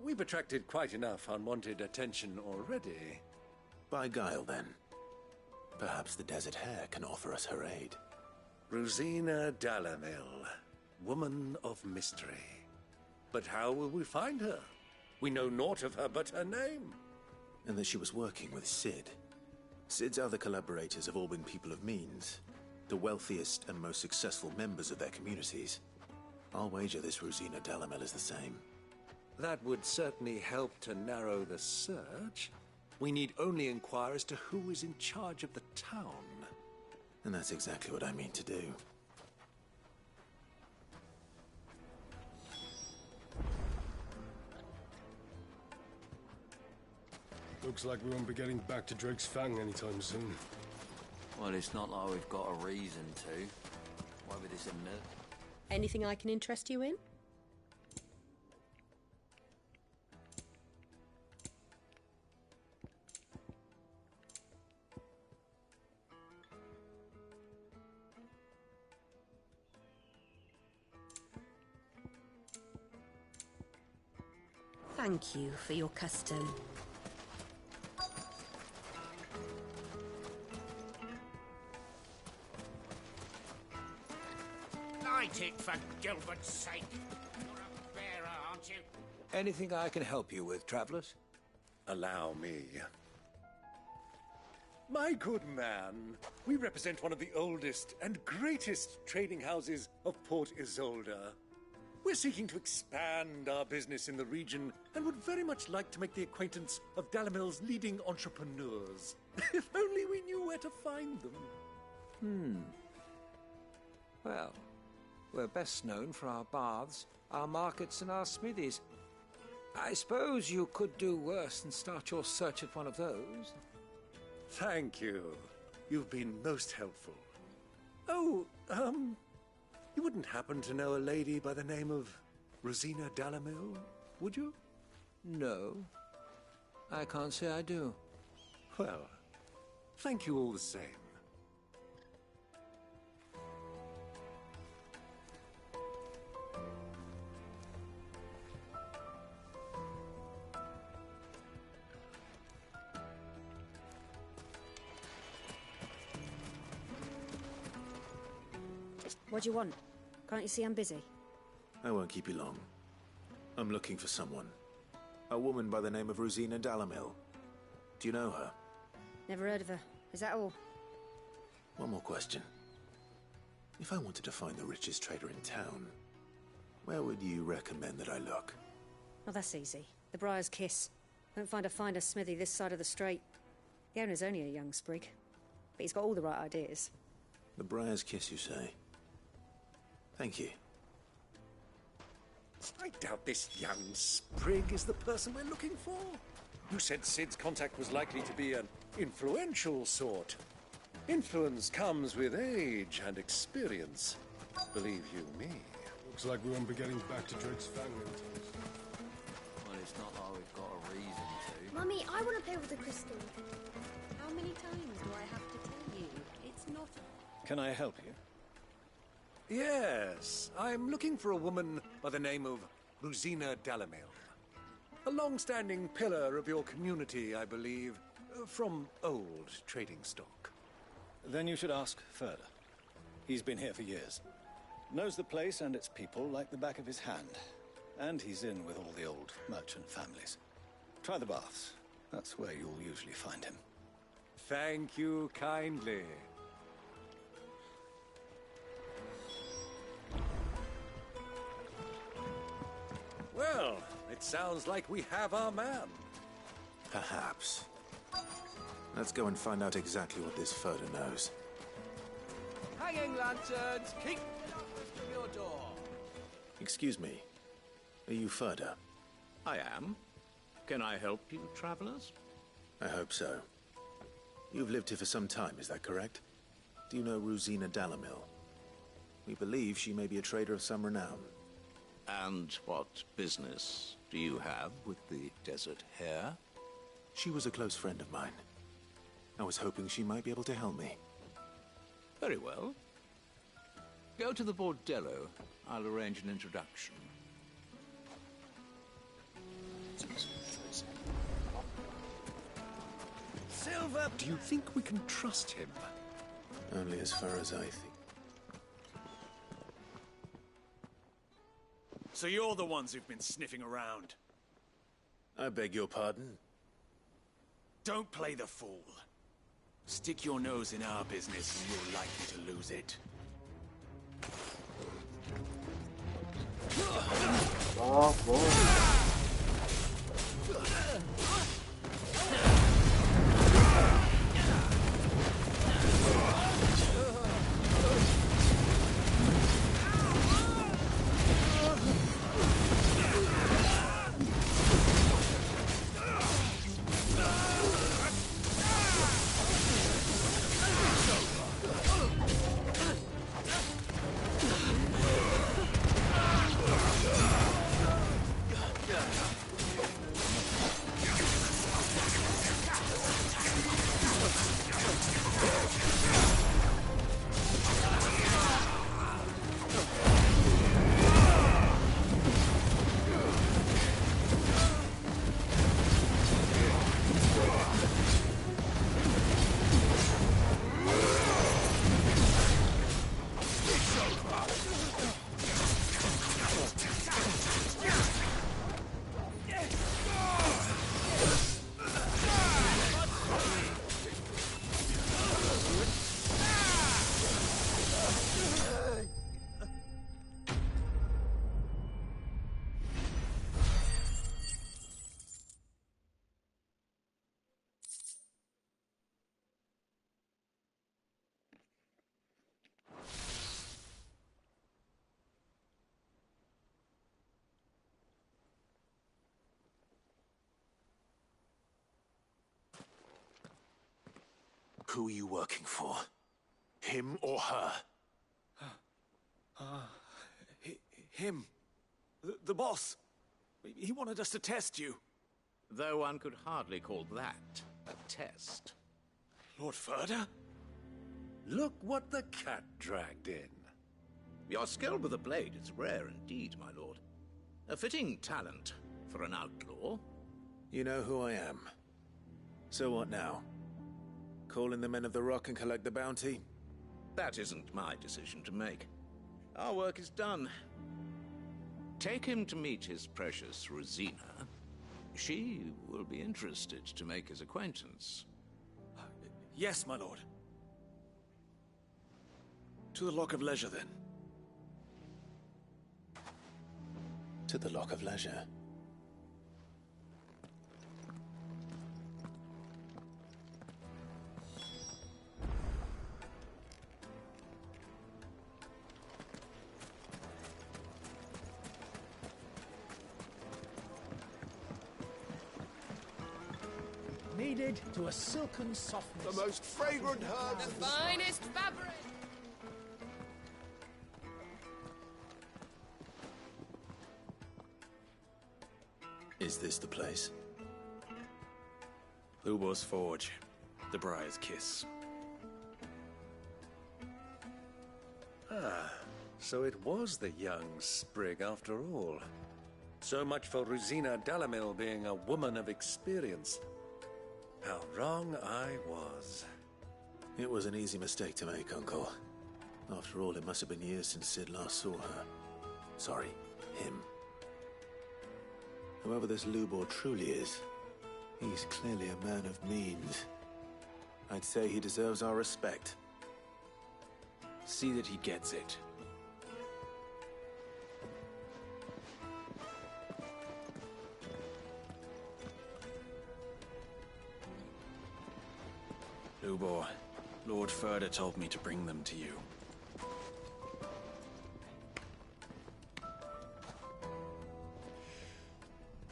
We've attracted quite enough unwanted attention already.
By guile, then. Perhaps the Desert Hare can offer us her aid.
Rosina Dalamil, woman of mystery. But how will we find her? We know naught of her but her name.
And that she was working with Cid. Cid's other collaborators have all been people of means, the wealthiest and most successful members of their communities. I'll wager this Rosina Dalamil is the same.
That would certainly help to narrow the search. We need only inquire as to who is in charge of the town.
And that's exactly what I mean to do.
Looks like we won't be getting back to Drake's Fang anytime soon.
Well, it's not like we've got a reason to. Why would this admit?
Anything I can interest you in? Thank you for your custom.
Light it, for Gilbert's sake. You're a bearer, aren't you?
Anything I can help you with, travelers?
Allow me. My good man, we represent one of the oldest and greatest trading houses of Port Isolde. We're seeking to expand our business in the region and would very much like to make the acquaintance of Dalimil's leading entrepreneurs. If only we knew where to find them.
Well, we're best known for our baths, our markets, and our smithies. I suppose you could do worse than start your search at one of those.
Thank you. You've been most helpful. Oh, you wouldn't happen to know a lady by the name of Rosina Dalimil, would you?
No. I can't say I do.
Well, thank you all the same.
What do you want? Can't you see I'm busy?
I won't keep you long. I'm looking for someone. A woman by the name of Rosina Dalimil. Do you know her?
Never heard of her. Is that all?
One more question. If I wanted to find the richest trader in town, where would you recommend that I look?
Oh, that's easy. The Briar's Kiss. Won't find a finer smithy this side of the strait. The owner's only a young sprig, but he's got all the right ideas.
The Briar's Kiss, you say? Thank you.
I doubt this young sprig is the person we're looking for. You said Sid's contact was likely to be an influential sort. Influence comes with age and experience. Believe you me.
Looks like we won't be getting back to Drake's Fang.
Well, it's not like we've got a reason to.
Mummy, I want to play with the crystal. How many times do I have to tell you? It's not...
Can I help you?
Yes, I'm looking for a woman by the name of Rosina Dalimil. A long-standing pillar of your community, I believe, from old trading stock.
Then you should ask further. He's been here for years. Knows the place and its people like the back of his hand. And he's in with all the old merchant families. Try the baths. That's where you'll usually find him.
Thank you kindly. Well, it sounds like we have our man.
Perhaps. Let's go and find out exactly what this Furder knows.
Hanging lanterns, keep the darkness from your door.
Excuse me. Are you Furder?
I am. Can I help you, travelers?
I hope so. You've lived here for some time, is that correct? Do you know Rosina Dalimil? We believe she may be a trader of some renown.
And what business do you have with the Desert Hare?
She was a close friend of mine. I was hoping she might be able to help me.
Very well. Go to the Bordello. I'll arrange an introduction.
Silver, do you think we can trust him?
Only as far as I think.
So you're the ones who've been sniffing around.
I beg your pardon?
Don't play the fool. Stick your nose in our business and you're likely to lose it.
Oh, boy.
Who are you working for? Him or her?
Him. The boss. He wanted us to test you.
Though one could hardly call that a test.
Lord Ferda?
Look what the cat dragged in.
Your skill with the blade is rare indeed, my lord. A fitting talent for an outlaw.
You know who I am. So what now? Call in the Men of the Rock and collect the bounty?
That isn't my decision to make. Our work is done. Take him to meet his precious Rosina. She will be interested to make his acquaintance.
Yes, my lord. To the Lock of Leisure, then.
To the Lock of Leisure.
Kneaded to a silken softness.
The most fragrant herbs.
The finest fabric.
Is this the place?
Lubor's Forge. The Briar's Kiss.
Ah, so it was the young sprig after all. So much for Rosina Dalamil being a woman of experience. How wrong I was.
It was an easy mistake to make, Uncle. After all, it must have been years since Sid last saw her. Sorry, him. Whoever this Lubor truly is, he's clearly a man of means. I'd say he deserves our respect.
See that he gets it. Lubor, Lord Ferda told me to bring them to you.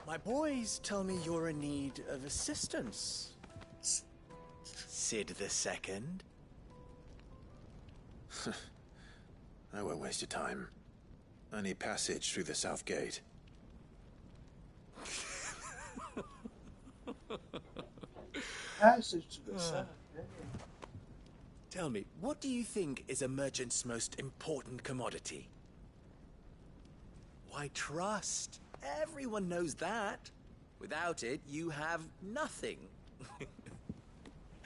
My boys tell me you're in need of assistance. Sid the Second.
I won't waste your time. I need passage through the south gate.
Passage to the south.
Tell me, what do you think is a merchant's most important commodity? Why, trust. Everyone knows that. Without it, you have nothing.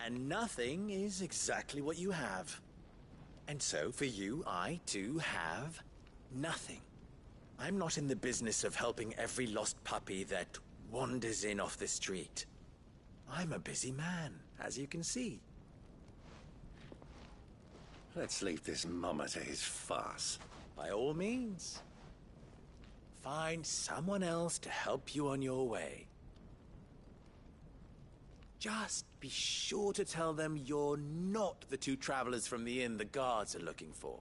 And nothing is exactly what you have. And so, for you, I, too, have nothing. I'm not in the business of helping every lost puppy that wanders in off the street. I'm a busy man, as you can see.
Let's leave this mummer to his farce.
By all means. Find someone else to help you on your way. Just be sure to tell them you're not the two travelers from the inn the guards are looking for.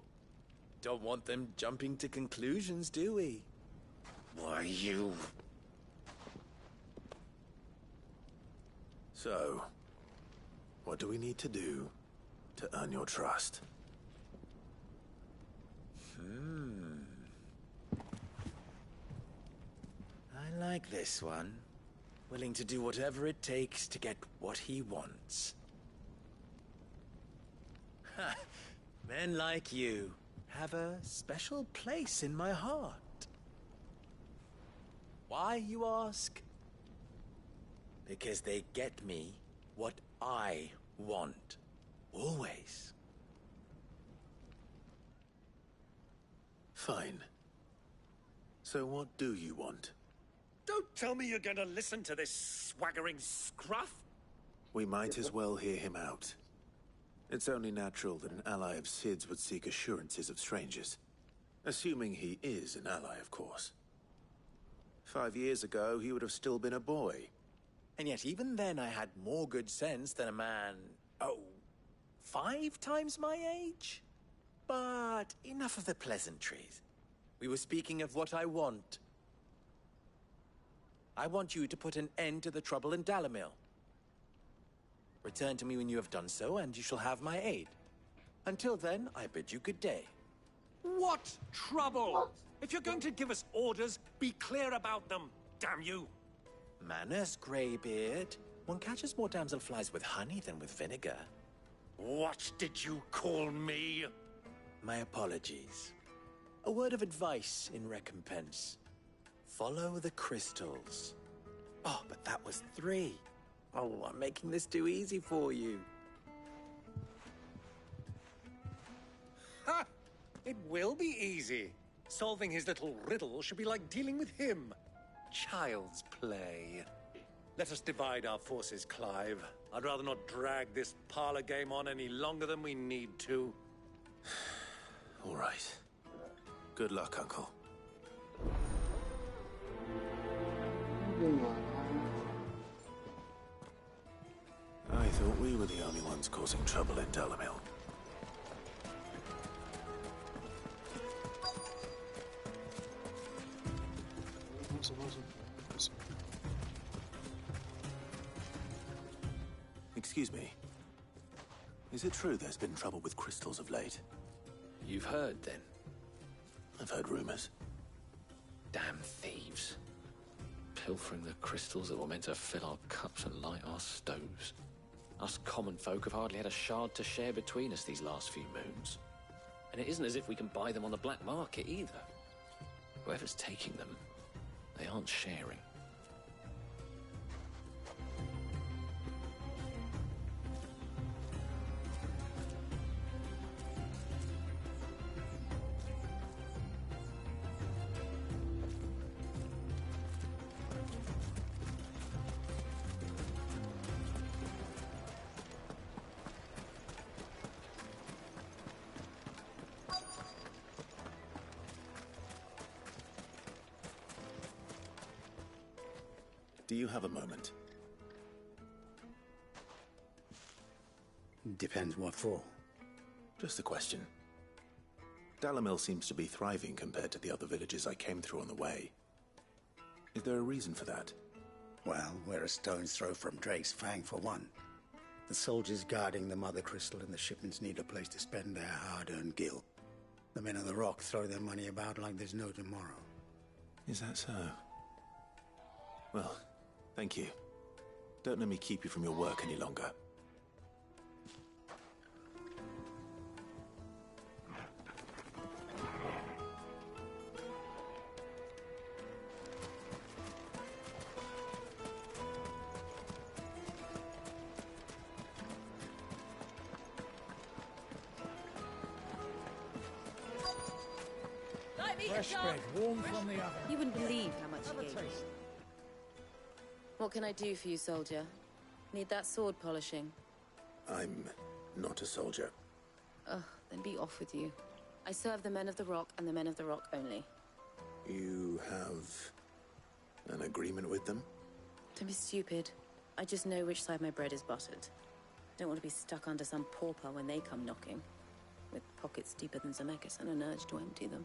Don't want them jumping to conclusions, do we?
Why, you...
So, what do we need to do to earn your trust?
I like this one. Willing to do whatever it takes to get what he wants. Ha! Men like you have a special place in my heart. Why, you ask? Because they get me what I want. Always.
Fine. So what do you want?
Don't tell me you're going to listen to this swaggering scruff.
We might as well hear him out. It's only natural that an ally of Sid's would seek assurances of strangers. Assuming he is an ally, of course. 5 years ago, he would have still been a boy.
And yet even then I had more good sense than a man, 5 times my age? But enough of the pleasantries. We were speaking of what I want. I want you to put an end to the trouble in Dalamil. Return to me when you have done so, and you shall have my aid. Until then, I bid you good day.
What trouble? If you're going to give us orders, be clear about them, damn you!
Manners, Greybeard. One catches more damselflies with honey than with vinegar.
What did you call me?
My apologies. A word of advice in recompense. Follow the crystals. Oh, but that was 3. Oh, I'm making this too easy for you.
Ha! It will be easy. Solving his little riddle should be like dealing with him. Child's play. Let us divide our forces, Clive. I'd rather not drag this parlor game on any longer than we need to.
All right. Good luck, Uncle. I thought we were the only ones causing trouble in Dalamil. Excuse me. Is it true there's been trouble with crystals of late?
You've heard, then?
I've heard rumors.
Damn thieves. Pilfering the crystals that were meant to fill our cups and light our stoves. Us common folk have hardly had a shard to share between us these last few moons. And it isn't as if we can buy them on the black market either. Whoever's taking them, they aren't sharing.
Do you have a moment?
Depends what for.
Just a question. Dalamil seems to be thriving compared to the other villages I came through on the way. Is there a reason for that?
Well, we're a stone's throw from Drake's Fang, for one. The soldiers guarding the Mother Crystal and the shipments need a place to spend their hard-earned gil. The men of the Rock throw their money about like there's no tomorrow.
Is that so? Well, thank you. Don't let me keep you from your work any longer.
Fresh bread, warm from the oven. You wouldn't believe how much he gave me.
What can I do for you, soldier? Need that sword polishing?
I'm not a soldier.
Ugh, then be off with you. I serve the men of the Rock and the men of the Rock only.
You have an agreement with them?
Don't be stupid. I just know which side my bread is buttered. Don't want to be stuck under some pauper when they come knocking. With pockets deeper than Zemeckis and an urge to empty them.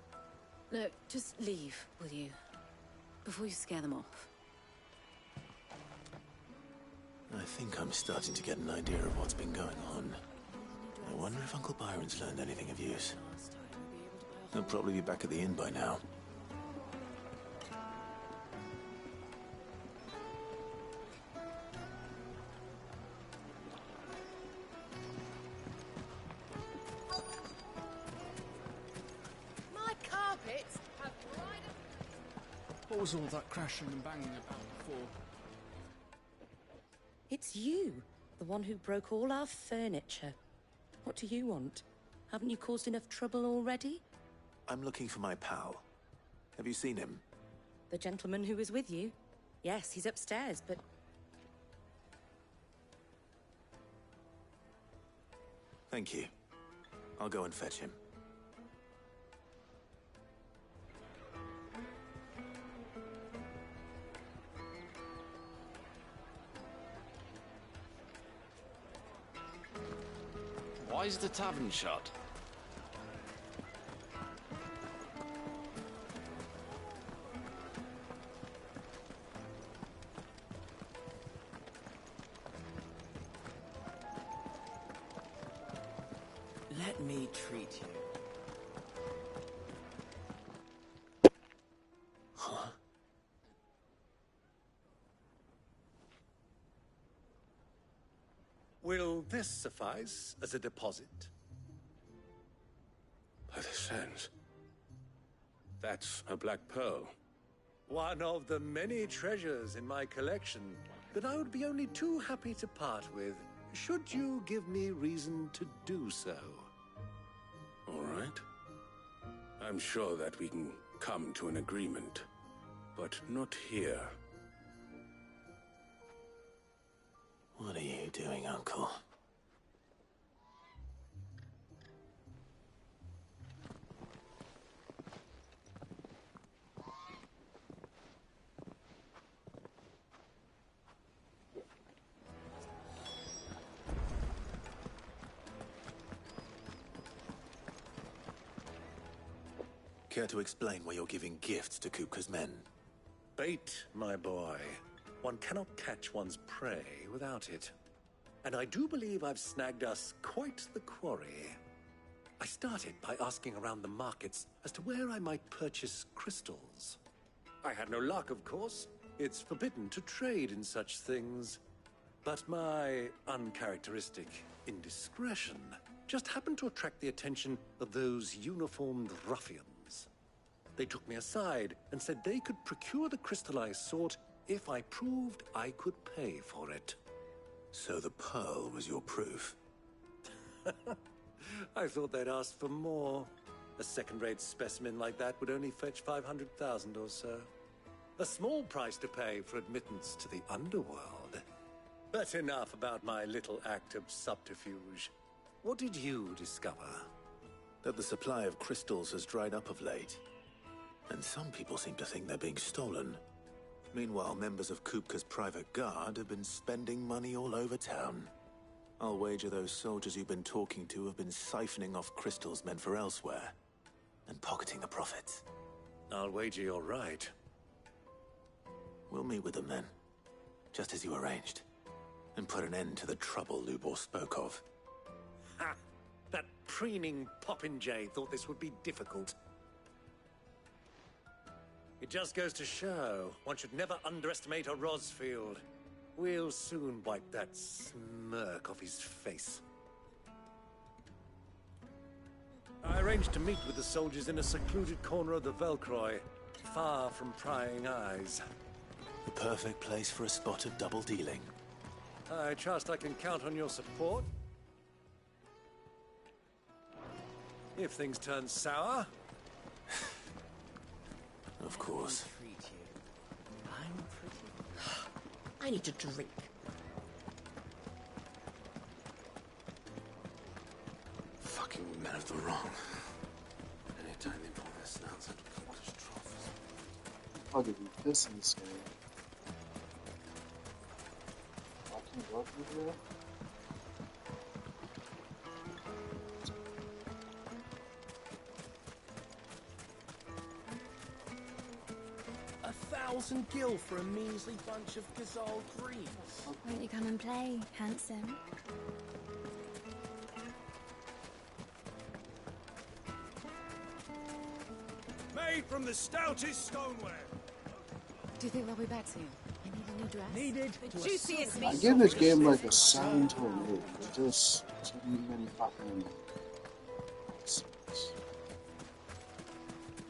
No, just leave, will you? Before you scare them off.
I think I'm starting to get an idea of what's been going on. I wonder if Uncle Byron's learned anything of use. He'll probably be back at the inn by now.
My carpets have dried up. What was all that crashing and banging about before?
It's you, the one who broke all our furniture. What do you want? Haven't you caused enough trouble already?
I'm looking for my pal. Have you seen him?
The gentleman who was with you? Yes, he's upstairs, but...
Thank you. I'll go and fetch him.
Why is the tavern shut?
Let me treat you.
Huh?
Will this suffice as a deposit?
By the sands. That's a black pearl.
One of the many treasures in my collection that I would be only too happy to part with, should you give me reason to do so.
All right. I'm sure that we can come to an agreement, but not here.
What are you doing, Uncle? Care to explain why you're giving gifts to Kupka's men?
Bait, my boy. One cannot catch one's prey without it. And I do believe I've snagged us quite the quarry. I started by asking around the markets as to where I might purchase crystals. I had no luck, of course. It's forbidden to trade in such things. But my uncharacteristic indiscretion just happened to attract the attention of those uniformed ruffians. They took me aside and said they could procure the crystal I sought if I proved I could pay for it.
So the pearl was your proof?
I thought they'd ask for more. A second-rate specimen like that would only fetch 500,000 or so. A small price to pay for admittance to the underworld. But enough about my little act of subterfuge. What did you discover?
That the supply of crystals has dried up of late. And some people seem to think they're being stolen. Meanwhile, members of Kupka's private guard have been spending money all over town. I'll wager those soldiers you've been talking to have been siphoning off crystals meant for elsewhere, and pocketing the profits.
I'll wager you're right.
We'll meet with them then, just as you arranged, and put an end to the trouble Lubor spoke of.
Ha! That preening popinjay thought this would be difficult. It just goes to show one should never underestimate a Rosfield. We'll soon wipe that smirk off his face. I arranged to meet with the soldiers in a secluded corner of the Velcroy, far from prying eyes.
The perfect place for a spot of double dealing.
I trust I can count on your support. If things turn sour.
Of course.
I'm pretty. I need to drink.
Fucking men of the wrong. Anytime they pull their snouts out of Kupka's troughs.
I'll give you this in this game. I can go through here.
$1,000 gil for a measly bunch of Gazal greens.
Won't you come and play, handsome?
Made from the stoutest stoneware.
Do you think they'll be back soon? I need a new dress.
Needed.
The juiciest
I
meat.
give this game like a 7 to an 8. There's just too many fucking.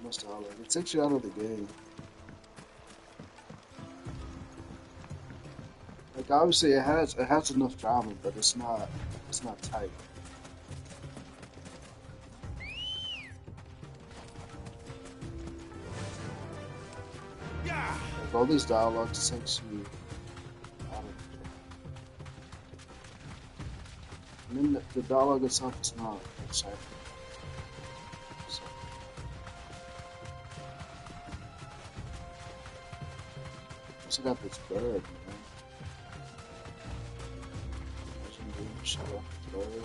Must have like it takes you out of the game. Like obviously it has enough drama, but it's not tight.
Yeah.
Like all these dialogues takes you out of the game. I mean the dialogue itself is not exciting. So. Also got this bird, man. Shut up, bird.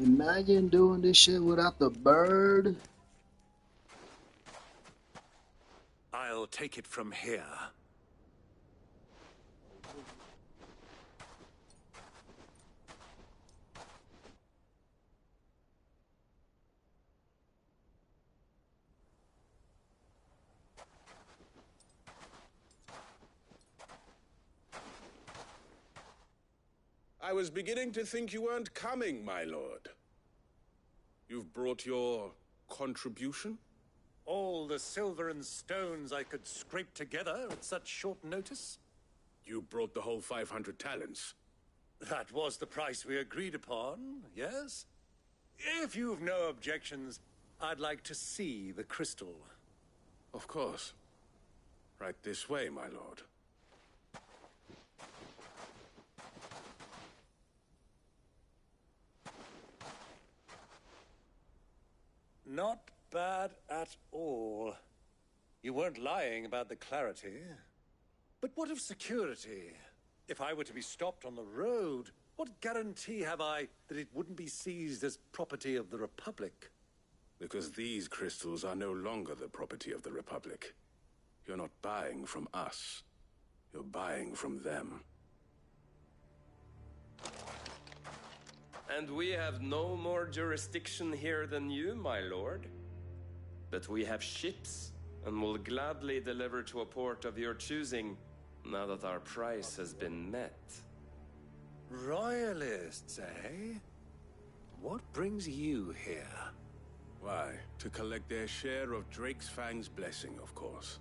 Imagine doing this shit without the bird.
I'll take it from here.
I was beginning to think you weren't coming, my lord. You've brought your contribution?
All the silver and stones I could scrape together at such short notice?
You brought the whole 500 talents.
That was the price we agreed upon, yes? If you've no objections, I'd like to see the crystal.
Of course. Right this way, my lord.
Not bad at all. You weren't lying about the clarity. But what of security? If I were to be stopped on the road, what guarantee have I that it wouldn't be seized as property of the Republic?
Because these crystals are no longer the property of the Republic. You're not buying from us. You're buying from them.
And we have no more jurisdiction here than you, my lord. But we have ships, and will gladly deliver to a port of your choosing, now that our price has been met.
Royalists, eh? What brings you here?
Why, to collect their share of Drake's Fang's blessing, of course.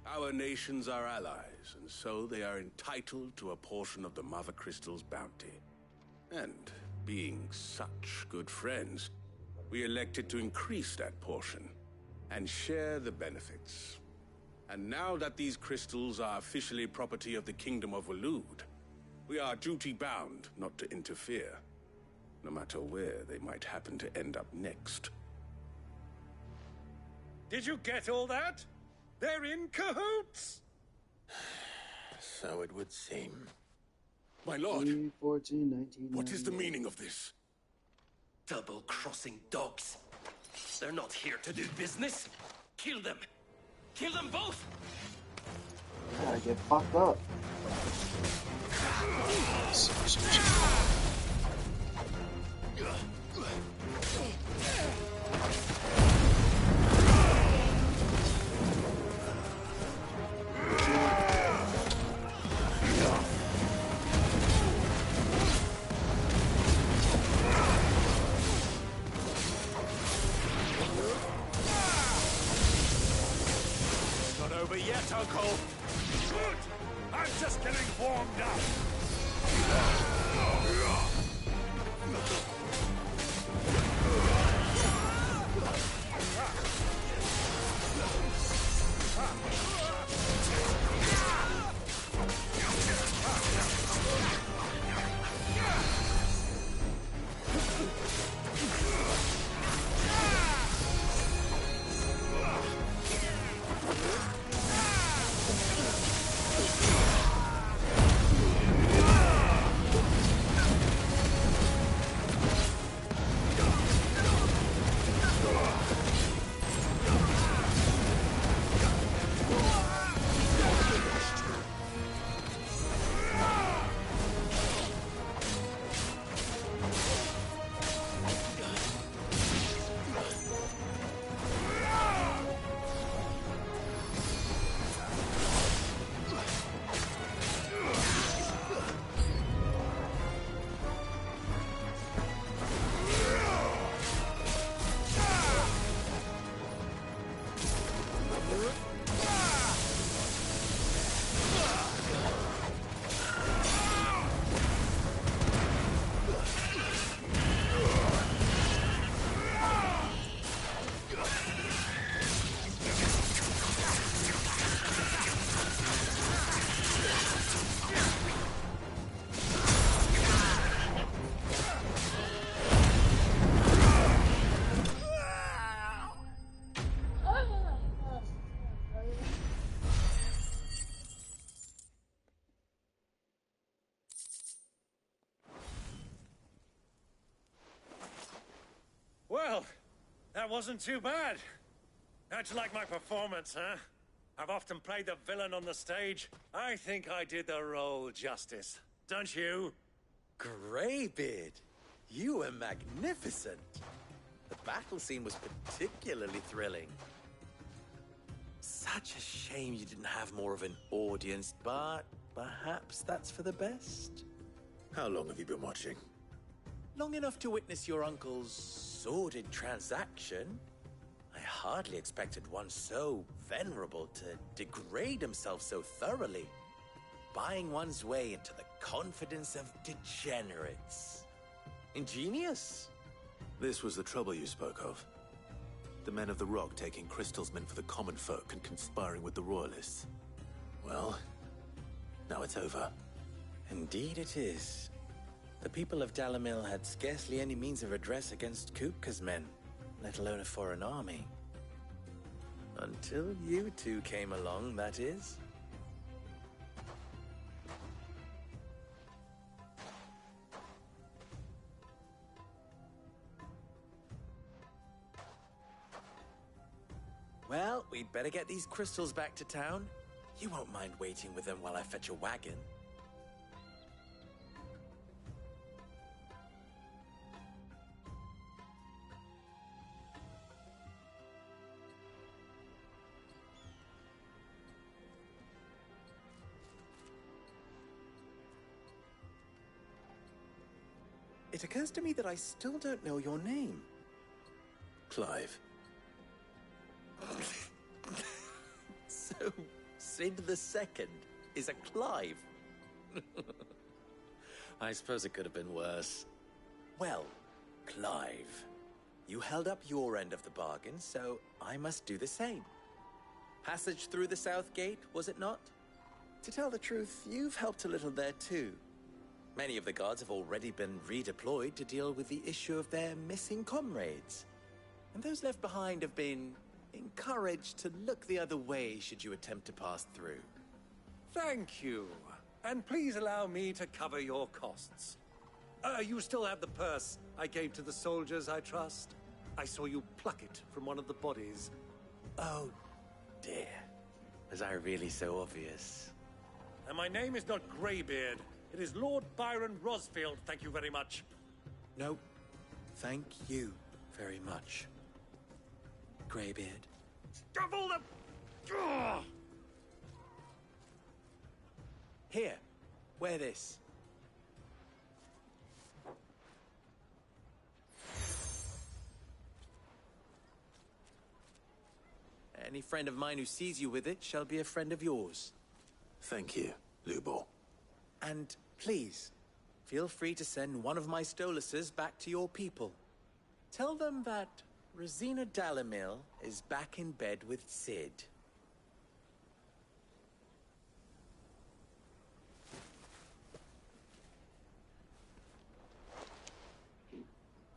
Our nations are allies, and so they are entitled to a portion of the Mother Crystal's bounty. And being such good friends, we elected to increase that portion and share the benefits. And now that these crystals are officially property of the Kingdom of Waloed, we are duty-bound not to interfere, no matter where they might happen to end up next.
Did you get all that? They're in cahoots!
So it would seem.
My lord,
14, 19,
what is the meaning of this?
Double-crossing dogs. They're not here to do business. Kill them. Kill them both!
Gotta get fucked up.
Not over yet, Uncle. Good. I'm just getting warmed up.
That wasn't too bad. How'd you like my performance, huh? I've often played the villain on the stage. I think I did the role justice. Don't you?
Greybeard, you were magnificent. The battle scene was particularly thrilling. Such a shame you didn't have more of an audience, but perhaps that's for the best.
How long have you been watching?
Long enough to witness your uncle's sordid transaction. I hardly expected one so venerable to degrade himself so thoroughly, buying one's way into the confidence of degenerates. Ingenious.
This was the trouble you spoke of. The men of the Rock taking crystals meant for the common folk and conspiring with the Royalists. Well, now it's over.
Indeed it is. The people of Dalamil had scarcely any means of redress against Kupka's men, let alone a foreign army. Until you two came along, that is. Well, we'd better get these crystals back to town. You won't mind waiting with them while I fetch a wagon. It occurs to me that I still don't know your name.
Clive.
So, Sid the Second is a Clive. I suppose it could have been worse. Well, Clive, you held up your end of the bargain, so I must do the same. Passage through the South Gate, was it not? To tell the truth, you've helped a little there too. Many of the guards have already been redeployed to deal with the issue of their missing comrades. And those left behind have been encouraged to look the other way should you attempt to pass through.
Thank you. And please allow me to cover your costs. You still have the purse I gave to the soldiers, I trust? I saw you pluck it from one of the bodies.
Oh, dear. Was I really so obvious?
And my name is not Greybeard. It is Lord Byron Rosfield, thank you very much.
No, thank you very much, Greybeard.
Of all the... Ugh!
Here, wear this. Any friend of mine who sees you with it shall be a friend of yours.
Thank you, Lubor.
And please, feel free to send one of my Stoluses back to your people. Tell them that Rosina Dalamil is back in bed with Sid.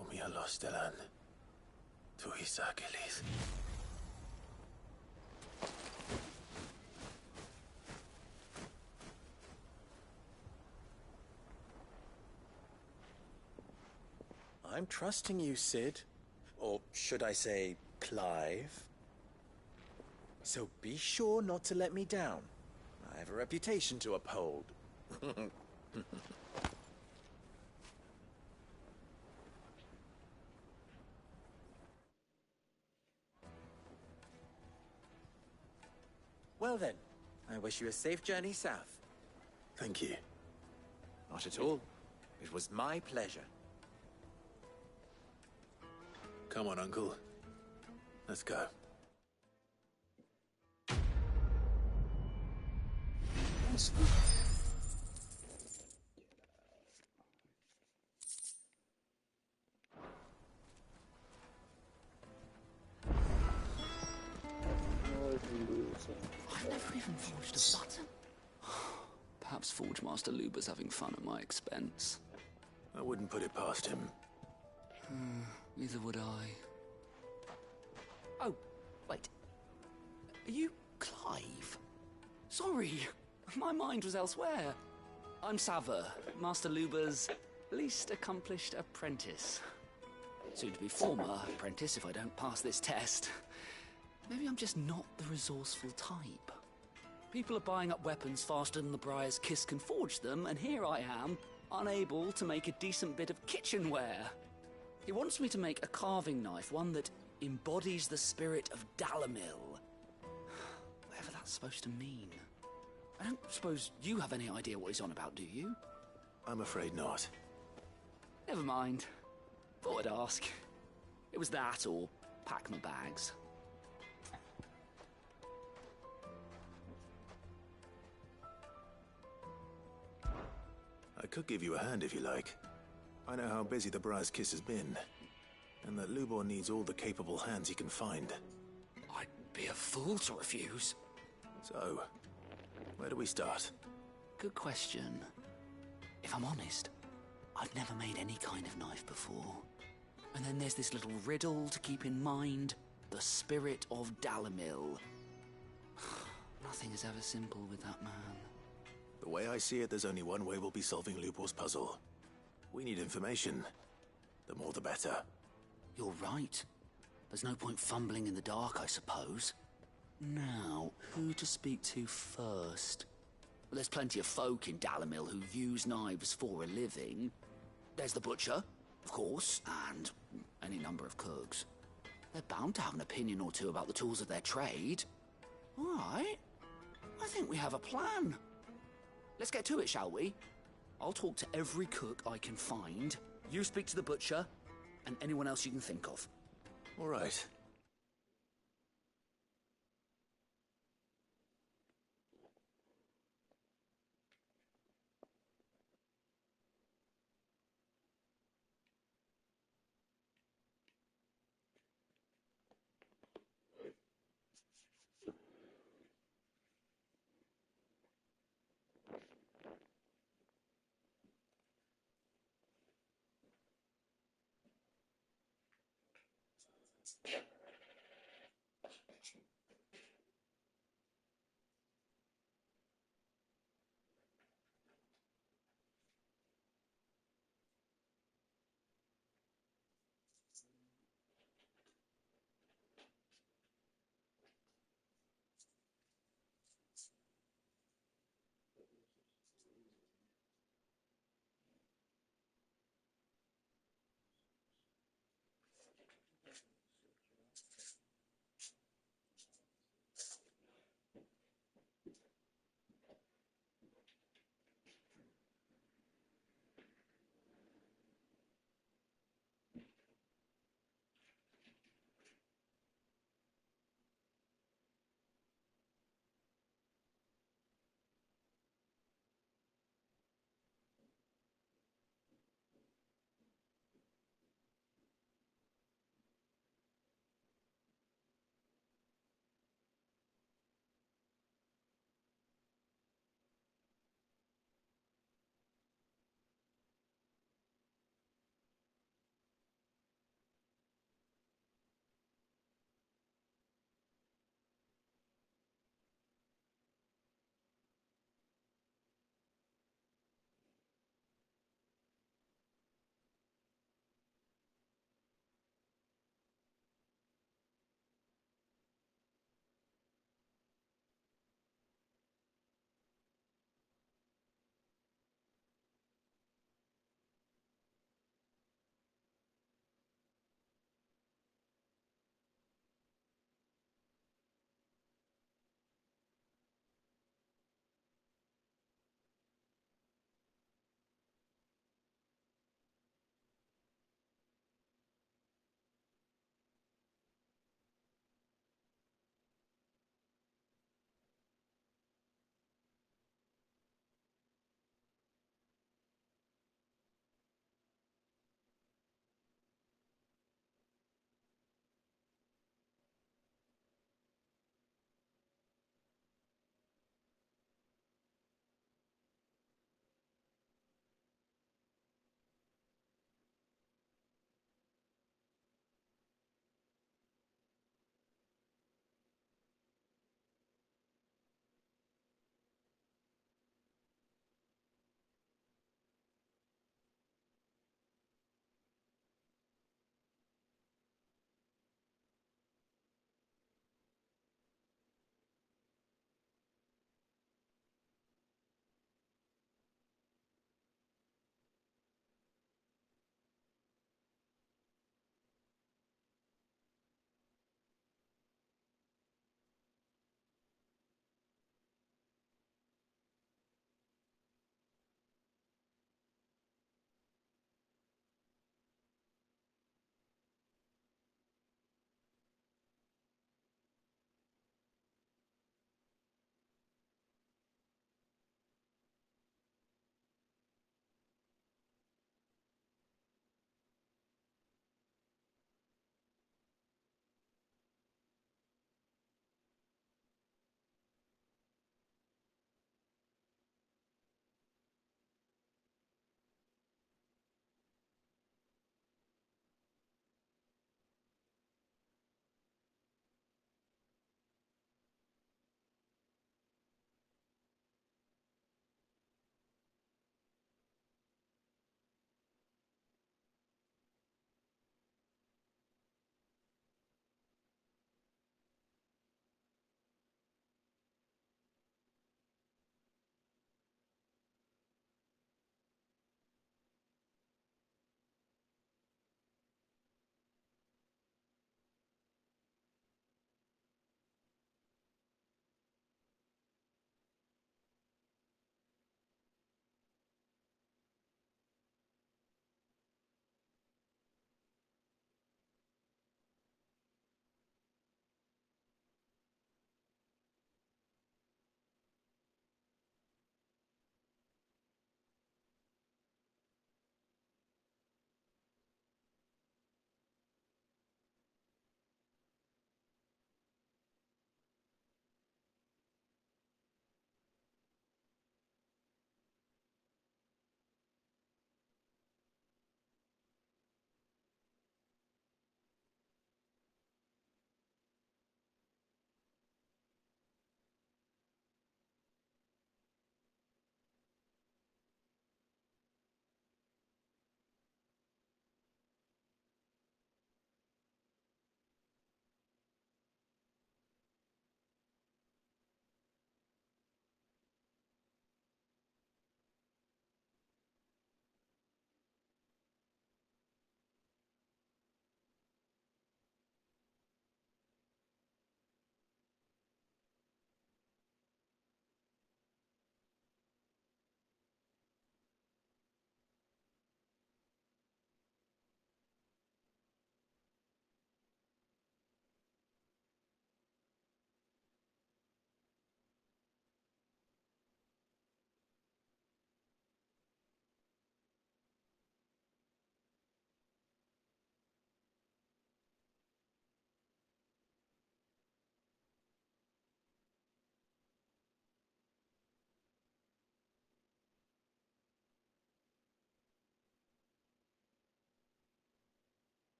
Omia Lostelan. Tuis Achilles.
I'm trusting you, Sid. Or should I say, Clive. So be sure not to let me down. I have a reputation to uphold. Well then, I wish you a safe journey south.
Thank you.
Not at all. It was my pleasure.
Come on, Uncle. Let's go.
I've never even forged a button. Perhaps Forge Master Luber's having fun at my expense.
I wouldn't put it past him.
Neither would I.
Oh, wait. Are you Clive?
Sorry, my mind was elsewhere. I'm Sava, Master Luber's least accomplished apprentice. Soon to be former apprentice if I don't pass this test. Maybe I'm just not the resourceful type. People are buying up weapons faster than the Briar's Kiss can forge them, and here I am, unable to make a decent bit of kitchenware. He wants me to make a carving knife, one that embodies the spirit of Dalamil. Whatever that's supposed to mean. I don't suppose you have any idea what he's on about, do you?
I'm afraid not.
Never mind. Thought I'd ask. It was that or pack my bags.
I could give you a hand if you like. I know how busy the Briar's Kiss has been, and that Lubor needs all the capable hands he can find.
I'd be a fool to refuse.
So, where do we start?
Good question. If I'm honest, I've never made any kind of knife before. And then there's this little riddle to keep in mind. The spirit of Dalamil. Nothing is ever simple with that man.
The way I see it, there's only one way we'll be solving Lubor's puzzle. We need information. The more the better.
You're right. There's no point fumbling in the dark, I suppose. Now, who to speak to first? Well, there's plenty of folk in Dalamil who use knives for a living. There's the butcher, of course, and any number of cooks. They're bound to have an opinion or two about the tools of their trade. All right. I think we have a plan. Let's get to it, shall we? I'll talk to every cook I can find. You speak to the butcher, and anyone else you can think of.
All right.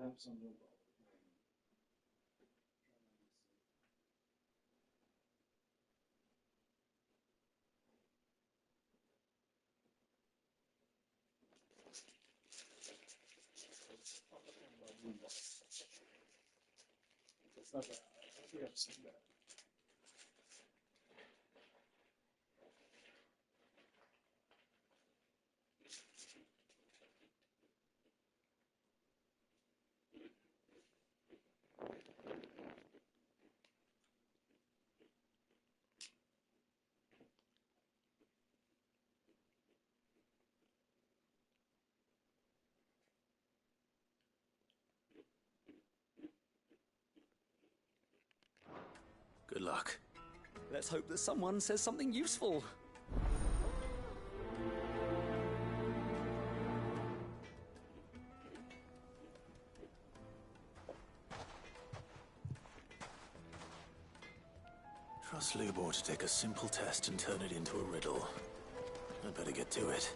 have some new ball. It's not bad. I think I've seen that.
Good luck. Let's hope that someone says something useful.
Trust Lubor to take a simple test and turn it into a riddle. I'd better get to it.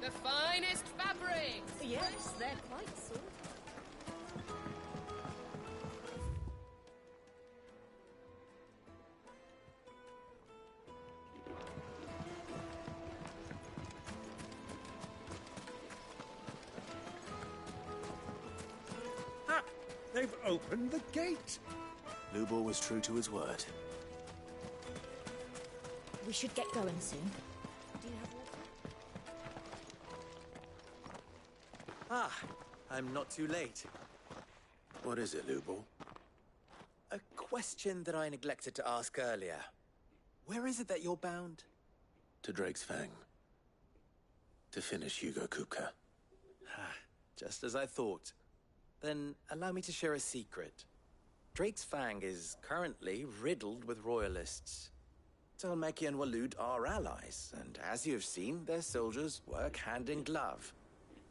The finest fabrics!
Yes, they're quite sorted.
They've opened the gate!
Lubor was true to his word.
We should get going soon. Do you have water?
Ah, I'm not too late.
What is it, Lubor?
A question that I neglected to ask earlier. Where is it that you're bound?
To Drake's Fang. To finish Hugo Kupka.
Just as I thought. Then allow me to share a secret. Drake's Fang is currently riddled with royalists. Dhalmekia and Waloed are allies, and as you've seen, their soldiers work hand in glove.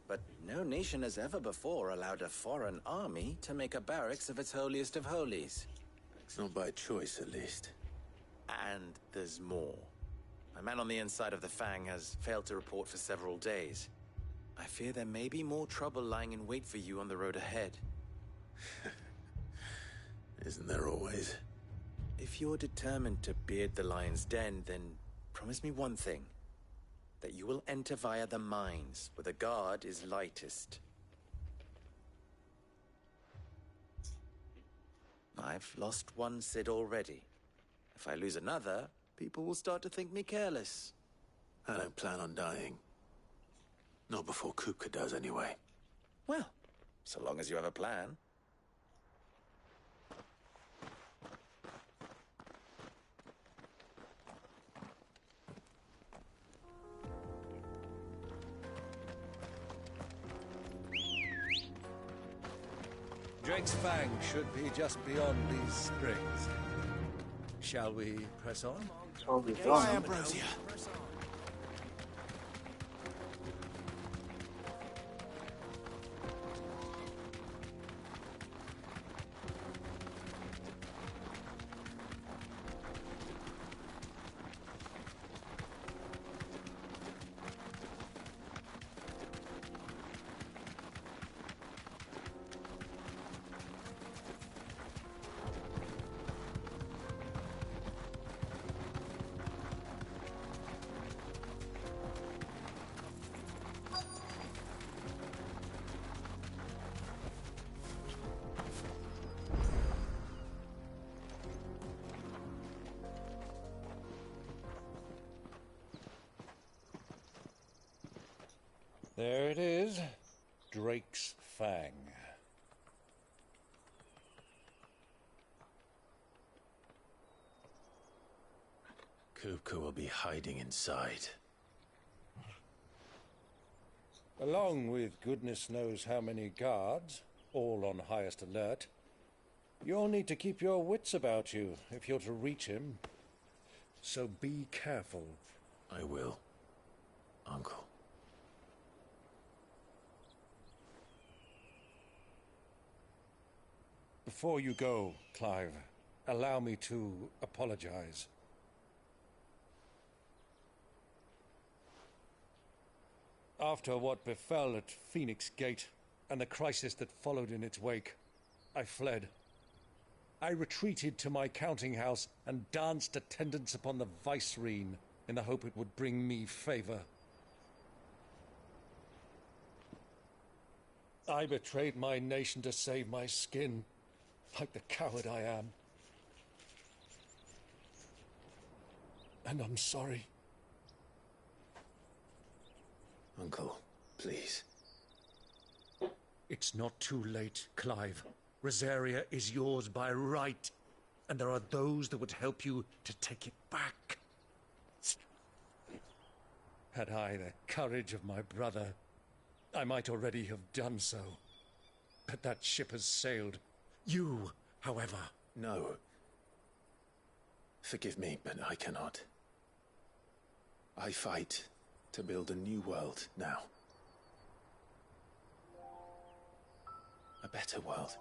But no nation has ever before allowed a foreign army to make a barracks of its holiest of holies.
It's not by choice, at least.
And there's more. A man on the inside of the Fang has failed to report for several days. I fear there may be more trouble lying in wait for you on the road ahead.
Isn't there always?
If you're determined to beard the lion's den, then promise me one thing. That you will enter via the mines, where the guard is lightest. I've lost one Cid already. If I lose another, people will start to think me careless.
I don't plan on dying. Not before Kupka does, anyway.
Well, so long as you have a plan.
Drake's Fang should be just beyond these springs. Shall we press on?
Why,
Ambrosia? There it is, Drake's Fang.
Kupka will be hiding inside.
Along with goodness knows how many guards, all on highest alert. You'll need to keep your wits about you if you're to reach him. So be careful.
I will, Uncle.
Before you go, Clive, allow me to apologize. After what befell at Phoenix Gate, and the crisis that followed in its wake, I fled. I retreated to my counting house and danced attendance upon the vicereine in the hope it would bring me favor. I betrayed my nation to save my skin, like the coward I am. And I'm sorry.
Uncle, please.
It's not too late, Clive. Rosaria is yours by right, and there are those that would help you to take it back. Had I the courage of my brother, I might already have done so. But that ship has sailed. You, however...
No. Forgive me, but I cannot. I fight to build a new world now. A better world.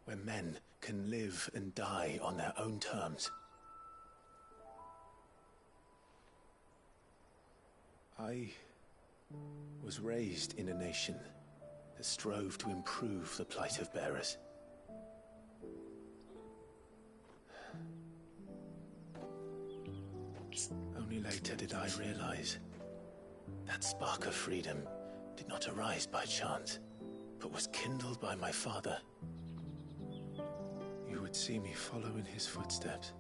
Where men can live and die on their own terms. I was raised in a nation that strove to improve the plight of bearers. Only later did I realize that spark of freedom did not arise by chance, but was kindled by my father. You would see me follow in his footsteps.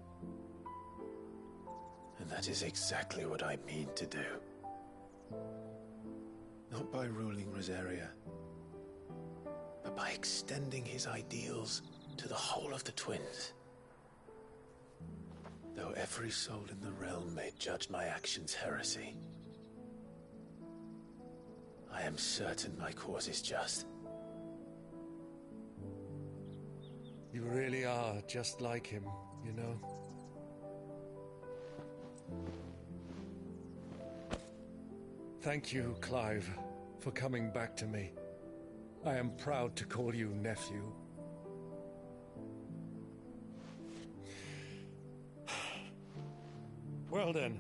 And that is exactly what I mean to do. Not by ruling Rosaria, but by extending his ideals to the whole of the twins. Though every soul in the realm may judge my actions heresy, I am certain my cause is just.
You really are just like him, you know? Thank you, Clive, for coming back to me. I am proud to call you nephew. Well then,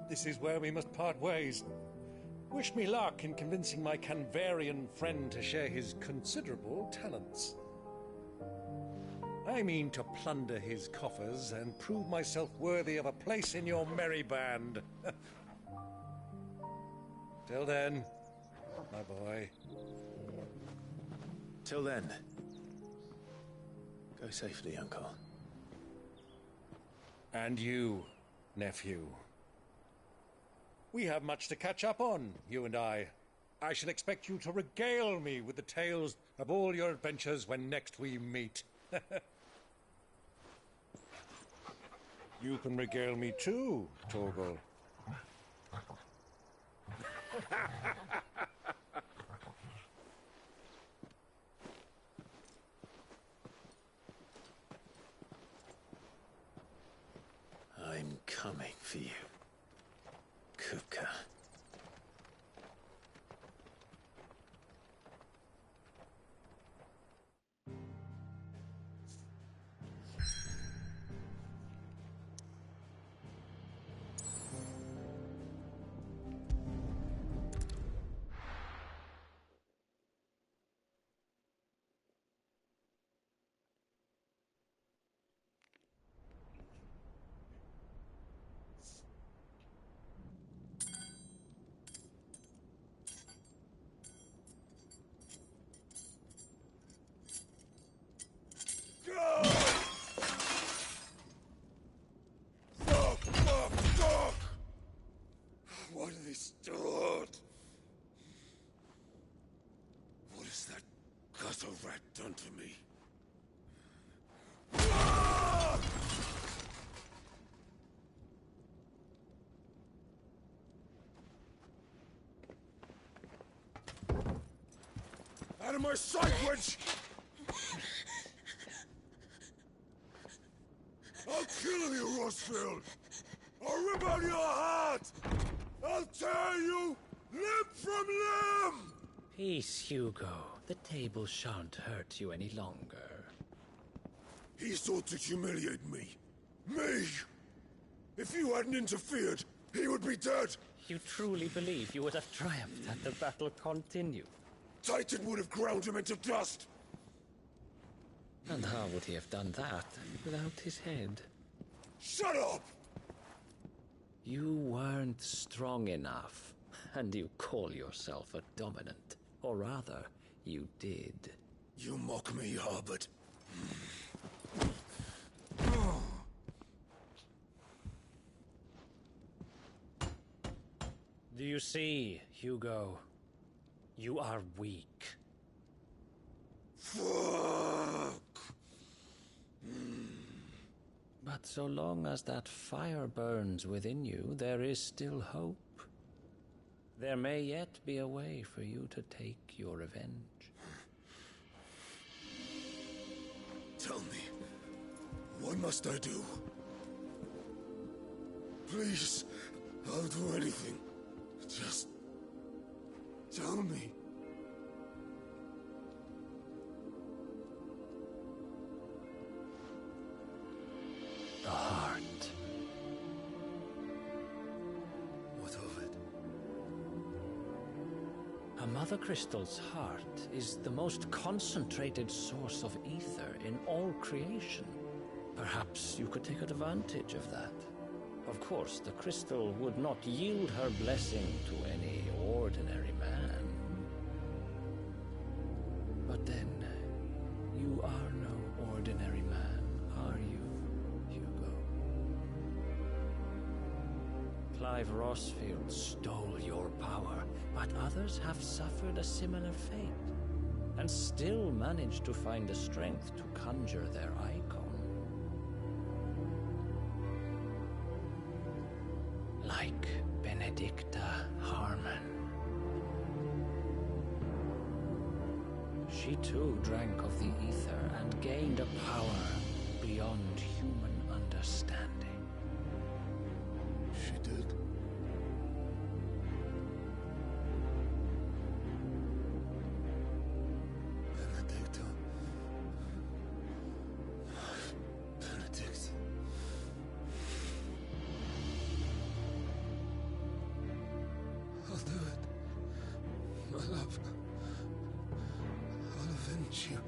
this is where we must part ways. Wish me luck in convincing my Canvarian friend to share his considerable talents. I mean to plunder his coffers and prove myself worthy of a place in your merry band. Till then, my boy.
Till then. Go safely, Uncle.
And you, nephew. We have much to catch up on, you and I. I shall expect you to regale me with the tales of all your adventures when next we meet. You can regale me too, Torgal.
I'm coming for you, Kupka.
What are they stored? What has that gutter rat done to me? Out of my sight, wench! I'll kill you, Rosfield! I'll rip out your heart! I'll tear you limb from limb!
Peace, Hugo. The table shan't hurt you any longer.
He sought to humiliate me. Me! If you hadn't interfered, he would be dead!
You truly believe you would have triumphed had the battle continued?
Titan would have ground him into dust!
And how would he have done that without his head?
Shut up!
You weren't strong enough, and you call yourself a dominant. Or rather, you did.
You mock me, Harbert.
Do you see, Hugo? You are weak.
Fuck!
But so long as that fire burns within you, there is still hope. There may yet be a way for you to take your revenge.
Tell me, what must I do? Please, I'll do anything. Just tell me.
The heart.
What of it?
A Mother Crystal's heart is the most concentrated source of ether in all creation. Perhaps you could take advantage of that. Of course, the crystal would not yield her blessing to any ordinary man. But then, you are no ordinary man, are you, Hugo? Clive Rossfield stole your power, but others have suffered a similar fate, and still managed to find the strength to conjure their icon. Like Benedicta Harmon. She too drank of the ether and gained a power beyond human understanding.
She did? Benedicta. Benedict. I'll do it. My love. I'll avenge you.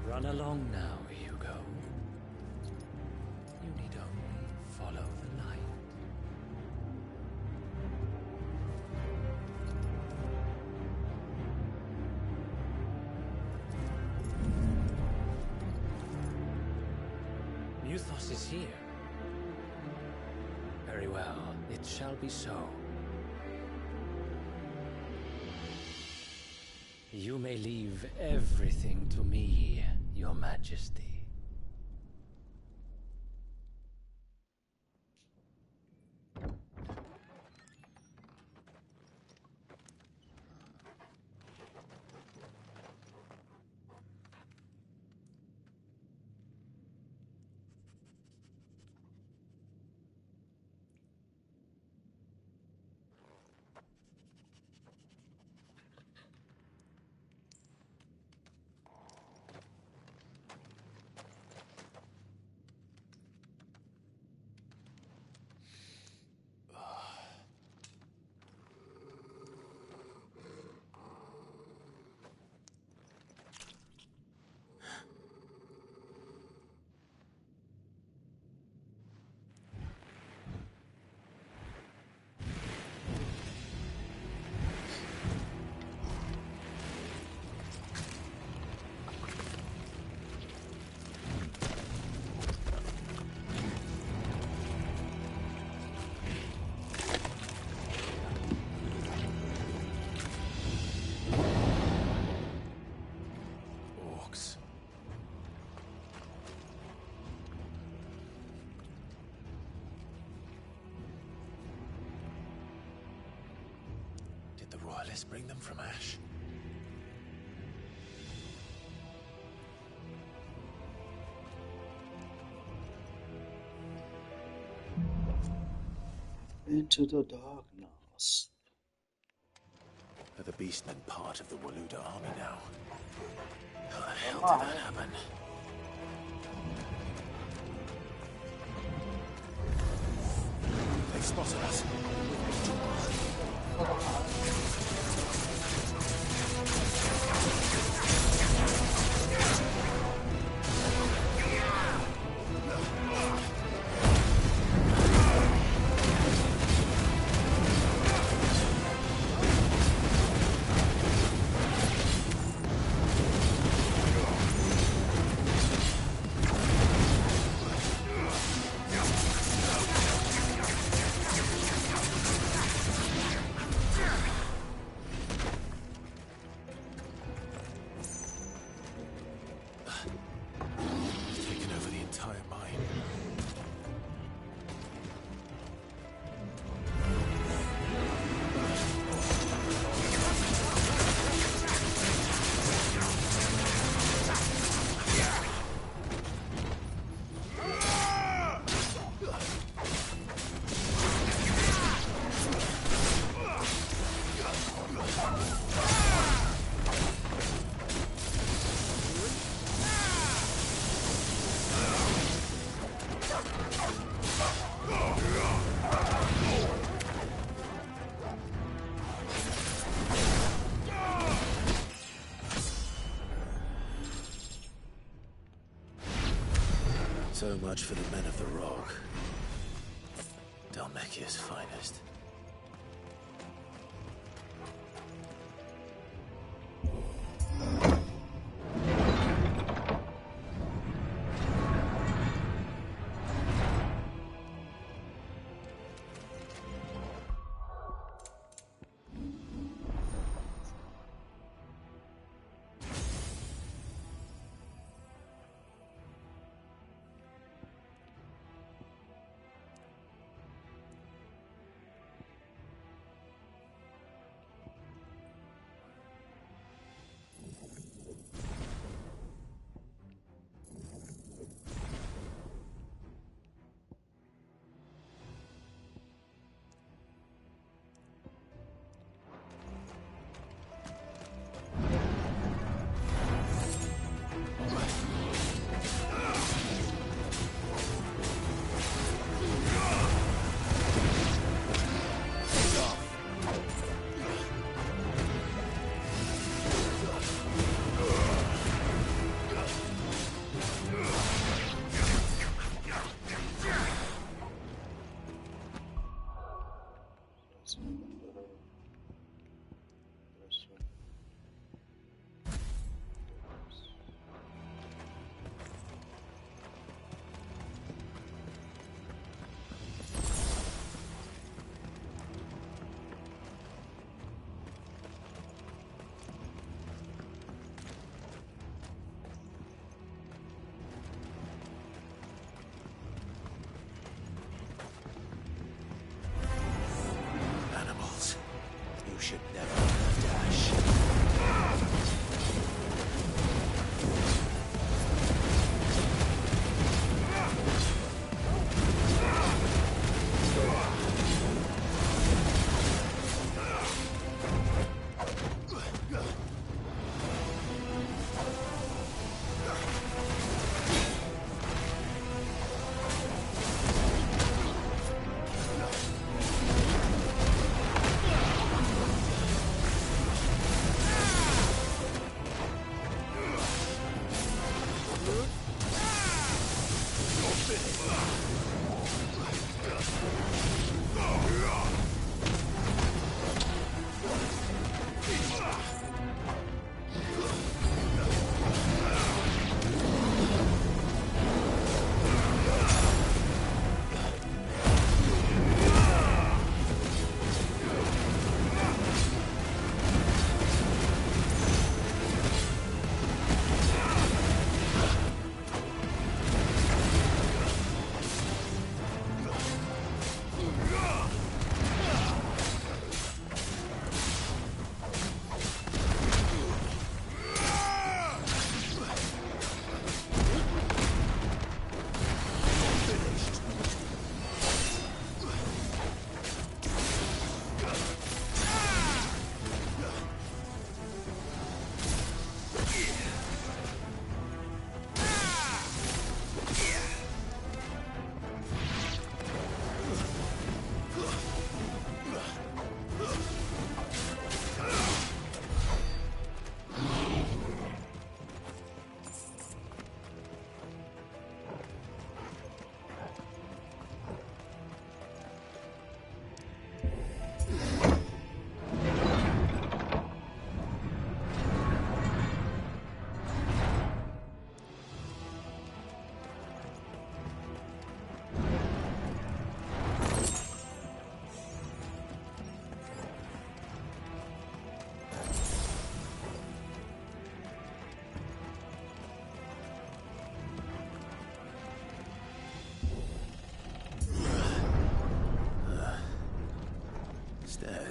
Run along now, Hugo. You need only follow the light. Muthos is here. Very well, it shall be so. You may leave everything to me, Your Majesty.
Royalists bring them from Ash?
Into the darkness.
Are the Beastmen part of the Waluda army now? How the hell hell did that happen? They've spotted us. Taken over the entire mine. So much for the men of the Rock. Dhalmekia's finest.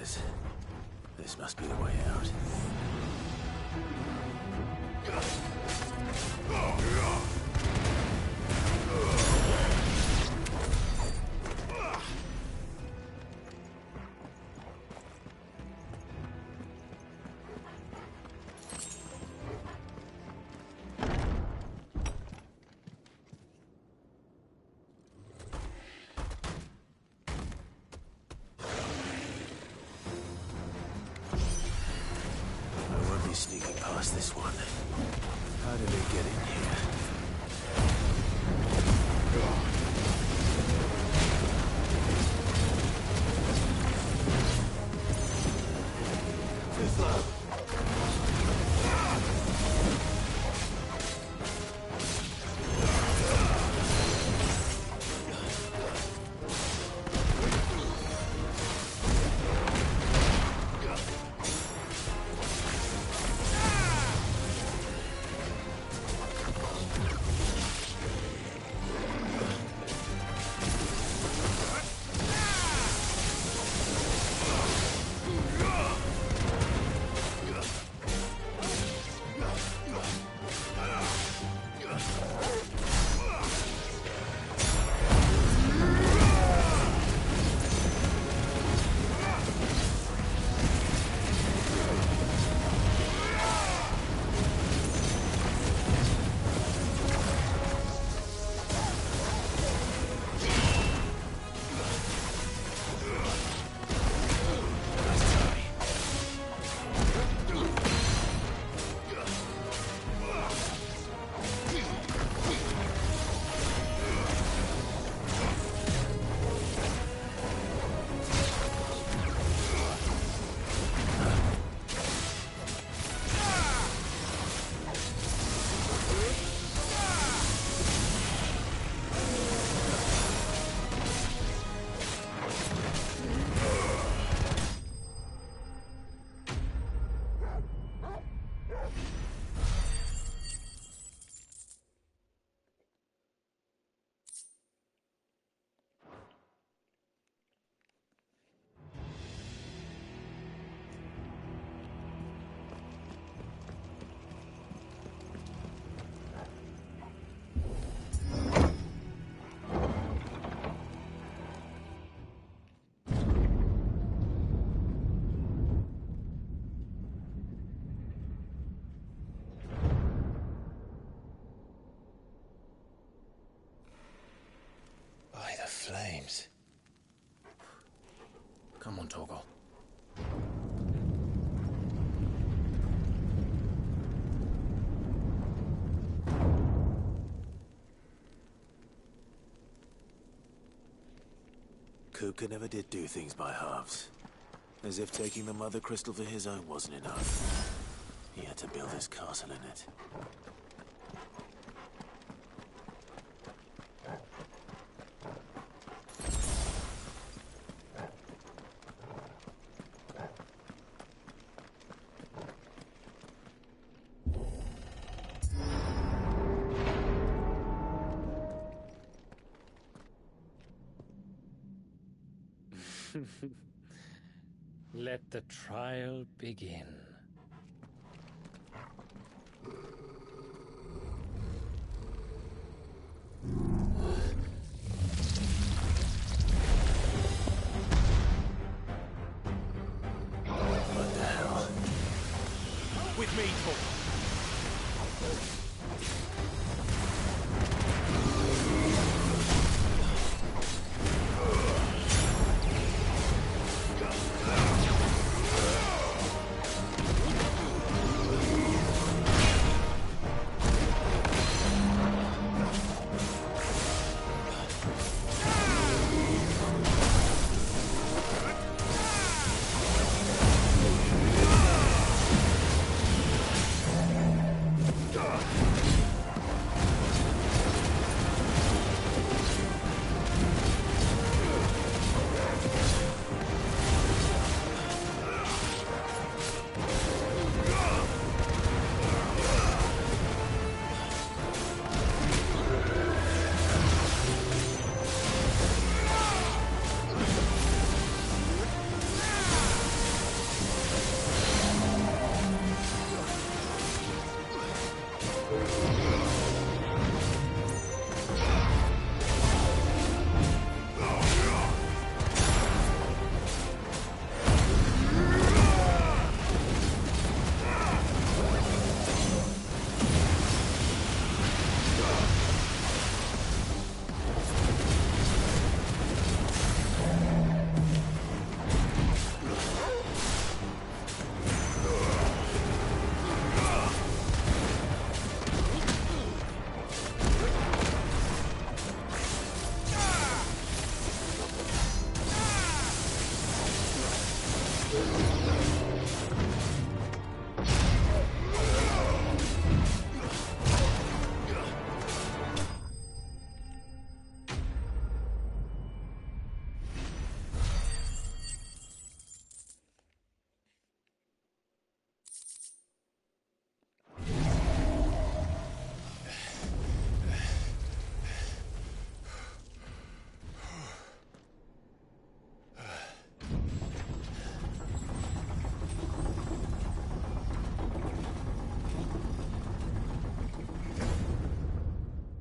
fingers. This must be the way out. Sneaking past this one. How did they get in here? Fifth level. Flames. Come on, Torgal. Kupka never did do things by halves. As if taking the Mother Crystal for his own wasn't enough. He had to build his castle in it.
Let the trial begin.
What the hell?
With me, Torgal.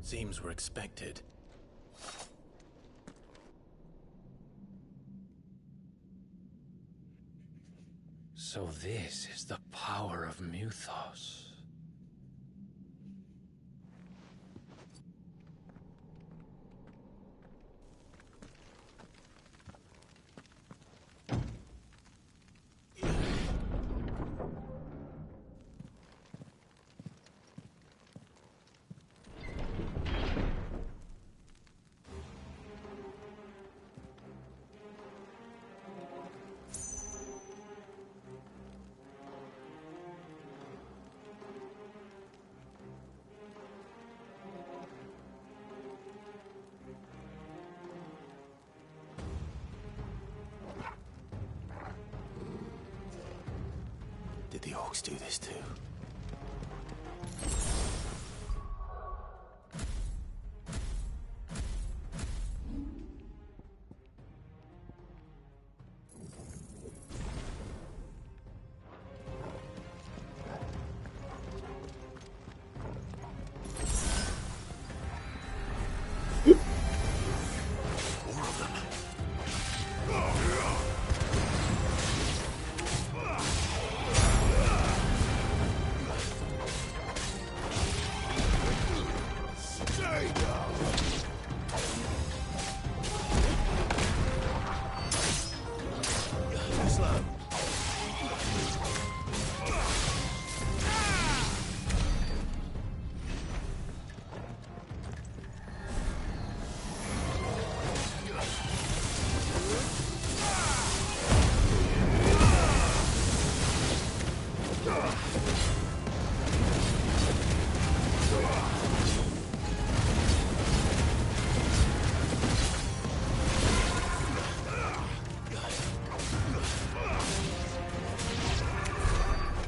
Seems we're expected.
So this is the power of Muthos.
Did the orcs do this too?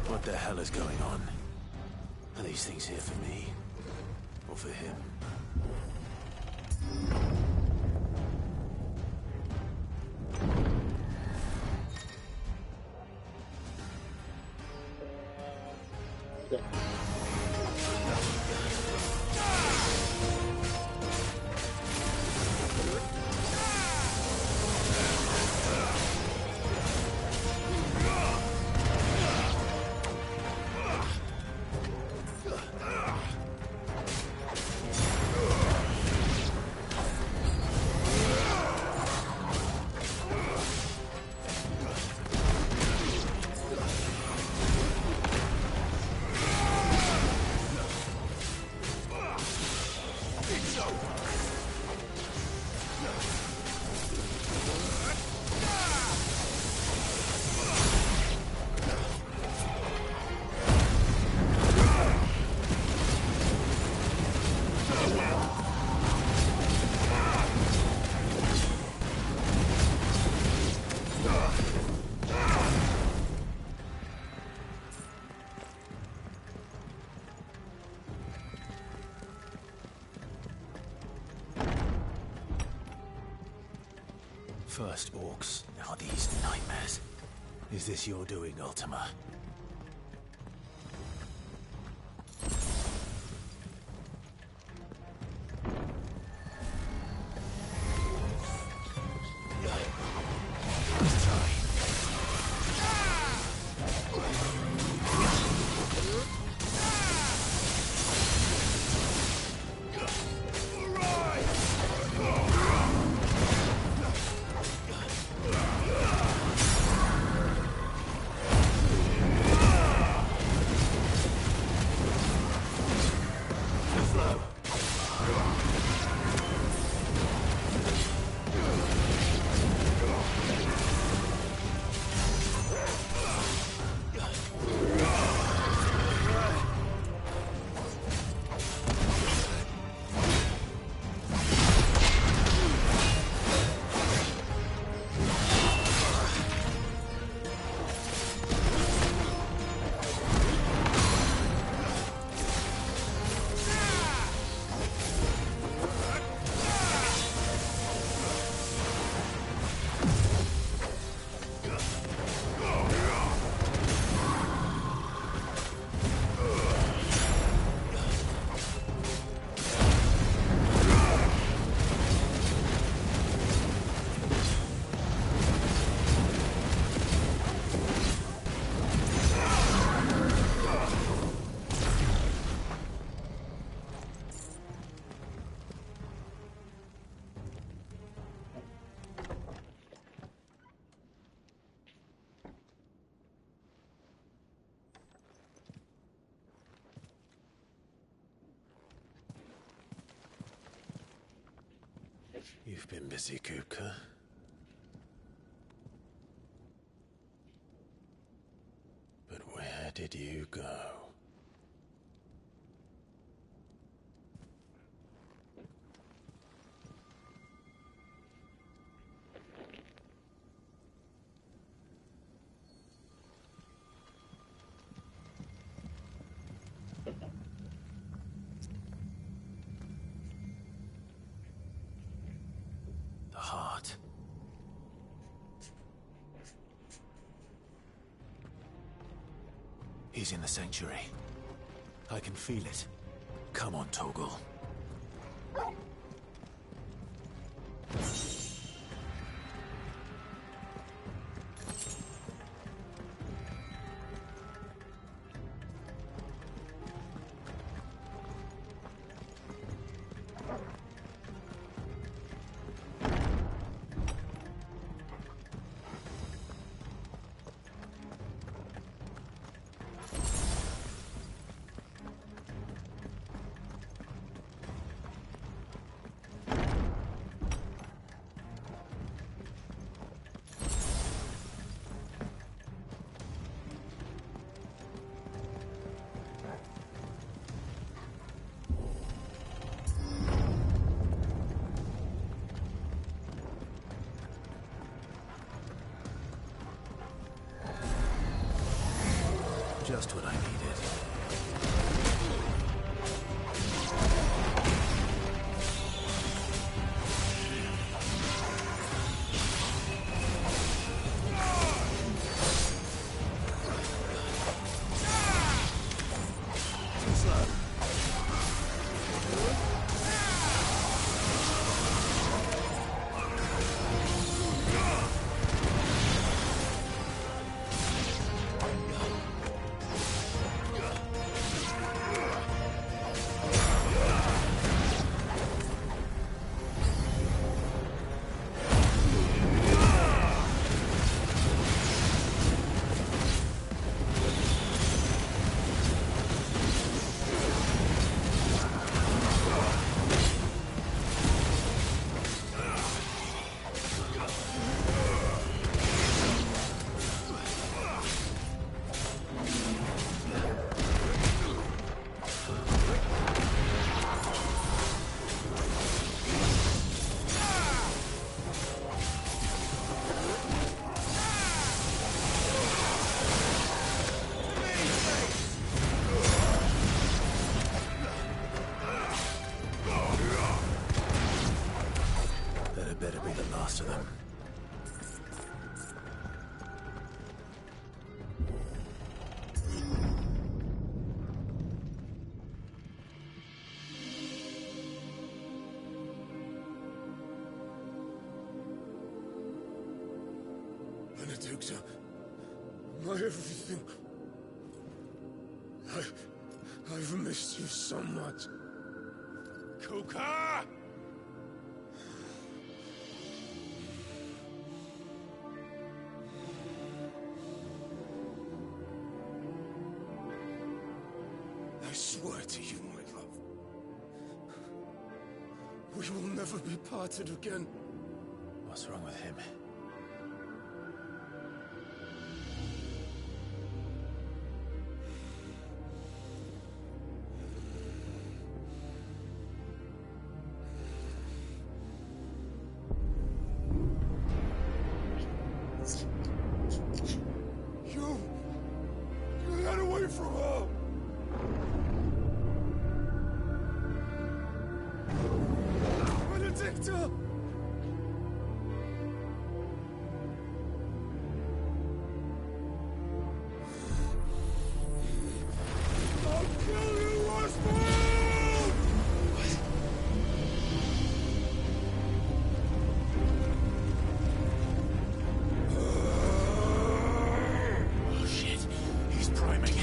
What the hell is going on? Are these things here for me? Or for him? First orcs, now these nightmares. Is this your doing, Ultima? You've been busy, Kupka. But where did you go? The heart.
He's in the sanctuary. I can feel it. Come on, Torgal. Just what I needed. Better be the last of them.
Benedicta, my everything. I've missed you so much. Kupka! I swear to you, my love, we will never be parted again.
What's wrong with him?
You got away from her! Benedicta! I'll kill you, Roswell!
Oh shit, he's priming.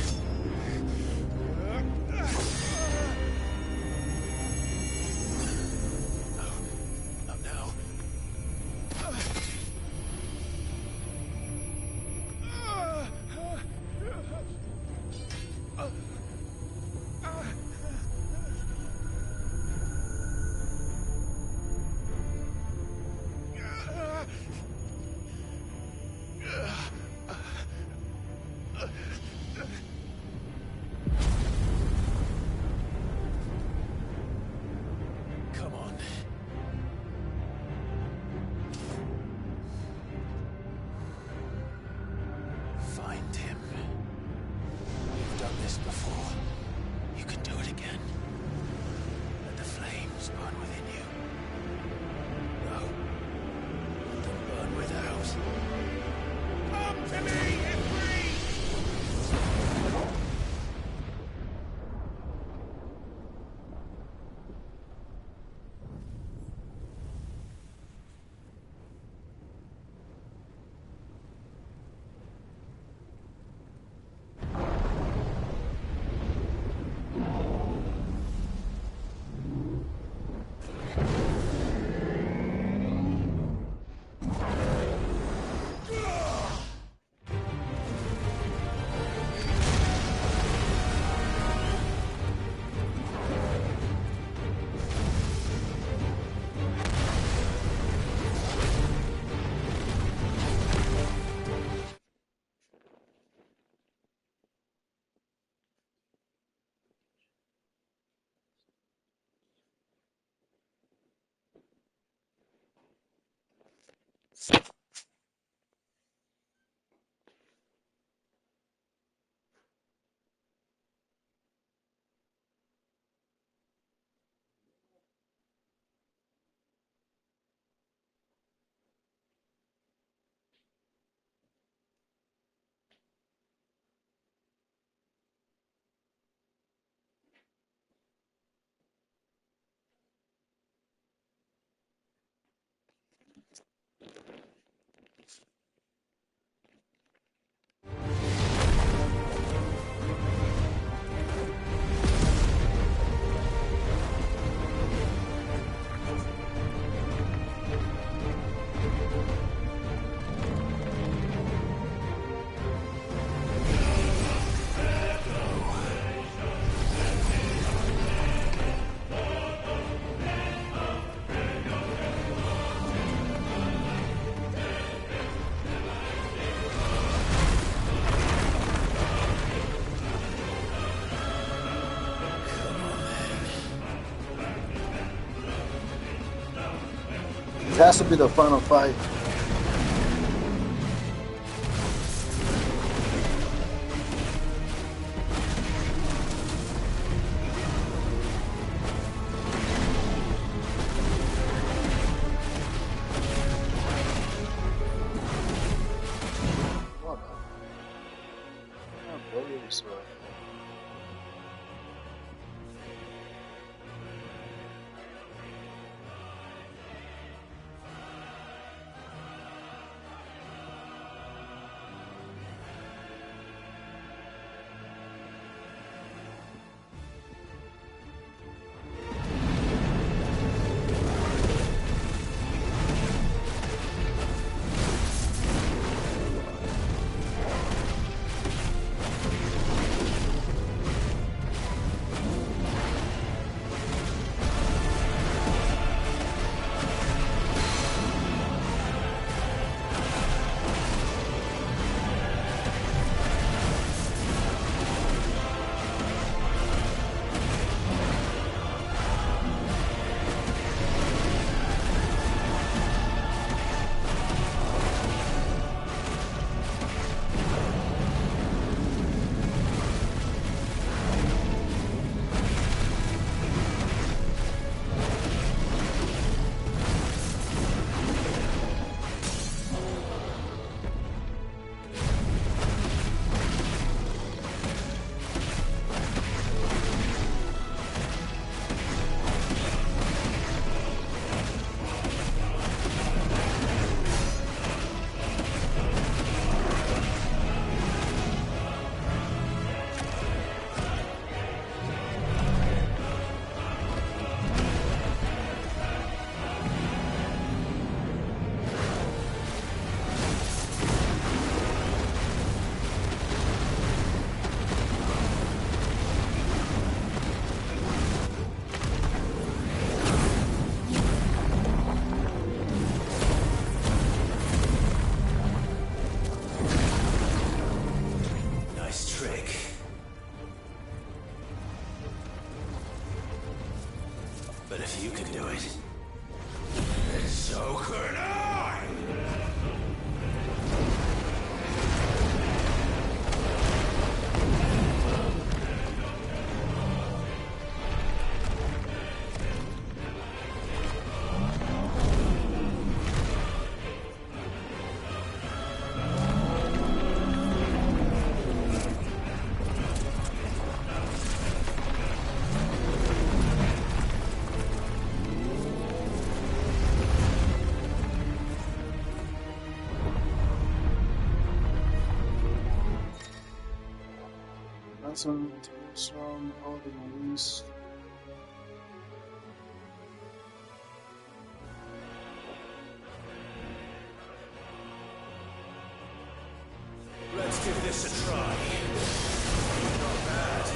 It has to be the final fight.
If you can do it, then so could I!
Some tears from all the movies.
Let's give this a try. Not bad.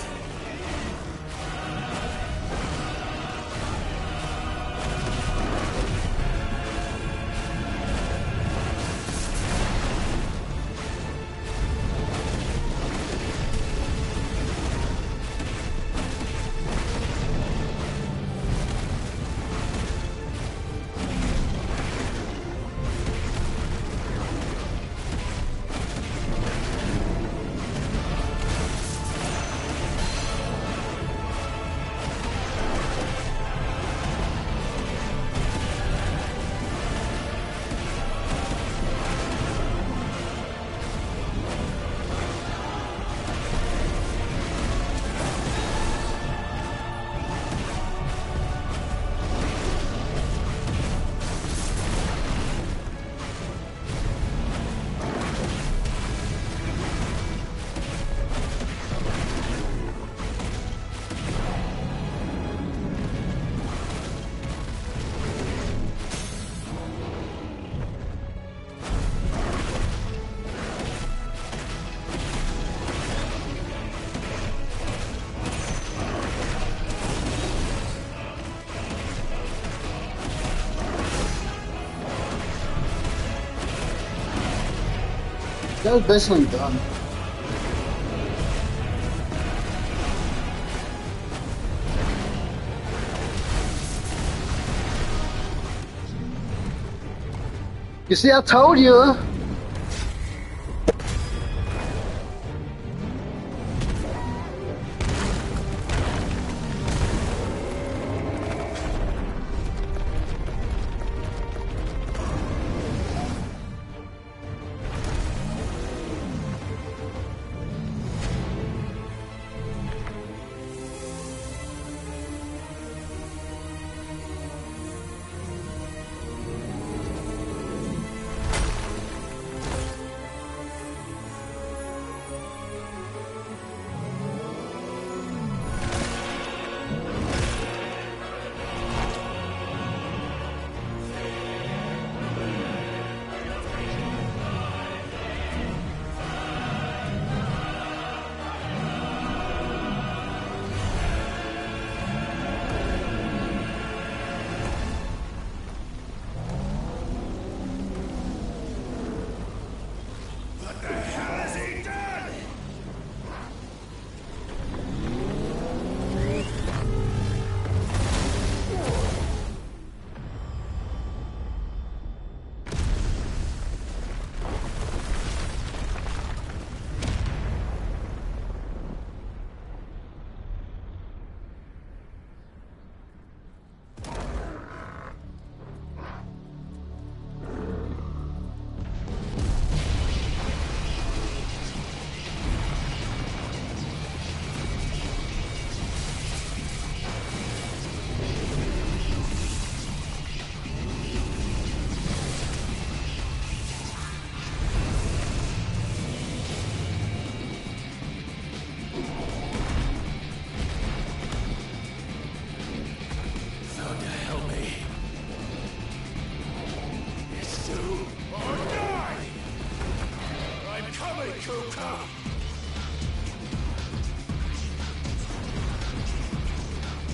That was basically done. You see, I told you.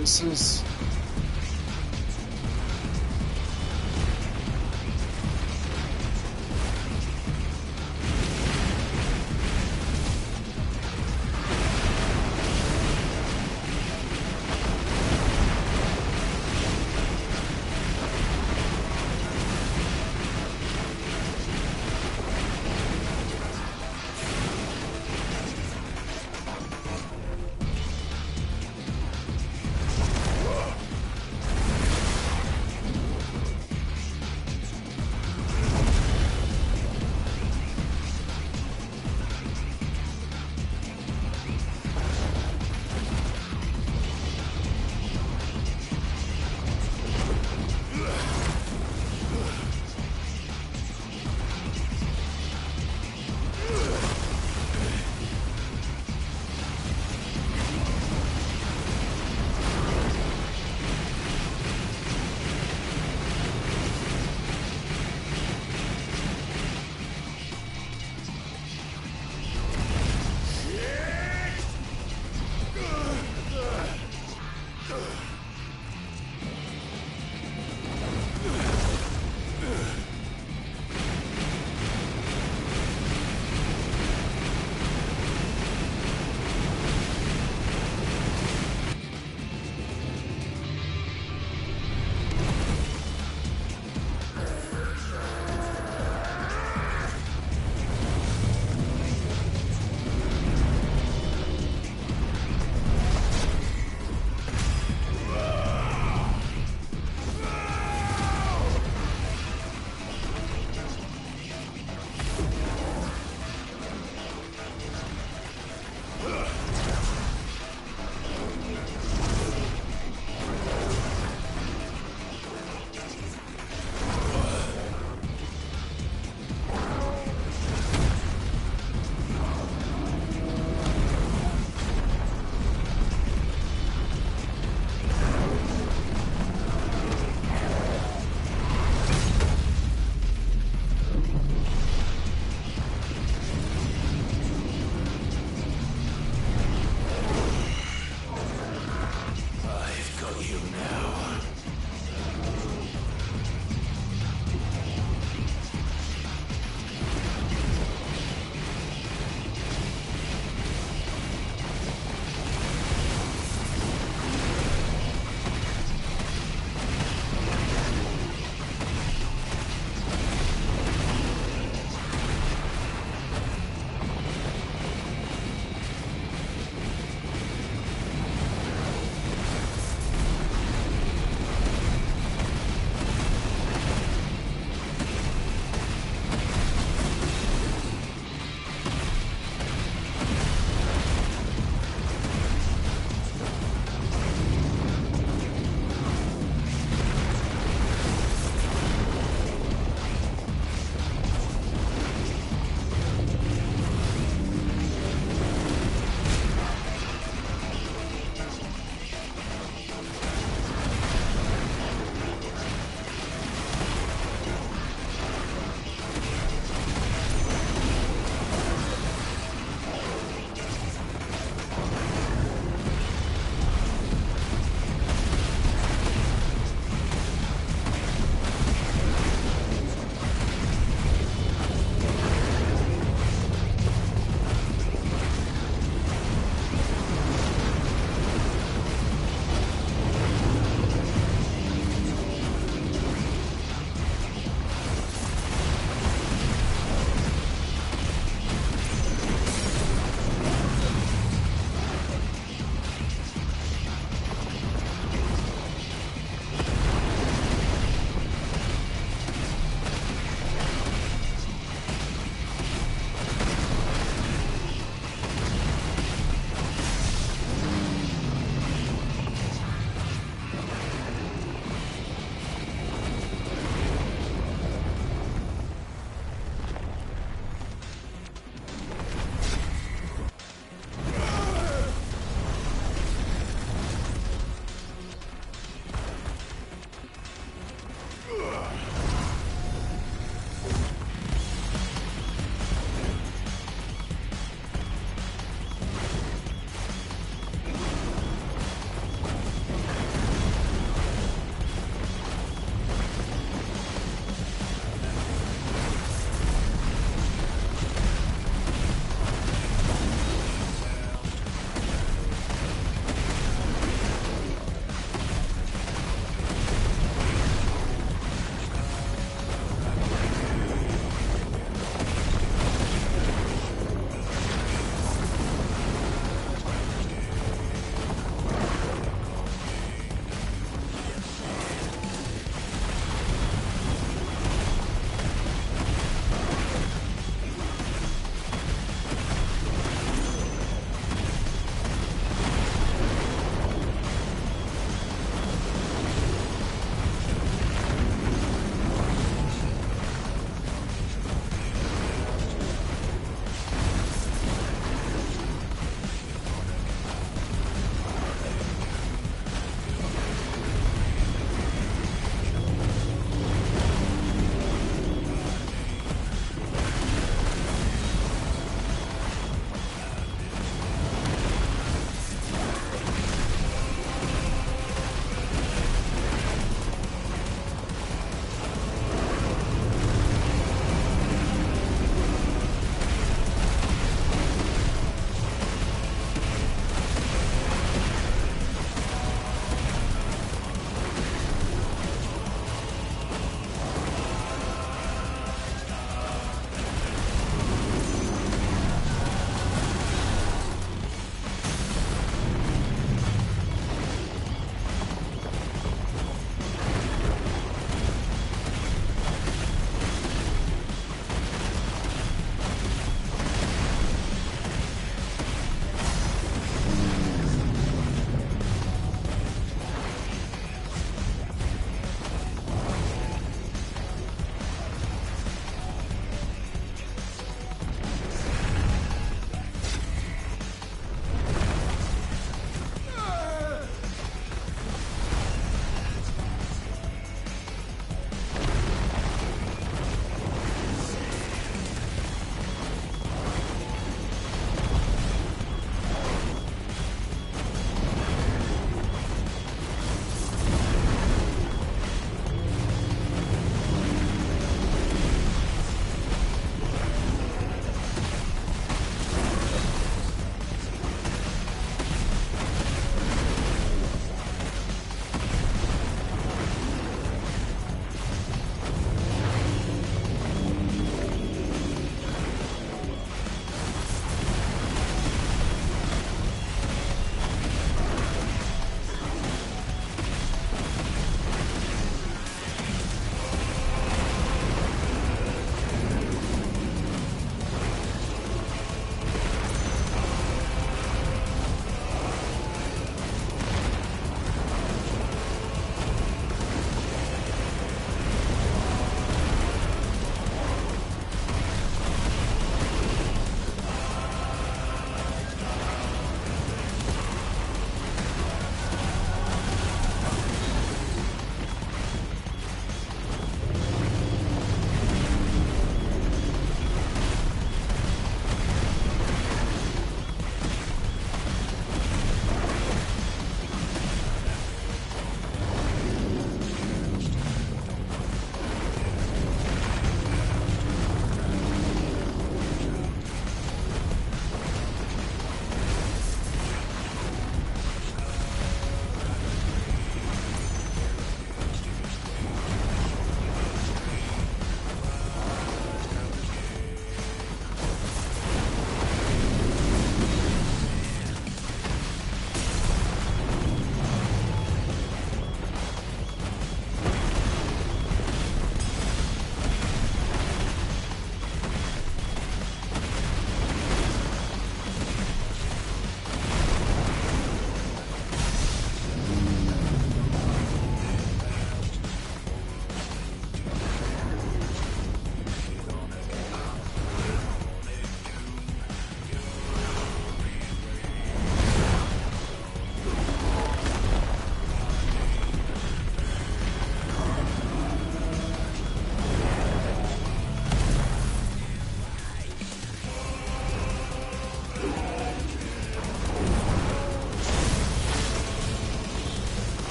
This is...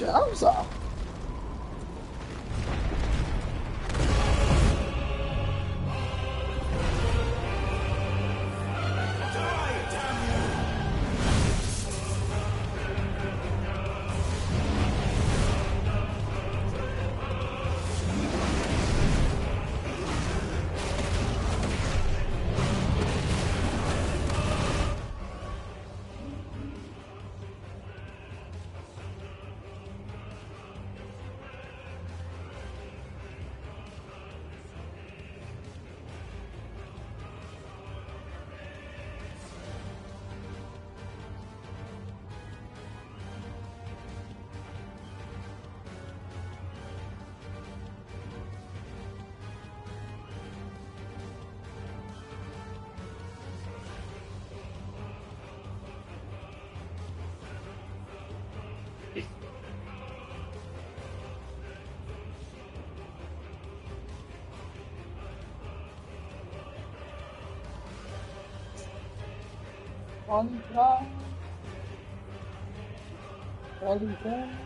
Yowza. Contra. Polygon.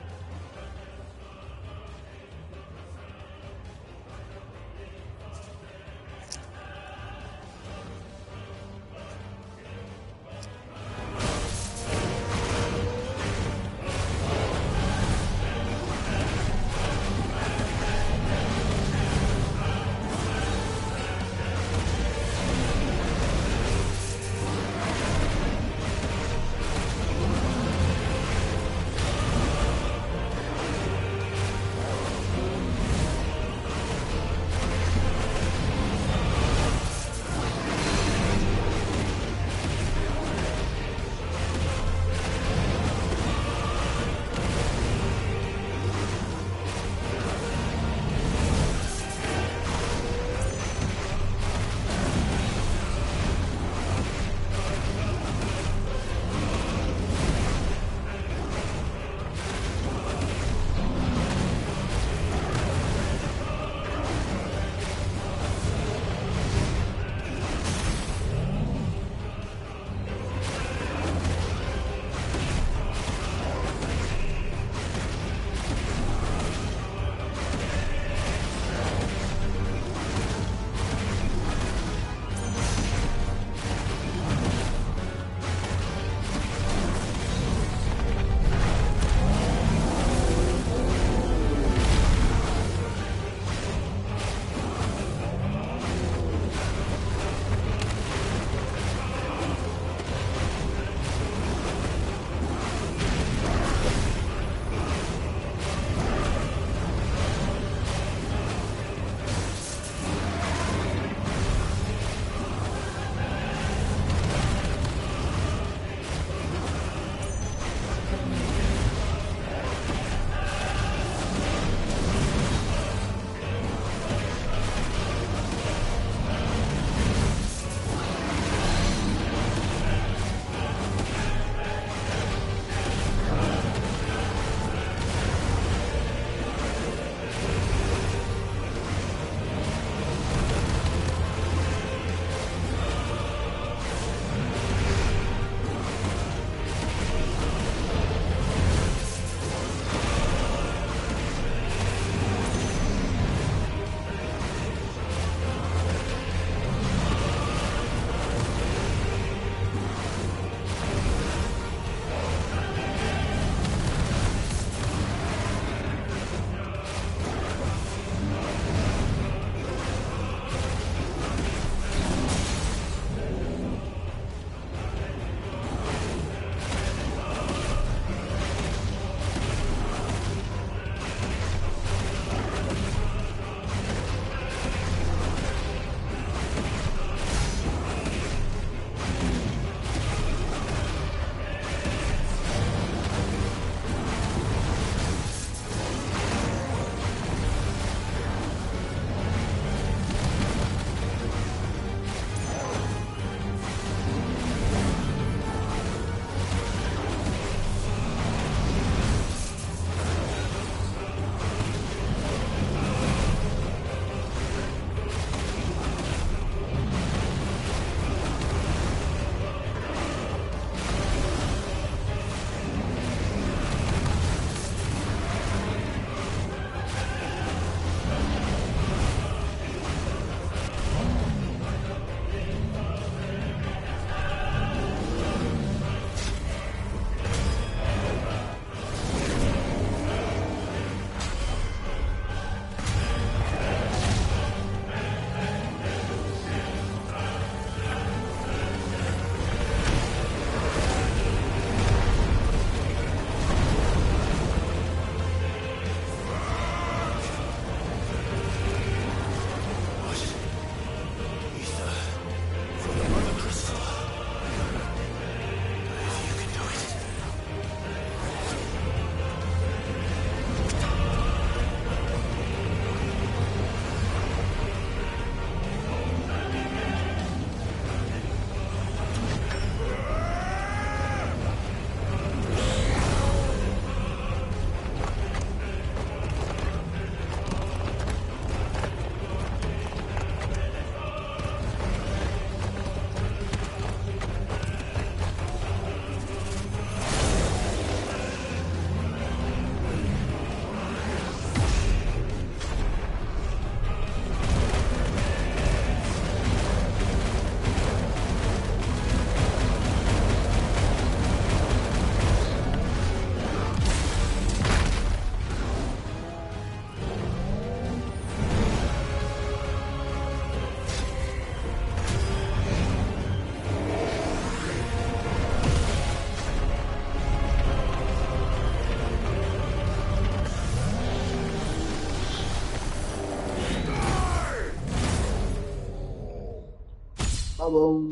problem.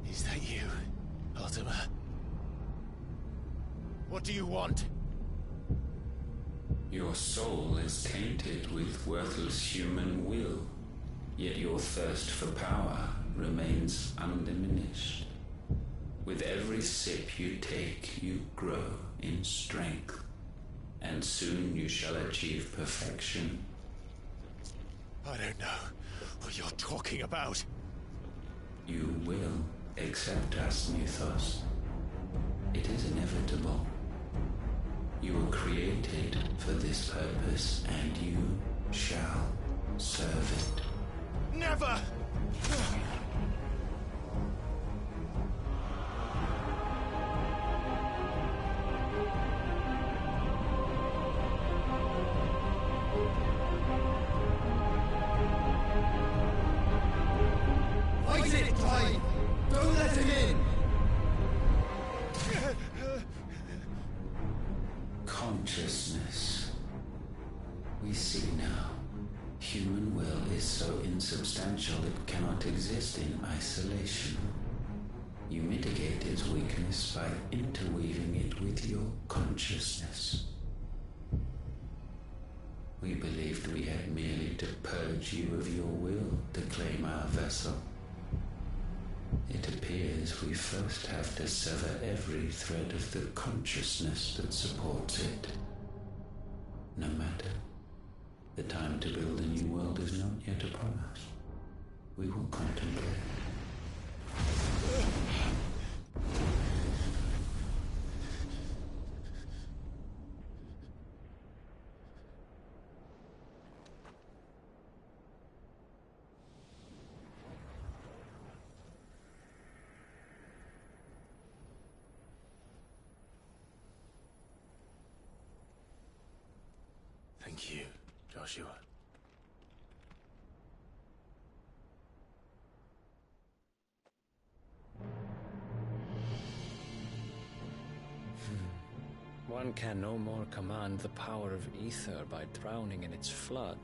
Is that you, Ultima? What do you want?
Your soul is tainted with worthless human will, yet your thirst for power remains undiminished. With every sip you take, you grow in strength, and soon you shall achieve perfection.
I don't know what you're talking about.
You will accept us, Mythos. It is inevitable. You were created for this purpose, and you shall serve it.
Never!
Fight it, Pride! Don't let him in!
Consciousness. We see now. Human will is so insubstantial it cannot exist in isolation. You mitigate its weakness by interweaving it with your consciousness. We believed we had merely to purge you of your will to claim our vessel. It appears we first have to sever every thread of the consciousness that supports it. No matter. The time to build a new world is not yet upon us. We will contemplate.
Thank you, Joshua.
One can no more command the power of ether by drowning in its flood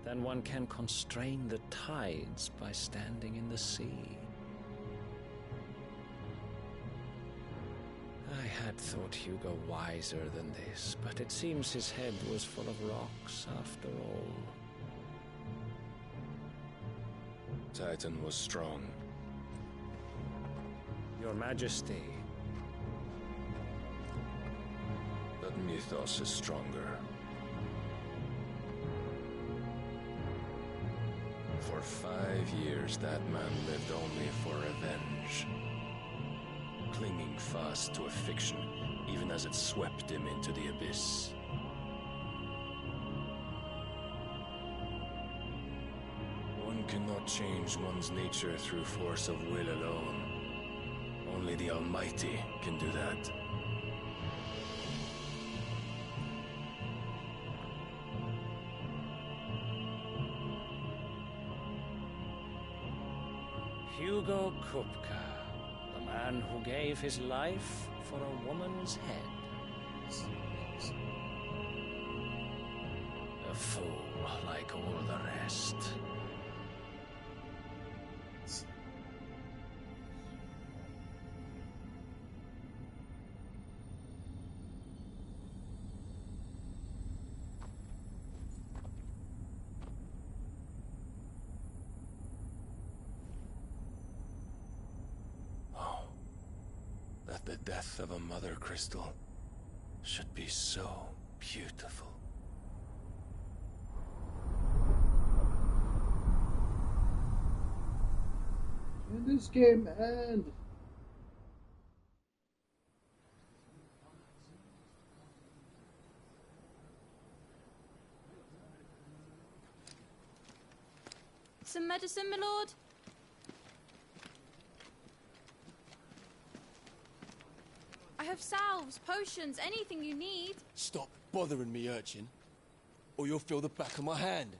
than one can constrain the tides by standing in the sea. I had thought Hugo wiser than this, but it seems his head was full of rocks after all.
Titan was strong.
Your Majesty.
But Mythos is stronger. For 5 years, that man lived only for revenge.
clinging fast to a fiction, even as it swept him into the abyss. One cannot change one's nature through force of will alone. Only the Almighty can do that.
Hugo Kupka, the man who gave his life for a woman's head. A fool like all the rest.
The death of a mother crystal should be so beautiful.
When this game end?
Some medicine, my lord? I have salves, potions, anything you need.
Stop bothering me, urchin, or you'll feel the back of my hand.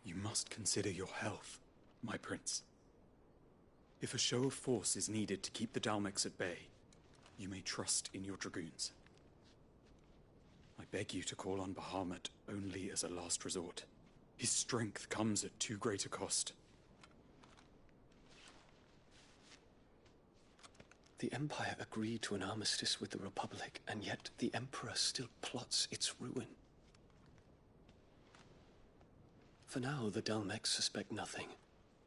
You must consider your health, my prince. If a show of force is needed to keep the Dalmex at bay, you may trust in your dragoons. I beg you to call on Bahamut only as a last resort. His strength comes at too great a cost.
The Empire agreed to an armistice with the Republic, and yet the Emperor still plots its ruin. For now, the Dalmex suspect nothing,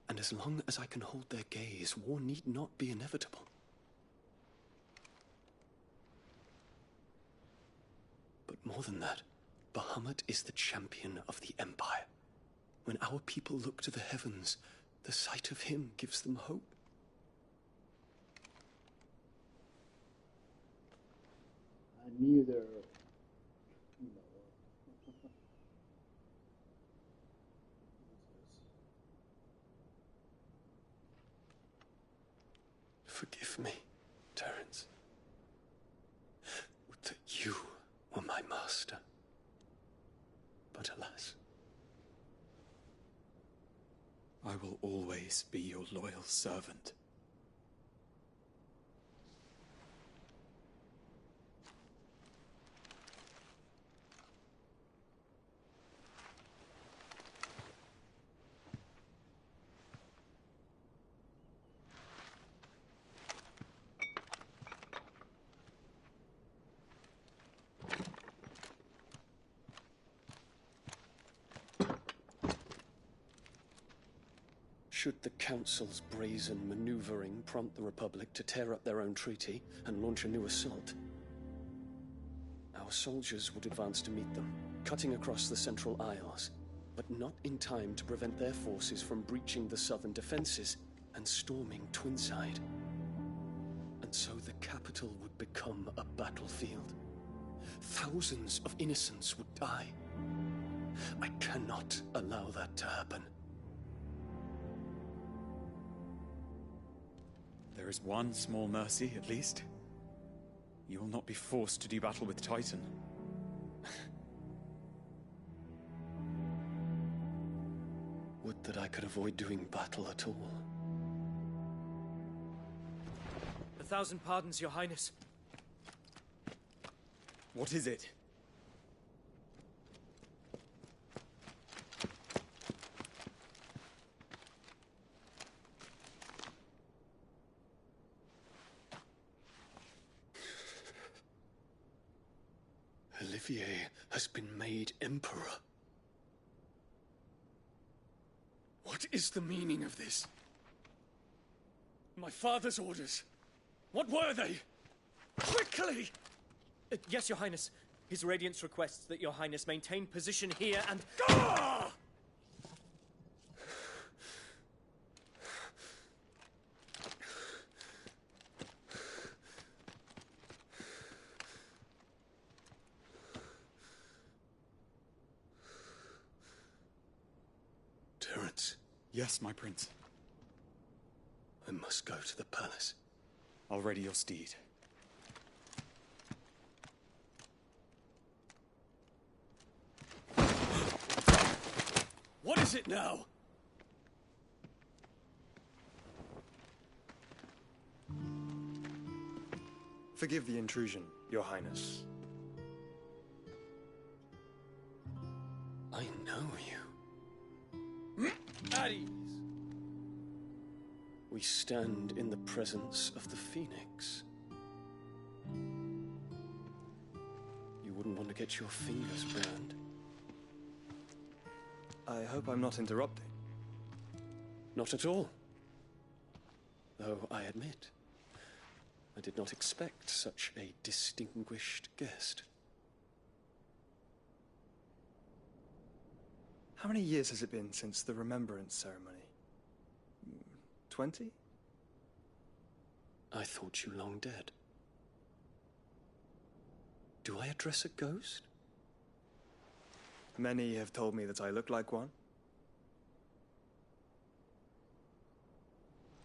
and as long as I can hold their gaze, war need not be inevitable. But more than that, Bahamut is the champion of the Empire. When our people look to the heavens, the sight of him gives them hope.
Neither.
Forgive me, Terence. Would that you were my master. But alas.
I will always be your loyal servant.
Should the Council's brazen maneuvering prompt the Republic to tear up their own treaty and launch a new assault, our soldiers would advance to meet them, cutting across the Central Isles, but not in time to prevent their forces from breaching the southern defenses and storming Twinside. And so the capital would become a battlefield. Thousands of innocents would die. I cannot allow that to happen.
There is one small mercy, at least. You will not be forced to do battle with Titan.
Would that I could avoid doing battle at all.
1,000 pardons, Your Highness.
What is it?
Olivier has been made Emperor. What is the meaning of this?
My father's orders. What were they? Quickly! Yes, Your Highness. His Radiance requests that Your Highness maintain position here and...
Yes, my prince.
I must go to the palace.
I'll ready your steed.
What is it now?
Forgive the intrusion, Your Highness.
I know you.
At ease.
We stand in the presence of the Phoenix. You wouldn't want to get your fingers burned.
I hope I'm not interrupting.
Not at all. Though I admit, I did not expect such a distinguished guest.
How many years has it been since the Remembrance ceremony? 20?
I thought you long dead. Do I address a ghost?
Many have told me that I look like one.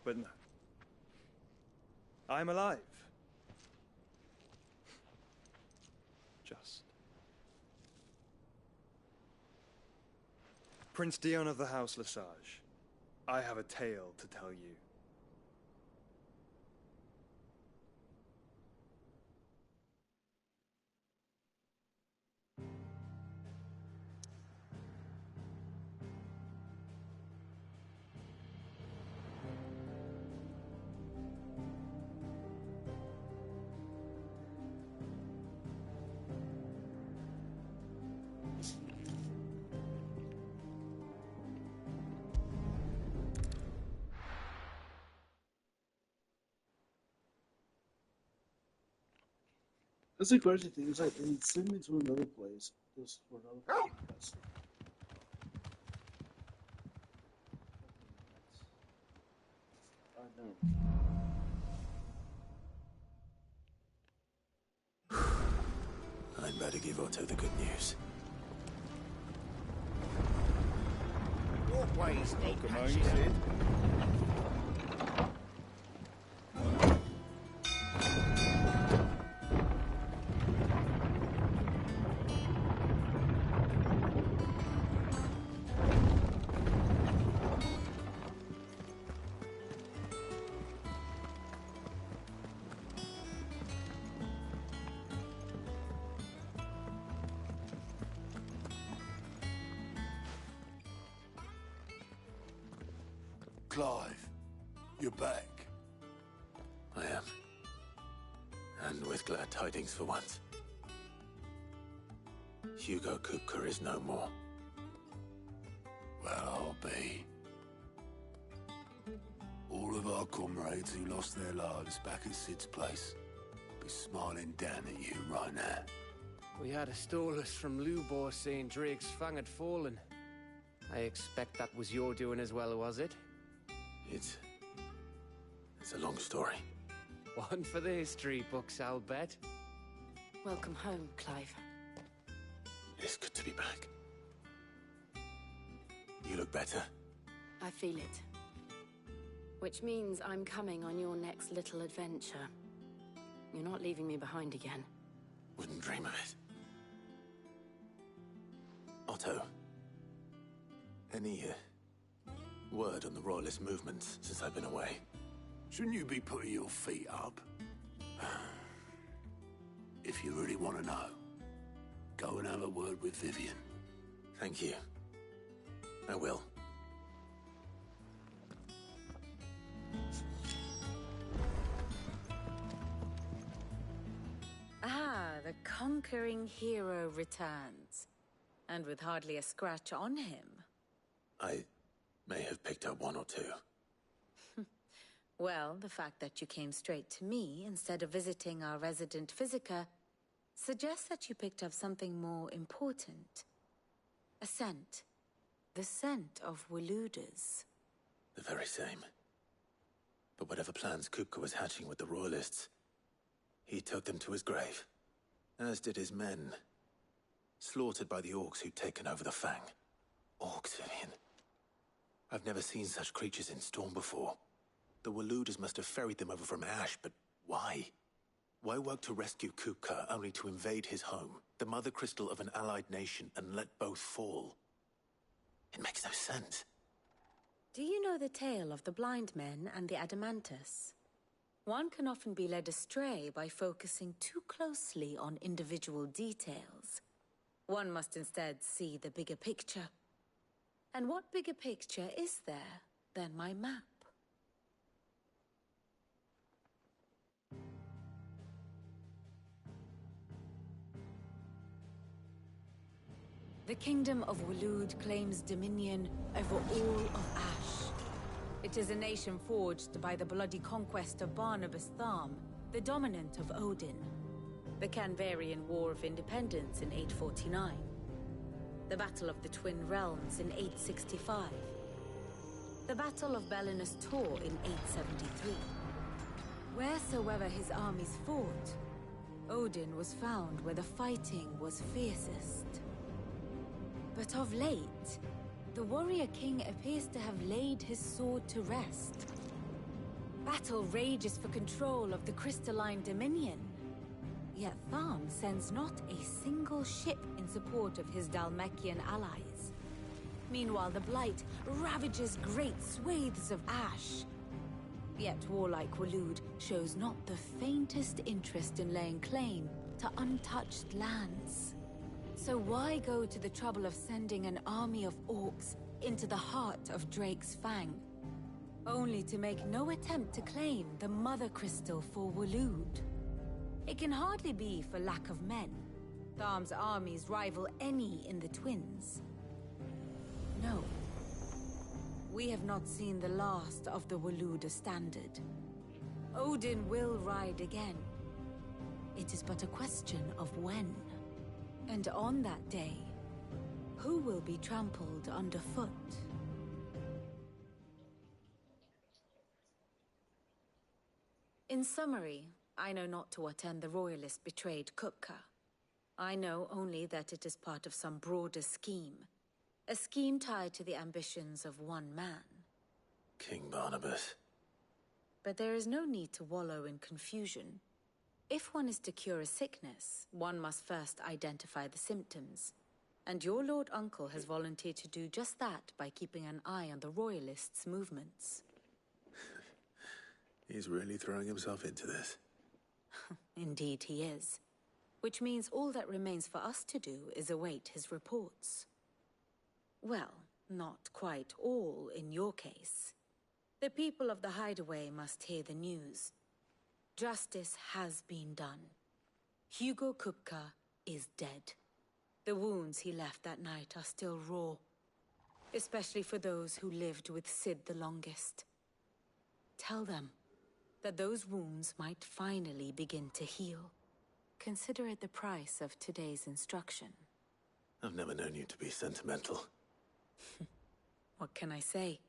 But no. I'm alive. Just. Prince Dion of the House Lesage, I have a tale to tell you.
That's the crazy thing, is like, it sent me to another place, just for another quest. I know.
I'd better give Otto the good news.
Walkways need
Welcome home,
patching
Sid.
up.
Clive, you're back.
I am. And with glad tidings for once. Hugo Kupka is no more.
Well, I'll be. All of our comrades who lost their lives back at Sid's place be smiling down at you right now.
We had a stolus from Lubor saying Drake's fang had fallen. I expect that was your doing as well, was it?
It's a long story.
One for the history books, I'll bet.
Welcome home, Clive.
It's good to be back. You look better.
I feel it. Which means I'm coming on your next little adventure. You're not leaving me behind again.
Wouldn't dream of it. Otto, any word on the Royalist movement since I've been away?
Shouldn't you be putting your feet up? If you really want to know, go and have a word with Vivian.
Thank you. I will.
Ah, the conquering hero returns. And with hardly a scratch on him.
I may have picked up one or two.
Well, the fact that you came straight to me instead of visiting our resident Physica suggests that you picked up something more important. A scent. The scent of Waludas.
The very same. But whatever plans Kupka was hatching with the Royalists, he took them to his grave. As did his men. Slaughtered by the Orcs who'd taken over the Fang. Orcs, Vivian. I've never seen such creatures in Storm before. The Waluders must have ferried them over from Ash, but why? Why work to rescue Kupka only to invade his home, the mother crystal of an allied nation, and let both fall? It makes no sense.
Do you know the tale of the blind men and the Adamantus? One can often be led astray by focusing too closely on individual details. One must instead see the bigger picture. And what bigger picture is there than my map? The Kingdom of Waloed claims dominion over all of Ash. It is a nation forged by the bloody conquest of Barnabas Tharm, the dominant of Odin. The Canvarian War of Independence in 849. The Battle of the Twin Realms in 865. The Battle of Belinus Tor in 873. Wheresoever his armies fought, Odin was found where the fighting was fiercest. But of late, the warrior king appears to have laid his sword to rest. Battle rages for control of the crystalline dominion. Yet Tharm sends not a single ship in support of his Dhalmekian allies. Meanwhile, the Blight ravages great swathes of Ash. Yet warlike Waloed shows not the faintest interest in laying claim to untouched lands. So why go to the trouble of sending an army of orcs into the heart of Drake's Fang, only to make no attempt to claim the Mother Crystal for Waloed? It can hardly be for lack of men. Tharm's armies rival any in the Twins. No. We have not seen the last of the Waloeder standard. Odin will ride again. It is but a question of when. And on that day, who will be trampled underfoot? In summary, I know not to what end the Royalist betrayed Kupka. I know only that it is part of some broader scheme. A scheme tied to the ambitions of one man.
King Barnabas.
But there is no need to wallow in confusion. If one is to cure a sickness, one must first identify the symptoms. And your Lord Uncle has volunteered to do just that by keeping an eye on the Royalists' movements.
He's really throwing himself into this.
Indeed he is. Which means all that remains for us to do is await his reports. Well, not quite all in your case. The people of the Hideaway must hear the news. Justice has been done. Hugo Kupka is dead. The wounds he left that night are still raw, especially for those who lived with Sid the longest. Tell them that those wounds might finally begin to heal. Consider it the price of today's instruction.
I've never known you to be sentimental.
What can I say?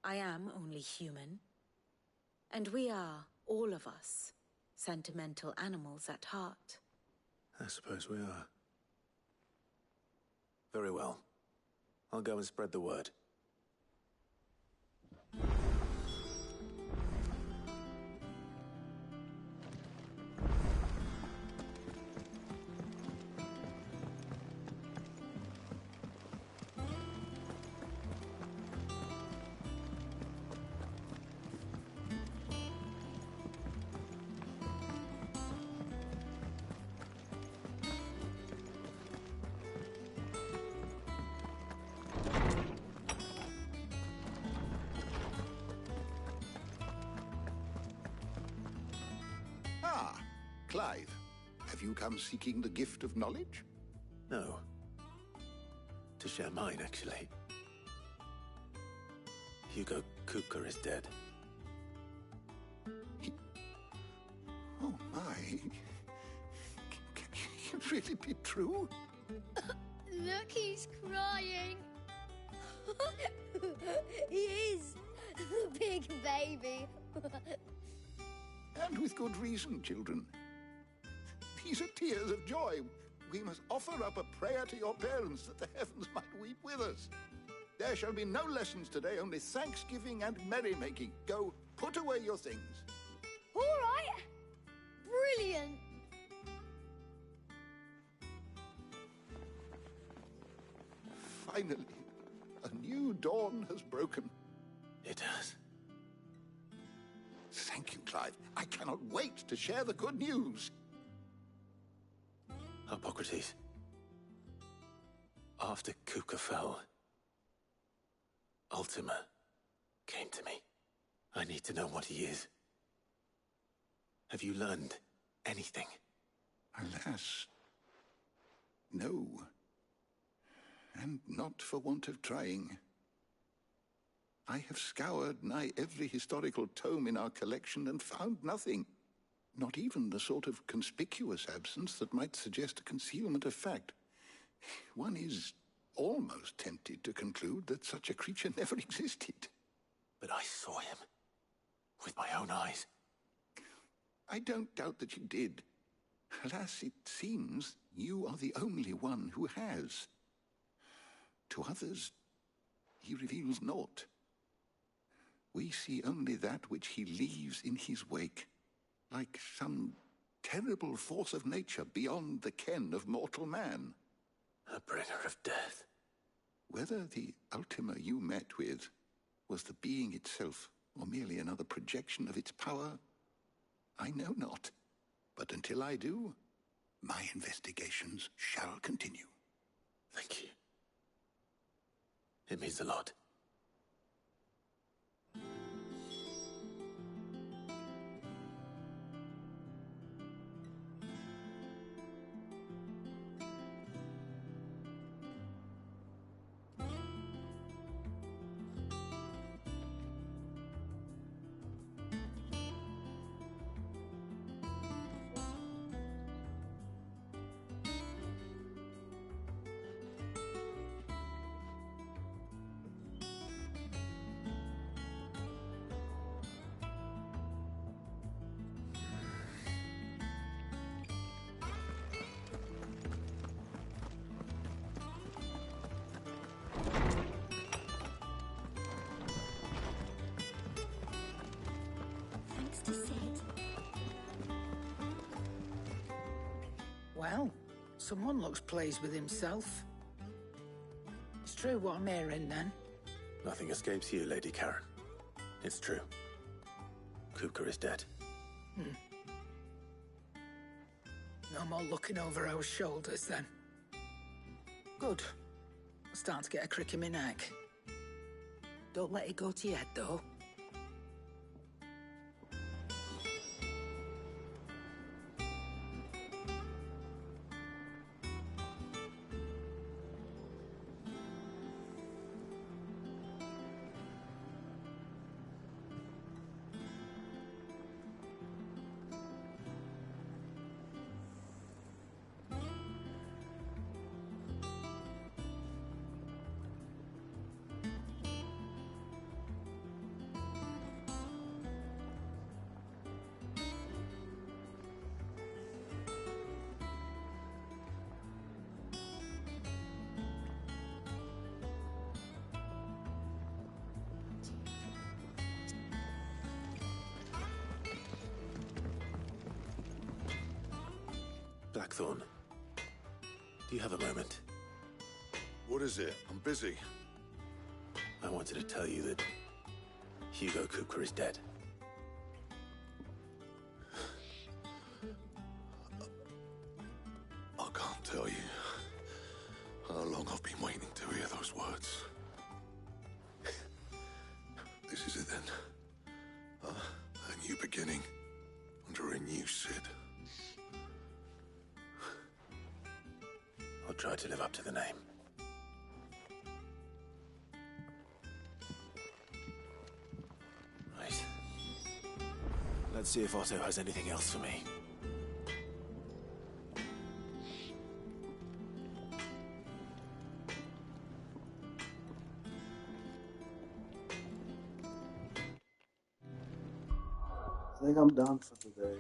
I am only human. And we are, all of us, sentimental animals at heart.
I suppose we are. Very well. I'll go and spread the word.
Clive, have you come seeking the gift of knowledge?
No. To share mine, actually. Hugo Kupka is dead.
Oh my. Can it really be true?
Look, he's crying. He is. The big baby.
And with good reason, children. These are tears of joy. We must offer up a prayer to your parents that the heavens might weep with us. There shall be no lessons today, only thanksgiving and merrymaking. Go, put away your things.
All right. Brilliant.
Finally, a new dawn has broken.
It has.
Thank you, Clive. I cannot wait to share the good news.
Hippocrates. After Kuka fell, Ultima came to me. I need to know what he is. Have you learned anything?
Alas, no. And not for want of trying. I have scoured nigh every historical tome in our collection and found nothing. Not even the sort of conspicuous absence that might suggest a concealment of fact. One is almost tempted to conclude that such a creature never existed.
But I saw him. With my own eyes.
I don't doubt that you did. Alas, it seems you are the only one who has. To others, he reveals naught. We see only that which he leaves in his wake, like some terrible force of nature beyond the ken of mortal man.
A bringer of death.
Whether the Ultima you met with was the being itself, or merely another projection of its power, I know not. But until I do, my investigations shall continue.
Thank you. It means a lot.
Well, someone looks pleased with himself. It's true what I'm hearing, then.
Nothing escapes you, Lady Karen. It's true. Kuka is dead.
No more looking over our shoulders, then. Good. I'm starting to get a crick in my neck. Don't let it go to your head, though.
Blackthorn, do you have a moment?
What is it? I'm busy.
I wanted to tell you that Hugo Kuka is dead.
I can't tell you how long I've been waiting to hear those words. This is it then. A new beginning under a new Cid.
I'll try to live up to the name. Right. Let's see if Otto has anything else for me.
I think I'm done for today.